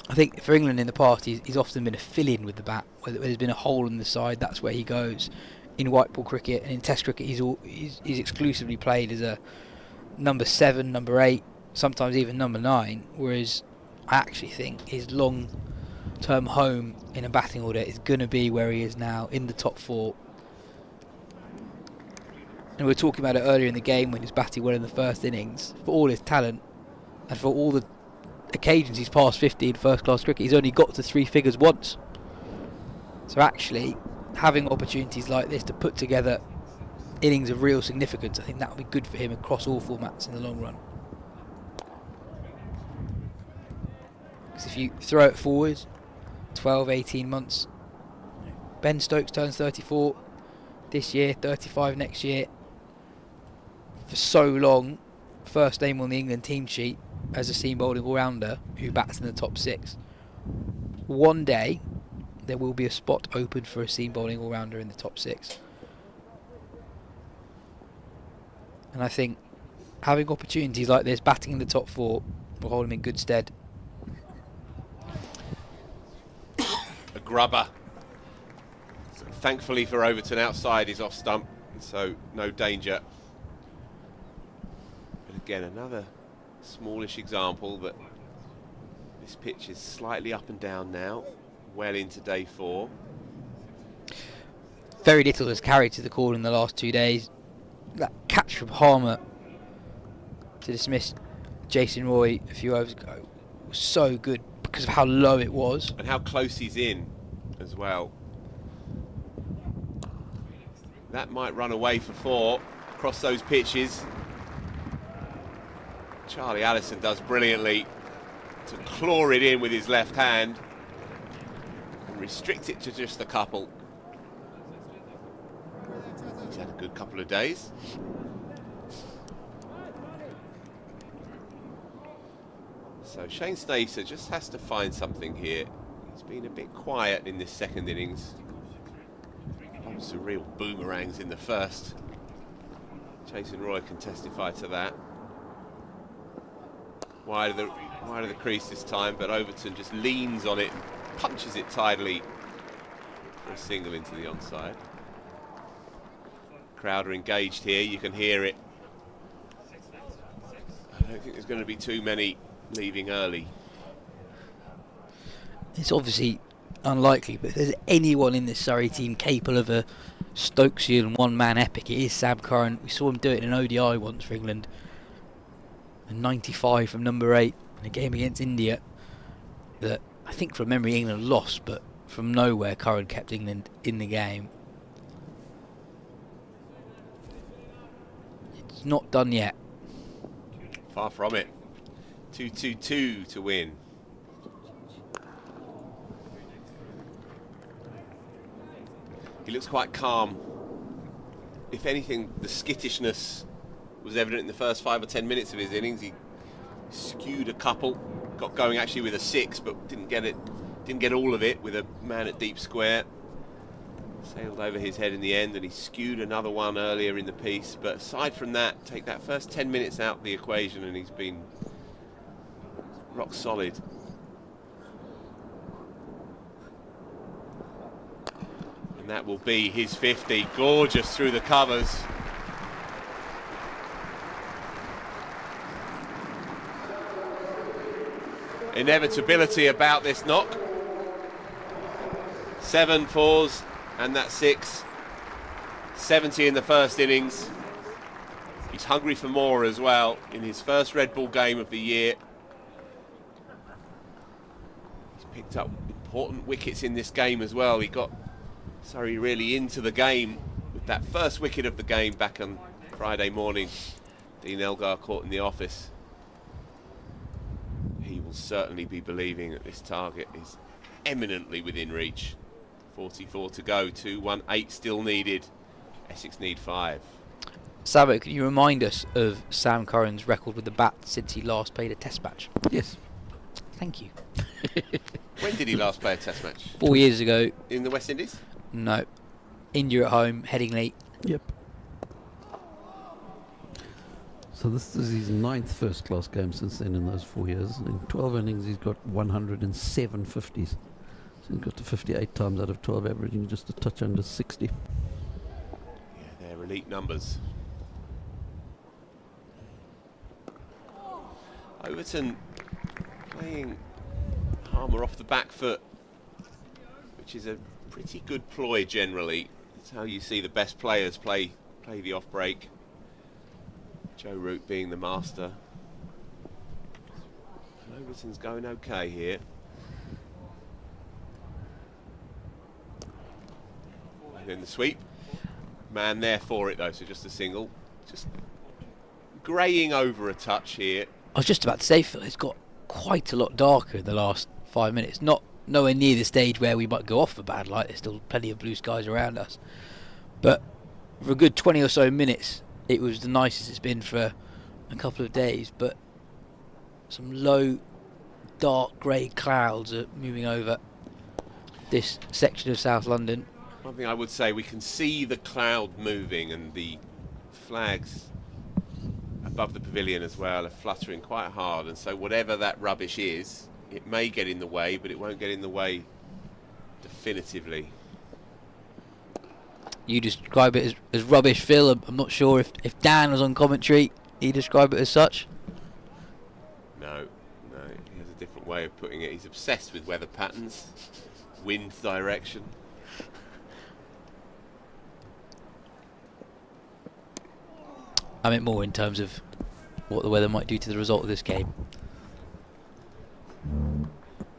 I think for England in the past, he's often been a fill-in with the bat. Where there's been a hole in the side, that's where he goes. In white ball cricket and in Test cricket, he's exclusively played as a number 7, number 8, sometimes even number 9. Whereas I actually think his long-term home in a batting order is going to be where he is now, in the top 4. And we were talking about it earlier in the game when he was batting well in the first innings. For all his talent and for all the occasions he's passed 50 in first-class cricket, he's only got to 3 figures once. So actually, having opportunities like this to put together innings of real significance, I think that would be good for him across all formats in the long run. Because if you throw it forward 12, 18 months, Ben Stokes turns 34 this year, 35 next year. For so long, first name on the England team sheet as a seam bowling all-rounder who bats in the top 6. One day there will be a spot open for a seam bowling all-rounder in the top 6. And I think having opportunities like this, batting in the top 4, will hold him in good stead. A grubber. So thankfully for Overton, outside is off stump, so no danger. But again, another smallish example that this pitch is slightly up and down now, well into day 4. Very little has carried to the call in the last 2 days. That catch from Harmer to dismiss Jason Roy a few overs ago was so good because of how low it was. And how close he's in as well. That might run away for 4 across those pitches. Charlie Allison does brilliantly to claw it in with his left hand and restrict it to just a couple. He's had a good couple of days. So Shane Snacer just has to find something here. He's been a bit quiet in this second innings. Some real boomerangs in the first. Jason Roy can testify to that. Wide of the crease this time, but Overton just leans on it and punches it tidily for a single into the onside. Crowd are engaged here, you can hear it. I don't think there's going to be too many leaving early. It's obviously unlikely, but if there's anyone in this Surrey team capable of a Stokesian one-man epic, it is Sam Curran. We saw him do it in an ODI once for England. A 95 from number 8 in a game against India that I think from memory England lost, but from nowhere Curran kept England in the game. It's not done yet. Far from it. 2-2-2 to win. He looks quite calm. If anything, the skittishness was evident in the first 5 or 10 minutes of his innings. He skewed a couple, got going actually with a 6, but didn't get all of it with a man at deep square. Sailed over his head in the end, and he skewed another one earlier in the piece. But aside from that, take that first 10 minutes out of the equation and he's been rock solid. And that will be his 50. Gorgeous through the covers. Inevitability about this knock. 7 fours and that 6. 70 in the first innings. He's hungry for more as well in his first red ball game of the year. He's picked up important wickets in this game as well. He got Surrey really into the game with that first wicket of the game back on Friday morning. Dean Elgar caught in the office. He will certainly be believing that this target is eminently within reach. 44 to go, 2-1-8 still needed. Essex need 5. Sabo, can you remind us of Sam Curran's record with the bat since he last played a test match? Yes. Thank you. When did he last play a test match? 4 years ago. In the West Indies? No. India at home, Headingley. Yep. So this is his 9th first-class game since then in those 4 years. In 12 innings, he's got 107 50s. So he's got to 58 times out of 12, averaging just a touch under 60. Yeah, they're elite numbers. Overton playing Harmer off the back foot, which is a pretty good ploy generally. It's how you see the best players play the off break. Joe Root being the master. And Overton's going okay here. And then the sweep. Man there for it though, so just a single. Just greying over a touch here. I was just about to say, Phil, it's got quite a lot darker in the last 5 minutes. Nowhere near the stage where we might go off for bad light. There's still plenty of blue skies around us. But for a good 20 or so minutes, it was the nicest it's been for a couple of days. But some low, dark grey clouds are moving over this section of South London. One thing I would say, we can see the cloud moving and the flags above the pavilion as well are fluttering quite hard, and so whatever that rubbish is, it may get in the way, but it won't get in the way definitively. You describe it as rubbish, Phil. I'm not sure if Dan was on commentary, he'd describe it as such. No, he has a different way of putting it. He's obsessed with weather patterns, wind direction. I meant more in terms of what the weather might do to the result of this game.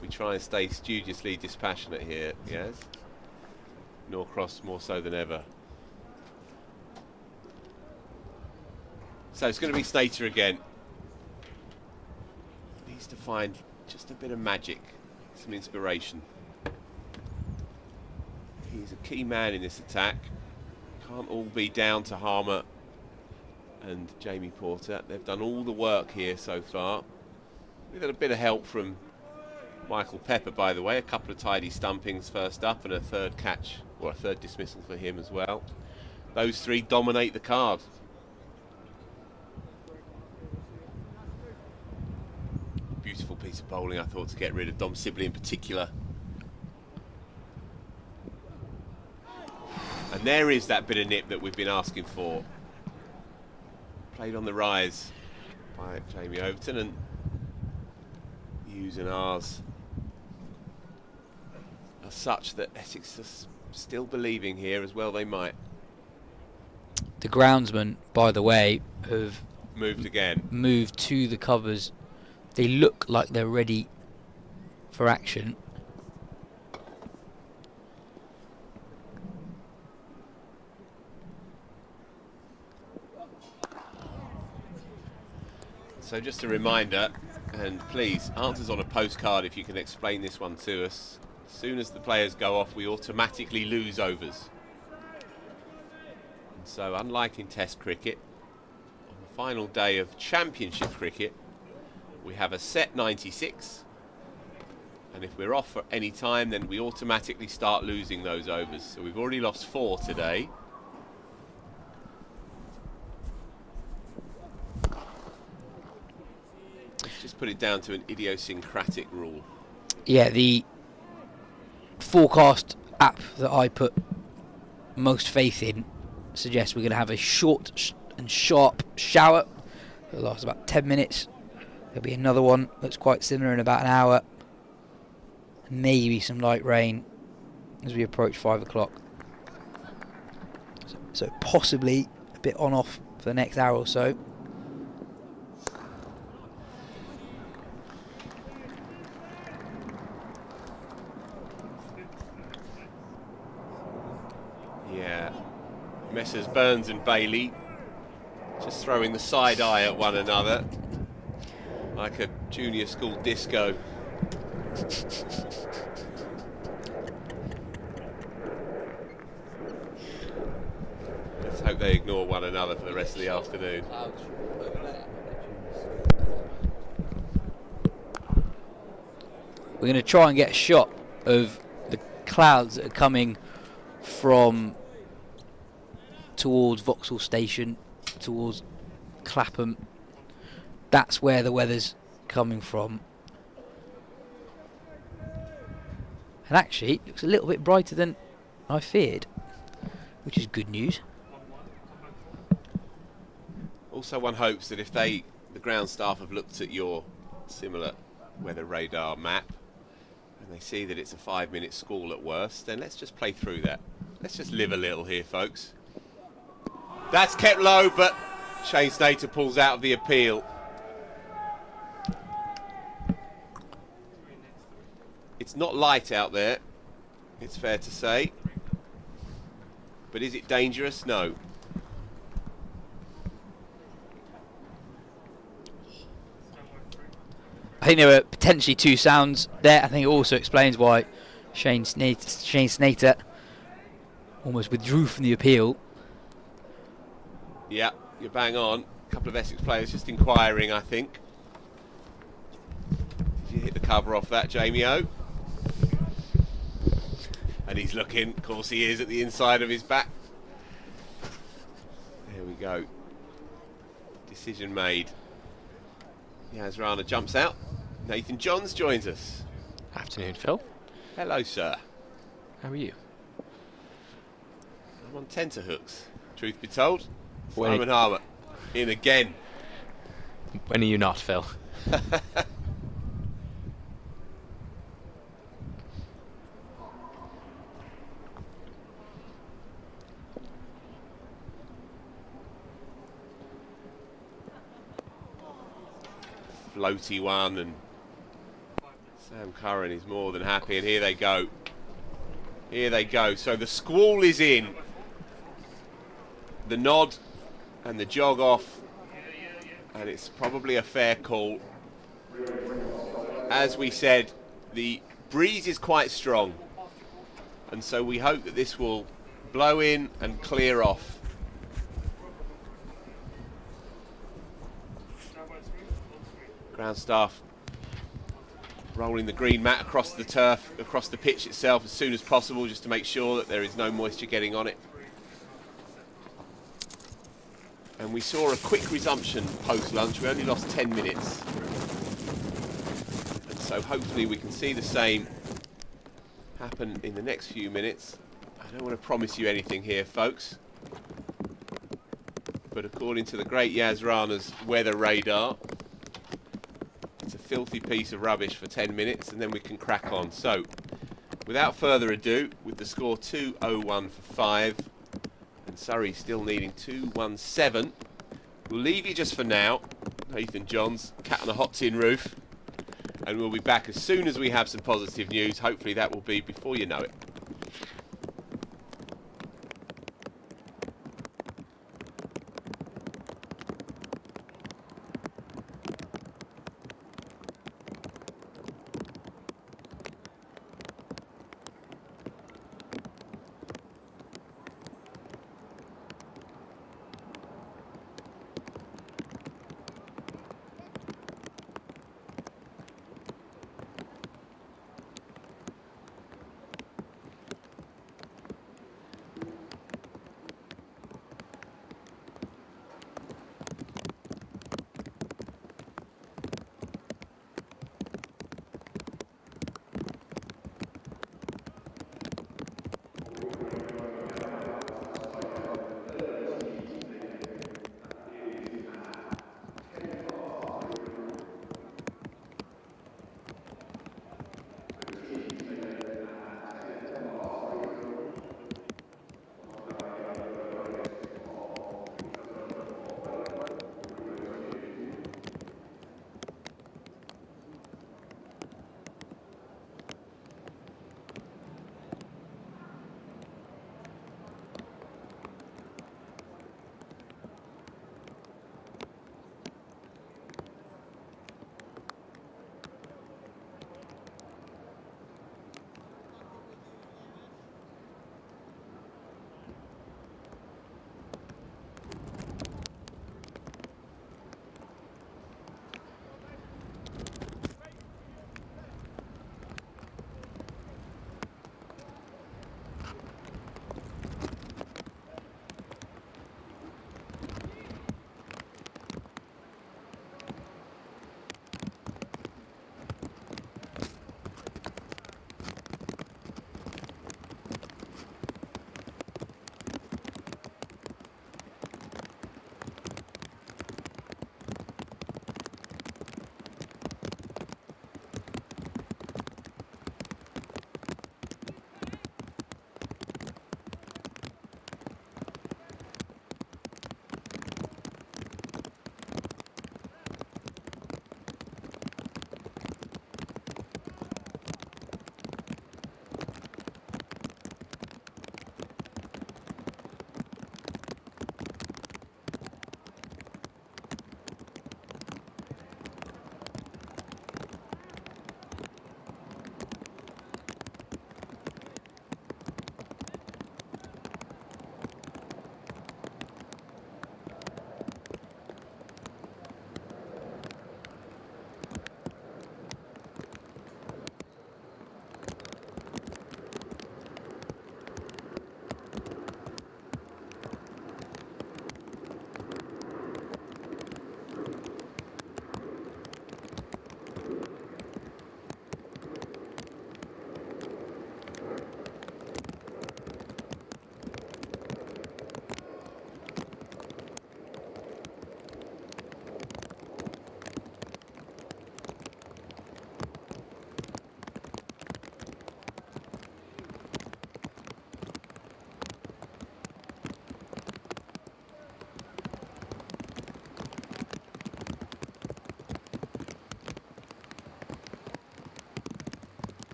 We try and stay studiously dispassionate here, yes. Norcross more so than ever. So it's going to be Snater again. Needs to find just a bit of magic, some inspiration. He's a key man in this attack. Can't all be down to Harmer and Jamie Porter. They've done all the work here so far. We've had a bit of help from Michael Pepper, by the way. A couple of tidy stumpings first up and a third catch, or a third dismissal for him as well. Those three dominate the card. Beautiful piece of bowling, I thought, to get rid of Dom Sibley in particular. And there is that bit of nip that we've been asking for. Played on the rise by Jamie Overton, and U's and R's are such that Essex is still believing here, as well they might. The groundsmen, by the way, have moved again. Moved to the covers. They look like they're ready for action. So just a reminder, and please, answers on a postcard if you can explain this one to us. As soon as the players go off, we automatically lose overs. And so unlike in Test cricket, on the final day of Championship cricket, we have a set 96, and if we're off for any time, then we automatically start losing those overs. So we've already lost 4 today. Let's just put it down to an idiosyncratic rule. Yeah, the forecast app that I put most faith in suggests we're going to have a short and sharp shower that lasts about 10 minutes. There'll be another one that's quite similar in about an hour. Maybe some light rain as we approach 5 o'clock. So possibly a bit on off for the next hour or so. Yeah, Messrs Burns and Bailey just throwing the side eye at one another like a junior school disco. Let's hope they ignore one another for the rest of the afternoon. We're going to try and get a shot of the clouds that are coming from towards Vauxhall Station, towards Clapham. That's where the weather's coming from. And actually, it looks a little bit brighter than I feared, which is good news. Also, one hopes that if the ground staff have looked at your similar weather radar map and they see that it's a 5-minute squall at worst, then let's just play through that. Let's just live a little here, folks. That's kept low, but Shane Snater pulls out of the appeal. It's not light out there, it's fair to say. But is it dangerous? No. I think there were potentially 2 sounds there. I think it also explains why Shane Snater almost withdrew from the appeal. Yeah, you're bang on. A couple of Essex players just inquiring, I think. Did you hit the cover off that, Jamie O? And he's looking, of course he is, at the inside of his bat. There we go. Decision made. Yas Rana jumps out. Nathan Johns joins us. Afternoon, Phil. Hello, sir. How are you? I'm on tenterhooks, truth be told. When Simon Harmer in again. When are you not, Phil? Floaty one, and Sam Curran is more than happy, and here they go. Here they go. So the squall is in. The nod and the jog off, and it's probably a fair call. As we said, the breeze is quite strong, and so we hope that this will blow in and clear off. Ground staff rolling the green mat across the turf, across the pitch itself as soon as possible, just to make sure that there is no moisture getting on it. And we saw a quick resumption post-lunch. We only lost 10 minutes. And so hopefully we can see the same happen in the next few minutes. I don't want to promise you anything here, folks. But according to the great Yas Rana's weather radar, it's a filthy piece of rubbish for 10 minutes and then we can crack on. So, without further ado, with the score 2-0-1 for 5, and Surrey still needing 2-1-7, we'll leave you just for now. Nathan Johns, cat on a hot tin roof, and we'll be back as soon as we have some positive news. Hopefully that will be before you know it.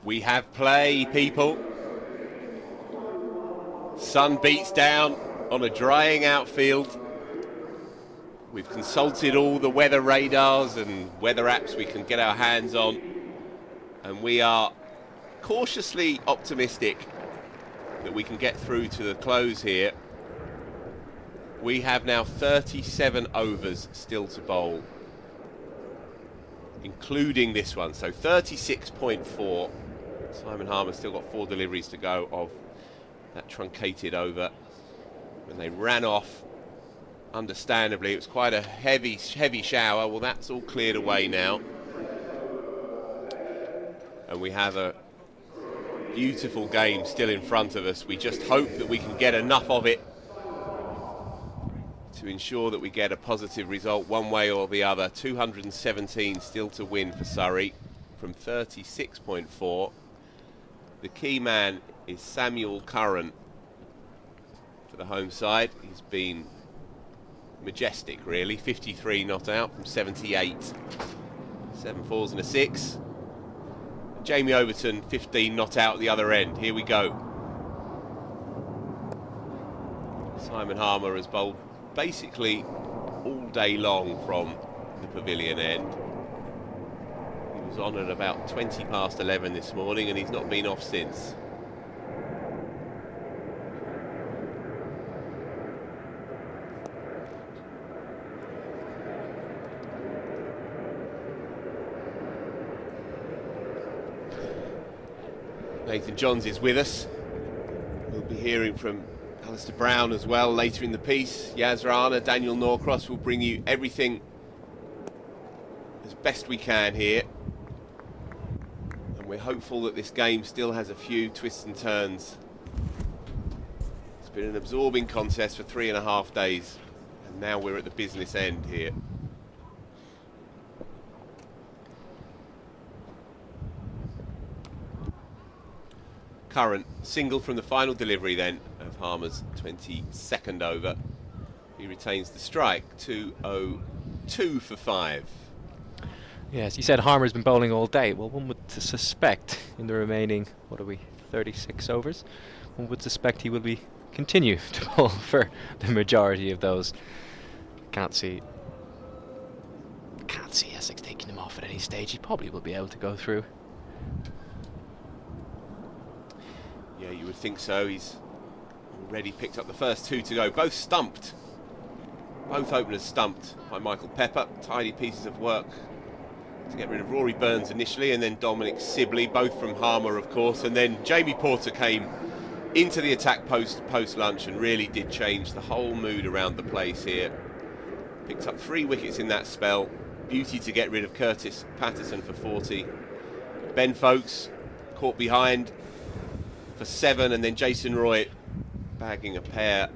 We have play, people. Sun beats down on a drying outfield. We've consulted all the weather radars and weather apps we can get our hands on, and we are cautiously optimistic that we can get through to the close here. We have now 37 overs still to bowl, including this one, so 36.4. Simon Harmer's still got 4 deliveries to go of that truncated over. When they ran off, understandably, it was quite a heavy shower. Well, that's all cleared away now. And we have a beautiful game still in front of us. We just hope that we can get enough of it to ensure that we get a positive result one way or the other. 217 still to win for Surrey from 36.4. The key man is Samuel Curran for the home side. He's been majestic, really. 53 not out from 78. 7 fours and a 6. Jamie Overton, 15 not out at the other end. Here we go. Simon Harmer has bowled basically all day long from the pavilion end. He was on at about 20 past 11 this morning, and he's not been off since. Nathan Johns is with us. We'll be hearing from Alistair Brown as well later in the piece. Yas Rana, Daniel Norcross will bring you everything as best we can here. And we're hopeful that this game still has a few twists and turns. It's been an absorbing contest for 3.5 days, and now we're at the business end here. Current single from the final delivery then of Harmer's 22nd over. He retains the strike. 202 for 5. Yes, you said Harmer's been bowling all day. Well, one would suspect in the remaining, 36 overs, one would suspect he will continue to bowl for the majority of those. Can't see Essex taking him off at any stage. He probably will be able to go through. Yeah, you would think so. He's already picked up the first 2 to go. Both stumped. Both openers stumped by Michael Pepper. Tidy pieces of work to get rid of Rory Burns initially, and then Dominic Sibley, both from Harmer, of course. And then Jamie Porter came into the attack post-lunch and really did change the whole mood around the place here. Picked up 3 wickets in that spell. Beauty to get rid of Curtis Patterson for 40. Ben Folkes caught behind for 7, and then Jason Roy bagging a pair.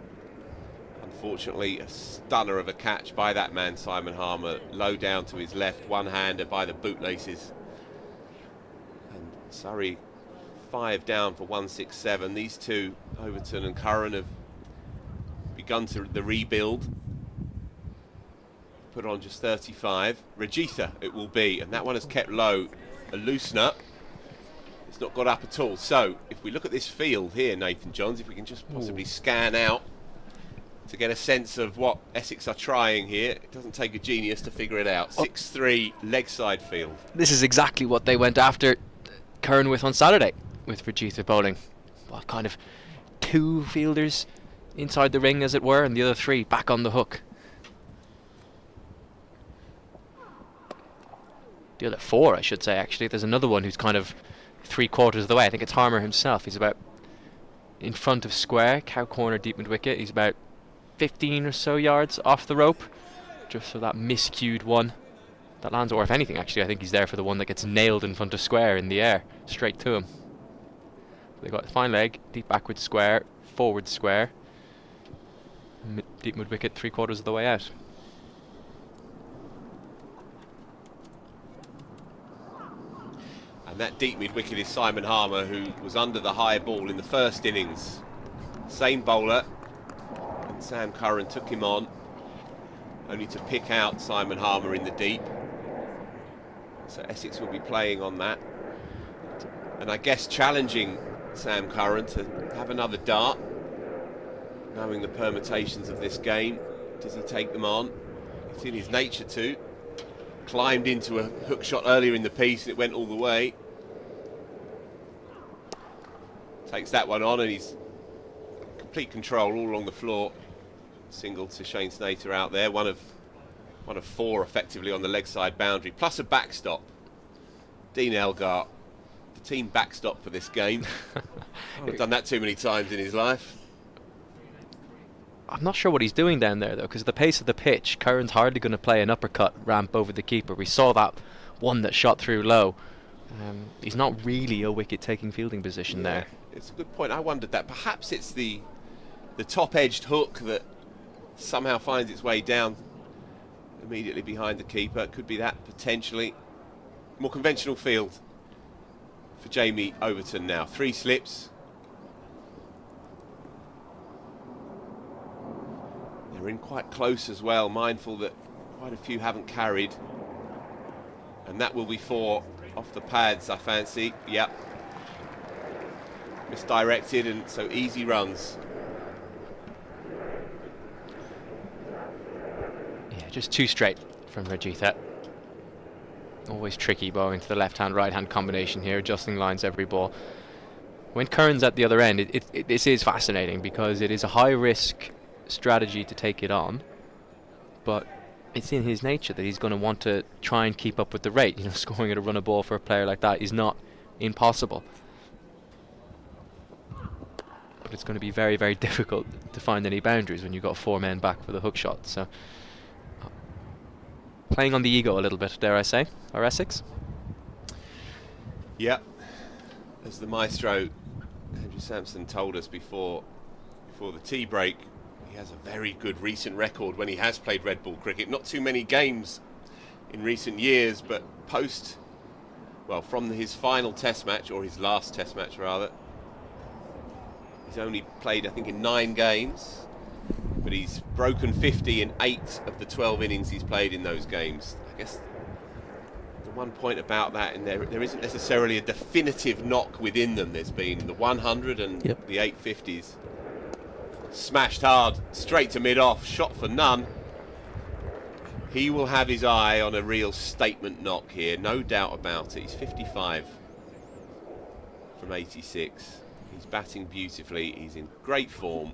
Unfortunately, a stunner of a catch by that man, Simon Harmer, low down to his left, one-hander by the bootlaces. And Surrey 5 down for 167. These two, Overton and Curran, have begun the rebuild. Put on just 35. Rajitha it will be, and that one has kept low. A loosener. It's not got up at all. So if we look at this field here, Nathan Johns, if we can just possibly scan out to get a sense of what Essex are trying here. It doesn't take a genius to figure it out. 6-3 leg side field. This is exactly what they went after Curran with on Saturday, with Rajitha bowling. Well, kind of 2 fielders inside the ring, as it were, and the other 3 back on the hook. The other 4, I should say, actually. There's another one who's kind of 3/4 of the way. I think it's Harmer himself. He's about in front of square, cow corner, deep mid wicket. He's about 15 or so yards off the rope, just for that miscued one that lands. Or if anything, actually, I think he's there for the one that gets nailed in front of square in the air, straight to him. They've got fine leg, deep backward square, forward square, deep mid wicket, 3/4 of the way out. And that deep mid wicket is Simon Harmer, who was under the high ball in the first innings. Same bowler, and Sam Curran took him on, only to pick out Simon Harmer in the deep. So Essex will be playing on that. And I guess challenging Sam Curran to have another dart, knowing the permutations of this game. Does he take them on? It's in his nature to. Climbed into a hook shot earlier in the piece and it went all the way. Takes that one on and he's complete control all along the floor. Single to Shane Snater out there, one of 4 effectively on the leg side boundary, plus a backstop. Dean Elgar, the team backstop for this game. Not done that too many times in his life. I'm not sure what he's doing down there though, because the pace of the pitch, Curran's hardly going to play an uppercut ramp over the keeper. We saw that one that shot through low. He's not really a wicket-taking fielding position there. It's a good point. I wondered that. Perhaps it's the top-edged hook that somehow finds its way down immediately behind the keeper. It could be that, potentially. More conventional field for Jamie Overton now. 3 slips. They're in quite close as well, mindful that quite a few haven't carried. And that will be 4 off the pads, I fancy. Yep. Misdirected, and so easy runs. Yeah, just 2 straight from Rajitha. Always tricky bowling to the left-hand, right-hand combination here, adjusting lines every ball. When Curran's at the other end, this is fascinating because it is a high-risk strategy to take it on, but it's in his nature that he's going to want to try and keep up with the rate. You know, scoring at a run of ball for a player like that is not impossible, but it's going to be very, very difficult to find any boundaries when you've got 4 men back for the hook shot. So playing on the ego a little bit, dare I say, or Essex. Yep, as the maestro Andrew Sampson told us before the tea break, he has a very good recent record when he has played red ball cricket. Not too many games in recent years, but from his final test match, or his last test match rather, he's only played, I think, in 9 games, but he's broken 50 in 8 of the 12 innings he's played in those games. I guess the one point about that, and there isn't necessarily a definitive knock within them. There's been the 100 and the 850s. Smashed hard, straight to mid-off, shot for none. He will have his eye on a real statement knock here, no doubt about it. He's 55 from 86. He's batting beautifully, he's in great form.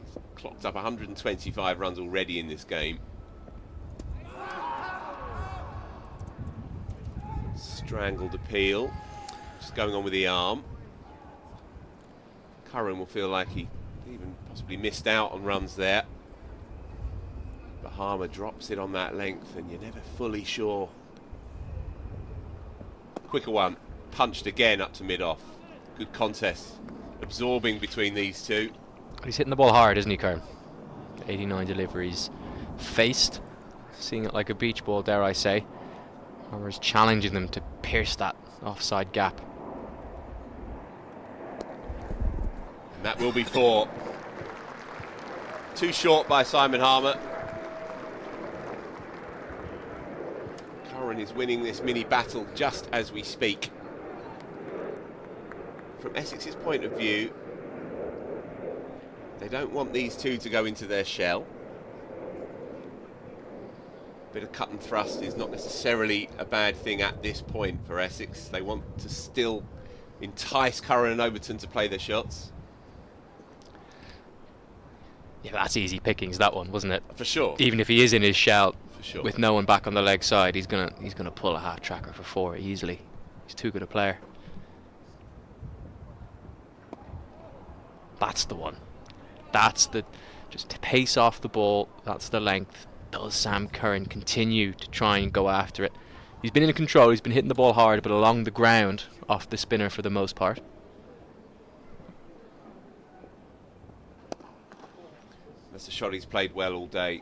He's clocked up 125 runs already in this game. Strangled appeal, just going on with the arm. Curran will feel like he even possibly missed out on runs there. Bahama drops it on that length and you're never fully sure. Quicker one, punched again up to mid-off. Good contest, absorbing between these two. He's hitting the ball hard, isn't he, Curran? 89 deliveries faced, seeing it like a beach ball, dare I say. Or is challenging them to pierce that offside gap. And that will be 4. Too short by Simon Harmer. Curran is winning this mini battle just as we speak. From Essex's point of view, they don't want these two to go into their shell. Bit of cut and thrust is not necessarily a bad thing at this point for Essex. They want to still entice Curran and Overton to play their shots. Yeah, that's easy pickings, that one, wasn't it? For sure. Even if he is in his shell, for sure, with no one back on the leg side, he's gonna pull a half tracker for 4 easily. He's too good a player. That's the one. That's the just to pace off the ball. That's the length. Does Sam Curran continue to try and go after it? He's been in control. He's been hitting the ball hard, but along the ground, off the spinner for the most part. That's a shot he's played well all day.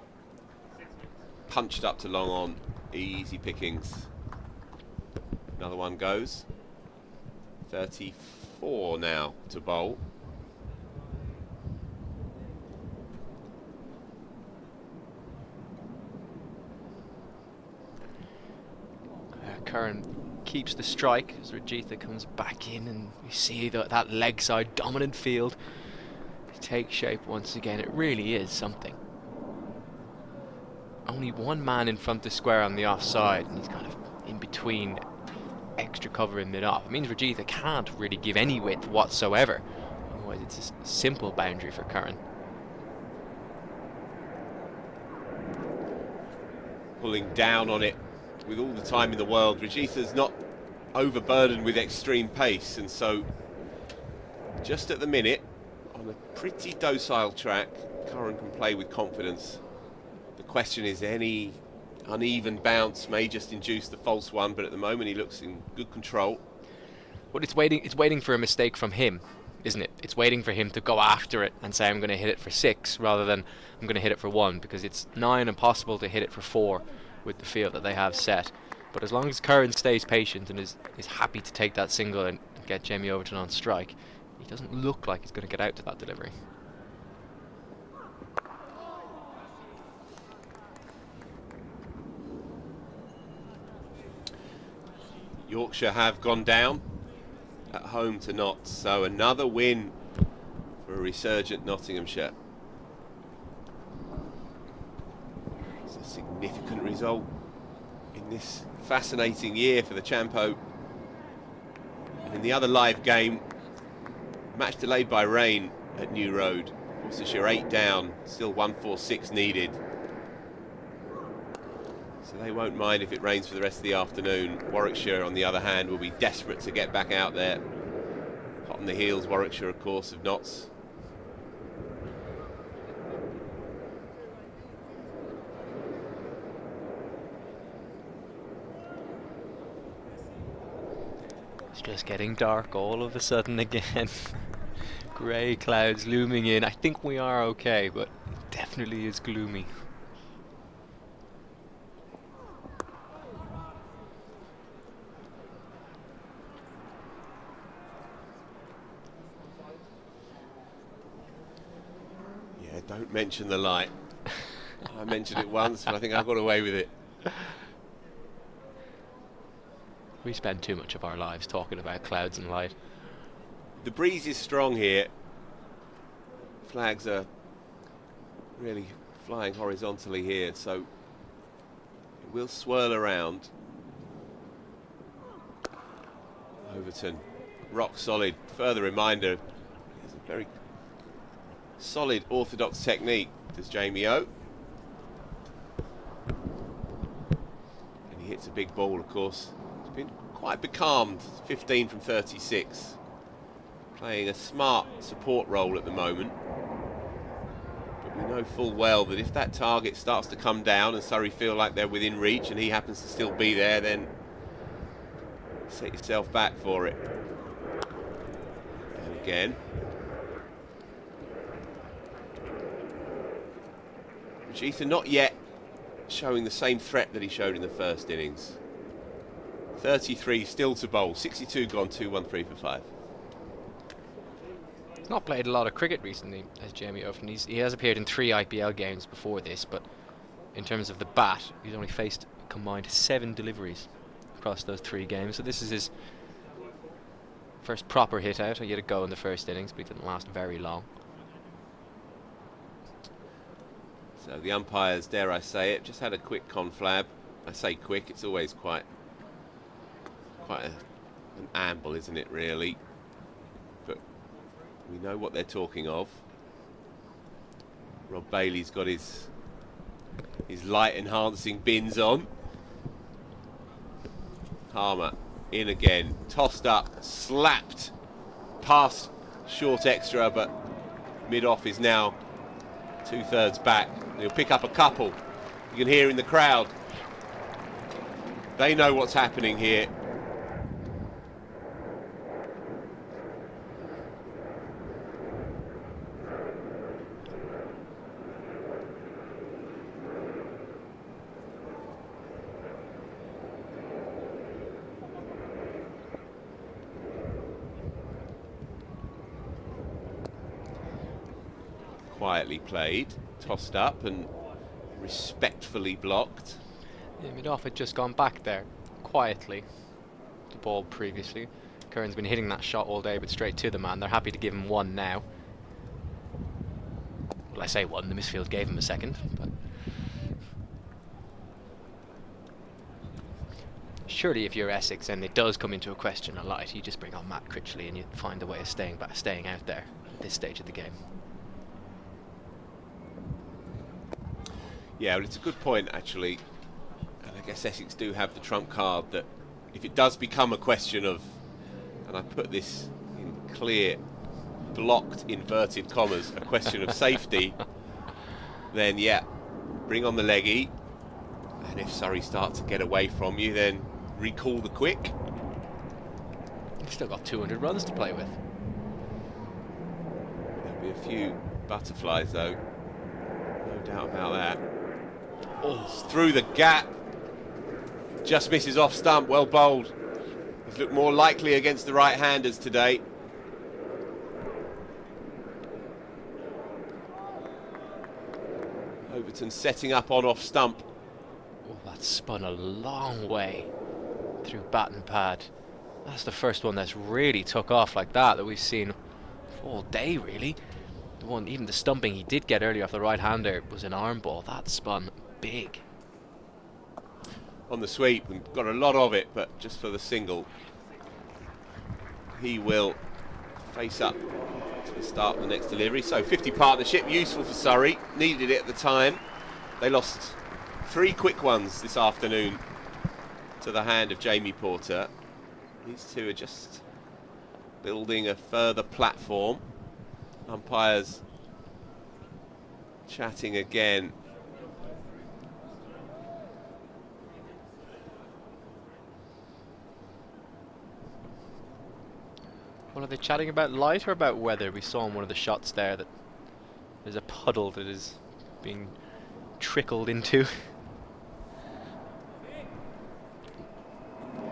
Punched up to long on, easy pickings. Another one goes. 34 now to bowl. Curran keeps the strike as Rajitha comes back in, and we see that leg side dominant field take shape once again. It really is something. Only one man in front of square on the offside, and he's kind of in between extra cover in mid-off. It means Rajitha can't really give any width whatsoever. Otherwise it's a simple boundary for Curran. Pulling down on it with all the time in the world. Rajitha's not overburdened with extreme pace, and so just at the minute, on a pretty docile track, Curran can play with confidence. The question is, any uneven bounce may just induce the false one, but at the moment he looks in good control. But it's waiting for a mistake from him, isn't it? It's waiting for him to go after it and say, I'm going to hit it for 6 rather than I'm going to hit it for 1, because it's nigh impossible to hit it for 4 with the field that they have set. But as long as Curran stays patient and is happy to take that single and get Jamie Overton on strike, he doesn't look like he's going to get out to that delivery. Yorkshire have gone down at home to Notts, so another win for a resurgent Nottinghamshire. It's a significant result in this fascinating year for the Champo. And in the other live game, match delayed by rain at New Road, Worcestershire 8 down, still 146 needed. So they won't mind if it rains for the rest of the afternoon. Warwickshire, on the other hand, will be desperate to get back out there. Hot on the heels, Warwickshire, of course, of Notts. It's just getting dark all of a sudden again. Grey clouds looming in. I think we are okay, but it definitely is gloomy. Don't mention the light. I mentioned it once, but I think I got away with it. We spend too much of our lives talking about clouds and light. The breeze is strong here. Flags are really flying horizontally here, so it will swirl around. Overton, rock solid. Further reminder, it's a very solid orthodox technique, does Jamie O. And he hits a big ball, of course. He's been quite becalmed, 15 from 36. Playing a smart support role at the moment. But we know full well that if that target starts to come down and Surrey feel like they're within reach and he happens to still be there, then set yourself back for it. And again. Rajitha not yet showing the same threat that he showed in the first innings. 33 still to bowl, 62 gone, 2-1-3 for 5. He's not played a lot of cricket recently, as Jamie Overton. He has appeared in 3 IPL games before this, but in terms of the bat, he's only faced a combined 7 deliveries across those 3 games. So this is his first proper hit out. He had a go in the first innings, but he didn't last very long. So the umpires, dare I say it, just had a quick conflab. I say quick, it's always quite an amble, isn't it, really? But we know what they're talking of. Rob Bailey's got his light enhancing bins on. Harmer in again, tossed up, slapped past short extra, but mid-off is now 2/3 back. He'll pick up a couple. You can hear in the crowd. They know what's happening here. Quietly played, tossed up and respectfully blocked. Yeah, mid-off had just gone back there, quietly. the ball previously. Curran's been hitting that shot all day, but straight to the man. They're happy to give him one now. Well, I say one, the midfield gave him a second, but surely if you're Essex and it does come into a question a lot, you just bring on Matt Critchley and you find a way of staying out there at this stage of the game. Yeah, well, it's a good point actually, and I guess Essex do have the trump card that if it does become a question of, and I put this in clear blocked inverted commas, a question of safety, then yeah, bring on the leggy, and if Surrey start to get away from you, then recall the quick. You've still got 200 runs to play with. There'll be a few butterflies though, no doubt about that. Oh, it's through the gap, just misses off stump, well bowled. He's looked more likely against the right-handers today. Overton setting up on off stump. Oh, that's spun a long way through bat and pad. That's the first one that's really took off like that we've seen all day, really. The one, even the stumping he did get earlier off the right-hander was an arm ball. That spun big. On the sweep, and got a lot of it, but just for the single, he will face up to the start of the next delivery. So 50 partnership, useful for Surrey, needed it at the time. They lost 3 quick ones this afternoon to the hand of Jamie Porter. These two are just building a further platform. Umpires chatting again. Well, are they chatting about light or about weather? We saw in one of the shots there that there's a puddle that is being trickled into.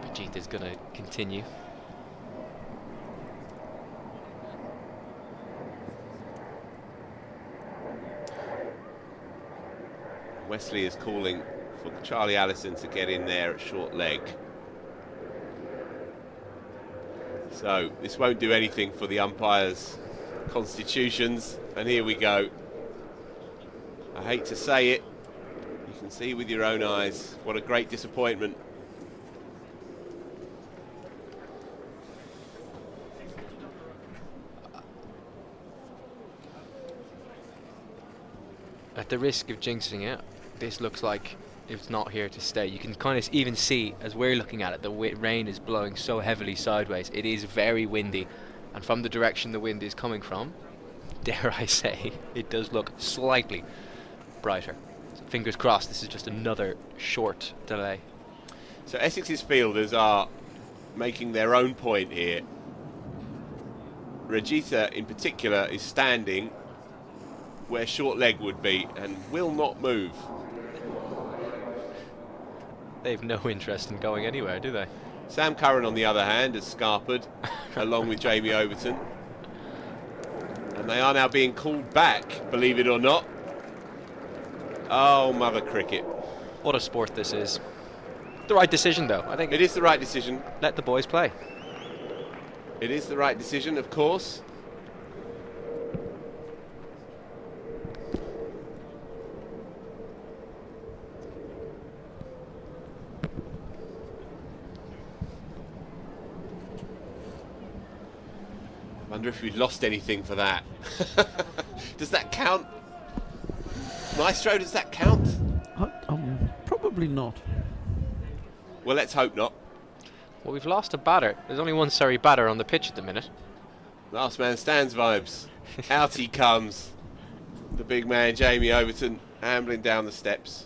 Bajit is going to continue. Wesley is calling for Charlie Allison to get in there at short leg. So this won't do anything for the umpires' constitutions, and here we go. I hate to say it, you can see with your own eyes what a great disappointment. At the risk of jinxing it, this looks like it's not here to stay. You can kind of even see, as we're looking at it, the rain is blowing so heavily sideways. It is very windy, and from the direction the wind is coming from, dare I say, it does look slightly brighter. So fingers crossed this is just another short delay. So Essex's fielders are making their own point here. Regita in particular is standing where short leg would be and will not move. They've no interest in going anywhere, do they? Sam Curran, on the other hand, has scarpered along with Jamie Overton. And they are now being called back, believe it or not. Oh, mother cricket. What a sport this is. The right decision, though. I think it is the right decision. Let the boys play. It is the right decision, of course. I wonder if we've lost anything for that. Does that count? Maestro, does that count? Probably not. Well, let's hope not. Well, we've lost a batter. There's only one Surrey batter on the pitch at the minute. Last man stands vibes. Out he comes. The big man, Jamie Overton, ambling down the steps.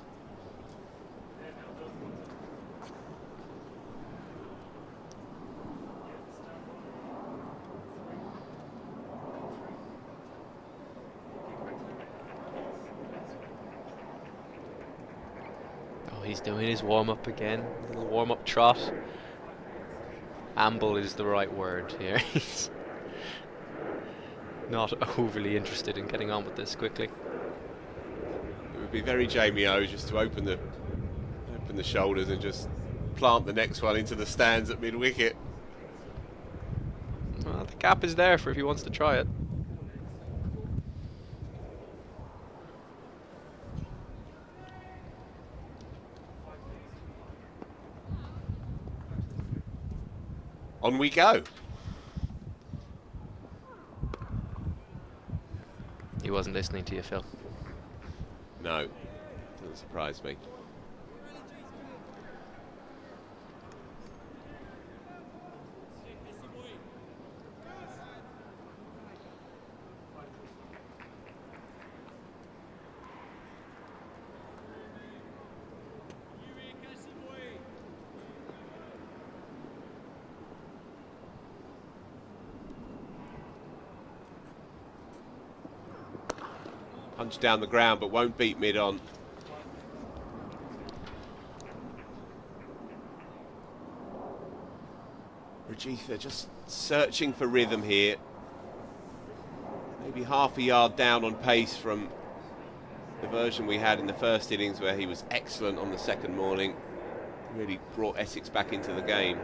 He's doing his warm-up again, little warm-up trot. Amble is the right word here. He's not overly interested in getting on with this quickly. It would be very Jamie O just to open the shoulders and just plant the next one into the stands at mid-wicket. Well, the gap is there for if he wants to try it. On we go. He wasn't listening to you, Phil. No, doesn't surprise me. Punch down the ground, but won't beat mid-on. Rajitha just searching for rhythm here. Maybe half a yard down on pace from the version we had in the first innings, where he was excellent on the second morning. Really brought Essex back into the game.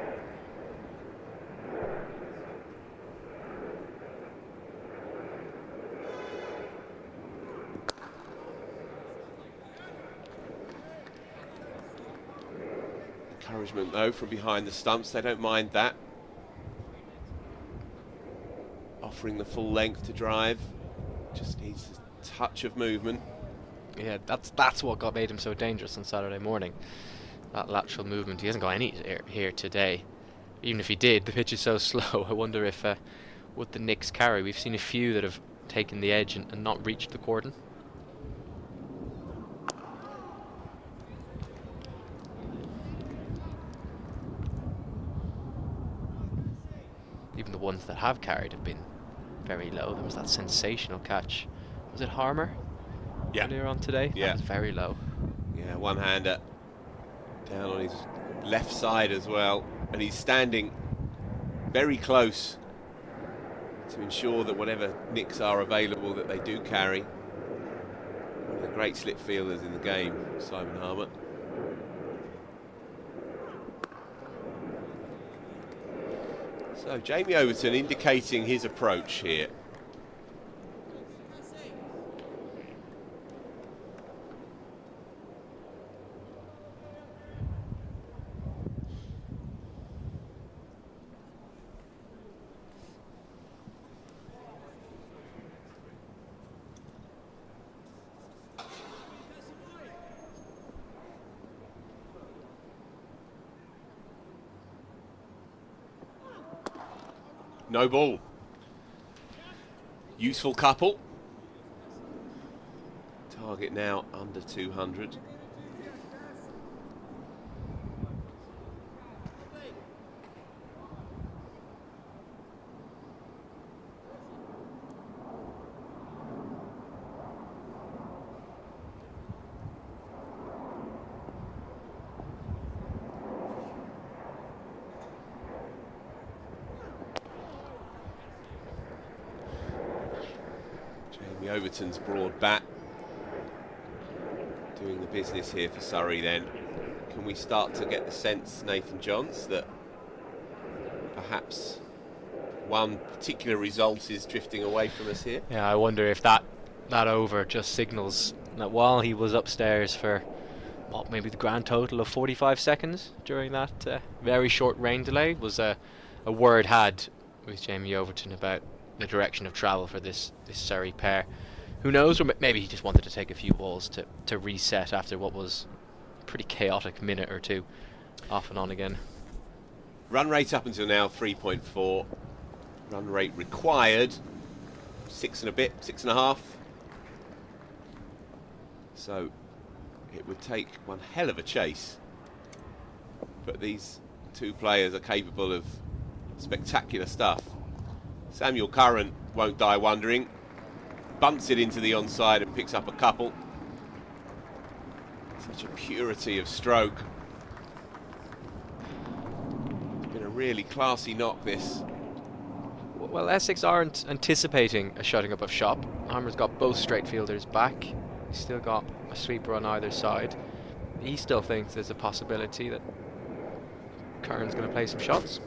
Encouragement though from behind the stumps, they don't mind that. Offering the full length to drive, just needs a touch of movement. Yeah, that's what made him so dangerous on Saturday morning. That lateral movement. He hasn't got any here today. Even if he did, the pitch is so slow. I wonder if would the Knicks carry. We've seen a few that have taken the edge and not reached the cordon. Even the ones that have carried have been very low. There was that sensational catch. Was it Harmer? Yeah. Earlier on today? Yeah. That was very low. Yeah, one-hander down on his left side as well. And he's standing very close to ensure that whatever nicks are available, that they do carry. One of the great slip fielders in the game, Simon Harmer. So Jamie Overton indicating his approach here. No ball. Useful couple. Target now under 200. Overton's broad bat doing the business here for Surrey then. Can we start to get the sense, Nathan Johns, that perhaps one particular result is drifting away from us here? Yeah, I wonder if that over just signals that while he was upstairs for what, maybe the grand total of 45 seconds during that very short rain delay, was a word had with Jamie Overton about the direction of travel for this Surrey pair. Who knows, or maybe he just wanted to take a few balls to reset after what was a pretty chaotic minute or two off and on again. Run rate up until now 3.4. Run rate required 6 and a bit, 6.5. So it would take one hell of a chase, but these two players are capable of spectacular stuff. Samuel Curran won't die wondering, bunts it into the onside and picks up a couple. Such a purity of stroke. It's been a really classy knock, this. Well, Essex aren't anticipating a shutting up of shop. Harmer's got both straight fielders back. He's still got a sweeper on either side. He still thinks there's a possibility that Curran's going to play some shots.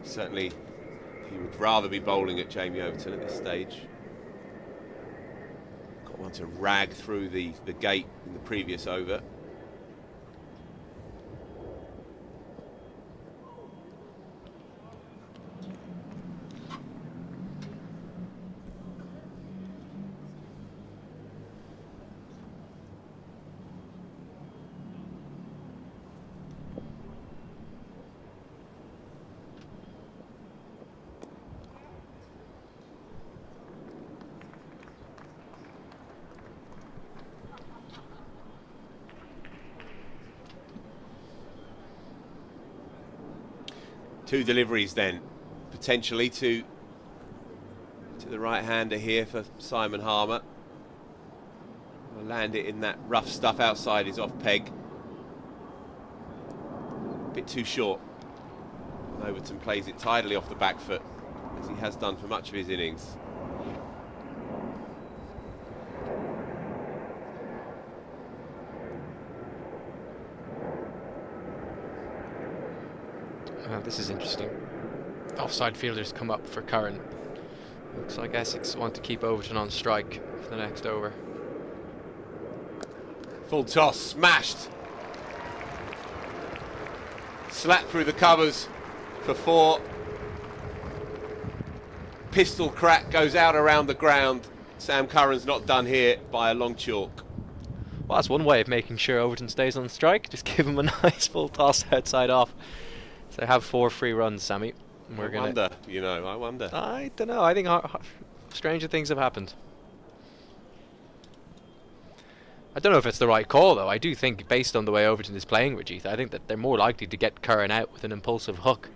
Certainly, he would rather be bowling at Jamie Overton at this stage. Got one to rag through the gate in the previous over. Two deliveries then, potentially to the right-hander here for Simon Harmer. Will land it in that rough stuff outside his off-peg. A bit too short. And Overton plays it tidily off the back foot, as he has done for much of his innings. This is interesting. Offside fielders come up for Curran. Looks like Essex want to keep Overton on strike for the next over. Full toss, smashed. Slap through the covers for 4. Pistol crack goes out around the ground. Sam Curran's not done here by a long chalk. Well, that's one way of making sure Overton stays on strike. Just give him a nice full toss outside off. So they have 4 free runs, Sammy. I wonder. I don't know. I think stranger things have happened. I don't know if it's the right call, though. I do think, based on the way Overton is playing, Rajith, I think that they're more likely to get Curran out with an impulsive hook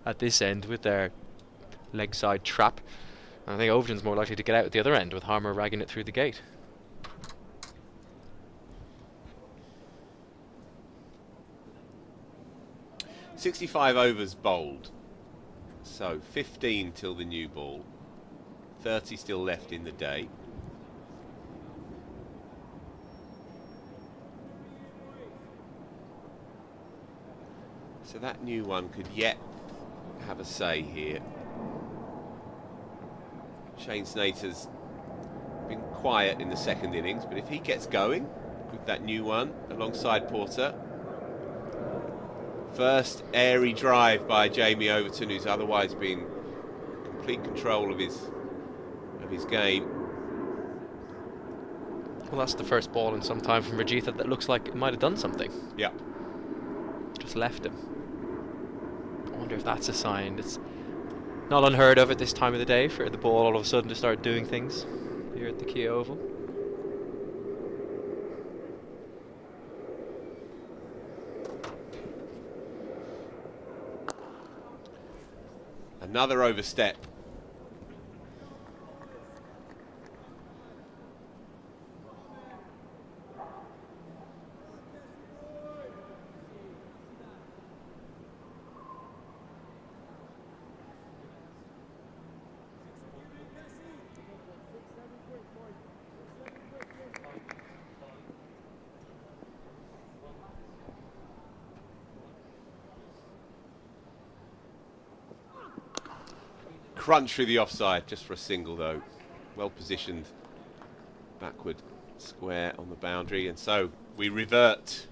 at this end with their leg side trap. And I think Overton's more likely to get out at the other end with Harmer ragging it through the gate. "65 overs bowled, so 15 till the new ball, 30 still left in the day. So that new one could yet have a say here. Shane Snater's been quiet in the second innings, but if he gets going with that new one alongside Porter, first airy drive by Jamie Overton, who's otherwise been in complete control of his game. Well, that's the first ball in some time from Rajitha that looks like it might have done something. Yeah. Just left him. I wonder if that's a sign. It's not unheard of at this time of the day for the ball all of a sudden to start doing things here at the Kia Oval. Another overstep. Crunch through the offside, just for a single though. Well positioned, backward square on the boundary, and so we revert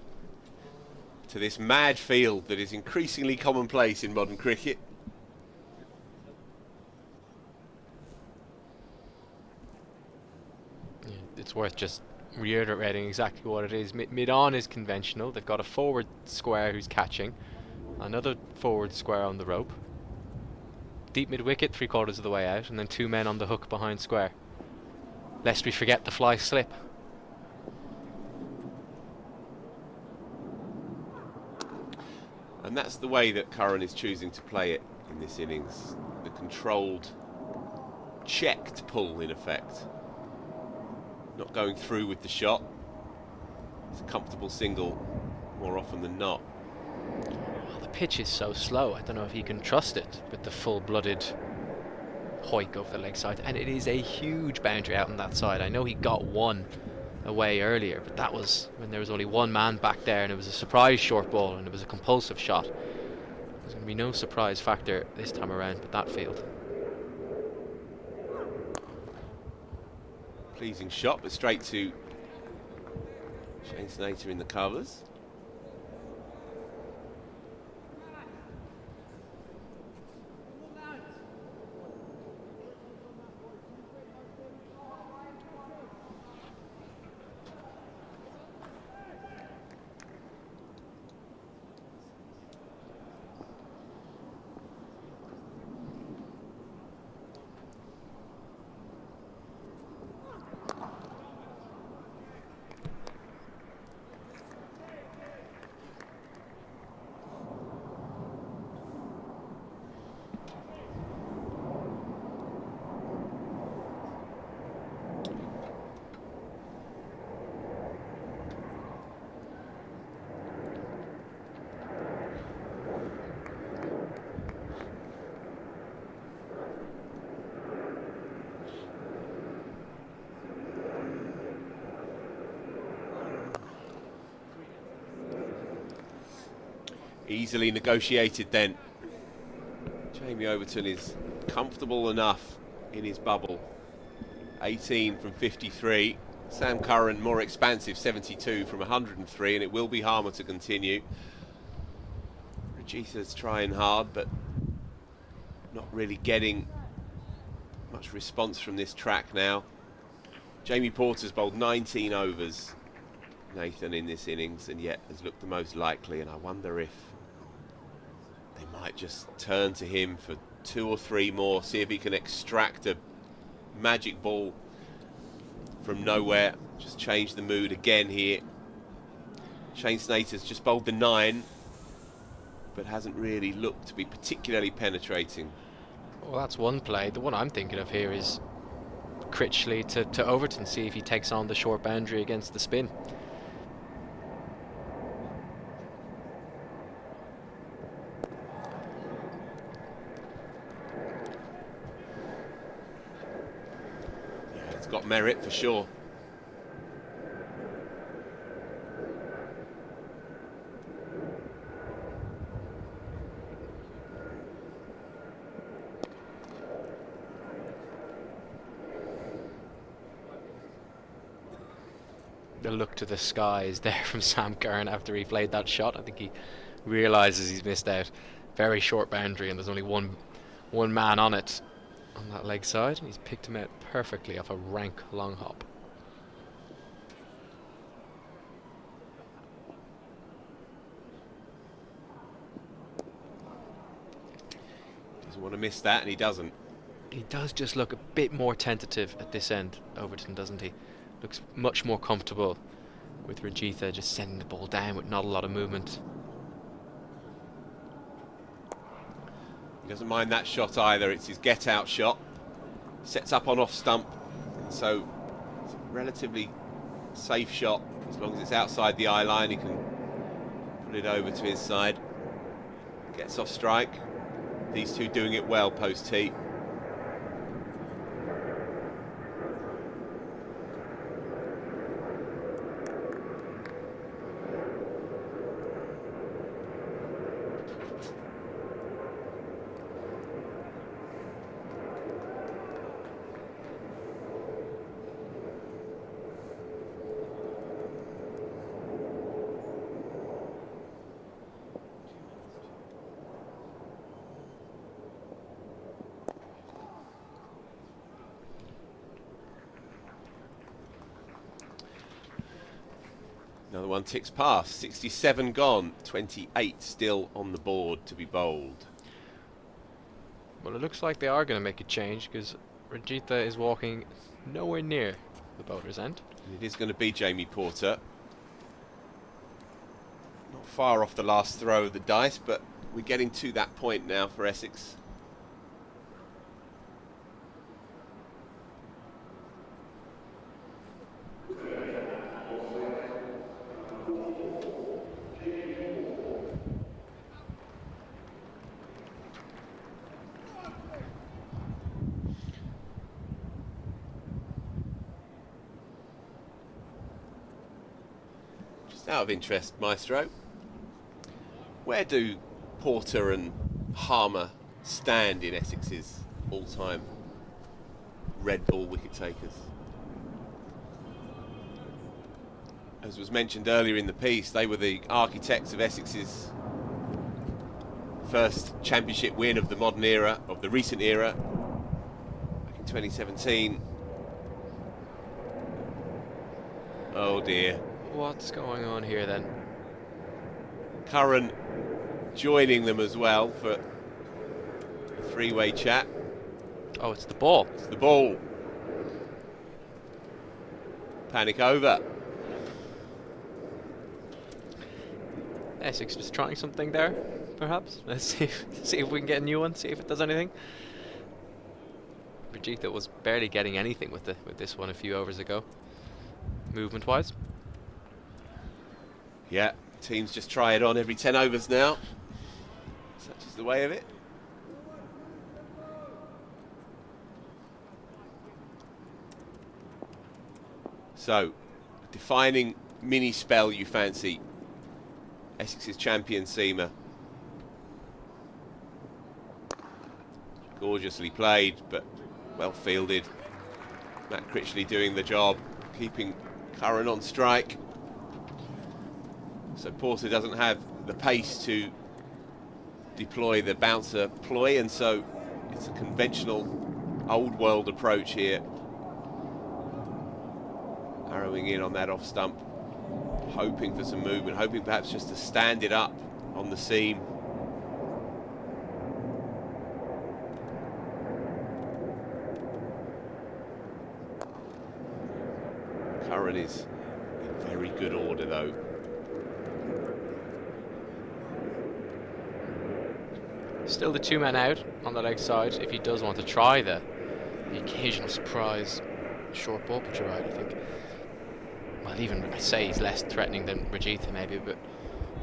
to this mad field that is increasingly commonplace in modern cricket. Yeah, it's worth just reiterating exactly what it is. Mid-on is conventional. They've got a forward square who's catching, another forward square on the rope, deep mid-wicket 3/4 of the way out, and then 2 men on the hook behind square, lest we forget the fly slip. And that's the way that Curran is choosing to play it in this innings. The controlled, checked pull in effect. Not going through with the shot. It's a comfortable single more often than not. Well, the pitch is so slow, I don't know if he can trust it with the full-blooded hoik over the leg side, and it is a huge boundary out on that side. I know he got one away earlier, but that was when there was only one man back there, and it was a surprise short ball, and it was a compulsive shot. There's going to be no surprise factor this time around with that field. Pleasing shot, but straight to Shane Snater in the covers. Easily negotiated then. Jamie Overton is comfortable enough in his bubble. 18 from 53. Sam Curran more expansive, 72 from 103, and it will be Harmer to continue. Rajitha's trying hard, but not really getting much response from this track now. Jamie Porter's bowled 19 overs, Nathan, in this innings, and yet has looked the most likely, and I wonder if they might just turn to him for 2 or 3 more, see if he can extract a magic ball from nowhere, just change the mood again here. Shane Snater's just bowled the 9, but hasn't really looked to be particularly penetrating. Well, that's one play. The one I'm thinking of here is Critchley to Overton, see if he takes on the short boundary against the spin. Got merit for sure. The look to the skies there from Sam Curran after he played that shot. I think he realises he's missed out. Very short boundary, and there's only one man on it on that leg side, and he's picked him out perfectly off a rank long hop. Doesn't want to miss that, and he doesn't. He does just look a bit more tentative at this end, Overton, doesn't he? Looks much more comfortable with Rajitha just sending the ball down with not a lot of movement. He doesn't mind that shot either. It's his get-out shot. Sets up on off stump, so it's a relatively safe shot. As long as it's outside the eye line, he can put it over to his side. Gets off strike. These two doing it well post-tee. Another one ticks past. 67 gone, 28 still on the board to be bowled. Well, it looks like they are going to make a change because Rajitha is walking nowhere near the bowler's end. And it is going to be Jamie Porter. Not far off the last throw of the dice, but we're getting to that point now for Essex. Out of interest, Maestro, where do Porter and Harmer stand in Essex's all-time red ball wicket takers? As was mentioned earlier in the piece, they were the architects of Essex's first championship win of the modern era, of the recent era, back in 2017. Oh dear. What's going on here then? Curran joining them as well for a three-way chat. Oh, it's the ball. It's the ball. Panic over. Essex just trying something there, perhaps. Let's see if we can get a new one, see if it does anything. Rajitha was barely getting anything with this one a few overs ago, movement-wise. Yeah, teams just try it on every 10 overs now. Such is the way of it. So, defining mini spell you fancy. Essex's champion seamer. Gorgeously played, but well fielded. Matt Critchley doing the job, keeping Curran on strike. So Porter doesn't have the pace to deploy the bouncer ploy, and so it's a conventional old world approach here. Arrowing in on that off stump, hoping for some movement, hoping perhaps just to stand it up on the seam. Curran is in very good order though. Still the two men out on the leg side if he does want to try the occasional surprise short ball, but you're right, I think. Well, even I say he's less threatening than Rajitha maybe, but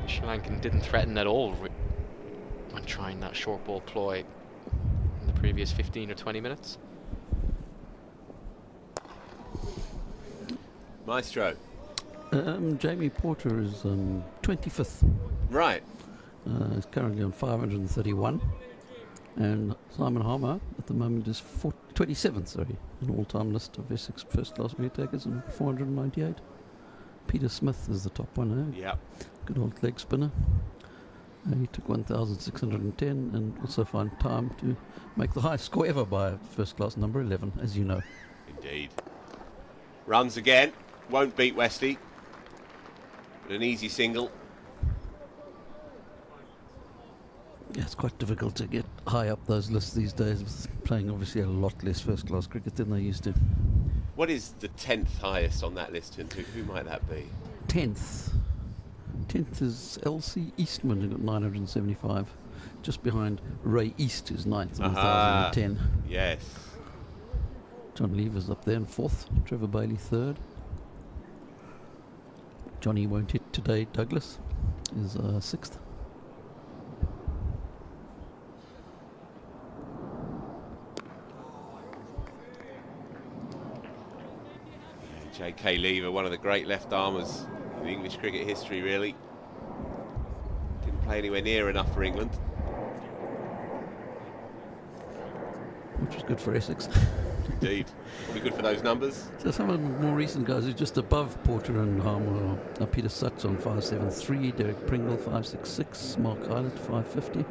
Sri Lankan didn't threaten at all when trying that short ball ploy in the previous 15 or 20 minutes. Maestro. Jamie Porter is 25th. Right. He's currently on 531, and Simon Harmer at the moment is 27th, sorry, an all-time list of Essex first-class wicket takers and 498. Peter Smith is the top one, Yep. Good old leg spinner. He took 1,610 and also found time to make the highest score ever by first-class number 11, as you know. Indeed. Runs again, won't beat Westy, but an easy single. Yeah, it's quite difficult to get high up those lists these days, with playing obviously a lot less first-class cricket than they used to. What is the 10th highest on that list, and who might that be? 10th. 10th is L.C. Eastman, who got 975. Just behind Ray East, who's 9th, 1,010. Yes. John Lever's up there in 4th. Trevor Bailey 3rd. Johnny won't hit today. Douglas is 6th. J.K. Lever, one of the great left-armers in English cricket history, really. Didn't play anywhere near enough for England. Which was good for Essex. Indeed. Probably good for those numbers. So some of the more recent guys who are just above Porter and Harmer are Peter Sutts on 573, Derek Pringle 566, Mark Hylett 550.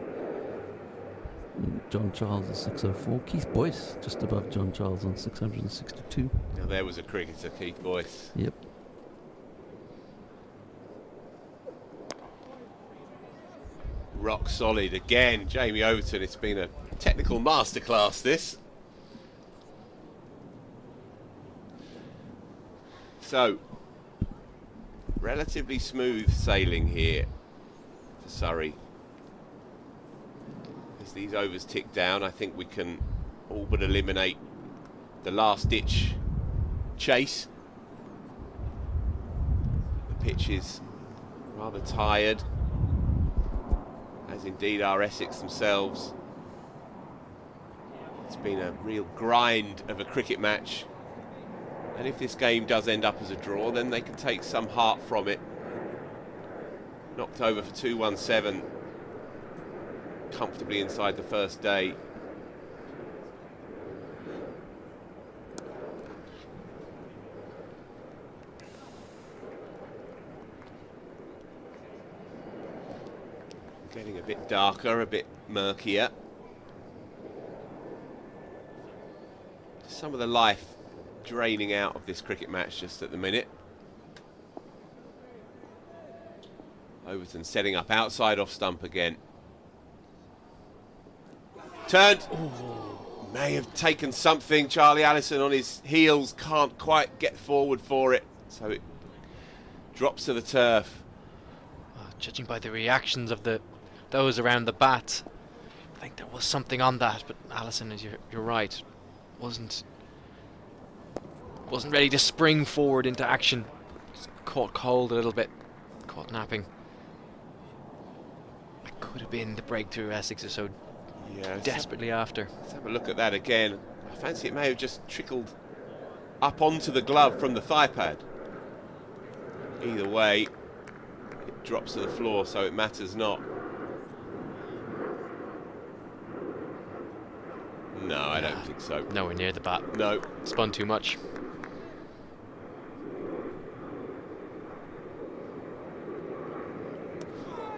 John Charles is 604. Keith Boyce just above John Charles on 662. Now there was a cricketer, Keith Boyce. Yep. Rock solid again, Jamie Overton. It's been a technical masterclass, this. So, relatively smooth sailing here for Surrey. As these overs tick down, I think we can all but eliminate the last-ditch chase. The pitch is rather tired, as indeed are Essex themselves. It's been a real grind of a cricket match, and if this game does end up as a draw, then they can take some heart from it knocked over for 217, comfortably inside the first day. Getting a bit darker, a bit murkier. Some of the life draining out of this cricket match just at the minute. Overton setting up outside off stump again. Turned. Ooh. May have taken something. Charlie Allison on his heels, can't quite get forward for it, so it drops to the turf. Judging by the reactions of those around the bat, I think there was something on that, but Allison, as you're right, wasn't ready to spring forward into action. Just caught cold a little bit, caught napping. That could have been the breakthrough Essex are so desperately after. Let's have a look at that again. I fancy it may have just trickled up onto the glove from the thigh pad. Either way, it drops to the floor, so it matters not. No, I don't think so. Nowhere near the bat. No. Spun too much.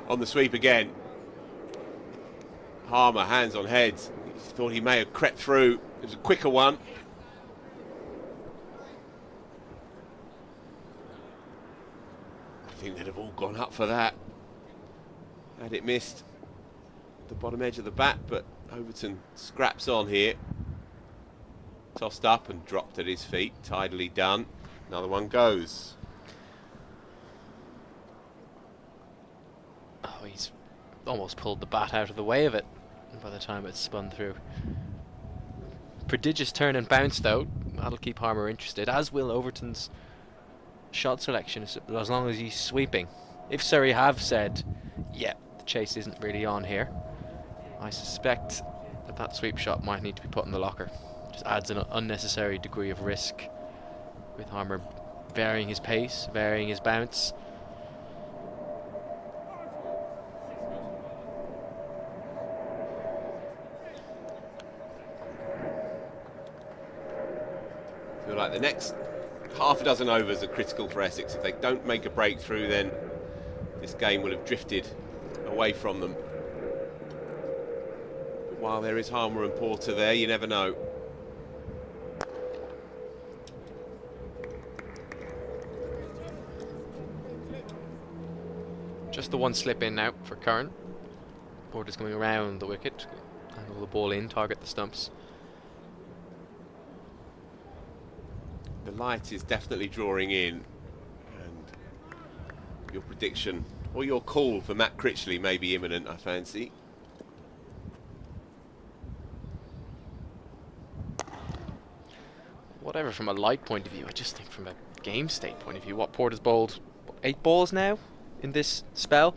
On the sweep again. Harmer, hands on heads. He thought he may have crept through. It was a quicker one. I think they'd have all gone up for that. Had it missed the bottom edge of the bat, but Overton scraps on here. Tossed up and dropped at his feet. Tidily done. Another one goes. Oh, he's almost pulled the bat out of the way of it by the time it's spun through. Prodigious turn and bounce though. That'll keep Harmer interested, as will Overton's shot selection, as long as he's sweeping. If Surrey have said, yeah, the chase isn't really on here, I suspect that sweep shot might need to be put in the locker. Just adds an unnecessary degree of risk, with Harmer varying his pace, varying his bounce. Feel like the next half a dozen overs are critical for Essex. If they don't make a breakthrough, then this game will have drifted away from them. But while there is Harmer and Porter there, you never know. Just the one slip in now for Curran. Porter's coming around the wicket, angle the ball in, target the stumps. The light is definitely drawing in, and your prediction or your call for Matt Critchley may be imminent, I fancy. Whatever from a light point of view, I just think from a game state point of view, what Porter's bowled 8 balls now in this spell.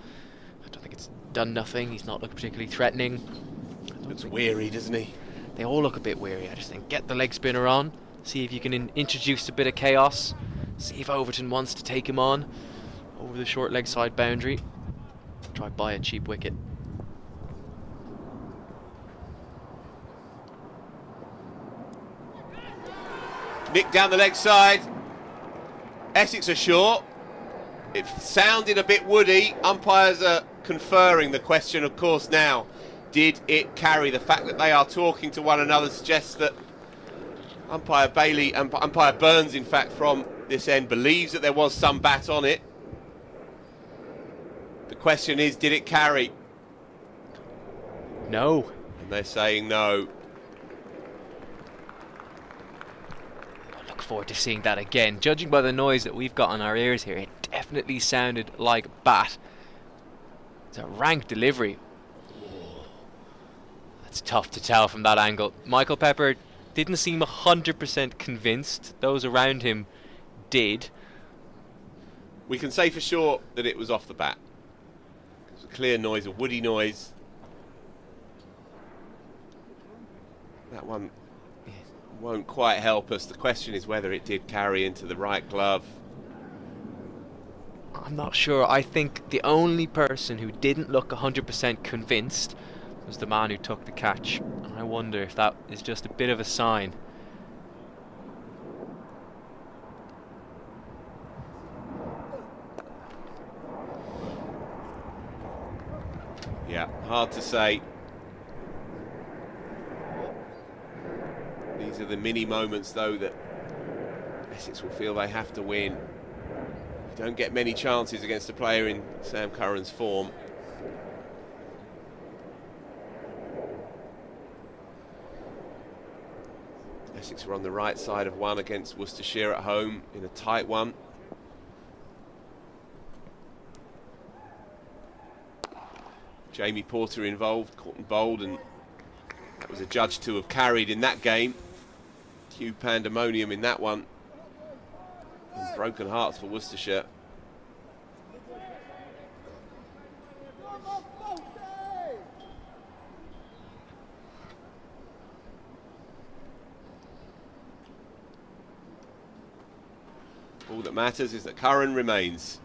I don't think it's done nothing. He's not looking particularly threatening. Looks weary, doesn't he? They all look a bit weary. I just think get the leg spinner on, see if you can introduce a bit of chaos, see if Overton wants to take him on over the short leg side boundary, try buy a cheap wicket. Nick down the leg side. Essex are short. It sounded a bit woody. Umpires are conferring. The question, of course, now, did it carry? The fact that they are talking to one another suggests that Umpire Bailey, Umpire Burns, in fact, from this end, believes that there was some bat on it. The question is, did it carry? No. And they're saying no. I look forward to seeing that again. Judging by the noise that we've got on our ears here, it definitely sounded like bat. It's a rank delivery. That's tough to tell from that angle. Michael Pepper didn't seem 100% convinced. Those around him did. We can say for sure that it was off the bat. It was a clear noise, a woody noise. That one won't quite help us. The question is whether it did carry into the right glove. I'm not sure. I think the only person who didn't look 100% convinced was the man who took the catch. And I wonder if that is just a bit of a sign. Yeah, hard to say. These are the mini moments, though, that Essex will feel they have to win. You don't get many chances against a player in Sam Curran's form. Essex were on the right side of one against Worcestershire at home in a tight one. Jamie Porter involved, caught and bowled, and that was a judge to have carried in that game. Hugh pandemonium in that one. And broken hearts for Worcestershire. All that matters is that Curran remains.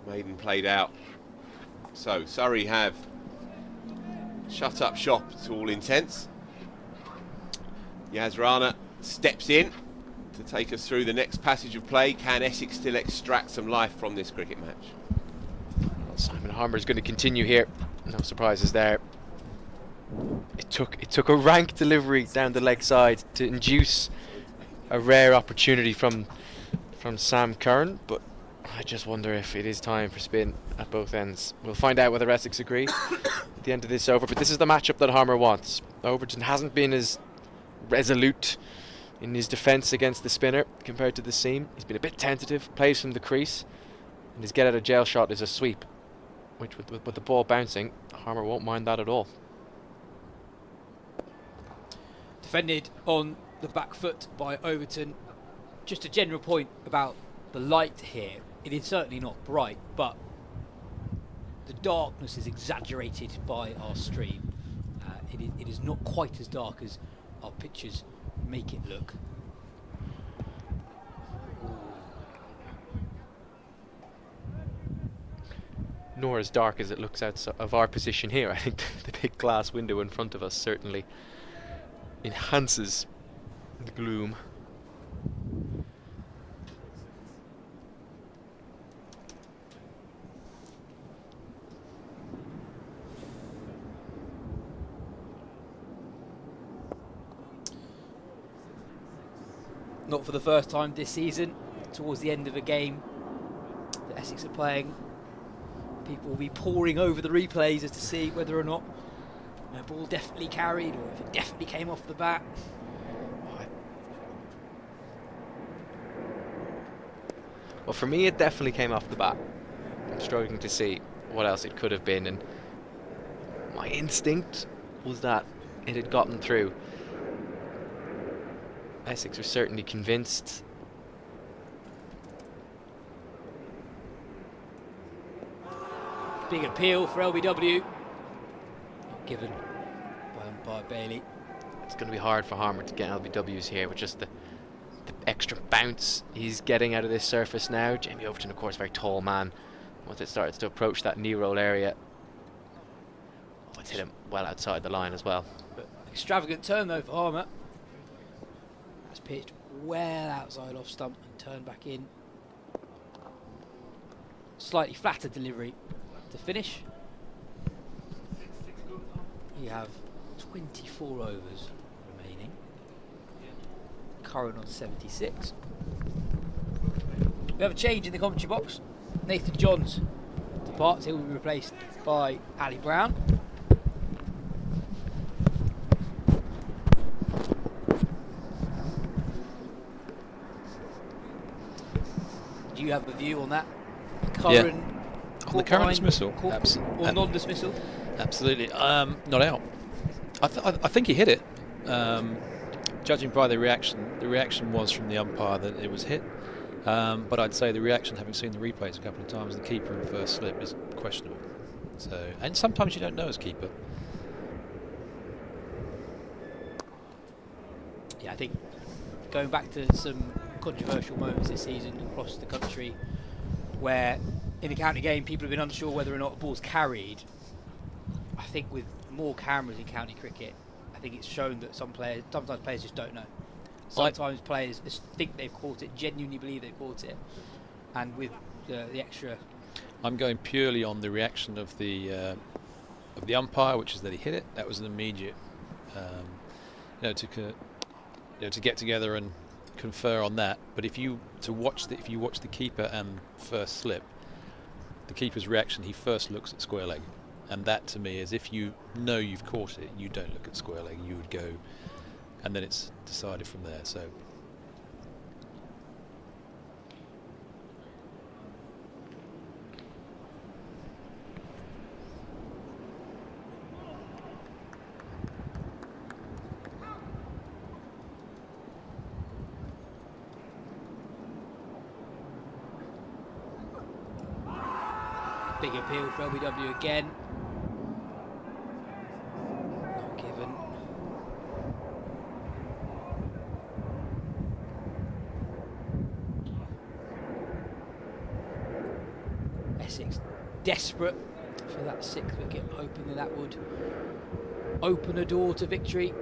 Maiden played out. So Surrey have shut up shop to all intents. Yas Rana steps in to take us through the next passage of play. Can Essex still extract some life from this cricket match? Simon Harmer is going to continue here. No surprises there. It took a rank delivery down the leg side to induce a rare opportunity from Sam Curran, but I just wonder if it is time for spin at both ends. We'll find out whether Essex agree at the end of this over, but this is the matchup that Harmer wants. Overton hasn't been as resolute in his defence against the spinner compared to the seam. He's been a bit tentative, plays from the crease, and his get out of jail shot is a sweep, which with the ball bouncing, Harmer won't mind that at all. Defended on the back foot by Overton. Just a general point about the light here. It is certainly not bright, but the darkness is exaggerated by our stream. It is not quite as dark as our pictures make it look. Nor as dark as it looks out of our position here. I think the big glass window in front of us certainly enhances the gloom. Not for the first time this season, towards the end of a game that Essex are playing, people will be poring over the replays as to see whether or not the ball definitely carried or if it definitely came off the bat. Well, for me it definitely came off the bat. I'm struggling to see what else it could have been, and my instinct was that it had gotten through. Essex was certainly convinced. Big appeal for LBW. Not given by umpire Bailey. It's going to be hard for Harmer to get LBWs here with just the extra bounce he's getting out of this surface now. Jamie Overton, of course, very tall man. Once it starts to approach that knee roll area, it's hit him well outside the line as well. But extravagant turn though for Harmer. That's pitched well outside off stump and turned back in. Slightly flatter delivery to finish. You have 24 overs remaining. Curran on 76. We have a change in the commentary box. Nathan Johns departs. He will be replaced by Ali Brown. Do you have a view on that? Curran on the current dismissal, or non-dismissal? Absolutely, not out. I think he hit it. Judging by the reaction was from the umpire that it was hit. But I'd say the reaction, having seen the replays a couple of times, the keeper in first slip is questionable. So, and sometimes you don't know as keeper. Yeah, I think going back to some controversial moments this season across the country where in the county game people have been unsure whether or not the ball's carried. I think with more cameras in county cricket, I think it's shown that sometimes players just don't know. Sometimes players just think they've caught it, genuinely believe they've caught it, and with the extra. I'm going purely on the reaction of the umpire, which is that he hit it. That was an immediate, to get together and confer on that. But if you watch the keeper and first slip, the keeper's reaction, he first looks at square leg, and that to me is, if you know you've caught it, you don't look at square leg. You would go, and then it's decided from there. So. Big appeal for LBW again. Not given. Essex desperate for that 6th wicket, hoping that would open a door to victory.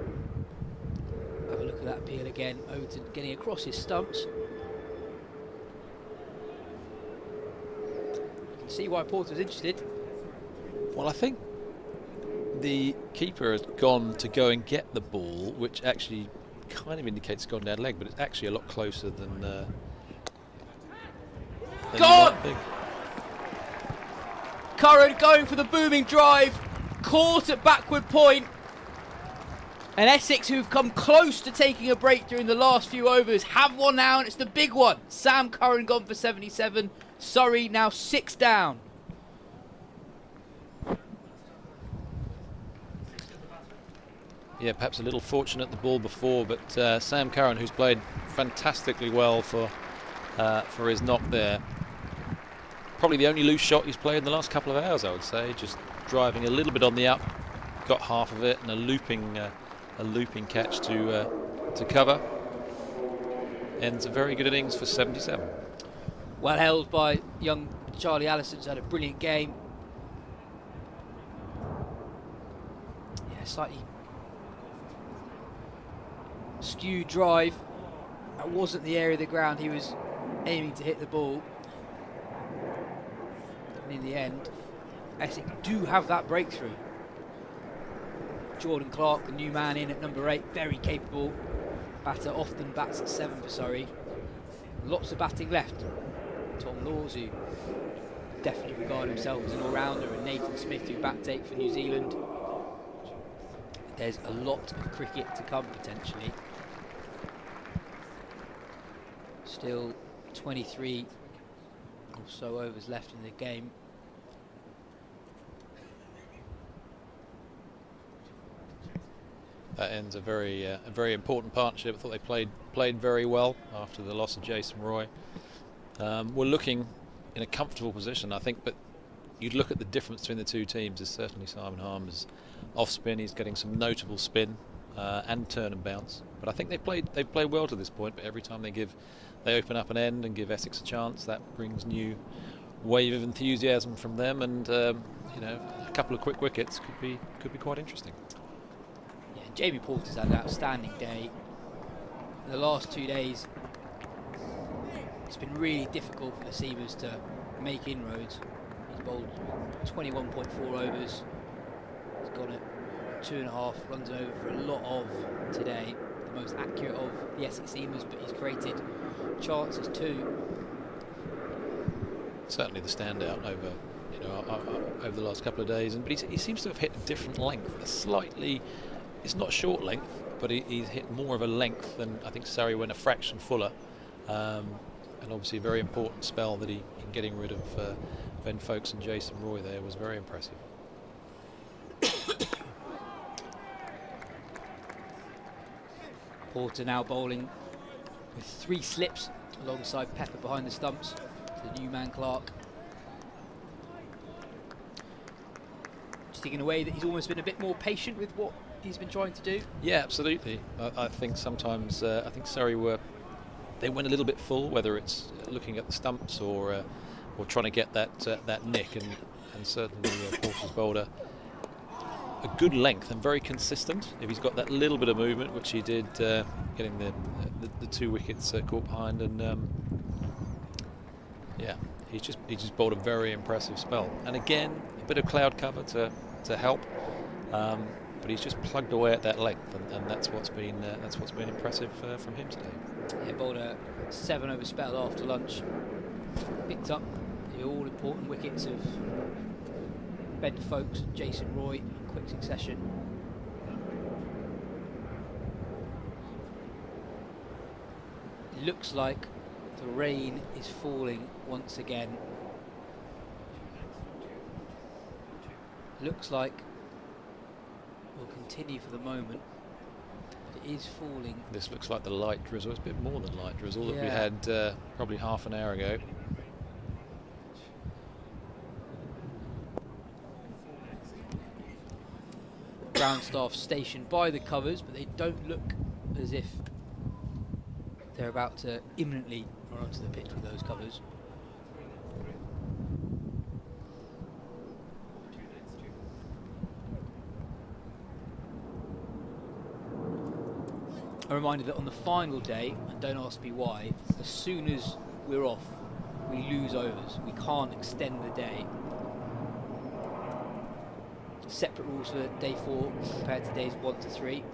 Have a look at that appeal again. Overton getting across his stumps. See why Porter's interested. Well, I think the keeper has gone to go and get the ball, which actually kind of indicates it's gone down leg, but it's actually a lot closer than gone! Curran going for the booming drive, caught at backward point. And Essex, who've come close to taking a break during the last few overs, have one now, and it's the big one. Sam Curran gone for 77. Surrey now 6 down. Yeah, perhaps a little fortunate the ball before, but Sam Curran, who's played fantastically well for his knock there. Probably the only loose shot he's played in the last couple of hours, I would say. Just driving a little bit on the up, got half of it, and a looping catch to cover. Ends a very good innings for 77. Well held by young Charlie Allison, who's had a brilliant game. Yeah, slightly skewed drive. That wasn't the area of the ground he was aiming to hit the ball. And in the end, Essex do have that breakthrough. Jordan Clark, the new man in at number 8, very capable batter, often bats at 7 for Surrey. Lots of batting left. Tom Laws, who definitely regard himself as an all-rounder, and Nathan Smith, who bat 8 for New Zealand. There's a lot of cricket to come potentially. Still 23 or so overs left in the game. That ends a very important partnership. I thought they played very well after the loss of Jason Roy. We're looking in a comfortable position, I think, but you'd look at the difference between the two teams. Is certainly Simon Harmer's off spin. He's getting some notable spin and turn and bounce. But I think they've played well to this point. But every time they open up an end and give Essex a chance, that brings new wave of enthusiasm from them. And a couple of quick wickets could be quite interesting. Yeah, Jamie Porter's had an outstanding day. In the last 2 days, it's been really difficult for the Seamers to make inroads. He's bowled 21.4 overs. He's gone at 2.5 runs over for a lot of today. The most accurate of the Essex Seamers, but he's created chances too. Certainly the standout over the last couple of days, but he seems to have hit a different length, it's not short length, but he's hit more of a length than I think Surrey went a fraction fuller. And obviously a very important spell that in getting rid of Ben Folkes and Jason Roy there was very impressive. Porter now bowling with 3 slips alongside Pepper behind the stumps. The new man Clark. Just thinking in a way that he's almost been a bit more patient with what he's been trying to do? Yeah, absolutely. I think sometimes Surrey they went a little bit full, whether it's looking at the stumps or trying to get that nick, and certainly Porter's bowled a good length and very consistent. If he's got that little bit of movement, which he did, getting the 2 wickets caught behind, and he just bowled a very impressive spell. And again, a bit of cloud cover to help, but he's just plugged away at that length, and that's what's been impressive from him today. He bowled a 7-over spell after lunch, picked up the all-important wickets of Ben Folkes and Jason Roy in quick succession. It looks like the rain is falling once again. Looks like will continue for the moment. It is falling. This looks like the light drizzle. It's a bit more than light drizzle that we had probably half an hour ago. Ground staff stationed by the covers, but they don't look as if they're about to imminently run onto the pitch with those covers. A reminder that on the final day, and don't ask me why, as soon as we're off, we lose overs. We can't extend the day. Separate rules for day 4 compared to days 1 to 3.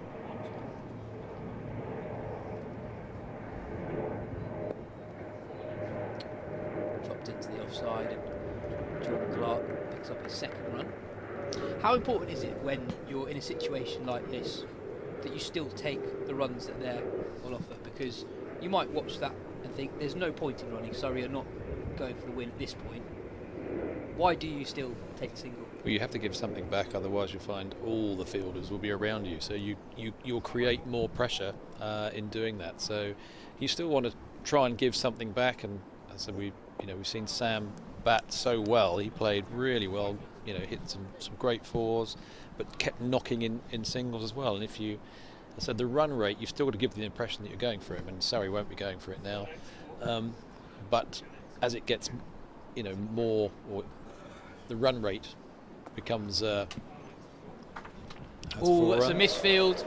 Dropped into the offside, and Jordan Clark picks up his second run. How important is it when you're in a situation like this that you still take the runs that they're on offer? Because you might watch that and think there's no point in running. Surrey are not going for the win at this point. Why do you still take the single? Well, you have to give something back, otherwise you'll find all the fielders will be around you. So you'll create more pressure in doing that. So you still want to try and give something back. And as we've seen Sam bat so well. He played really well. Hit some great fours, but kept knocking in singles as well. And if I said the run rate, you've still got to give the impression that you're going for him. And Surrey won't be going for it now. But as it gets, more, or the run rate becomes that's a misfield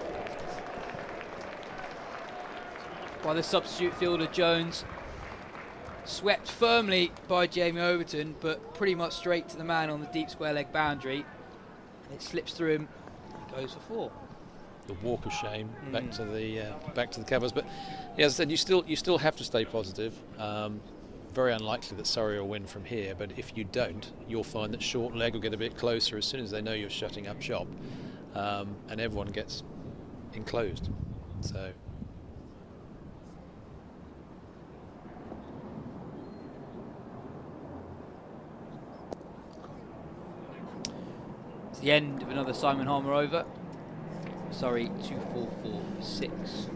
by the substitute fielder Jones, swept firmly by Jamie Overton, but pretty much straight to the man on the deep square leg boundary, and it slips through him and goes for 4. The walk of shame back to the covers. But as I said, you still have to stay positive. Very unlikely that Surrey will win from here, but if you don't, you'll find that short leg will get a bit closer as soon as they know you're shutting up shop, and everyone gets enclosed. So it's the end of another Simon Harmer over. Sorry, 2-4-4-6.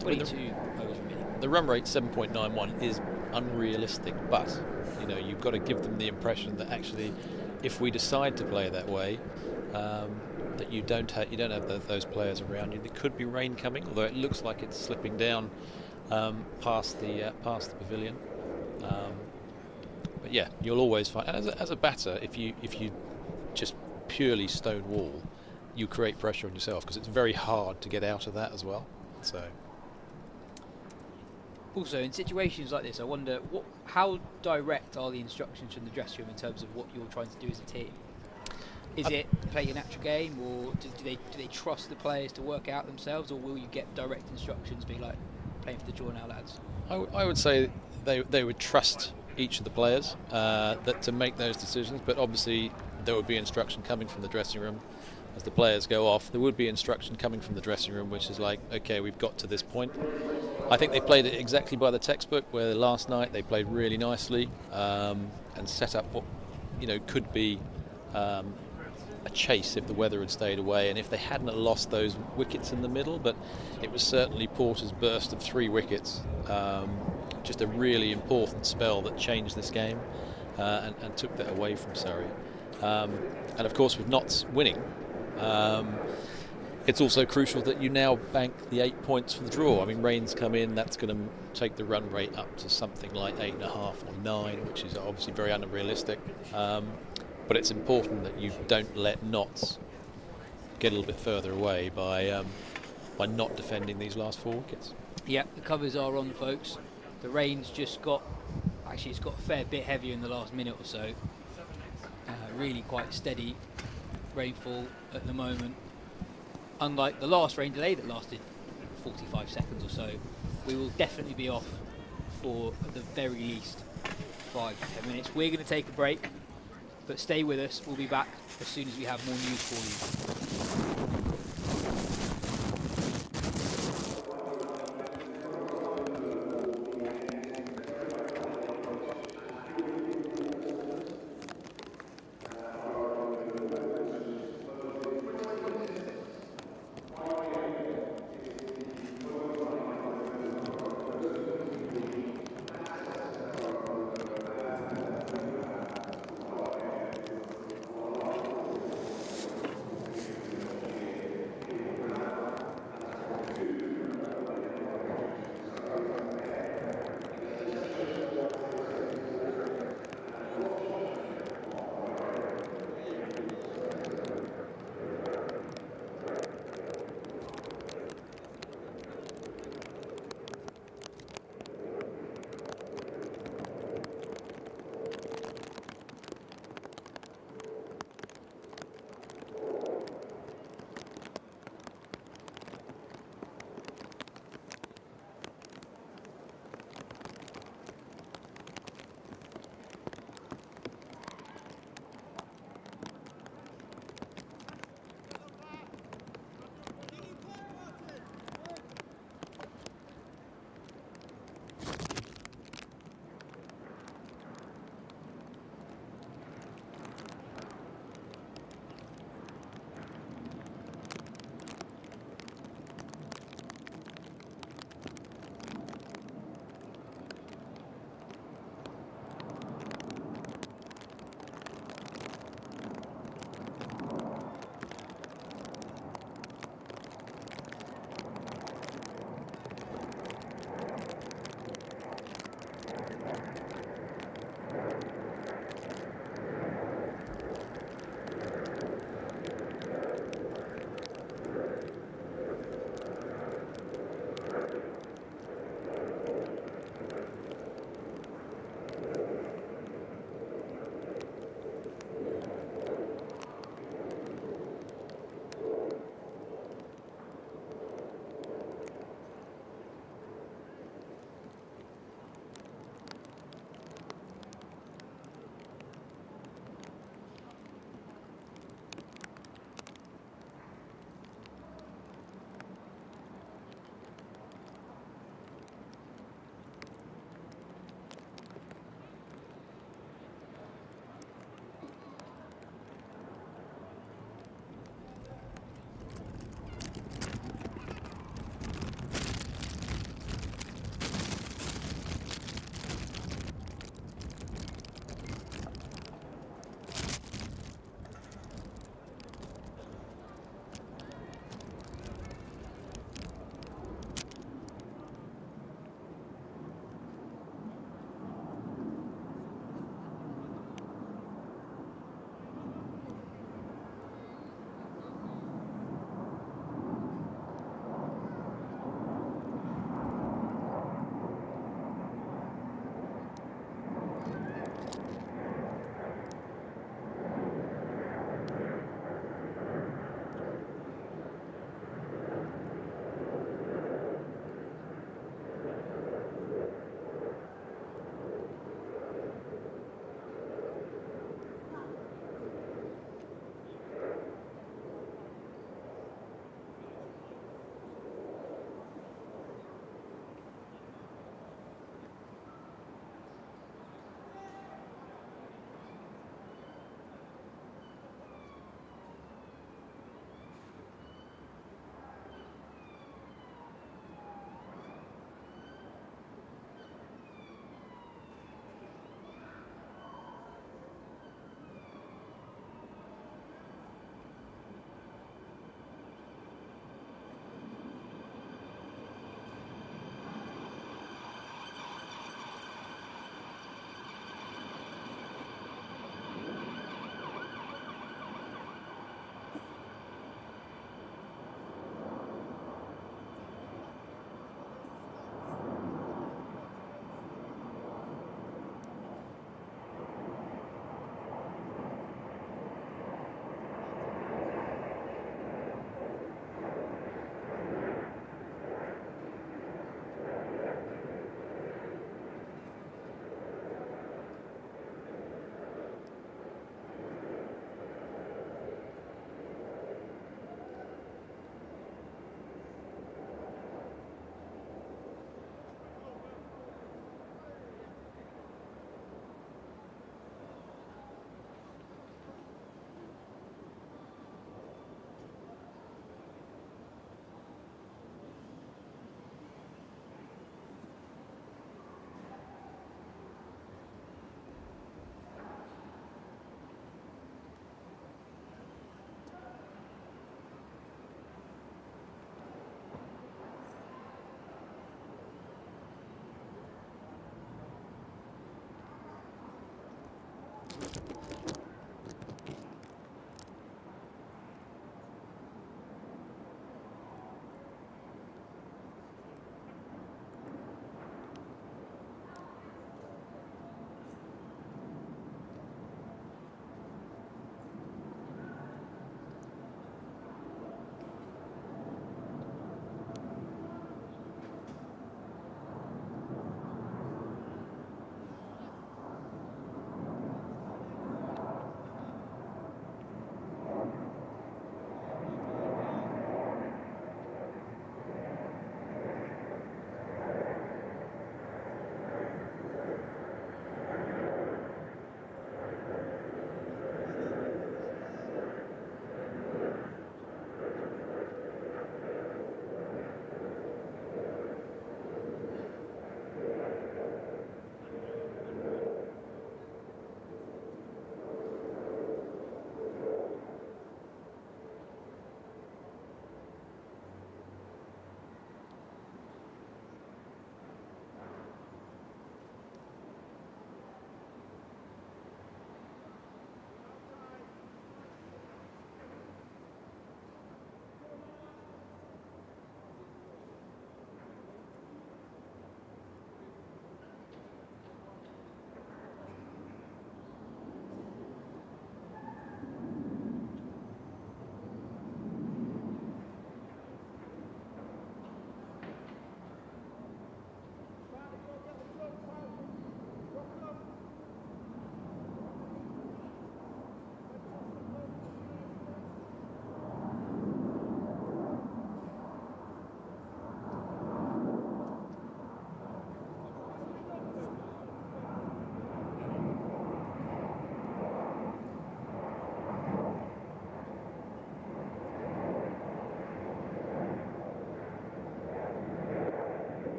22 overs remaining. The run rate 7.91 is unrealistic, but you've got to give them the impression that actually, if we decide to play that way, that you don't have those players around you. There could be rain coming, although it looks like it's slipping down past the pavilion. But yeah, you'll always find, and as a batter, if you just purely stone wall, you create pressure on yourself, because it's very hard to get out of that as well. So. Also, in situations like this, I wonder how direct are the instructions from the dressing room in terms of what you're trying to do as a team? Is it play a natural game, or do they trust the players to work out themselves, or will you get direct instructions, be like playing for the draw now, lads? I would say they would trust each of the players that to make those decisions, but obviously there would be instruction coming from the dressing room as the players go off. There would be instruction coming from the dressing room, which is like, okay, we've got to this point. I think they played it exactly by the textbook, where last night they played really nicely and set up what could be a chase if the weather had stayed away and if they hadn't lost those wickets in the middle. But it was certainly Porter's burst of 3 wickets, just a really important spell that changed this game and took that away from Surrey. And of course, with Notts winning, it's also crucial that you now bank the 8 points for the draw. I mean, rain's come in, that's going to take the run rate up to something like 8.5 or 9, which is obviously very unrealistic. But it's important that you don't let knots get a little bit further away by not defending these last 4 wickets. Yeah, the covers are on, folks. The rain's just got, actually it's got a fair bit heavier in the last minute or so. Really quite steady rainfall at the moment. Unlike the last rain delay that lasted 45 seconds or so, we will definitely be off for at the very least 5 to 10 minutes. We're going to take a break, but stay with us. We'll be back as soon as we have more news for you.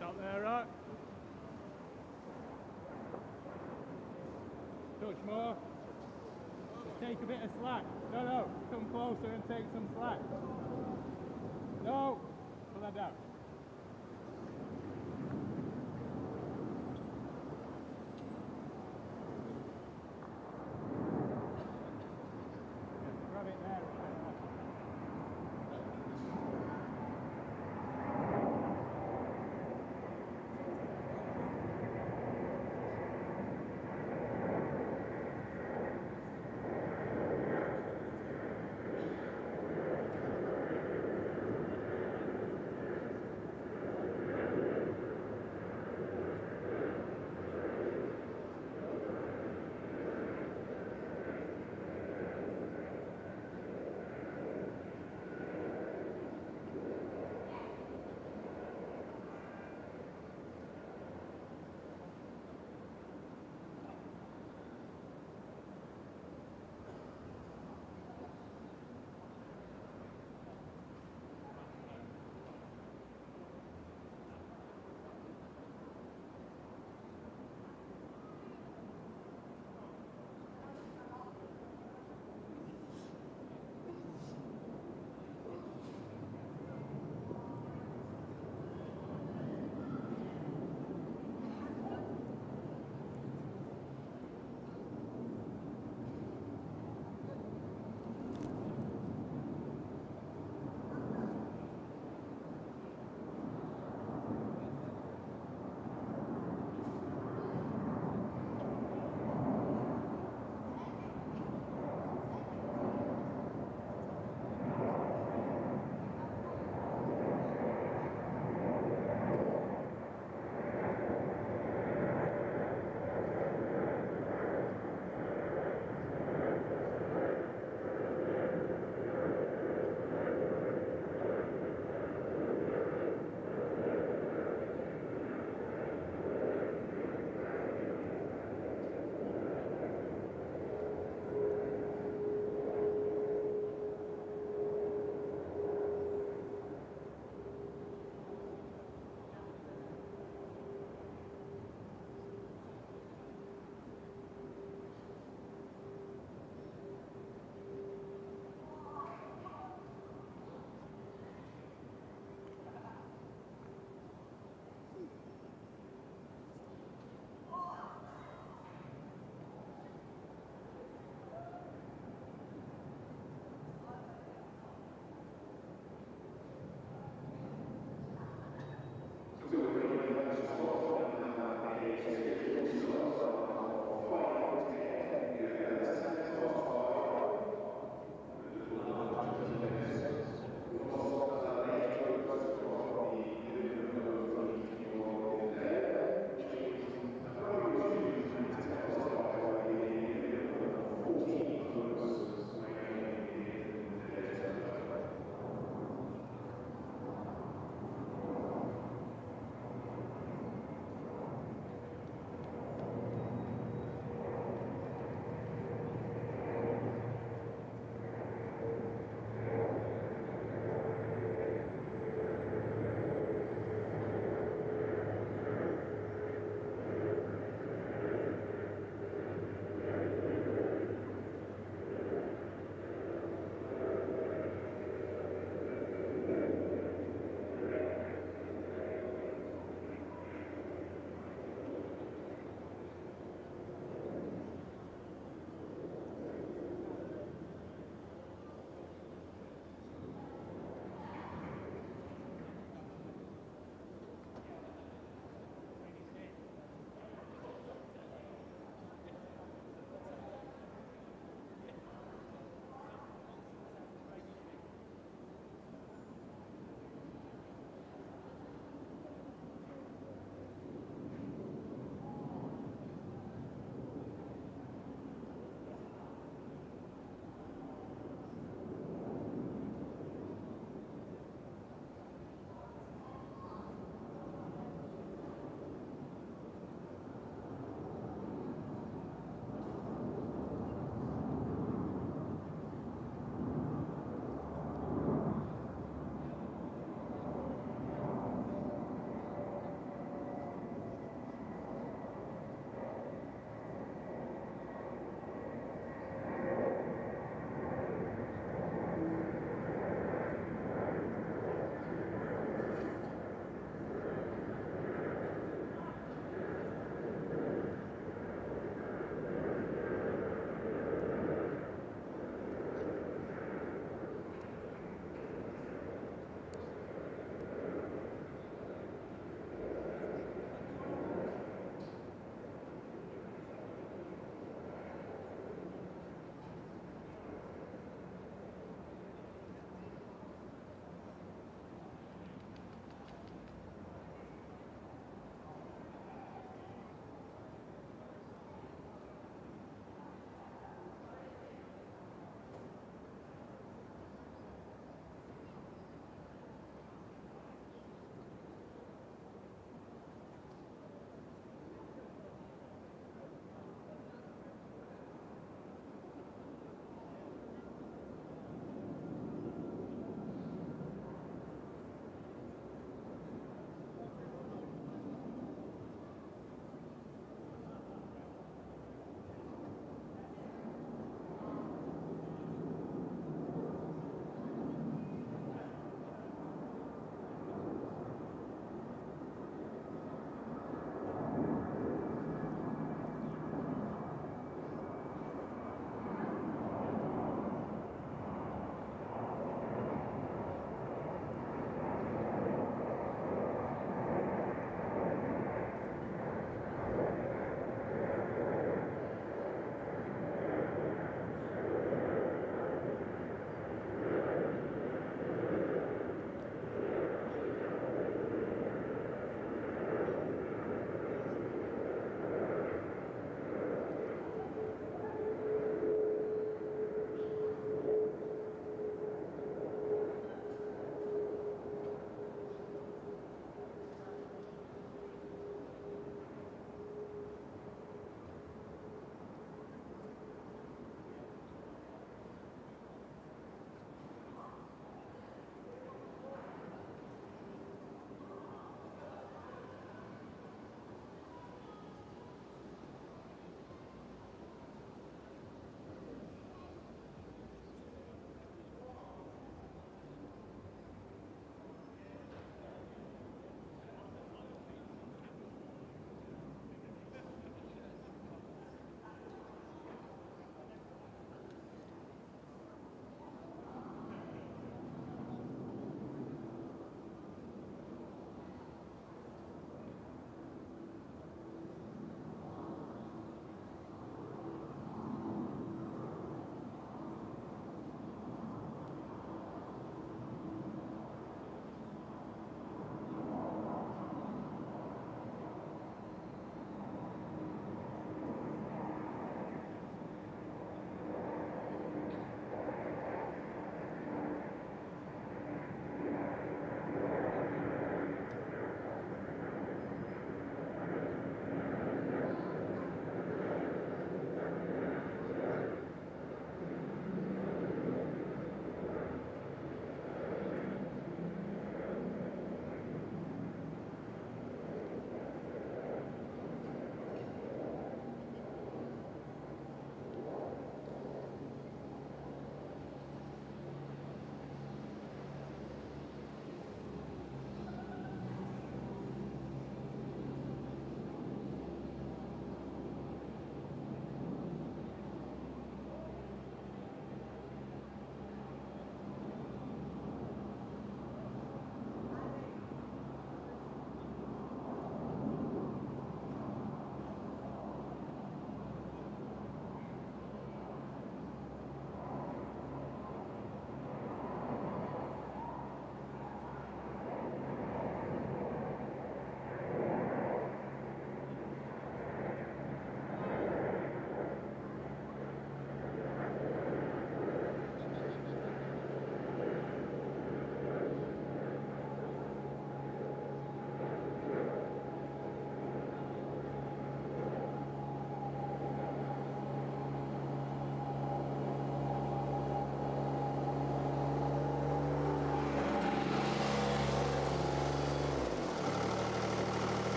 Stop there, right? Touch more. Just take a bit of slack. No, come closer and take some slack. No, put that down. Grab it there.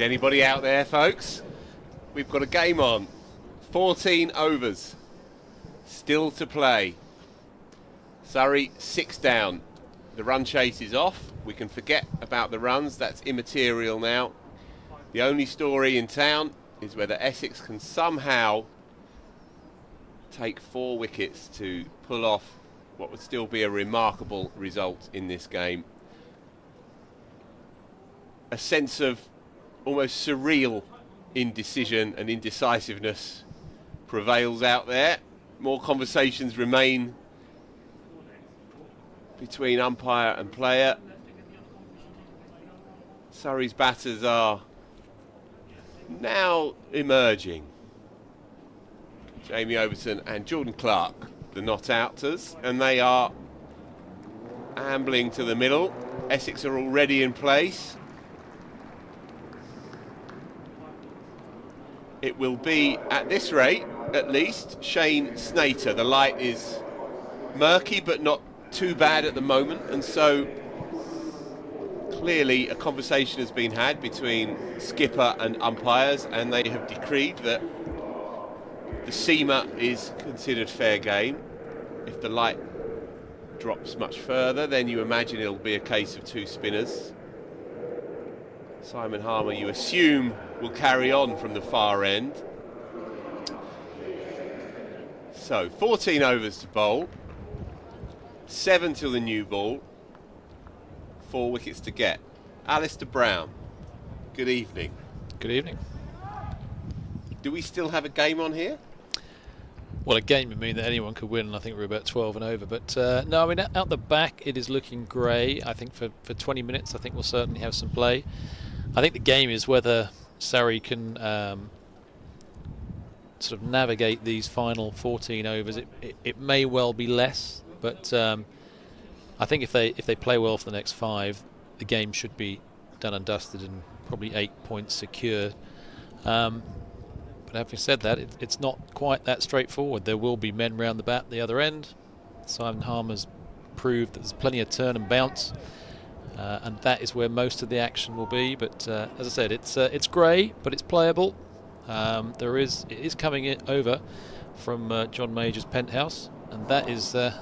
Is anybody out there, folks? We've got a game on. 14 overs. Still to play. Surrey 6 down. The run chase is off. We can forget about the runs. That's immaterial now. The only story in town is whether Essex can somehow take 4 wickets to pull off what would still be a remarkable result in this game. A sense of almost surreal indecision and indecisiveness prevails out there. More conversations remain between umpire and player. Surrey's batters are now emerging. Jamie Overton and Jordan Clark, the not-outers, and they are ambling to the middle. Essex are already in place. It will be, at this rate, at least, Shane Snater. The light is murky, but not too bad at the moment, and so clearly a conversation has been had between skipper and umpires, and they have decreed that the seamer is considered fair game. If the light drops much further, then you imagine it'll be a case of 2 spinners. Simon Harmer, you assume, will carry on from the far end. So 14 overs to bowl, 7 till the new ball, 4 wickets to get. Alistair Brown, good evening. Good evening. Do we still have a game on here? Well, a game would mean that anyone could win, and I think we're about 12 and over. But no, I mean, out the back, it is looking grey. I think for 20 minutes, I think we'll certainly have some play. I think the game is whether Surrey can sort of navigate these final 14 overs. It may well be less, but I think if they play well for the next 5, the game should be done and dusted and probably 8 points secured. But having said that, it's not quite that straightforward. There will be men round the bat the other end. Simon Harmer's proved that there's plenty of turn and bounce, and that is where most of the action will be. But as I said, it's grey, but it's playable. It is coming over from John Major's penthouse, and that is the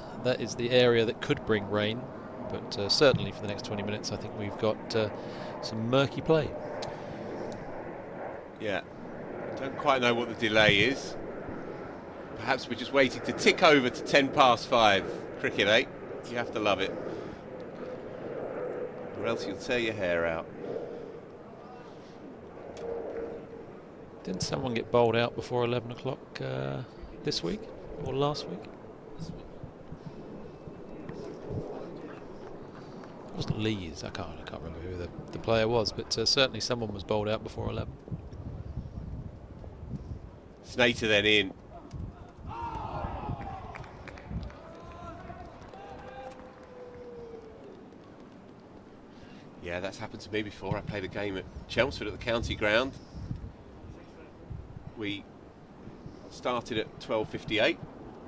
area that could bring rain. But certainly for the next 20 minutes, I think we've got some murky play. Yeah. Don't quite know what the delay is. Perhaps we're just waiting to tick over to 10 past 5. Cricket, eh? You have to love it. Or else you'll tear your hair out. Didn't someone get bowled out before 11 o'clock this week or last week? It wasn't Lees. I can't remember who the player was, but certainly someone was bowled out before 11. Snater then in. Yeah, that's happened to me before. I played a game at Chelmsford at the county ground. We started at 12:58.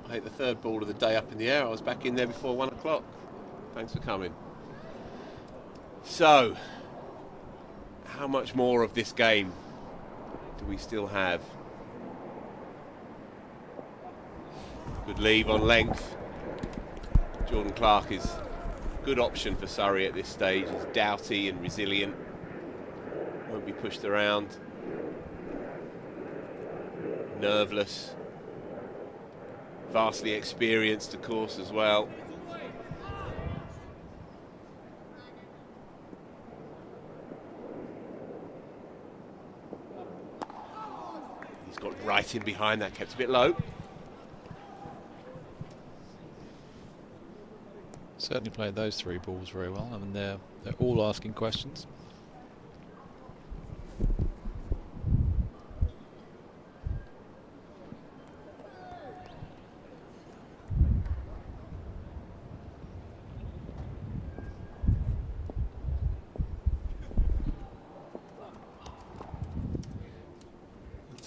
I hit the 3rd ball of the day up in the air. I was back in there before 1 o'clock. Thanks for coming. So, how much more of this game do we still have? Good leave on length. Jordan Clark is a good option for Surrey at this stage. He's doughty and resilient. Won't be pushed around. Nerveless. Vastly experienced, of course, as well. He's got right in behind that, kept a bit low. Certainly played those 3 balls very well. I mean, they're all asking questions.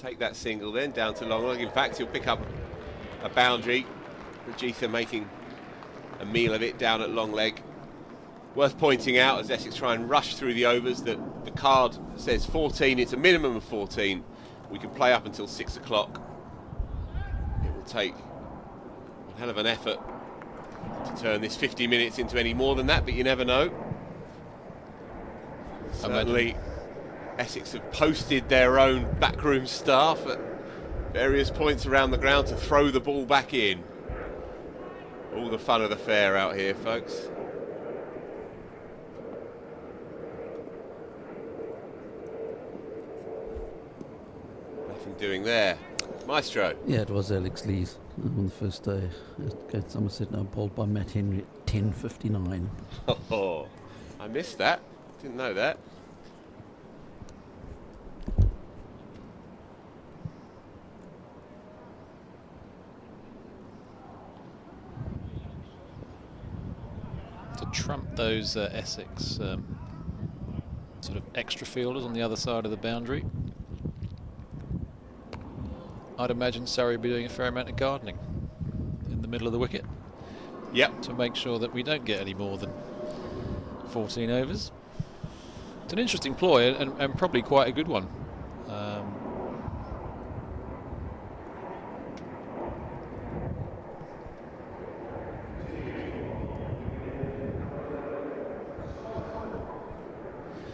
Take that single then down to long leg. In fact, he'll pick up a boundary. Rajitha making a meal of it down at long leg. Worth pointing out as Essex try and rush through the overs that the card says 14, it's a minimum of 14. We can play up until 6 o'clock. It will take a hell of an effort to turn this 50 minutes into any more than that, but you never know. Certainly, Essex have posted their own backroom staff at various points around the ground to throw the ball back in. All the fun of the fair out here, folks. Nothing doing there. Maestro. Yeah, it was Alex Lees on the first day against Somerset, now bowled by Matt Henry at 10:59. Oh, I missed that. Didn't know that. To trump those Essex sort of extra fielders on the other side of the boundary, I'd imagine Surrey will be doing a fair amount of gardening in the middle of the wicket. Yep. To make sure that we don't get any more than 14 overs. It's an interesting ploy and probably quite a good one.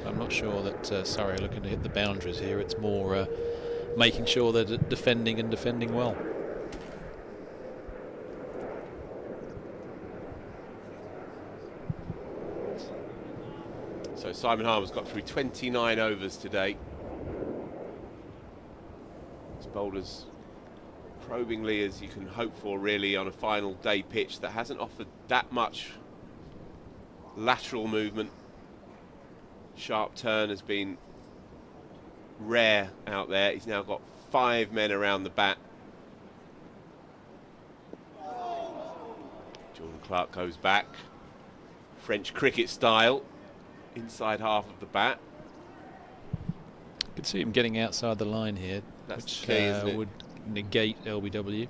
I'm not sure that Surrey are looking to hit the boundaries here. It's more making sure they're defending and defending well. So Simon Harmer's got through 29 overs today. His bowlers probingly as you can hope for really on a final day pitch that hasn't offered that much lateral movement. Sharp turn has been rare out there. He's now got 5 men around the bat. Jordan Clark goes back. French cricket style. Inside half of the bat. You can see him getting outside the line here, That's which the key, isn't it? would negate LBW.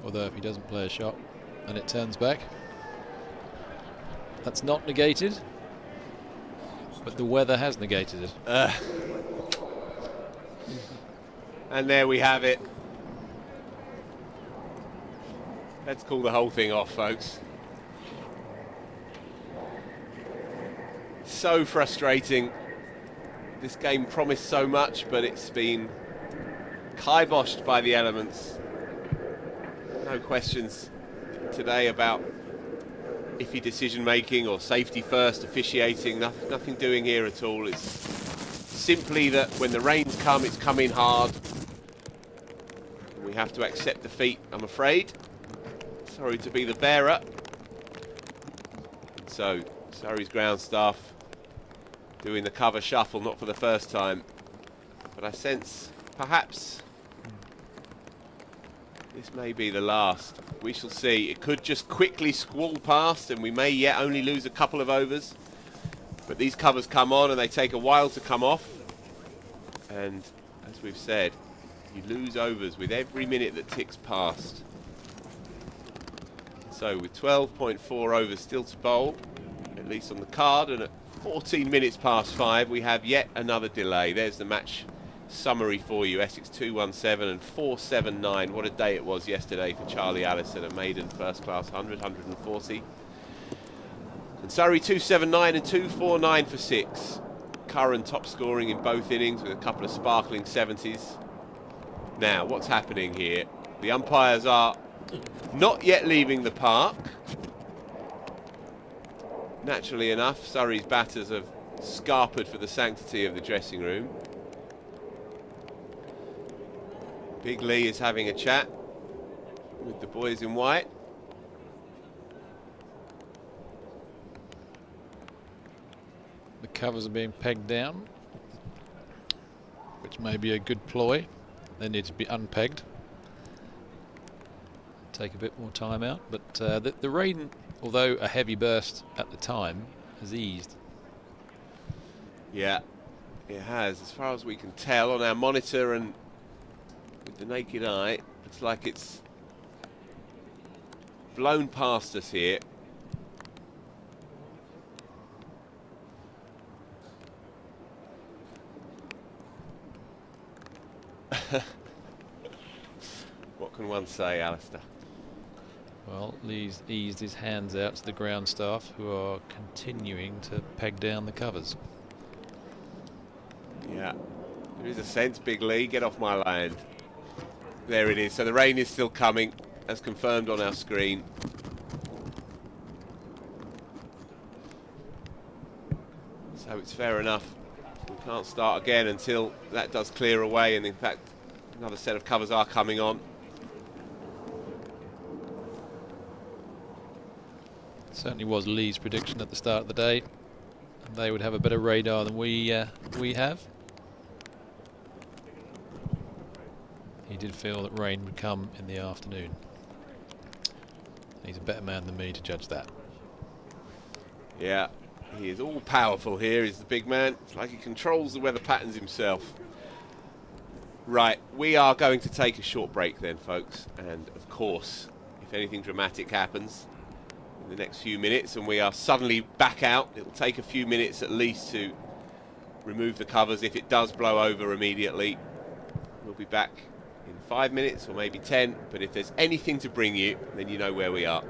Although if he doesn't play a shot and it turns back, that's not negated, but the weather has negated it. And there we have it. Let's call the whole thing off, folks. So frustrating. This game promised so much, but it's been kiboshed by the elements. No questions today about iffy decision making or safety first officiating. Nothing doing here at all. It's simply that when the rains come, it's coming hard. We have to accept defeat, I'm afraid. Sorry to be the bearer. So Surrey's ground staff doing the cover shuffle, not for the first time, but I sense perhaps this may be the last. We shall see. It could just quickly squall past and we may yet only lose a couple of overs, but these covers come on and they take a while to come off, and as we've said, you lose overs with every minute that ticks past. So with 12.4 overs still to bowl, at least on the card, and at 14 minutes past 5 we have yet another delay. There's the match summary for you. Essex 217 and 479. What a day it was yesterday for Charlie Allison, a maiden first class 140. And Surrey 279 and 249 for 6. Curran top scoring in both innings with a couple of sparkling 70s. Now, what's happening here? The umpires are not yet leaving the park. Naturally enough, Surrey's batters have scarpered for the sanctity of the dressing room. Big Lee is having a chat with the boys in white. The covers are being pegged down, which may be a good ploy. They need to be unpegged. Take a bit more time out, but the rain, although a heavy burst at the time, has eased. Yeah, it has, as far as we can tell on our monitor, and the naked eye, looks like it's blown past us here. What can one say, Alistair? Well, Lee's eased his hands out to the ground staff, who are continuing to peg down the covers. Yeah, there is a sense, Big Lee, get off my land. There it is. So the rain is still coming, as confirmed on our screen. So it's fair enough. We can't start again until that does clear away, and in fact, another set of covers are coming on. Certainly was Lee's prediction at the start of the day. They would have a better radar than we have. He did feel that rain would come in the afternoon. He's a better man than me to judge that. Yeah, he is all powerful here, is the big man. It's like he controls the weather patterns himself. Right, we are going to take a short break then, folks. And of course, if anything dramatic happens in the next few minutes and we are suddenly back out, it'll take a few minutes at least to remove the covers. If it does blow over immediately, we'll be back in 5 minutes or maybe 10. But if there's anything to bring you, then you know where we are.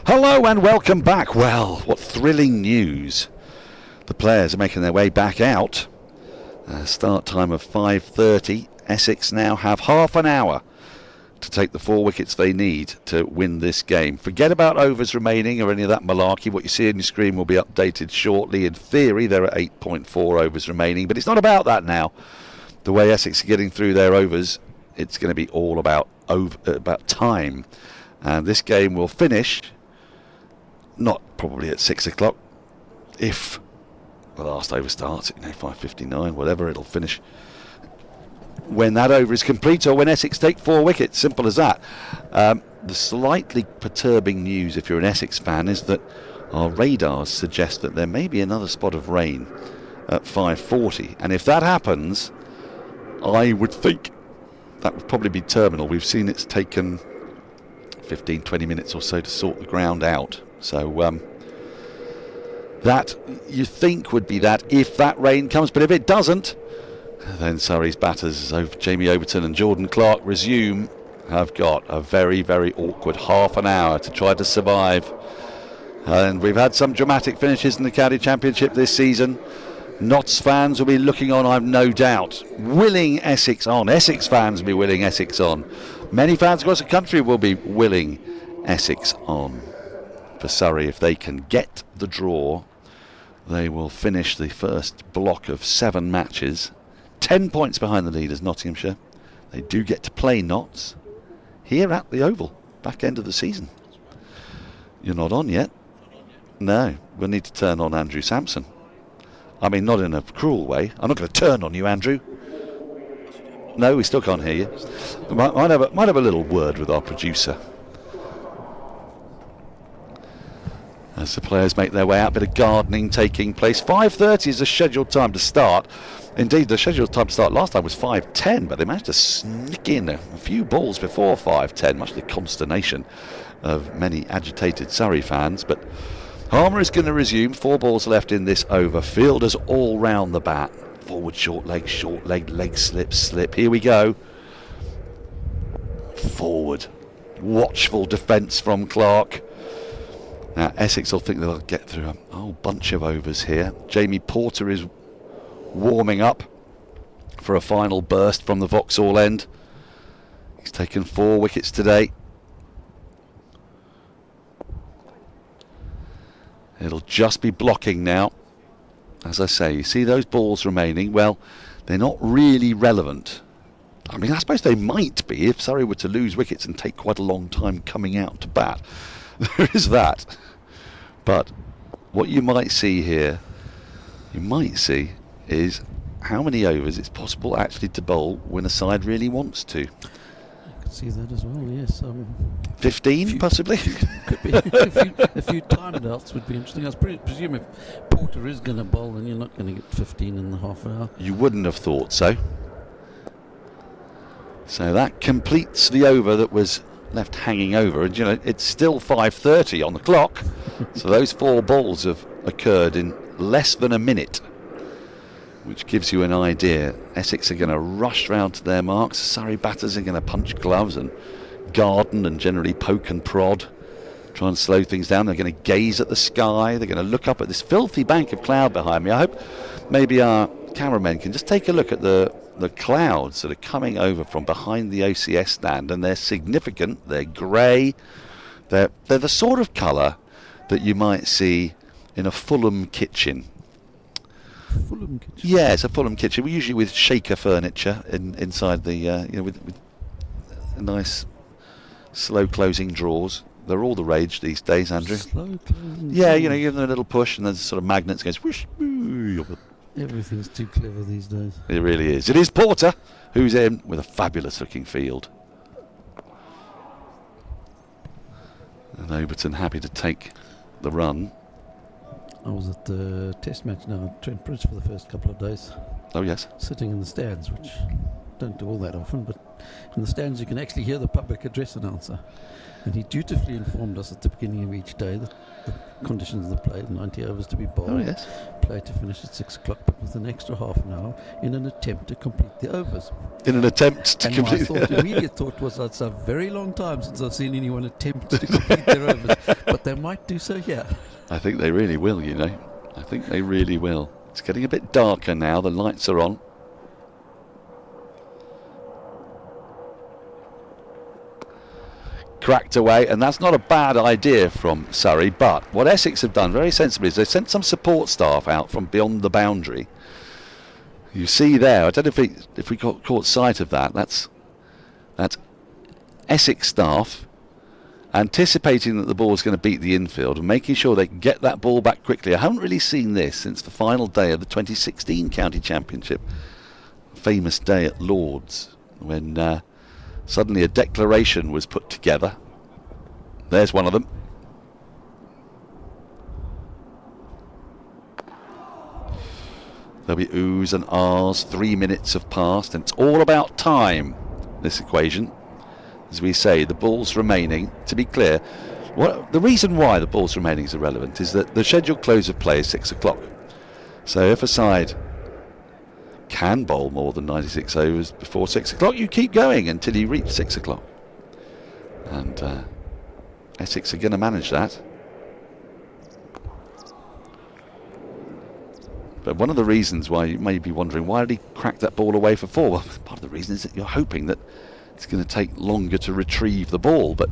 Hello and welcome back. Well, what thrilling news. The players are making their way back out. Start time of 5:30. Essex now have half an hour to take the 4 wickets they need to win this game. Forget about overs remaining or any of that malarkey. What you see on your screen will be updated shortly. In theory, there are 8.4 overs remaining, but it's not about that now. The way Essex are getting through their overs, it's going to be all about time. And this game will finish, not probably at 6 o'clock, if the last over starts at 5:59, whatever, it'll finish when that over is complete or when Essex take 4 wickets. Simple as that. The slightly perturbing news, if you're an Essex fan, is that our radars suggest that there may be another spot of rain at 5:40, and if that happens, I would think that would probably be terminal. We've seen it's taken 15-20 minutes or so to sort the ground out, so that you think would be that if that rain comes, but if it doesn't, then Surrey's batters, Jamie Overton and Jordan Clark, have got a very, very awkward half an hour to try to survive. And we've had some dramatic finishes in the County Championship this season. Notts fans will be looking on, I've no doubt, willing Essex on. Essex fans will be willing Essex on. Many fans across the country will be willing Essex on. For Surrey, if they can get the draw, they will finish the first block of 7 matches, 10 points behind the leaders, Nottinghamshire. They do get to play Notts here at the Oval, back end of the season. You're not on yet? No, we'll need to turn on Andrew Sampson. I mean, not in a cruel way. I'm not going to turn on you, Andrew. No, we still can't hear you. Might have a little word with our producer. As the players make their way out, a bit of gardening taking place. 5:30 is the scheduled time to start. Indeed, the scheduled time to start last time was 5:10, but they managed to sneak in a few balls before 5:10, much to the consternation of many agitated Surrey fans. But Harmer is going to resume. 4 balls left in this over. Fielders all round the bat. Forward, short leg, leg slip. Here we go. Forward. Watchful defence from Clark. Now, Essex will think they'll get through a whole bunch of overs here. Jamie Porter is warming up for a final burst from the Vauxhall end. He's taken 4 wickets today. It'll just be blocking now. As I say, you see those balls remaining? Well, they're not really relevant. I mean, I suppose they might be if Surrey were to lose wickets and take quite a long time coming out to bat. There is that. But what you might see here, is how many overs it's possible actually to bowl when a side really wants to. I could see that as well, yes. 15, possibly? Could be. a few timed outs would be interesting. I presume if Porter is going to bowl, then you're not going to get 15 in the half an hour. You wouldn't have thought so. So that completes the over that was left hanging over, and it's still 5:30 on the clock. So those 4 balls have occurred in less than a minute, which gives you an idea. Essex are going to rush round to their marks. Surrey batters are going to punch gloves and garden and generally poke and prod, try and slow things down. They're going to gaze at the sky. They're going to look up at this filthy bank of cloud behind me. I hope maybe our cameramen can just take a look at the clouds that are coming over from behind the OCS stand, and they're significant. They're grey. They're the sort of colour that you might see in a Fulham kitchen. Fulham kitchen? Yeah, it's a Fulham kitchen. Usually with shaker furniture inside the, with nice slow closing drawers. They're all the rage these days, Andrew. Slow closing? Yeah, you give them a little push and there's sort of magnets goes whoosh. Everything's too clever these days. It really is. It is Porter who's in with a fabulous looking field. And Overton happy to take the run. I was at the test match now at Trent Bridge for the first couple of days. Oh yes. Sitting in the stands, which don't do all that often, but in the stands you can actually hear the public address announcer. And he dutifully informed us at the beginning of each day that the conditions of the play, 90 overs to be bowled, Oh, yes. play to finish at 6 o'clock, but with an extra half an hour in an attempt to complete the overs. In an attempt to complete my immediate thought was that's a very long time since I've seen anyone attempt to complete their overs, but they might do so here. I think they really will, you know. I think they really will. It's getting a bit darker now, the lights are on. Cracked away, and that's not a bad idea from Surrey, but what Essex have done very sensibly is they sent some support staff out from beyond the boundary. You see there, I don't know if we caught sight of that, that's Essex staff anticipating that the ball is going to beat the infield and making sure they can get that ball back quickly. I haven't really seen this since the final day of the 2016 County Championship, famous day at Lord's, when suddenly a declaration was put together. There's one of them. There'll be oohs and ahs. 3 minutes have passed, and it's all about time, this equation. As we say, the ball's remaining. To be clear, the reason why the ball's remaining is irrelevant is that the scheduled close of play is 6 o'clock. So if a side can bowl more than 96 overs before 6 o'clock, you keep going until you reach 6 o'clock. And Essex are going to manage that. But one of the reasons why you may be wondering, why did he crack that ball away for 4? Well, part of the reason is that you're hoping that it's going to take longer to retrieve the ball. But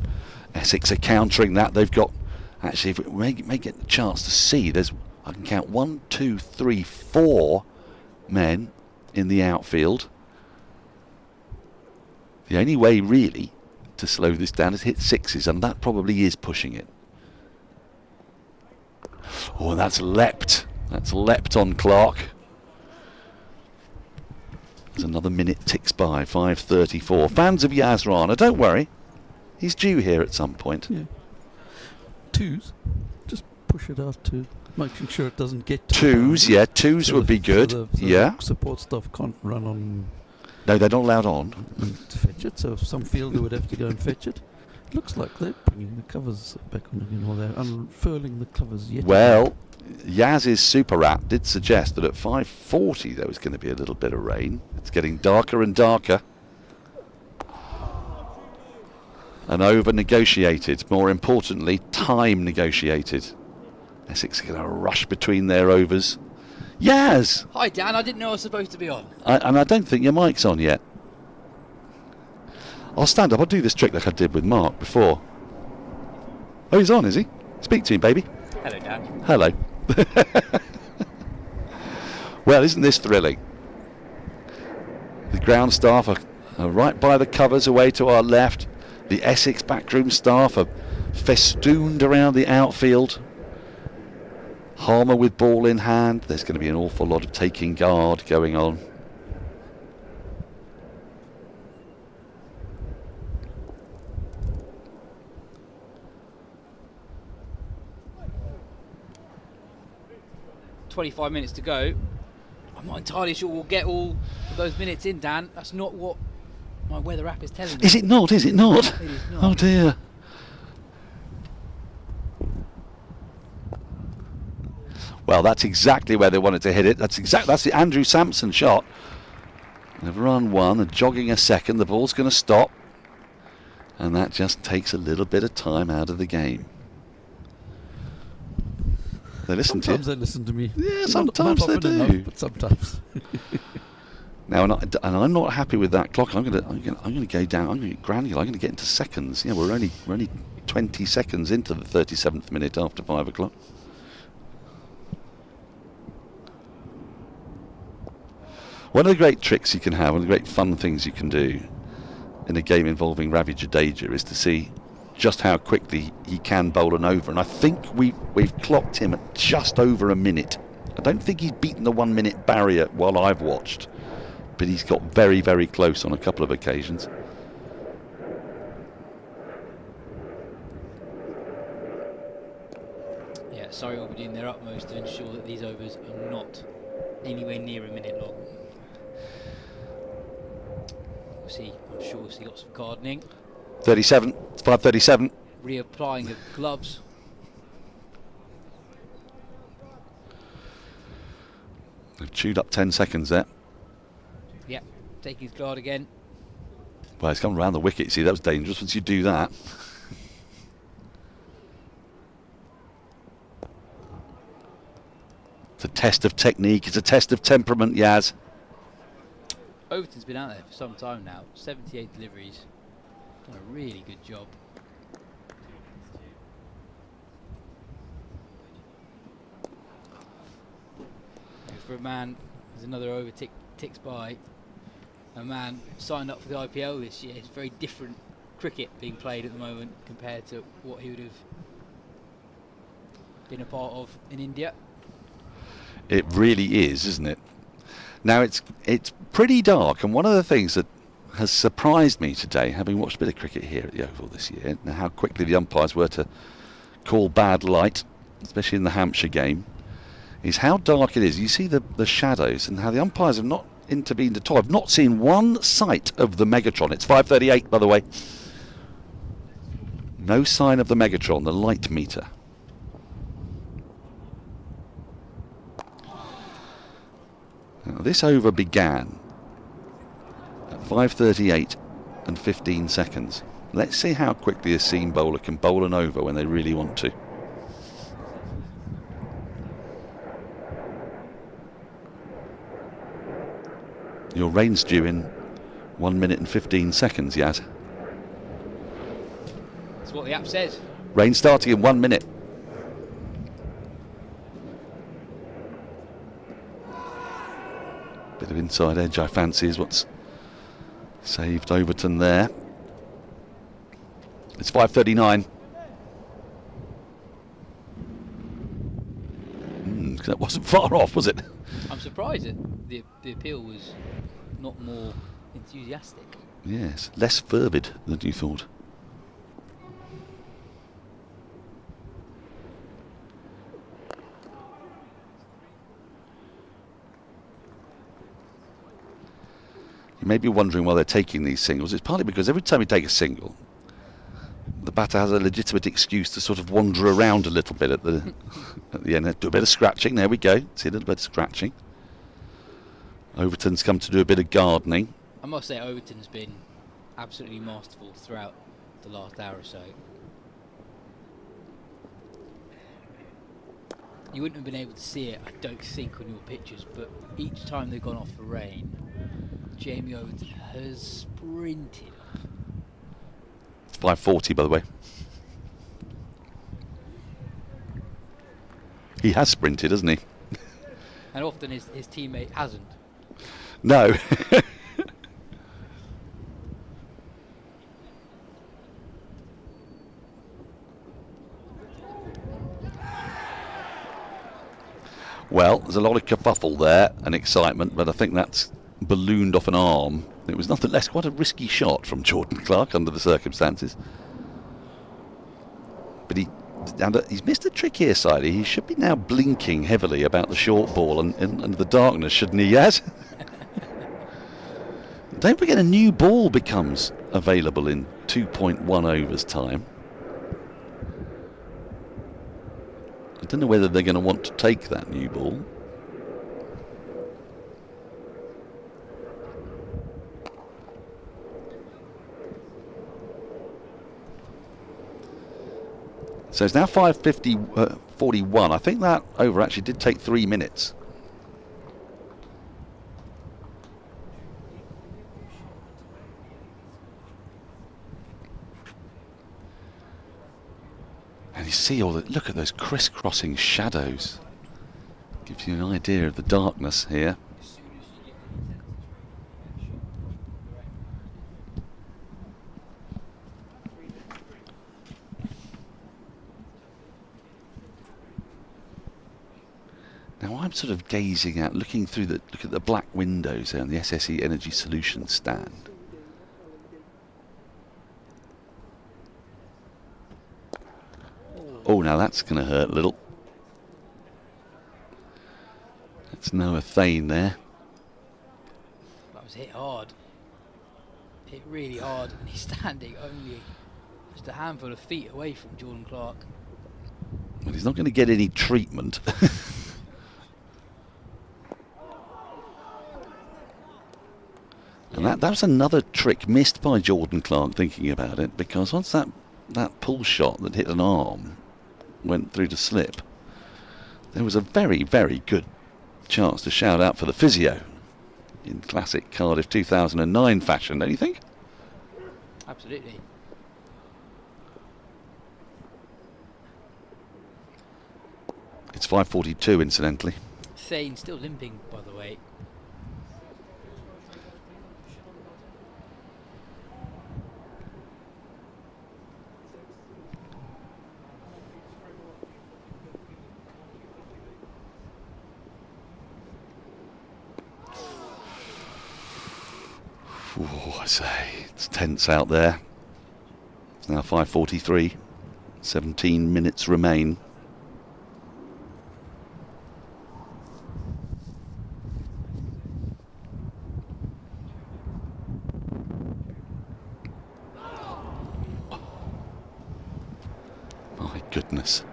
Essex are countering that. They've got, actually, if we may get the chance to see, I can count 1, 2, 3, 4 men in the outfield. The only way really to slow this down is hit sixes, and that probably is pushing it. Oh, and that's leapt. That's leapt on Clark. There's another minute ticks by, 5:34. Fans of Yas Rana, don't worry. He's due here at some point. Yeah. Twos. Just push it out to making sure it doesn't get to twos. Yeah, twos would be good. So yeah. Support staff can't run on. No, they're not allowed on. To fetch it, so some fielder would have to go and fetch it. It looks like they're bringing the covers back on again, or they're unfurling the covers yet. Well, Yaz's super app did suggest that at 5:40 there was going to be a little bit of rain. It's getting darker and darker. And over negotiated, more importantly, time negotiated. Essex are going to rush between their overs. Yas! Hi Dan, I didn't know I was supposed to be on. And I don't think your mic's on yet. I'll stand up, I'll do this trick like I did with Mark before. Oh, he's on, is he? Speak to him, baby. Hello, Dan. Hello. Well, isn't this thrilling? The ground staff are right by the covers away to our left. The Essex backroom staff are festooned around the outfield. Harmer with ball in hand. There's going to be an awful lot of taking guard going on. "25 minutes to go." I'm not entirely sure we'll get all of those minutes in, Dan. That's not what my weather app is telling me. Is it not? Is it not? It is not. Oh dear. Well, that's exactly where they wanted to hit it. That's the Andrew Sampson shot. They've run one, they're jogging a second, the ball's going to stop. And that just takes a little bit of time out of the game. They listen to you. Sometimes they listen to me. Yeah, sometimes not they often do. enough, but sometimes. Now, and I'm not happy with that clock. I'm going to go down. I'm going to get granular. I'm going to get into seconds. Yeah, we're only 20 seconds into the 37th minute after 5 o'clock. One of the great tricks you can have, one of the great fun things you can do in a game involving Ravi Jadeja is to see just how quickly he can bowl an over. And I think we've clocked him at just over a minute. I don't think he's beaten the 1 minute barrier while I've watched, but he's got very, very close on a couple of occasions. Yeah, Surrey will be doing their utmost to ensure that these overs are not anywhere near a minute long. We'll obviously, I'm sure we'll see lots of gardening. 37. It's 5:37. Reapplying of gloves. They've chewed up 10 seconds there. Yeah, taking his guard again. Well, it's come around the wicket. See, that was dangerous once you do that. It's a test of technique. It's a test of temperament, Yas. Overton's been out there for some time now. 78 deliveries. Done a really good job. For a man, there's another over ticks by. A man signed up for the IPL this year. It's very different cricket being played at the moment compared to what he would have been a part of in India. It really is, isn't it? Now it's pretty dark, and one of the things that has surprised me today, having watched a bit of cricket here at the Oval this year, and how quickly the umpires were to call bad light, especially in the Hampshire game, is how dark it is. You see the shadows and how the umpires have not intervened at all. I've not seen one sight of the Megatron. It's 5:38, by the way. No sign of the Megatron, the light meter. Now, this over began at 5:38 and 15 seconds. Let's see how quickly a seam bowler can bowl an over when they really want to. Your rain's due in 1 minute and 15 seconds, Yas. That's what the app says. Rain starting in 1 minute. Bit of inside edge, I fancy, is what's saved Overton there. It's 5:39. That wasn't far off, was it? I'm surprised that the appeal was not more enthusiastic. Yes, less fervid than you thought. You may be wondering why they're taking these singles. It's partly because every time you take a single, the batter has a legitimate excuse to sort of wander around a little bit at the end. Do a bit of scratching. There we go. See a little bit of scratching. Overton's come to do a bit of gardening. I must say Overton's been absolutely masterful throughout the last hour or so. You wouldn't have been able to see it, I don't think, on your pictures, but each time they've gone off for rain, Jamie Overton has sprinted. 5:40, by the way. He has sprinted, hasn't he? And often his teammate hasn't. No. Well, there's a lot of kerfuffle there and excitement, but I think that's ballooned off an arm. It was nonetheless quite a risky shot from Jordan Clark under the circumstances. But he's missed a trick here, Sidey. He should be now blinking heavily about the short ball and the darkness, shouldn't he, Yas? Don't forget, a new ball becomes available in 2.1 overs time. I don't know whether they're going to want to take that new ball. So it's now 5:41. I think that over actually did take 3 minutes. And you see look at those crisscrossing shadows. Gives you an idea of the darkness here. Now I'm sort of gazing out, looking through look at the black windows there on the SSE Energy Solutions stand. Oh, now that's going to hurt a little. That's Noah Thane there. That was hit hard. hit really hard, and he's standing only just a handful of feet away from Jordan Clark. Well, he's not going to get any treatment. And that was another trick missed by Jordan Clark, thinking about it, because once that pull shot that hit an arm went through to slip, there was a very, very good chance to shout out for the physio in classic Cardiff 2009 fashion, don't you think? Absolutely. It's 5:42, incidentally. Thane still limping, by the way. Oh, I say, it's tense out there. It's now 5:43. 17 minutes remain. My goodness.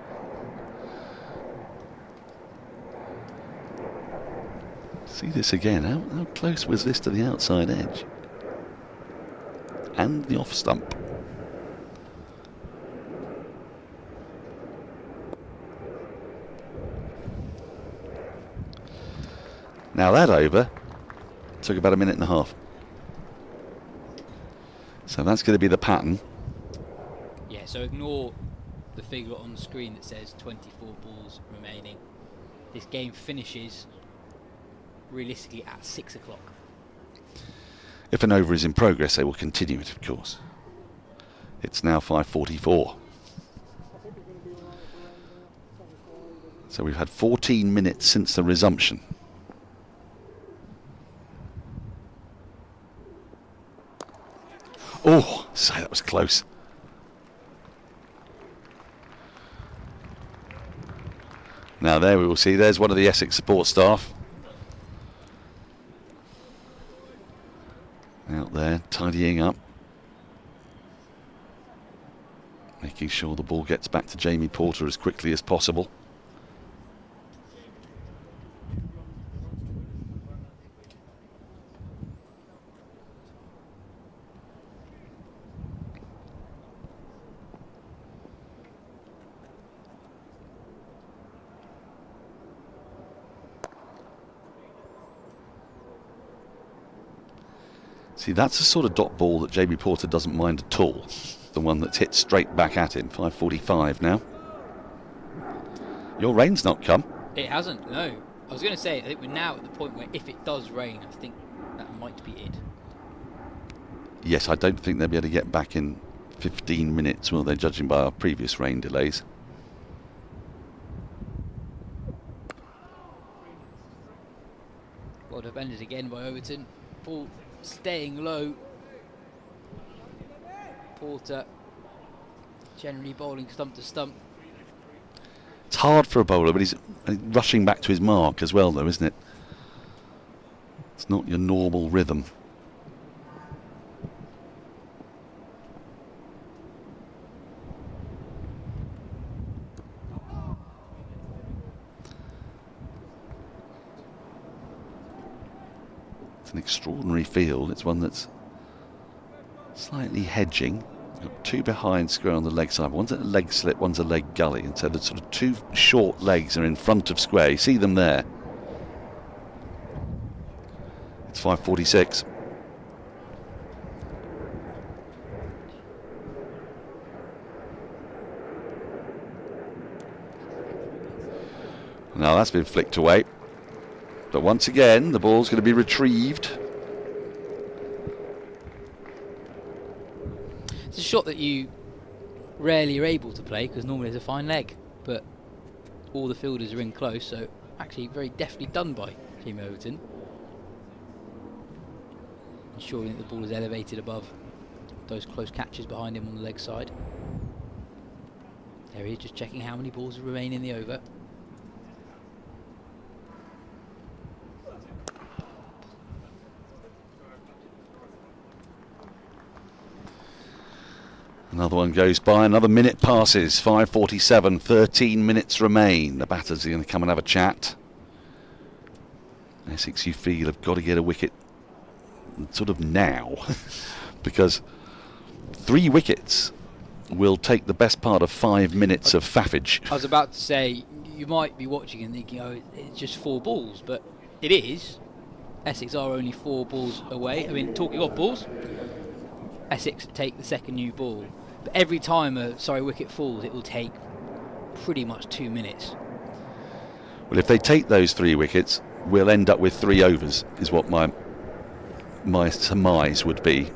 See this again. How close was this to the outside edge? And the off stump. Now that over took about a minute and a half. So that's going to be the pattern. Yeah, so ignore the figure on the screen that says 24 balls remaining. This game finishes realistically at 6 o'clock. If an over is in progress, they will continue it, of course. It's now 5:44. So we've had 14 minutes since the resumption. Oh, so that was close. Now there we will see, there's one of the Essex support staff. Out there, tidying up. Making sure the ball gets back to Jamie Porter as quickly as possible. See, that's the sort of dot ball that Jamie Porter doesn't mind at all. The one that's hit straight back at him. 5:45 now. Your rain's not come. It hasn't, no. I was going to say, I think we're now at the point where if it does rain, I think that might be it. Yes, I don't think they'll be able to get back in 15 minutes, will they, judging by our previous rain delays. Well defended again by Overton. Ball staying low. Porter generally bowling stump to stump. It's hard for a bowler, but he's rushing back to his mark as well, though, isn't it? It's not your normal rhythm. It's an extraordinary field. It's one that's slightly hedging. Got two behind square on the leg side. One's a leg slip, one's a leg gully, and so the sort of two short legs are in front of square. You see them there. It's 5:46. Now that's been flicked away. But once again, the ball's going to be retrieved. It's a shot that you rarely are able to play because normally it's a fine leg, but all the fielders are in close, so actually very deftly done by Jamie Overton. Ensuring that the ball is elevated above those close catches behind him on the leg side. There he is, just checking how many balls remain in the over. Another one goes by, another minute passes, 5:47, 13 minutes remain. The batters are going to come and have a chat. Essex, you feel, have got to get a wicket sort of now, because 3 wickets will take the best part of 5 minutes of faffage. I was about to say, you might be watching and thinking, oh, it's just 4 balls, but it is. Essex are only 4 balls away. I mean, talking of balls, Essex take the second new ball, but every time a Surrey wicket falls, it will take pretty much 2 minutes. Well, if they take those 3 wickets, we'll end up with 3 overs, is what my surmise would be.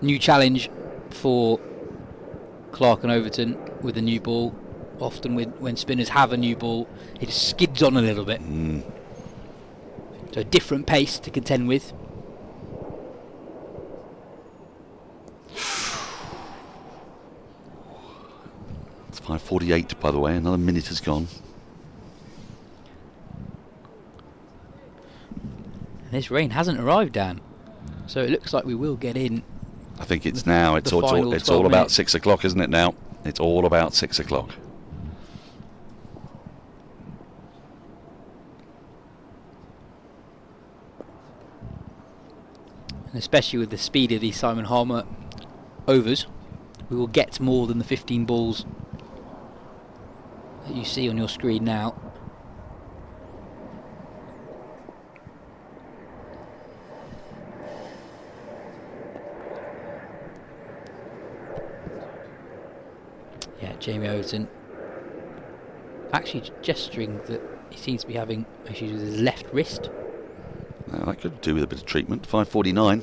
New challenge for Clark and Overton with a new ball. Often when spinners have a new ball, it skids on a little bit. So a different pace to contend with. It's 5:48, by the way. Another minute has gone. And this rain hasn't arrived, Dan. So it looks like we will get in. I think it's now. It's all about 6 o'clock, isn't it now? It's all about 6 o'clock. And especially with the speed of these Simon Harmer overs, we will get more than the 15 balls that you see on your screen now. Yeah, Jamie Overton actually gesturing that he seems to be having issues with his left wrist. Now, that could do with a bit of treatment. 5:49.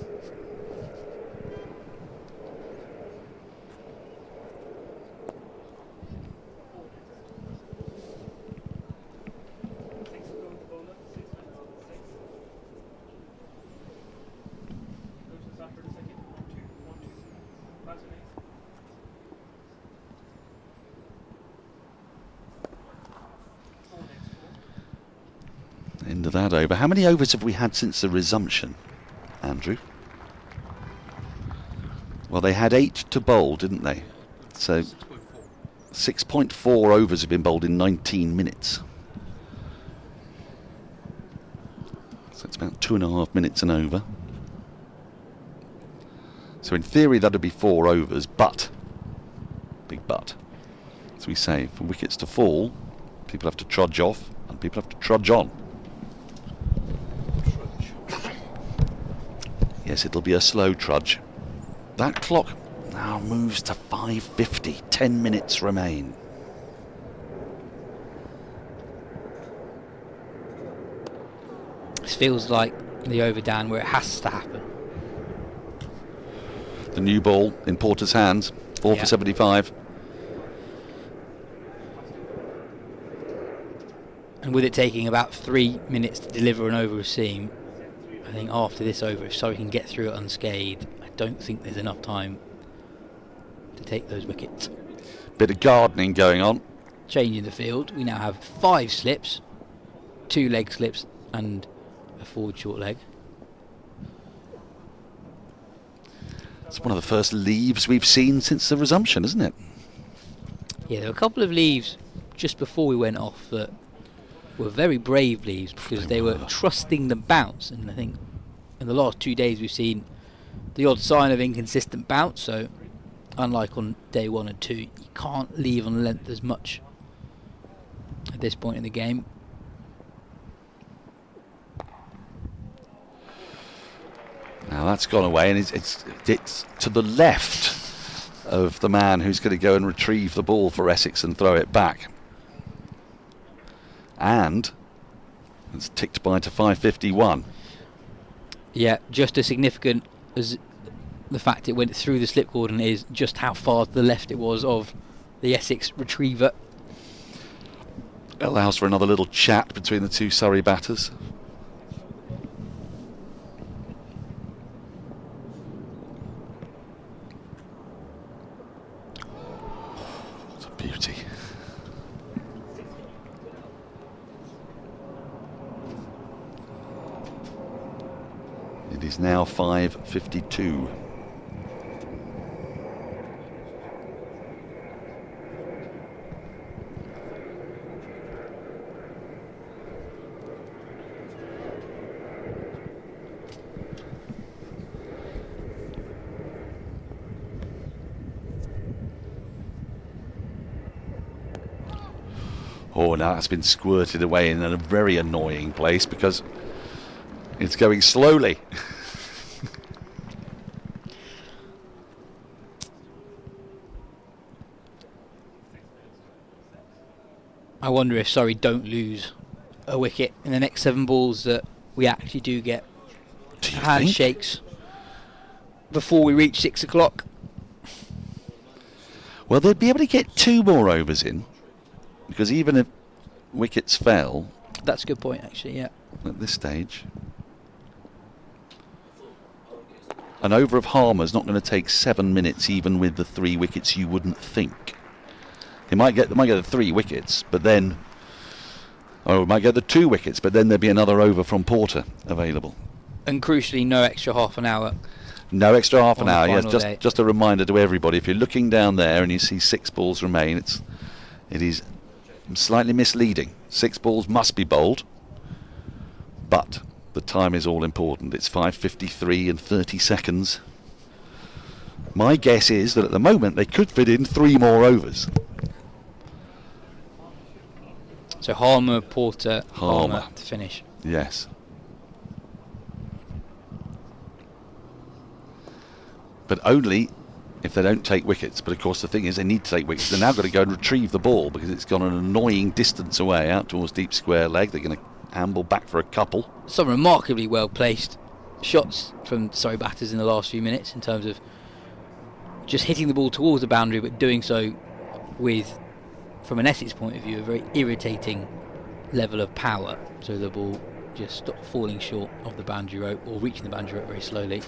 End of that over. How many overs have we had since the resumption, Andrew? Well, they had 8 to bowl, didn't they? So 6.4 overs have been bowled in 19 minutes. So it's about 2.5 minutes an over. So in theory that'd be 4 overs, but, big but, as we say, for wickets to fall, people have to trudge off and people have to trudge on. Yes, it'll be a slow trudge. That clock now moves to 5:50. 10 minutes remain. This feels like the over, Dan, where it has to happen. The new ball in Porter's hands. 4 for 75. And with it taking about 3 minutes to deliver an over of seam, I think after this over, if Surrey can get through it unscathed, I don't think there's enough time to take those wickets. Bit of gardening going on. Changing the field, we now have 5 slips, 2 leg slips and a forward short leg. It's one of the first leaves we've seen since the resumption, isn't it? Yeah, there were a couple of leaves just before we went off that were very brave leaves because they were trusting the bounce, and I think in the last 2 days we've seen the odd sign of inconsistent bounce, so unlike on day 1 and 2, you can't leave on length as much at this point in the game. Now that's gone away, and it's to the left of the man who's going to go and retrieve the ball for Essex and throw it back. And it's ticked by to 5:51. Yeah, just as significant as the fact it went through the slip cordon is just how far to the left it was of the Essex retriever. Allows for another little chat between the 2 Surrey batters. It's a beauty. It is now 5:52. Oh, now it's been squirted away in a very annoying place because it's going slowly. I wonder if Surrey don't lose a wicket in the next 7 balls, that we actually do get handshakes before we reach 6 o'clock. Well, they'd be able to get 2 more overs in, because even if wickets fell... That's a good point, actually, yeah. At this stage... An over of Harmer's not going to take 7 minutes, even with the 3 wickets, you wouldn't think. They might get the 3 wickets, but then... Or might get the 2 wickets, but then there'd be another over from Porter available. And crucially, no extra half an hour. No extra half an hour, yes. Day. Just a reminder to everybody, if you're looking down there and you see 6 balls remain, it is slightly misleading. 6 balls must be bowled, but the time is all important. It's 5:53 and 30 seconds. My guess is that at the moment they could fit in 3 more overs. So Harmer, Porter, Harmer to finish. Yes. But only if they don't take wickets. But of course the thing is they need to take wickets. They're now got to go and retrieve the ball because it's gone an annoying distance away out towards deep square leg. They're going to amble back for a couple. Some remarkably well placed shots from Surrey batters in the last few minutes in terms of just hitting the ball towards the boundary, but doing so with, from an Essex point of view, a very irritating level of power. So the ball just stopped falling short of the boundary rope or reaching the boundary rope very slowly.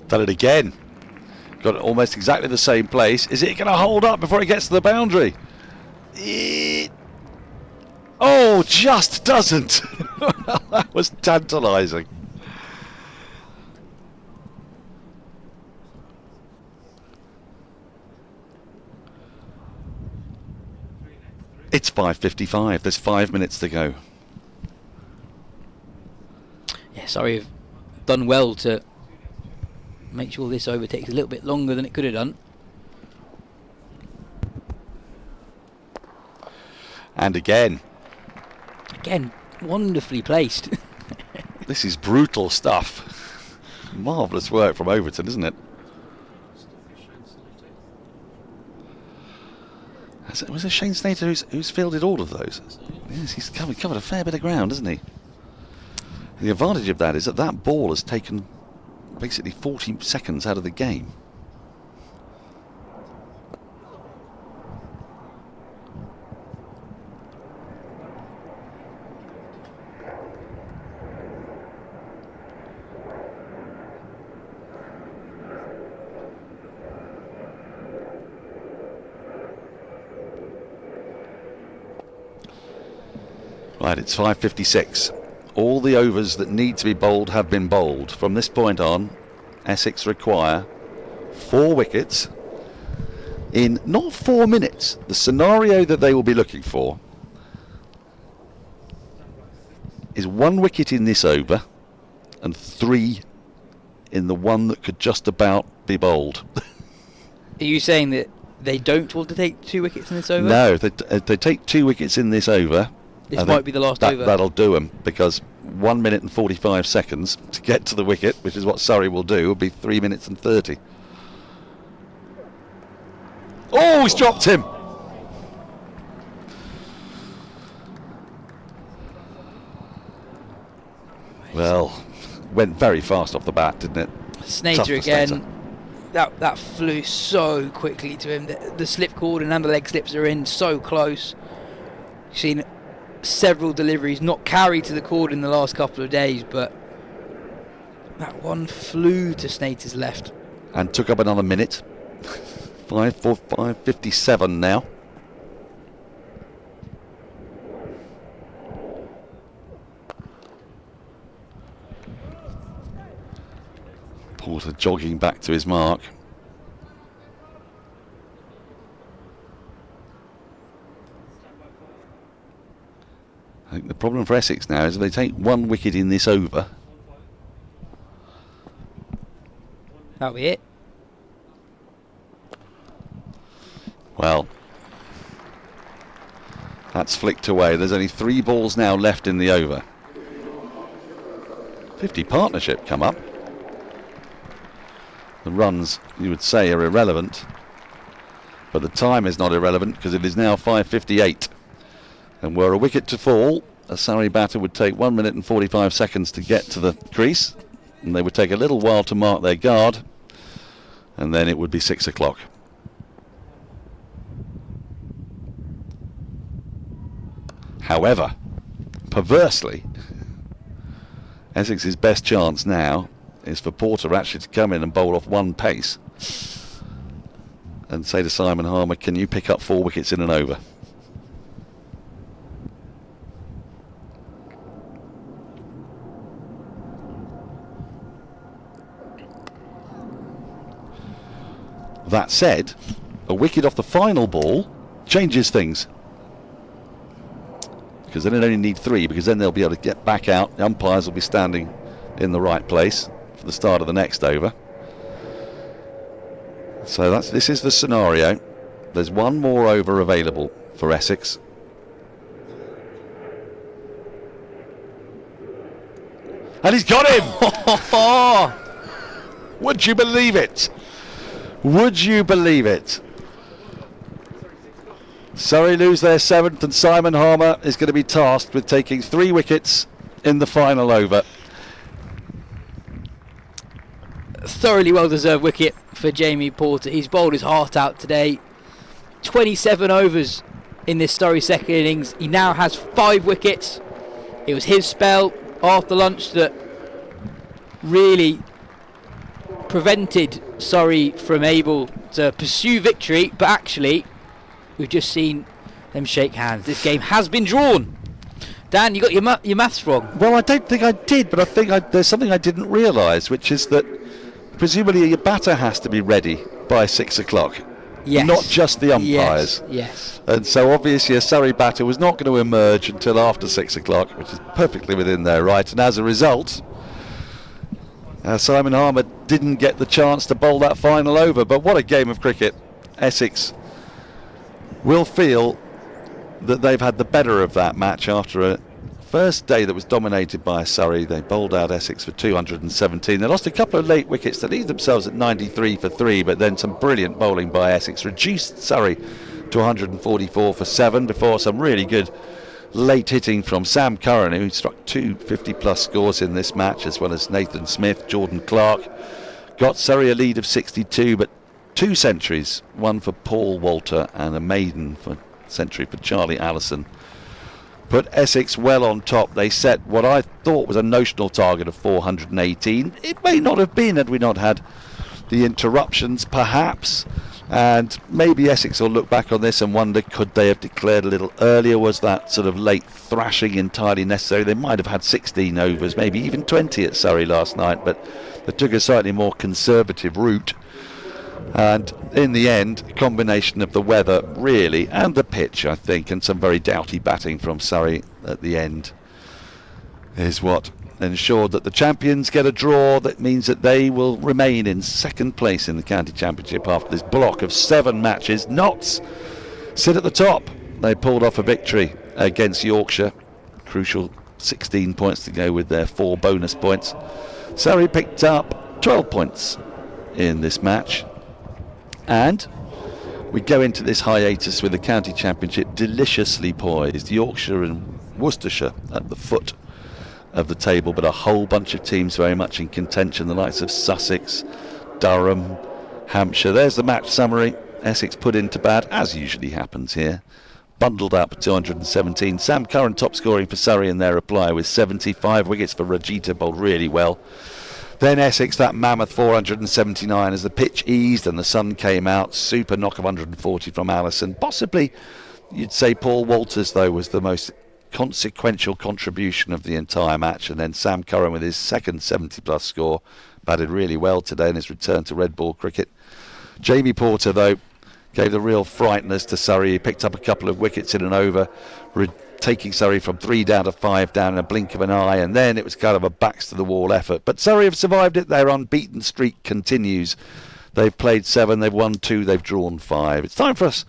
Done it again. Got it almost exactly the same place. Is it going to hold up before it gets to the boundary? Oh, just doesn't. That was tantalising. It's 5:55. There's 5 minutes to go. Yeah, Surrey have done well to make sure this over takes a little bit longer than it could have done. And again, wonderfully placed. This is brutal stuff. Marvellous work from Overton, isn't it? Was it Shane Snater who's fielded all of those? Yes, he's covered a fair bit of ground, hasn't he? And the advantage of that is that ball has taken basically 40 seconds out of the game. Right, it's 5:56. All the overs that need to be bowled have been bowled. From this point on, Essex require 4 wickets in not 4 minutes. The scenario that they will be looking for is 1 wicket in this over and 3 in the one that could just about be bowled. Are you saying that they don't want to take 2 wickets in this over? No, if they take 2 wickets in this over, this might be the last over. That'll do them, because 1 minute and 45 seconds to get to the wicket, which is what Surrey will do, will be 3 minutes and 30. Oh, he's dropped him! Well, went very fast off the bat, didn't it? Snater again. That flew so quickly to him. The slip cord and the leg slips are in so close. Seen several deliveries not carried to the cord in the last couple of days, but that one flew to Snater's left. And took up another minute. 5:57 now. Porter jogging back to his mark. I think the problem for Essex now is if they take one wicket in this over. That'll be it. Well, that's flicked away. There's only 3 balls now left in the over. 50 partnership come up. The runs, you would say, are irrelevant, but the time is not irrelevant because it is now 5:58. And were a wicket to fall, a Surrey batter would take 1 minute and 45 seconds to get to the crease, and they would take a little while to mark their guard, and then it would be 6 o'clock. However, perversely, Essex's best chance now is for Porter actually to come in and bowl off one pace and say to Simon Harmer, can you pick up 4 wickets in an over? That said, a wicket off the final ball changes things, because then they only need 3, because then they'll be able to get back out. The umpires will be standing in the right place for the start of the next over. So this is the scenario. There's 1 more over available for Essex. And he's got him! Would you believe it? Would you believe it? Surrey lose their 7th, and Simon Harmer is going to be tasked with taking 3 wickets in the final over. Thoroughly well-deserved wicket for Jamie Porter. He's bowled his heart out today. 27 overs in this Surrey second innings. He now has 5 wickets. It was his spell after lunch that really prevented Surrey from able to pursue victory, but actually we've just seen them shake hands. This game has been drawn. Dan, you got your maths wrong. Well, I don't think I did, but I think there's something I didn't realise, which is that presumably your batter has to be ready by 6 o'clock. Yes. Not just the umpires. Yes. And so obviously a Surrey batter was not going to emerge until after 6 o'clock, which is perfectly within their right. And as a result, Simon Harmer didn't get the chance to bowl that final over. But what a game of cricket. Essex will feel that they've had the better of that match after a first day that was dominated by Surrey. They bowled out Essex for 217. They lost a couple of late wickets to leave themselves at 93 for 3, but then some brilliant bowling by Essex reduced Surrey to 144 for 7 before some really good late hitting from Sam Curran, who struck 2 50-plus scores in this match, as well as Nathan Smith, Jordan Clark. Got Surrey a lead of 62, but 2 centuries, one for Paul Walter and a maiden century for Charlie Allison. Put Essex well on top. They set what I thought was a notional target of 418. It may not have been had we not had the interruptions, perhaps. And maybe Essex will look back on this and wonder, could they have declared a little earlier? Was that sort of late thrashing entirely necessary? They might have had 16 overs, maybe even 20 at Surrey last night, but they took a slightly more conservative route. And in the end, a combination of the weather, really, and the pitch, I think, and some very doughty batting from Surrey at the end is what ensured that the champions get a draw. That means that they will remain in second place in the county championship after this block of 7 matches. Notts sit at the top. They pulled off a victory against Yorkshire. Crucial 16 points to go with their 4 bonus points. Surrey picked up 12 points in this match. And we go into this hiatus with the county championship deliciously poised. Yorkshire and Worcestershire at the foot of the table, but a whole bunch of teams very much in contention, the likes of Sussex, Durham, Hampshire. There's the match summary. Essex put into bat, as usually happens here, bundled up 217. Sam Curran top scoring for Surrey in their reply with 75 wickets for Rajita, bowled really well. Then Essex, that mammoth 479 as the pitch eased and the sun came out. Super knock of 140 from Allison. Possibly, you'd say Paul Walters, though, was the most consequential contribution of the entire match. And then Sam Curran with his second 70-plus score. Batted really well today in his return to red ball cricket. Jamie Porter, though, gave the real frighteners to Surrey. He picked up a couple of wickets in an over, taking Surrey from 3 down to 5 down in a blink of an eye, and then it was kind of a backs-to-the-wall effort. But Surrey have survived it. Their unbeaten streak continues. They've played 7, they've won 2, they've drawn 5. It's time for us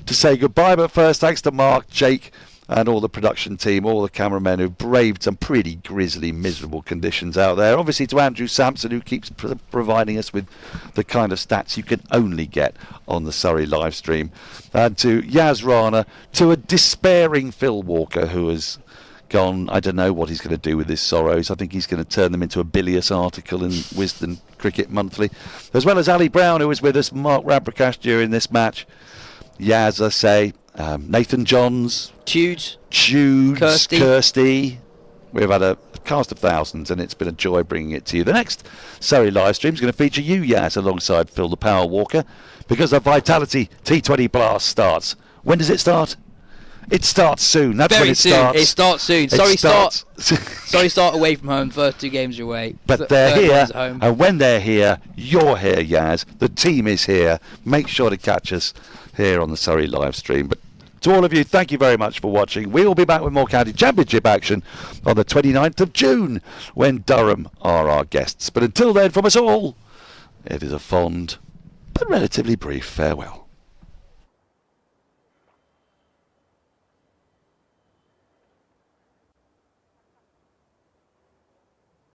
to say goodbye, but first, thanks to Mark, Jake, and all the production team, all the cameramen who braved some pretty grisly, miserable conditions out there. Obviously to Andrew Sampson, who keeps providing us with the kind of stats you can only get on the Surrey live stream. And to Yas Rana, to a despairing Phil Walker, who has gone, I don't know what he's going to do with his sorrows. I think he's going to turn them into a bilious article in Wisden Cricket Monthly. As well as Ali Brown, who was with us, Mark Rabrakash during this match. Yas, I say, Nathan Johns, Tudes, Kirsty. We've had a cast of thousands, and it's been a joy bringing it to you. The next Surrey live stream is going to feature you, Yas, alongside Phil the Power Walker, because the Vitality T20 Blast starts. When does it start? It starts soon. That's Very when it soon. starts. It starts soon. Sorry, start away from home. First 2 games are away. But they're here, and when they're here, you're here, Yas. The team is here. Make sure to catch us here on the Surrey live stream. But to all of you, thank you very much for watching. We will be back with more County Championship action on the 29th of June when Durham are our guests. But until then, from us all, it is a fond but relatively brief farewell.